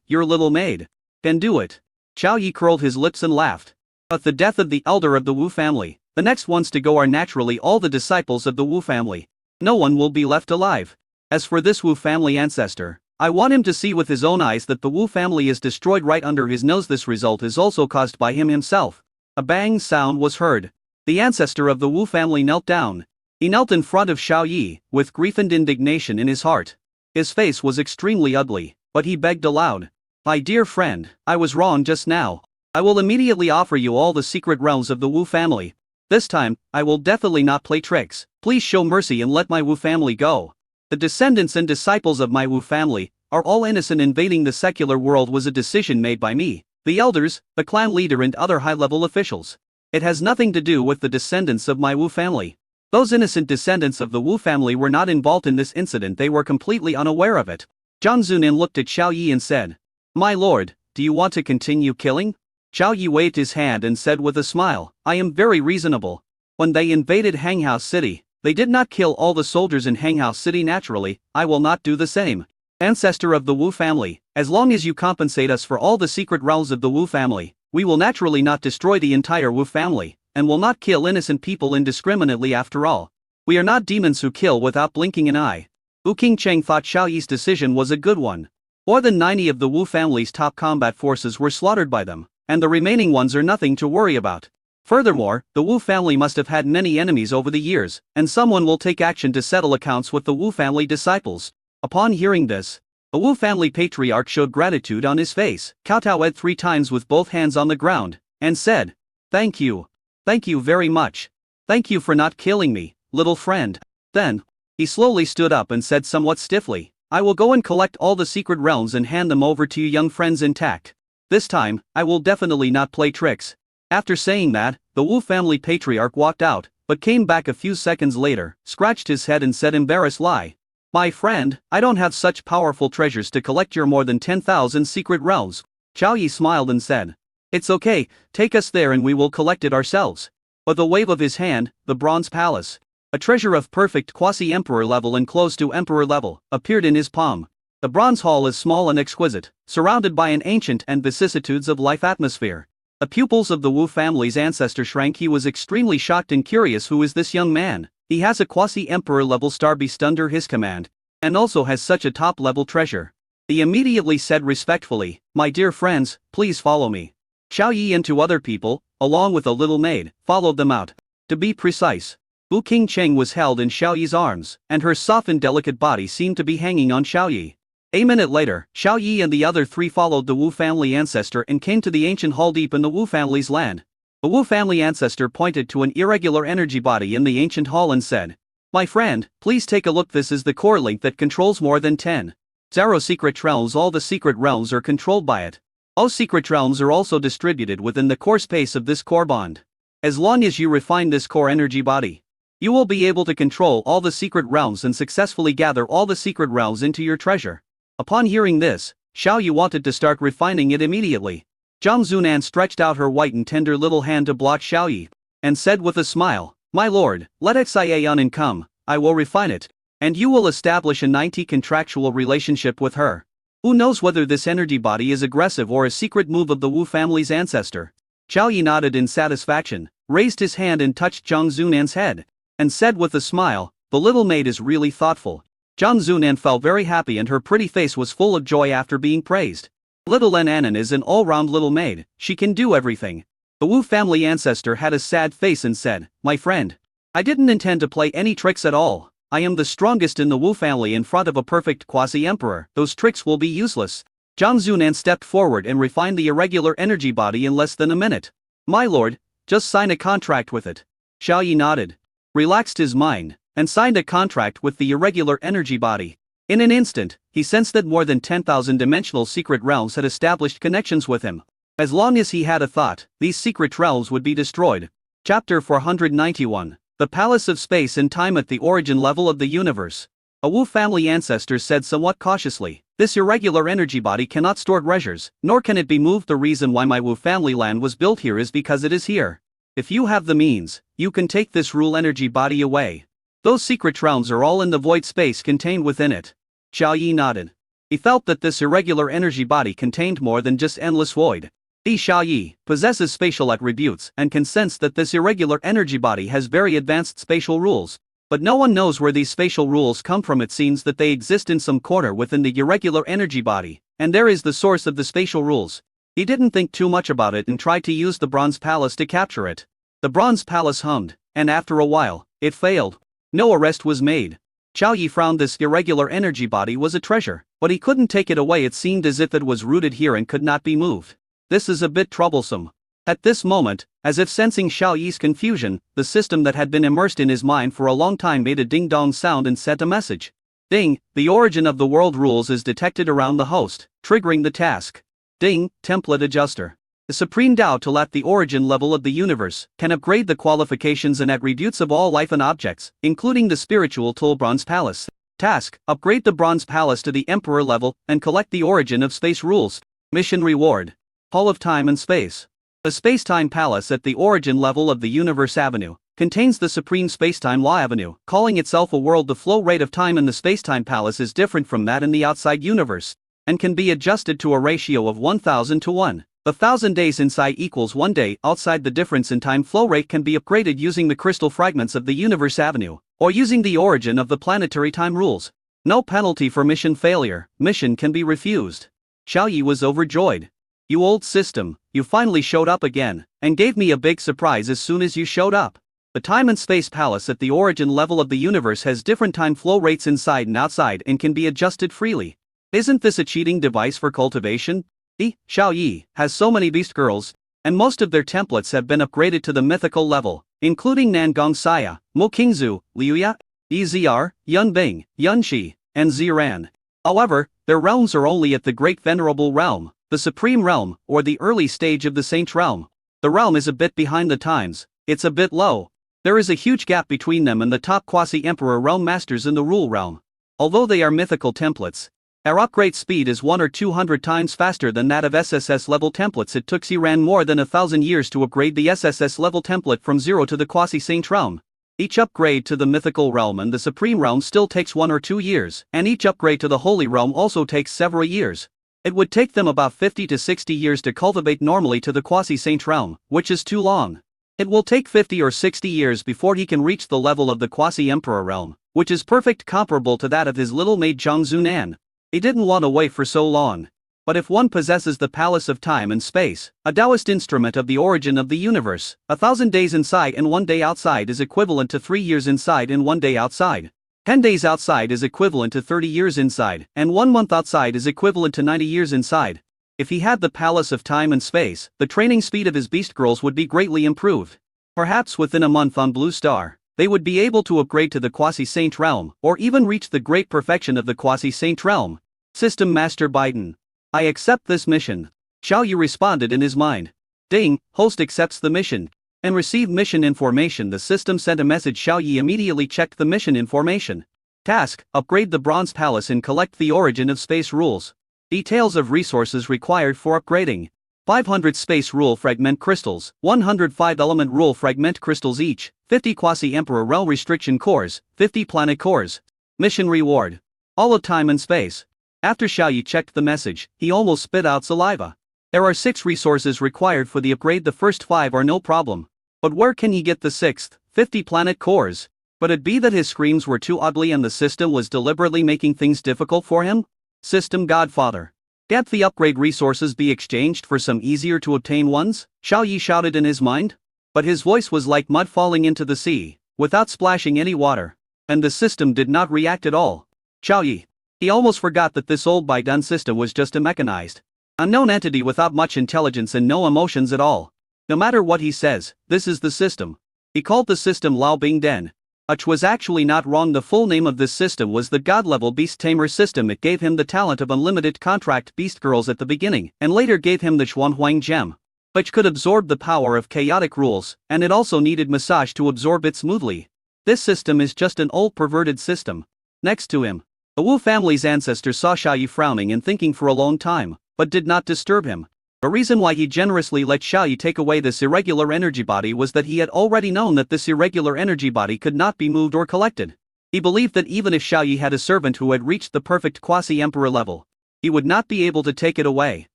your little maid, can do it." Xiao Yi curled his lips and laughed. But the death of the elder of the Wu family, the next ones to go are naturally all the disciples of the Wu family. No one will be left alive. As for this Wu family ancestor, I want him to see with his own eyes that the Wu family is destroyed right under his nose. This result is also caused by him himself. A bang sound was heard. The ancestor of the Wu family knelt down. He knelt in front of Xiao Yi, with grief and indignation in his heart. His face was extremely ugly, but he begged aloud. "My dear friend, I was wrong just now. I will immediately offer you all the secret realms of the Wu family. This time, I will definitely not play tricks. Please show mercy and let my Wu family go. The descendants and disciples of my Wu family are all innocent. Invading the secular world was a decision made by me, the elders, the clan leader and other high-level officials. It has nothing to do with the descendants of my Wu family. Those innocent descendants of the Wu family were not involved in this incident. They were completely unaware of it." Zhang Zunan looked at Xiao Yi and said, "My lord, do you want to continue killing?" Xiao Yi waved his hand and said with a smile, "I am very reasonable. When they invaded Hanghouse City, they did not kill all the soldiers in Hanghouse City. Naturally, I will not do the same. Ancestor of the Wu family, as long as you compensate us for all the secret realms of the Wu family, we will naturally not destroy the entire Wu family, and will not kill innocent people indiscriminately. After all, we are not demons who kill without blinking an eye." Wu Qingcheng thought Xiao Yi's decision was a good one. More than 90 of the Wu family's top combat forces were slaughtered by them, and the remaining ones are nothing to worry about. Furthermore, the Wu family must have had many enemies over the years, and someone will take action to settle accounts with the Wu family disciples. Upon hearing this, the Wu family patriarch showed gratitude on his face, kowtowed 3 times with both hands on the ground, and said, "Thank you. Thank you very much. Thank you for not killing me, little friend." Then, he slowly stood up and said somewhat stiffly, "I will go and collect all the secret realms and hand them over to you young friends intact. This time, I will definitely not play tricks." After saying that, the Wu family patriarch walked out, but came back a few seconds later, scratched his head and said embarrassed lie. "My friend, I don't have such powerful treasures to collect your more than 10,000 secret realms." Xiao Yi smiled and said, "It's okay, take us there and we will collect it ourselves." With a wave of his hand, the Bronze Palace, a treasure of perfect quasi-emperor level and close to emperor level, appeared in his palm. The bronze hall is small and exquisite, surrounded by an ancient and vicissitudes of life atmosphere. The pupils of the Wu family's ancestor shrank. He was extremely shocked and curious. Who is this young man? He has a quasi-emperor level star beast under his command, and also has such a top-level treasure. He immediately said respectfully, "My dear friends, please follow me." Xiao Yi and 2 other people, along with a little maid, followed them out. To be precise, Wu Qingcheng was held in Xiao Yi's arms, and her soft and delicate body seemed to be hanging on Xiao Yi. A minute later, Xiao Yi and the other 3 followed the Wu family ancestor and came to the ancient hall deep in the Wu family's land. The Wu family ancestor pointed to an irregular energy body in the ancient hall and said, "My friend, please take a look. This is the core link that controls more than 10,000 secret realms. All the secret realms are controlled by it. All secret realms are also distributed within the core space of this core bond. As long as you refine this core energy body, you will be able to control all the secret realms and successfully gather all the secret realms into your treasure." Upon hearing this, Xiao Yi wanted to start refining it immediately. Zhang Zunan stretched out her white and tender little hand to block Xiao Yi, and said with a smile, "My lord, let Xia on and come, I will refine it, and you will establish a 90 contractual relationship with her. Who knows whether this energy body is aggressive or a secret move of the Wu family's ancestor?" Xiao Yi nodded in satisfaction, raised his hand and touched Zhang Zunan's head, and said with a smile, "The little maid is really thoughtful." Zhang Zunan felt very happy and her pretty face was full of joy after being praised. Little Anan is an all-round little maid, she can do everything. The Wu family ancestor had a sad face and said, "My friend, I didn't intend to play any tricks at all. I am the strongest in the Wu family in front of a perfect quasi-emperor. Those tricks will be useless." Zhang Zunan stepped forward and refined the irregular energy body in less than a minute. "My lord, just sign a contract with it." Xiao Yi nodded, relaxed his mind, and signed a contract with the irregular energy body. In an instant, he sensed that more than 10,000 dimensional secret realms had established connections with him. As long as he had a thought, these secret realms would be destroyed. Chapter 491. The Palace of Space and Time at the origin level of the universe. A Wu family ancestor said somewhat cautiously, "This irregular energy body cannot store treasures, nor can it be moved. The reason why my Wu family land was built here is because it is here. If you have the means, you can take this rule energy body away." Those secret realms are all in the void space contained within it. Xiao Yi nodded. He felt that this irregular energy body contained more than just endless void. Xiao Yi possesses spatial attributes and can sense that this irregular energy body has very advanced spatial rules. But no one knows where these spatial rules come from. It seems that they exist in some corner within the irregular energy body, and there is the source of the spatial rules. He didn't think too much about it and tried to use the Bronze Palace to capture it. The Bronze Palace hummed, and after a while, it failed. No arrest was made. Xiao Yi frowned. This irregular energy body was a treasure, but he couldn't take it away. It seemed as if it was rooted here and could not be moved. This is a bit troublesome. At this moment, as if sensing Xiao Yi's confusion, the system that had been immersed in his mind for a long time made a ding-dong sound and sent a message. Ding, the origin of the world rules is detected around the host, triggering the task. Ding, template adjuster. The supreme Tao tool at the origin level of the universe can upgrade the qualifications and attributes of all life and objects, including the spiritual tool Bronze Palace. Task, upgrade the Bronze Palace to the Emperor level and collect the origin of space rules. Mission reward. Hall of Time and Space. The Space-Time Palace at the origin level of the Universe Avenue contains the Supreme Space-Time Law Avenue, calling itself a world. The flow rate of time in the Space-Time Palace is different from that in the outside universe, and can be adjusted to a ratio of 1000 to 1. 1,000 days inside equals 1 day outside. The difference in time flow rate can be upgraded using the crystal fragments of the Universe Avenue, or using the origin of the planetary time rules. No penalty for mission failure. Mission can be refused. Xiao Yi was overjoyed. You old system, you finally showed up again, and gave me a big surprise as soon as you showed up. The Time and Space Palace at the origin level of the universe has different time flow rates inside and outside and can be adjusted freely. Isn't this a cheating device for cultivation? Xiao Yi has so many beast girls, and most of their templates have been upgraded to the mythical level, including Nangong Saya, Mo Qingzu, Liuya, Ezr, Yun Bing, Yun Shi, and Ziran. However, their realms are only at the Great Venerable Realm, the Supreme Realm, or the early stage of the Saint Realm. The realm is a bit behind the times, it's a bit low. There is a huge gap between them and the top quasi-emperor realm masters in the Rule Realm. Although they are mythical templates, our upgrade speed is 100 or 200 times faster than that of SSS level templates. It took Ziran more than 1,000 years to upgrade the SSS level template from 0 to the quasi-Saint Realm. Each upgrade to the mythical realm and the Supreme Realm still takes 1 or 2 years, and each upgrade to the Holy Realm also takes several years. It would take them about 50 to 60 years to cultivate normally to the quasi-Saint Realm, which is too long. It will take 50 or 60 years before he can reach the level of the quasi-Emperor Realm, which is perfect comparable to that of his little maid Zhongzunan. He didn't want to wait for so long. But if one possesses the Palace of Time and Space, a Taoist instrument of the origin of the universe, 1,000 days inside and 1 day outside is equivalent to 3 years inside and 1 day outside. 10 days outside is equivalent to 30 years inside, and 1 month outside is equivalent to 90 years inside. If he had the Palace of Time and Space, the training speed of his beast girls would be greatly improved. Perhaps within a month on Blue Star, they would be able to upgrade to the Quasi-Saint Realm, or even reach the great perfection of the Quasi-Saint Realm. System Master Biden. I accept this mission. Xiao Yi responded in his mind. Ding, host accepts the mission. And received mission information. The system sent a message. Xiao Yi immediately checked the mission information. Task, upgrade the Bronze Palace and collect the origin of space rules. Details of resources required for upgrading. 500 space rule fragment crystals, 105 element rule fragment crystals each, 50 quasi-emperor realm restriction cores, 50 planet cores. Mission reward. All of time and space. After Xiao Yi checked the message, he almost spit out saliva. There are 6 resources required for the upgrade. The first 5 are no problem. But where can he get the 6th, 50 planet cores? Could it be that his screams were too ugly and the system was deliberately making things difficult for him? System Godfather. Can't the upgrade resources be exchanged for some easier to obtain ones? Xiao Yi shouted in his mind. But his voice was like mud falling into the sea, without splashing any water. And the system did not react at all. Xiao Yi. He almost forgot that this old Baidan system was just a mechanized, unknown entity without much intelligence and no emotions at all. No matter what he says, this is the system. He called the system Lao Bing Den. Which was actually not wrong. The full name of this system was the God-level Beast Tamer system. It gave him the talent of unlimited contract beast girls at the beginning, and later gave him the Xuanhuang gem, which could absorb the power of chaotic rules, and it also needed massage to absorb it smoothly. This system is just an old perverted system. Next to him, the Wu family's ancestors saw Xiao Yi frowning and thinking for a long time, but did not disturb him. The reason why he generously let Xiao Yi take away this irregular energy body was that he had already known that this irregular energy body could not be moved or collected. He believed that even if Xiao Yi had a servant who had reached the perfect quasi-emperor level, he would not be able to take it away.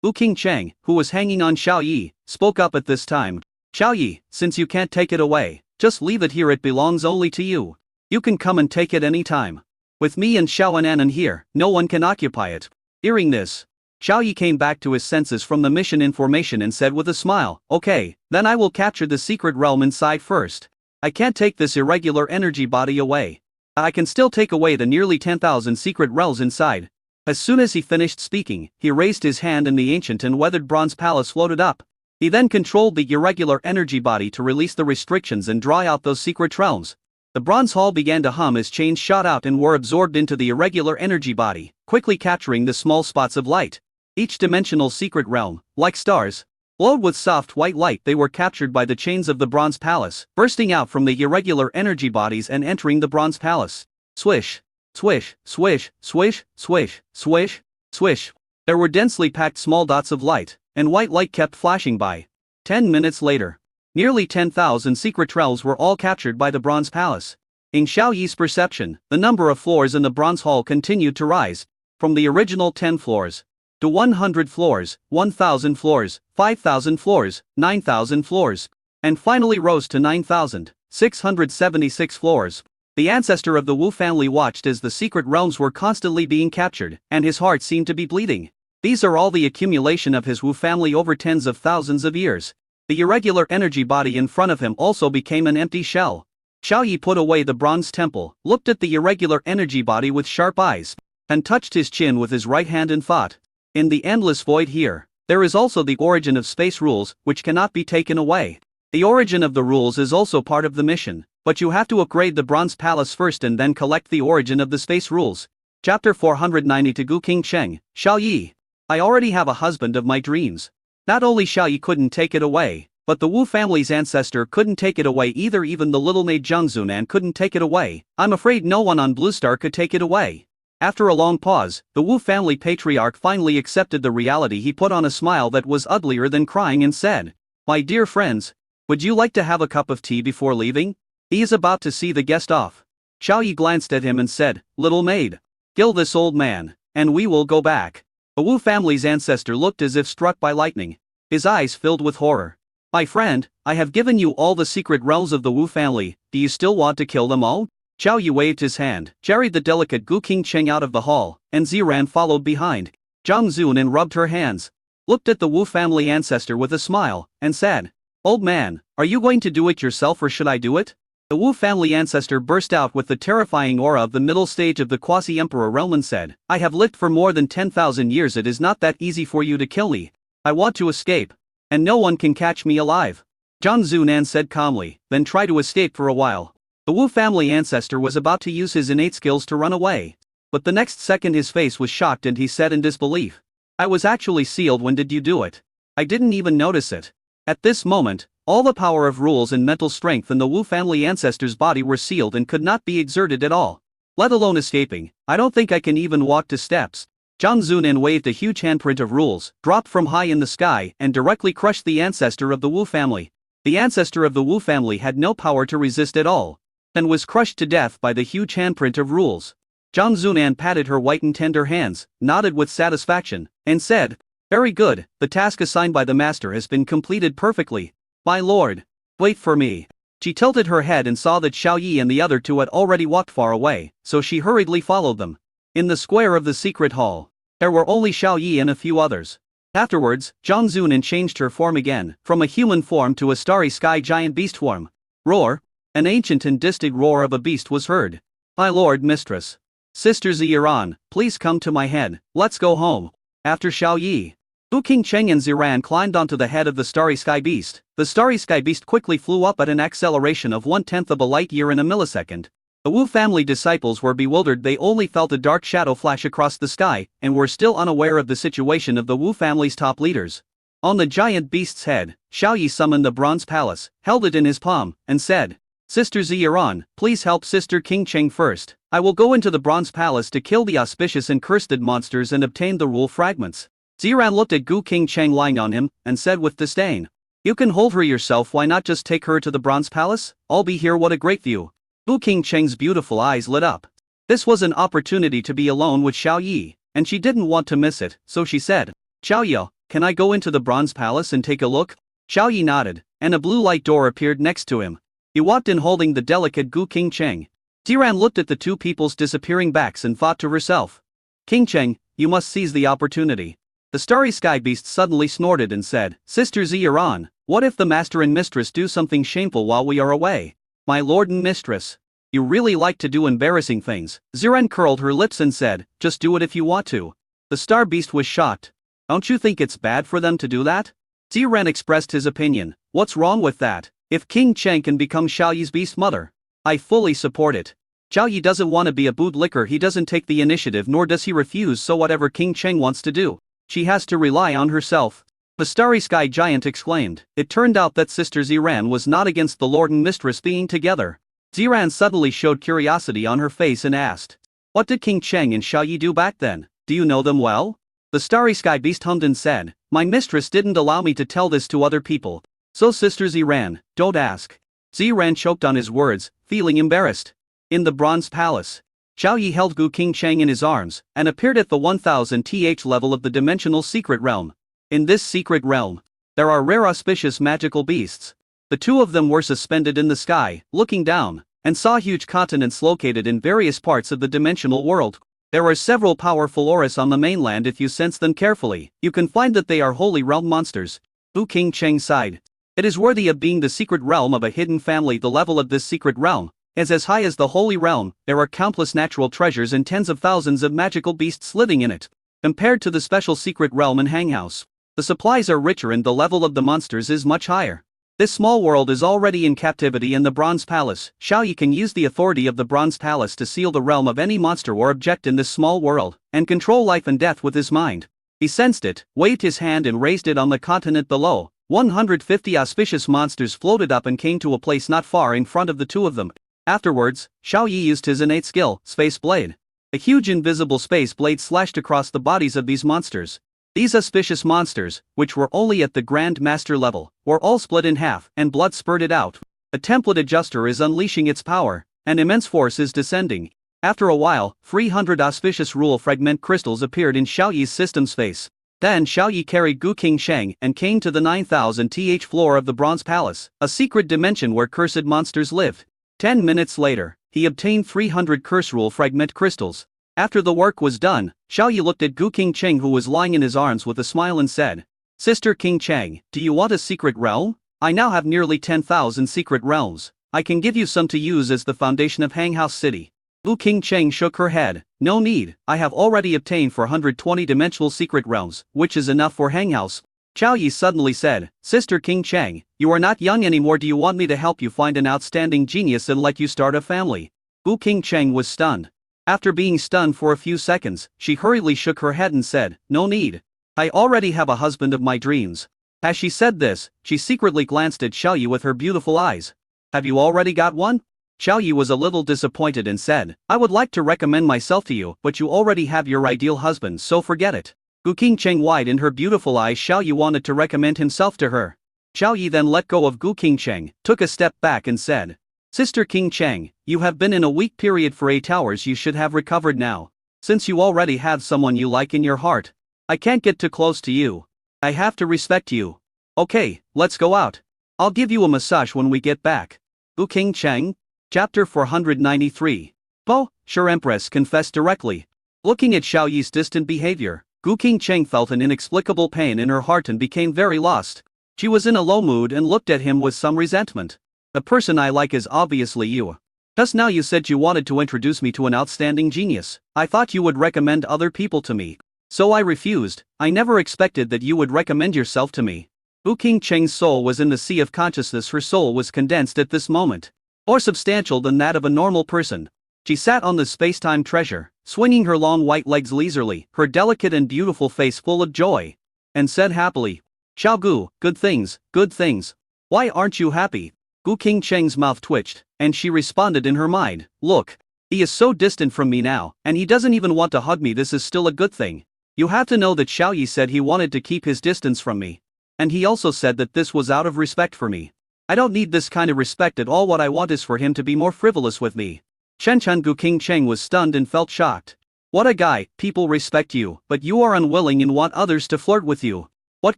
Wu Qingcheng, who was hanging on Xiao Yi, spoke up at this time. Xiao Yi, since you can't take it away, just leave it here, it belongs only to you. You can come and take it any time. With me and Xiao Anan here, no one can occupy it. Hearing this, Xiao Yi came back to his senses from the mission information and said with a smile, okay, then I will capture the secret realm inside first. I can't take this irregular energy body away. I can still take away the nearly 10,000 secret realms inside. As soon as he finished speaking, he raised his hand and the ancient and weathered bronze palace floated up. He then controlled the irregular energy body to release the restrictions and draw out those secret realms. The bronze hall began to hum as chains shot out and were absorbed into the irregular energy body, quickly capturing the small spots of light. Each dimensional secret realm, like stars, glowed with soft white light. They were captured by the chains of the bronze palace, bursting out from the irregular energy bodies and entering the bronze palace. Swish, swish, swish, swish, swish, swish, swish. There were densely packed small dots of light, and white light kept flashing by. 10 minutes later, nearly 10,000 secret realms were all captured by the bronze palace. In Xiao Yi's perception, the number of floors in the bronze hall continued to rise, from the original 10 floors to 100 floors, 1,000 floors, 5,000 floors, 9,000 floors, and finally rose to 9,676 floors. The ancestor of the Wu family watched as the secret realms were constantly being captured, and his heart seemed to be bleeding. These are all the accumulation of his Wu family over tens of thousands of years. The irregular energy body in front of him also became an empty shell. Xiao Yi put away the bronze temple, looked at the irregular energy body with sharp eyes, and touched his chin with his right hand and thought, in the endless void here, there is also the origin of space rules, which cannot be taken away. The origin of the rules is also part of the mission, but you have to upgrade the bronze palace first and then collect the origin of the space rules. Chapter 490 to Gu Qingcheng, Xiao Yi. I already have a husband of my dreams. Not only Xiao Yi couldn't take it away, but the Wu family's ancestor couldn't take it away either. Even the little maid Zhang Zunan couldn't take it away. I'm afraid no one on Blue Star could take it away. After a long pause, the Wu family patriarch finally accepted the reality. He put on a smile that was uglier than crying and said, my dear friends, would you like to have a cup of tea before leaving? He is about to see the guest off. Xiao Yi glanced at him and said, little maid, kill this old man, and we will go back. The Wu family's ancestor looked as if struck by lightning. His eyes filled with horror. My friend, I have given you all the secret realms of the Wu family, do you still want to kill them all? Xiao Yi waved his hand, carried the delicate Gu Qingcheng out of the hall, and Ziran followed behind. Zhang Zunan rubbed her hands, looked at the Wu family ancestor with a smile, and said, old man, are you going to do it yourself or should I do it? The Wu family ancestor burst out with the terrifying aura of the middle stage of the quasi-emperor realm and said, I have lived for more than 10,000 years. It is not that easy for you to kill me. I want to escape, and no one can catch me alive. Zhang Zunan said calmly, then try to escape for a while. The Wu family ancestor was about to use his innate skills to run away, but the next second his face was shocked and he said in disbelief, I was actually sealed. When did you do it? I didn't even notice it. At this moment, all the power of rules and mental strength in the Wu family ancestor's body were sealed and could not be exerted at all, let alone escaping. I don't think I can even walk 2 steps. Zhang Zunan waved a huge handprint of rules, dropped from high in the sky and directly crushed the ancestor of the Wu family. The ancestor of the Wu family had no power to resist at all, and was crushed to death by the huge handprint of rules. Zhang Zunan patted her white and tender hands, nodded with satisfaction, and said, very good, the task assigned by the master has been completed perfectly. My lord, wait for me. She tilted her head and saw that Xiao Yi and the other two had already walked far away, so she hurriedly followed them. In the square of the secret hall, there were only Xiao Yi and a few others. Afterwards, Zhang Zunan changed her form again, from a human form to a starry sky giant beast form. Roar! An ancient and distant roar of a beast was heard. My lord, mistress. Sister Ziran, please come to my head, let's go home. After Xiao Yi, Gu Qingcheng and Ziran climbed onto the head of the starry sky beast. The starry sky beast quickly flew up at an acceleration of 1/10 of a light year in a millisecond. The Wu family disciples were bewildered. They only felt a dark shadow flash across the sky, and were still unaware of the situation of the Wu family's top leaders. On the giant beast's head, Xiao Yi summoned the bronze palace, held it in his palm, and said, Sister Ziran, please help Sister Qingcheng first. I will go into the bronze palace to kill the auspicious and cursed monsters and obtain the rule fragments. Ziran looked at Gu Qingcheng lying on him, and said with disdain. You can hold her yourself, why not just take her to the Bronze Palace? I'll be here, what a great view. Gu Qingcheng's beautiful eyes lit up. This was an opportunity to be alone with Xiao Yi, and she didn't want to miss it, so she said, Xiao Yi, can I go into the Bronze Palace and take a look? Xiao Yi nodded, and a blue light door appeared next to him. He walked in holding the delicate Gu Qingcheng. Ziran looked at the two people's disappearing backs and thought to herself. Qingcheng, you must seize the opportunity. The starry sky beast suddenly snorted and said, Sister Ziran, what if the master and mistress do something shameful while we are away? My lord and mistress. You really like to do embarrassing things. Ziran curled her lips and said, just do it if you want to. The star beast was shocked. Don't you think it's bad for them to do that? Ziran expressed his opinion. What's wrong with that? If Qingcheng can become Xiao Yi's beast mother, I fully support it. Xiao Yi doesn't want to be a bootlicker, he doesn't take the initiative nor does he refuse, so whatever Qingcheng wants to do, she has to rely on herself. The starry sky giant exclaimed. It turned out that Sister Ziran was not against the lord and mistress being together. Ziran suddenly showed curiosity on her face and asked, what did Qingcheng and Xiao Yi do back then? Do you know them well? The starry sky beast hummed and said, my mistress didn't allow me to tell this to other people. So Sister Ziran, don't ask. Ziran choked on his words, feeling embarrassed. In the Bronze Palace, Xiao Yi held Gu Qingcheng in his arms, and appeared at the 1000th level of the dimensional secret realm. In this secret realm, there are rare auspicious magical beasts. The two of them were suspended in the sky, looking down, and saw huge continents located in various parts of the dimensional world. There are several powerful auras on the mainland. If you sense them carefully, you can find that they are holy realm monsters. Gu Qingcheng sighed. It is worthy of being the secret realm of a hidden family. The level of this secret realm is as high as the holy realm. There are countless natural treasures and tens of thousands of magical beasts living in it. Compared to the special secret realm and hanghouse, the supplies are richer and the level of the monsters is much higher. This small world is already in captivity in the Bronze Palace. Xiao Yi can use the authority of the Bronze Palace to seal the realm of any monster or object in this small world, and control life and death with his mind. He sensed it, waved his hand and raised it on the continent below. 150 auspicious monsters floated up and came to a place not far in front of the two of them. Afterwards, Xiao Yi used his innate skill, Space Blade. A huge invisible space blade slashed across the bodies of these monsters. These auspicious monsters, which were only at the Grand Master level, were all split in half, and blood spurted out. A template adjuster is unleashing its power, and immense force is descending. After a while, 300 auspicious rule fragment crystals appeared in Xiao Yi's system space. Then Xiao Yi carried Gu Qingcheng and came to the 9000th floor of the Bronze Palace, a secret dimension where cursed monsters lived. 10 minutes later, he obtained 300 curse rule fragment crystals. After the work was done, Xiao Yi looked at Gu Qingcheng, who was lying in his arms, with a smile and said, Sister Qingcheng, do you want a secret realm? I now have nearly 10,000 secret realms. I can give you some to use as the foundation of Hanghouse City. Gu Qingcheng shook her head. No need, I have already obtained 420 dimensional secret realms, which is enough for Hanghouse. Xiao Yi suddenly said, Sister Qingcheng, you are not young anymore. Do you want me to help you find an outstanding genius and let you start a family? Gu Qingcheng was stunned. After being stunned for a few seconds, she hurriedly shook her head and said, no need. I already have a husband of my dreams. As she said this, she secretly glanced at Xiao Yi with her beautiful eyes. Have you already got one? Xiao Yi was a little disappointed and said, I would like to recommend myself to you, but you already have your ideal husband, so forget it. Gu Qingcheng widened her beautiful eyes. Xiao Yi wanted to recommend himself to her. Xiao Yi then let go of Gu Qingcheng, took a step back and said, Sister Qingcheng, you have been in a weak period for 8 hours. You should have recovered now. Since you already have someone you like in your heart, I can't get too close to you. I have to respect you. Okay, let's go out. I'll give you a massage when we get back. Gu Qingcheng? Chapter 493. Oh, sure, Empress confessed directly. Looking at Xiao Yi's distant behavior, Gu Qingcheng felt an inexplicable pain in her heart and became very lost. She was in a low mood and looked at him with some resentment. The person I like is obviously you. Just now you said you wanted to introduce me to an outstanding genius. I thought you would recommend other people to me. So I refused. I never expected that you would recommend yourself to me. Gu Qingcheng's soul was in the sea of consciousness. Her soul was condensed at this moment. More substantial than that of a normal person. She sat on the space-time treasure, swinging her long white legs leisurely, her delicate and beautiful face full of joy, and said happily, Xiao Gu, good things, good things. Why aren't you happy? Gu Qingcheng's mouth twitched, and she responded in her mind, look, he is so distant from me now, and he doesn't even want to hug me. This is still a good thing. You have to know that Xiao Yi said he wanted to keep his distance from me. And he also said that this was out of respect for me. I don't need this kind of respect at all. What I want is for him to be more frivolous with me. Chen Gu King Cheng was stunned and felt shocked. What a guy, people respect you, but you are unwilling and want others to flirt with you. What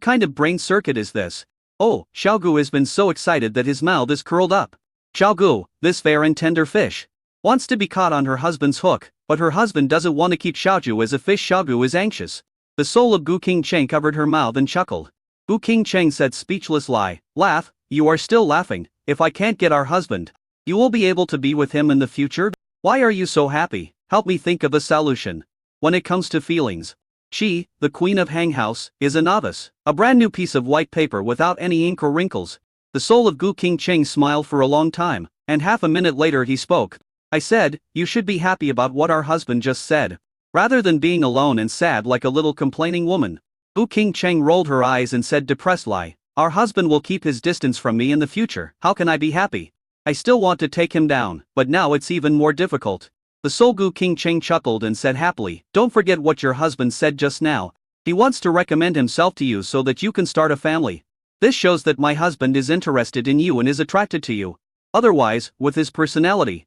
kind of brain circuit is this? Oh, Xiaogu has been so excited that his mouth is curled up. Xiaogu, this fair and tender fish, wants to be caught on her husband's hook, but her husband doesn't want to keep Xiaoju as a fish. Xiaogu is anxious. The soul of Gu King Cheng covered her mouth and chuckled. Gu King Cheng said speechless lie, laugh, you are still laughing. If I can't get our husband, you will be able to be with him in the future? Why are you so happy? Help me think of a solution. When it comes to feelings, she, the queen of Hang House, is a novice, a brand new piece of white paper without any ink or wrinkles. The soul of Gu King Cheng smiled for a long time, and half a minute later he spoke. I said, you should be happy about what our husband just said, rather than being alone and sad like a little complaining woman. Gu King Cheng rolled her eyes and said depressed lie, our husband will keep his distance from me in the future. How can I be happy? I still want to take him down, but now it's even more difficult. The soul Gu King Cheng chuckled and said happily, don't forget what your husband said just now. He wants to recommend himself to you so that you can start a family. This shows that my husband is interested in you and is attracted to you. Otherwise, with his personality,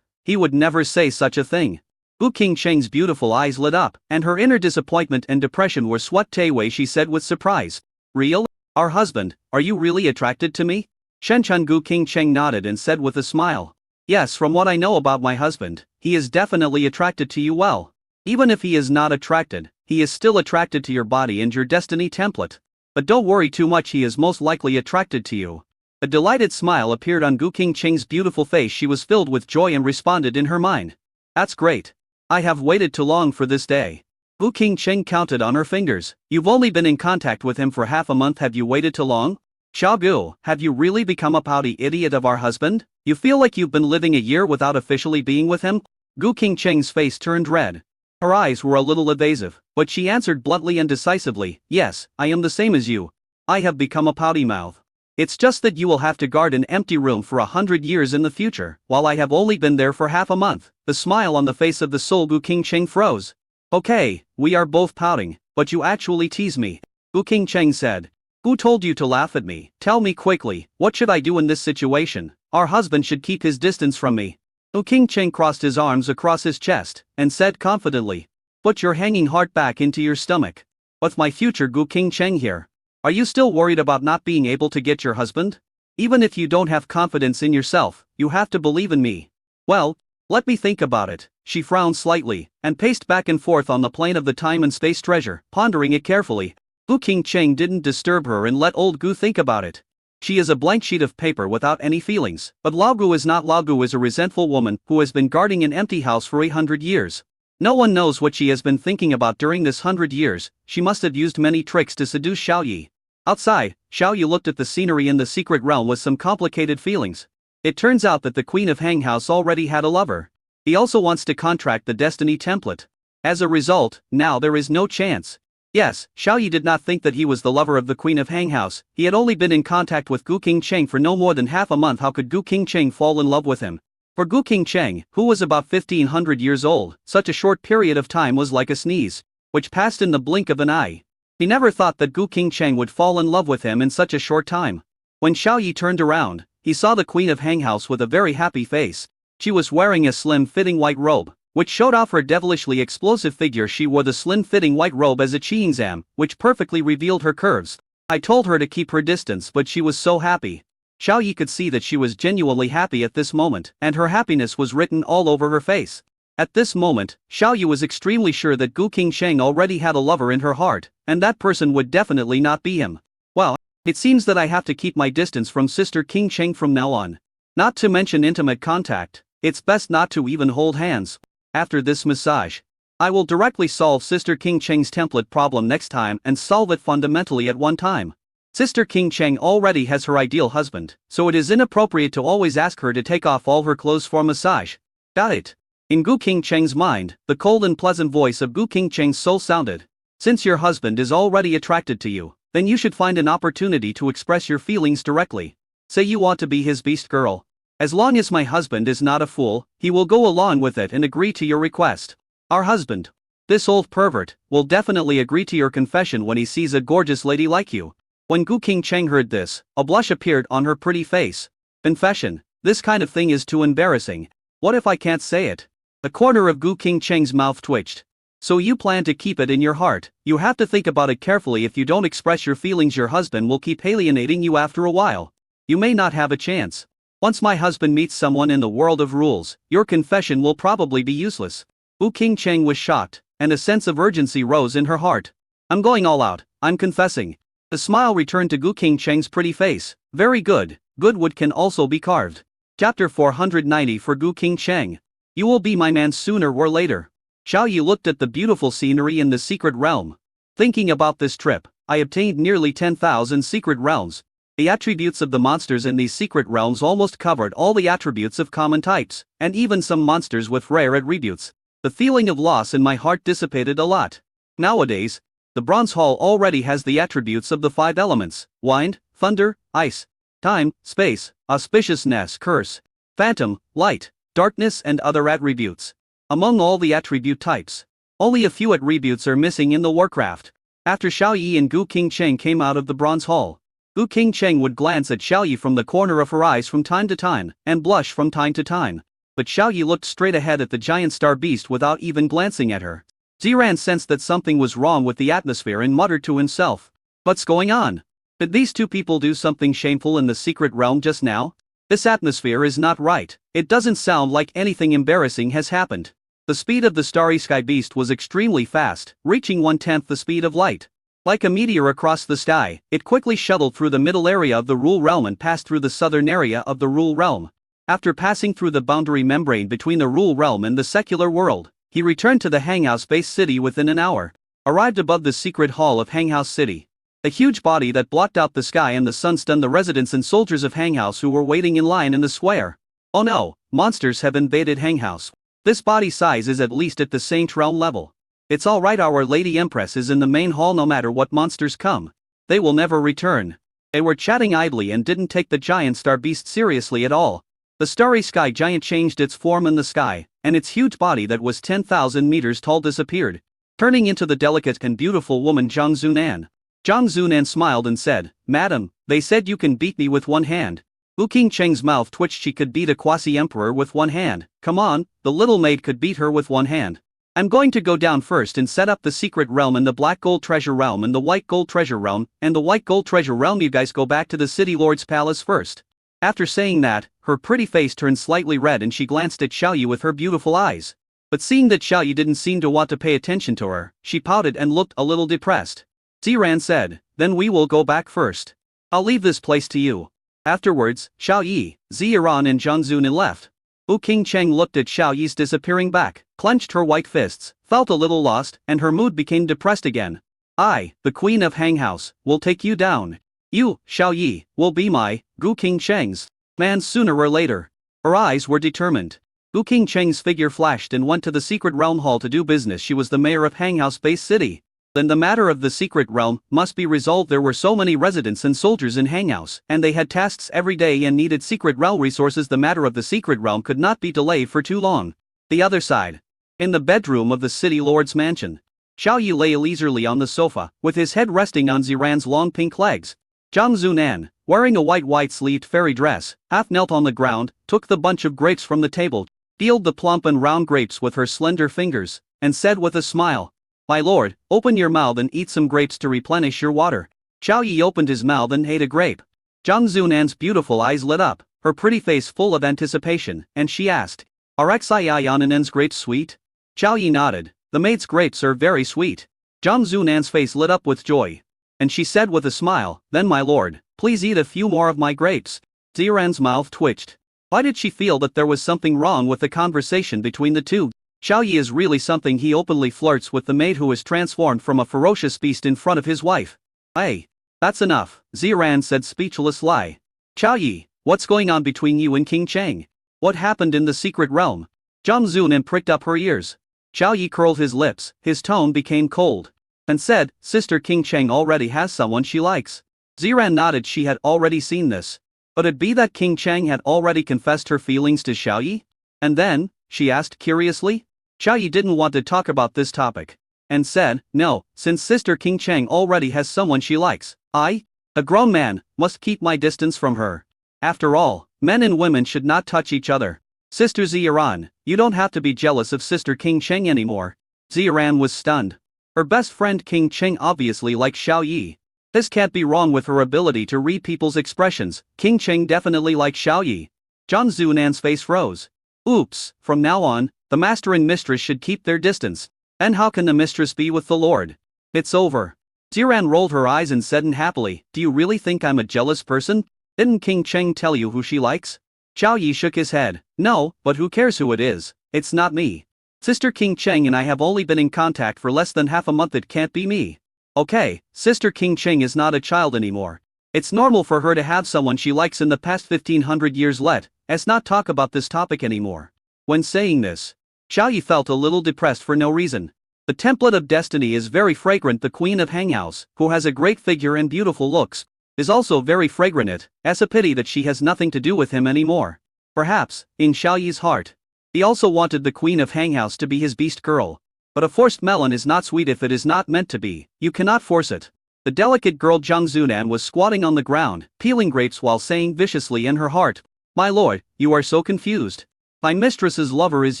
he would never say such a thing. Gu King Cheng's beautiful eyes lit up, and her inner disappointment and depression were swept away. She said with surprise, real? Our husband, are you really attracted to me? Shenchun Gu King Cheng nodded and said with a smile. Yes, from what I know about my husband, he is definitely attracted to you. Well, even if he is not attracted, he is still attracted to your body and your destiny template. But don't worry too much, he is most likely attracted to you. A delighted smile appeared on Gu King Cheng's beautiful face. She was filled with joy and responded in her mind. That's great. I have waited too long for this day. Gu King Cheng counted on her fingers. You've only been in contact with him for half a month. Have you waited too long? Xiaogu, have you really become a pouty idiot of our husband? You feel like you've been living a year without officially being with him? Gu King Cheng's face turned red. Her eyes were a little evasive, but she answered bluntly and decisively, yes, I am the same as you. I have become a pouty mouth. It's just that you will have to guard an empty room for 100 years in the future, while I have only been there for half a month. The smile on the face of the soul Gu King Cheng froze. Okay, we are both pouting, but you actually tease me. Gu King Cheng said. Who told you to laugh at me? Tell me quickly, what should I do in this situation? Our husband should keep his distance from me. Gu King Cheng crossed his arms across his chest, and said confidently. Put your hanging heart back into your stomach. With my future Gu King Cheng here. Are you still worried about not being able to get your husband? Even if you don't have confidence in yourself, you have to believe in me. Well, let me think about it. She frowned slightly, and paced back and forth on the plane of the time and space treasure, pondering it carefully. Gu King Cheng didn't disturb her and let old Gu think about it. She is a blank sheet of paper without any feelings, but Lao Gu is not. Lao Gu is a resentful woman who has been guarding an empty house for 100 years. No one knows what she has been thinking about during this 100 years. She must have used many tricks to seduce Xiao Yi. Outside, Xiao Yi looked at the scenery in the secret realm with some complicated feelings. It turns out that the Queen of Hang House already had a lover. He also wants to contract the Destiny template. As a result, now there is no chance. Yes, Xiao Yi did not think that he was the lover of the Queen of Hang House. He had only been in contact with Gu King Cheng for no more than half a month. How could Gu King Cheng fall in love with him? For Gu King Cheng, who was about 1500 years old, such a short period of time was like a sneeze, which passed in the blink of an eye. He never thought that Gu King Cheng would fall in love with him in such a short time. When Xiao Yi turned around, he saw the Queen of Hang House with a very happy face. She was wearing a slim-fitting white robe, which showed off her devilishly explosive figure. She wore the slim-fitting white robe as a cheongsam, which perfectly revealed her curves. I told her to keep her distance, but she was so happy. Xiao Yi could see that she was genuinely happy at this moment, and her happiness was written all over her face. At this moment, Xiao Yi was extremely sure that Gu King Cheng already had a lover in her heart, and that person would definitely not be him. Well, it seems that I have to keep my distance from Sister King Cheng from now on. Not to mention intimate contact, it's best not to even hold hands. After this massage, I will directly solve Sister King Cheng's template problem next time and solve it fundamentally at one time. Sister King Cheng already has her ideal husband, so it is inappropriate to always ask her to take off all her clothes for massage. Got it? In Gu King Cheng's mind, the cold and pleasant voice of Gu King Cheng's soul sounded. Since your husband is already attracted to you, then you should find an opportunity to express your feelings directly. Say you want to be his beast girl. As long as my husband is not a fool, he will go along with it and agree to your request. Our husband. This old pervert will definitely agree to your confession when he sees a gorgeous lady like you. When Gu Qingcheng heard this, a blush appeared on her pretty face. Confession, this kind of thing is too embarrassing. What if I can't say it? The corner of Gu Qingcheng's mouth twitched. So you plan to keep it in your heart? You have to think about it carefully. If you don't express your feelings, your husband will keep alienating you after a while. You may not have a chance. Once my husband meets someone in the world of rules, your confession will probably be useless. Gu Qingcheng was shocked, and a sense of urgency rose in her heart. I'm going all out, I'm confessing. The smile returned to Gu Qingcheng's pretty face. Very good, good wood can also be carved. Chapter 490 for Gu Qingcheng. You will be my man sooner or later. Xiao Yi looked at the beautiful scenery in the secret realm. Thinking about this trip, I obtained nearly 10,000 secret realms. The attributes of the monsters in these secret realms almost covered all the attributes of common types, and even some monsters with rare attributes. The feeling of loss in my heart dissipated a lot. Nowadays, the Bronze Hall already has the attributes of the 5 elements: wind, thunder, ice, time, space, auspiciousness, curse, phantom, light, darkness, and other attributes. Among all the attribute types, only a few attributes are missing in the Warcraft. After Xiao Yi and Gu Qingcheng came out of the Bronze Hall, Gu Qingcheng would glance at Xiao Yi from the corner of her eyes from time to time, and blush from time to time. But Xiao Yi looked straight ahead at the giant star beast without even glancing at her. Ziran sensed that something was wrong with the atmosphere and muttered to himself. What's going on? Did these two people do something shameful in the secret realm just now? This atmosphere is not right. It doesn't sound like anything embarrassing has happened. The speed of the starry sky beast was extremely fast, reaching 1/10 the speed of light. Like a meteor across the sky, it quickly shuttled through the middle area of the Rule Realm and passed through the southern area of the Rule Realm. After passing through the boundary membrane between the Rule Realm and the secular world, he returned to the Hanghouse base city within an hour. Arrived above the secret hall of Hanghouse City. A huge body that blocked out the sky and the sun stunned the residents and soldiers of Hanghouse who were waiting in line in the square. Oh no, monsters have invaded Hanghouse. This body size is at least at the Saint Realm level. It's alright, Our Lady Empress is in the main hall. No matter what monsters come, they will never return. They were chatting idly and didn't take the giant star beast seriously at all. The starry sky giant changed its form in the sky, and its huge body that was 10,000 meters tall disappeared, turning into the delicate and beautiful woman Zhang Zunan. Zhang Zunan smiled and said, "Madam, they said you can beat me with one hand." Gu Qingcheng's mouth twitched. She could beat a quasi-emperor with one hand. Come on, the little maid could beat her with one hand. I'm going to go down first and set up the secret realm and the black gold treasure realm and the white gold treasure realm and the white gold treasure realm. You guys go back to the city lord's palace first. After saying that, her pretty face turned slightly red and she glanced at Xiao Yi with her beautiful eyes. But seeing that Xiao Yi didn't seem to want to pay attention to her, she pouted and looked a little depressed. Ziran said, "Then we will go back first. I'll leave this place to you." Afterwards, Xiao Yi, Ziran and Zhang Zunan left. Gu Qingcheng looked at Xiao Yi's disappearing back, clenched her white fists, felt a little lost, and her mood became depressed again. "I, the Queen of Hanghouse, will take you down. You, Xiao Yi, will be my, Gu Qingcheng's, man sooner or later." Her eyes were determined. Gu Qingcheng's figure flashed and went to the secret realm hall to do business. She was the mayor of Hanghouse Base City. Then the matter of the secret realm must be resolved. There were so many residents and soldiers in Hanghouse, and they had tasks every day and needed secret realm resources. The matter of the secret realm could not be delayed for too long. The other side. In the bedroom of the city lord's mansion, Xiao Yi lay leisurely on the sofa, with his head resting on Ziran's long pink legs. Zhang Zunan, wearing a white-sleeved fairy dress, half knelt on the ground, took the bunch of grapes from the table, peeled the plump and round grapes with her slender fingers, and said with a smile, "My lord, open your mouth and eat some grapes to replenish your water." Xiao Yi opened his mouth and ate a grape. Zhang Zunan's beautiful eyes lit up, her pretty face full of anticipation, and she asked, "Are Xiaoyananen's grapes sweet?" Xiao Yi nodded. "The maid's grapes are very sweet." Zhang Zunan's face lit up with joy, and she said with a smile, "Then my lord, please eat a few more of my grapes." Ziran's mouth twitched. Why did she feel that there was something wrong with the conversation between the two? Xiao Yi is really something. He openly flirts with the maid who is transformed from a ferocious beast in front of his wife. "Hey, that's enough," Ziran said, speechless lie. "Xiao Yi, what's going on between you and King Cheng? What happened in the secret realm?" Zhang Zunan pricked up her ears. Xiao Yi curled his lips, his tone became cold, and said, "Sister King Cheng already has someone she likes." Ziran nodded. She had already seen this. But it be that King Cheng had already confessed her feelings to Xiao Yi? And then, she asked curiously, Xiao Yi didn't want to talk about this topic. And said, no, since Sister King Cheng already has someone she likes, I, a grown man, must keep my distance from her. After all, men and women should not touch each other. Sister Ziran, you don't have to be jealous of Sister King Cheng anymore. Ziran was stunned. Her best friend King Cheng obviously likes Xiao Yi. This can't be wrong with her ability to read people's expressions. King Cheng definitely likes Xiao Yi. Zhang Zunan's face froze. Oops, from now on, the master and mistress should keep their distance. And how can the mistress be with the lord? It's over. Ziran rolled her eyes and said unhappily, do you really think I'm a jealous person? Didn't King Cheng tell you who she likes? Xiao Yi shook his head. No, but who cares who it is? It's not me. Sister King Cheng and I have only been in contact for less than half a month. It can't be me. Okay, Sister King Cheng is not a child anymore. It's normal for her to have someone she likes in the past 1500 years. Let's not talk about this topic anymore. When saying this, Xiao Yi felt a little depressed for no reason. The template of destiny is very fragrant. The Queen of Hanghouse, who has a great figure and beautiful looks, is also very fragrant. It's a pity that she has nothing to do with him anymore. Perhaps, in Xiao Yi's heart, he also wanted the Queen of Hanghouse to be his beast girl. But a forced melon is not sweet if it is not meant to be. You cannot force it. The delicate girl Zhang Zunan was squatting on the ground, peeling grapes while saying viciously in her heart, my lord, you are so confused. My mistress's lover is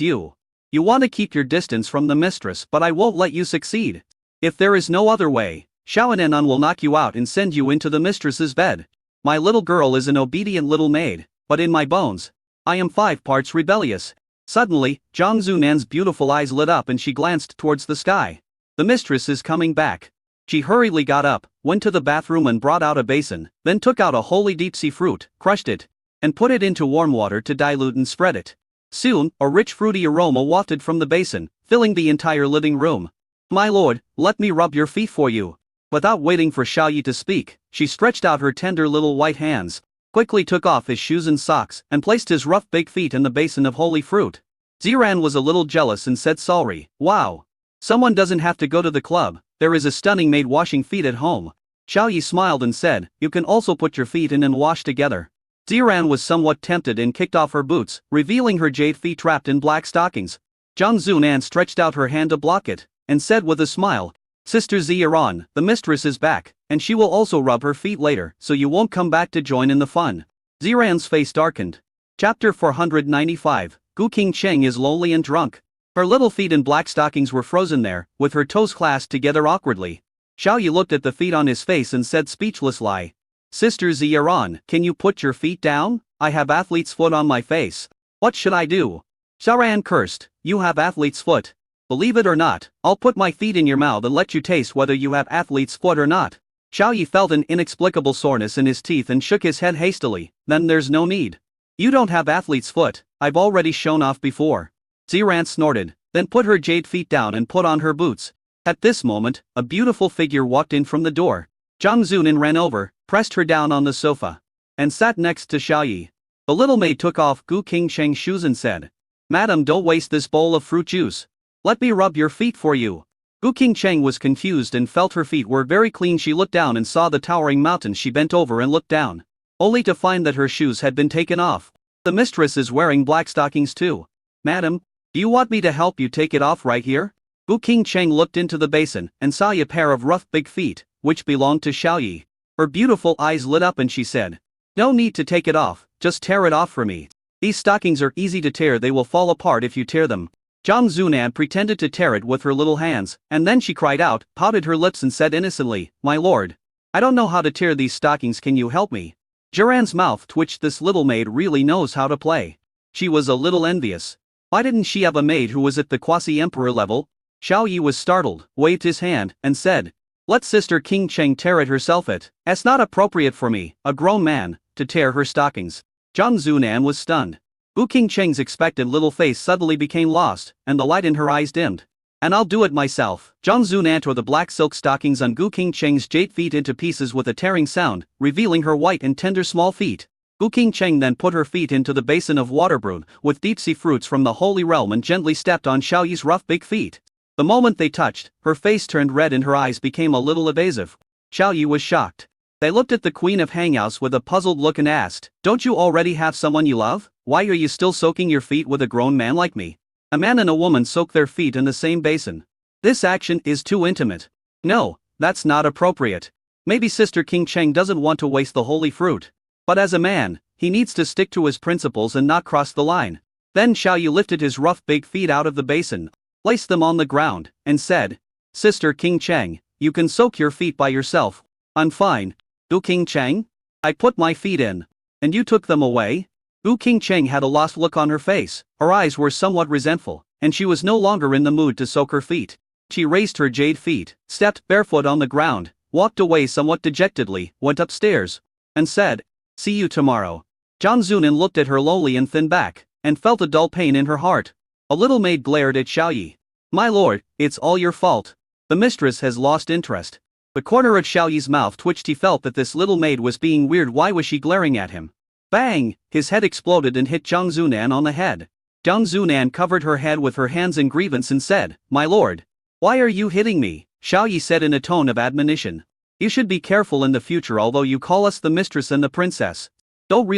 you. You want to keep your distance from the mistress, but I won't let you succeed. If there is no other way, Xiaonan will knock you out and send you into the mistress's bed. My little girl is an obedient little maid, but in my bones, I am 5 parts rebellious. Suddenly, Zhang Zunan's beautiful eyes lit up and she glanced towards the sky. The mistress is coming back. She hurriedly got up, went to the bathroom and brought out a basin, then took out a holy deep sea fruit, crushed it, and put it into warm water to dilute and spread it. Soon, a rich fruity aroma wafted from the basin, filling the entire living room. My lord, let me rub your feet for you. Without waiting for Xiao Yi to speak, she stretched out her tender little white hands, quickly took off his shoes and socks, and placed his rough big feet in the basin of holy fruit. Ziran was a little jealous and said sorry. Wow. Someone doesn't have to go to the club, there is a stunning maid washing feet at home. Xiao Yi smiled and said, you can also put your feet in and wash together. Ziran was somewhat tempted and kicked off her boots, revealing her jade feet trapped in black stockings. Zhang Zunan stretched out her hand to block it, and said with a smile, Sister Ziran, the mistress is back, and she will also rub her feet later, so you won't come back to join in the fun. Ziran's face darkened. Chapter 495, Gu King Cheng is lonely and drunk. Her little feet in black stockings were frozen there, with her toes clasped together awkwardly. Xiao Yi looked at the feet on his face and said speechlessly, Sister Ziran, can you put your feet down? I have athlete's foot on my face. What should I do? Xiaoran cursed, you have athlete's foot. Believe it or not, I'll put my feet in your mouth and let you taste whether you have athlete's foot or not. Xiao Yi felt an inexplicable soreness in his teeth and shook his head hastily. Then there's no need. You don't have athlete's foot, I've already shown off before. Ziran snorted, then put her jade feet down and put on her boots. At this moment, a beautiful figure walked in from the door. Zhang Zunan ran over, pressed her down on the sofa, and sat next to Xiao Yi. The little maid took off Gu King Cheng's shoes and said, Madam, don't waste this bowl of fruit juice. Let me rub your feet for you. Gu King Cheng was confused and felt her feet were very clean. She looked down and saw the towering mountain. She bent over and looked down, only to find that her shoes had been taken off. The mistress is wearing black stockings too. Madam, do you want me to help you take it off right here? Gu King Cheng looked into the basin and saw a pair of rough big feet, which belonged to Xiao Yi. Her beautiful eyes lit up and she said, no need to take it off, just tear it off for me. These stockings are easy to tear, they will fall apart if you tear them. Zhang Zunan pretended to tear it with her little hands, and then she cried out, pouted her lips and said innocently, my lord, I don't know how to tear these stockings, can you help me? Ziran's mouth twitched. This little maid really knows how to play. She was a little envious. Why didn't she have a maid who was at the quasi-emperor level? Xiao Yi was startled, waved his hand, and said, let Sister King Cheng tear it herself. It's not appropriate for me, a grown man, to tear her stockings. Zhang Zunan was stunned. Gu King Cheng's expectant little face suddenly became lost, and the light in her eyes dimmed. And I'll do it myself. Zhang Zunan tore the black silk stockings on Gu King Cheng's jade feet into pieces with a tearing sound, revealing her white and tender small feet. Gu King Cheng then put her feet into the basin of water brewed with deep sea fruits from the holy realm and gently stepped on Xiao Yi's rough big feet. The moment they touched, her face turned red and her eyes became a little evasive. Xiao Yi was shocked. They looked at the Queen of Hanghouse with a puzzled look and asked, don't you already have someone you love? Why are you still soaking your feet with a grown man like me? A man and a woman soak their feet in the same basin. This action is too intimate. No, that's not appropriate. Maybe Sister King Cheng doesn't want to waste the holy fruit. But as a man, he needs to stick to his principles and not cross the line. Then Xiao Yi lifted his rough big feet out of the basin, placed them on the ground, and said, Sister King Cheng, you can soak your feet by yourself. I'm fine. Du King Cheng? I put my feet in. And you took them away? Du King Cheng had a lost look on her face, her eyes were somewhat resentful, and she was no longer in the mood to soak her feet. She raised her jade feet, stepped barefoot on the ground, walked away somewhat dejectedly, went upstairs, and said, See you tomorrow. Zhang Zunin looked at her lowly and thin back, and felt a dull pain in her heart. A little maid glared at Xiao Yi. My lord, it's all your fault. The mistress has lost interest. The corner of Xiao Yi's mouth twitched. He felt that this little maid was being weird. Why was she glaring at him? Bang! His head exploded and hit Zhang Zunan on the head. Zhang Zunan covered her head with her hands in grievance and said, My lord, why are you hitting me? Xiao Yi said in a tone of admonition. You should be careful in the future. Although you call us the mistress and the princess, don't really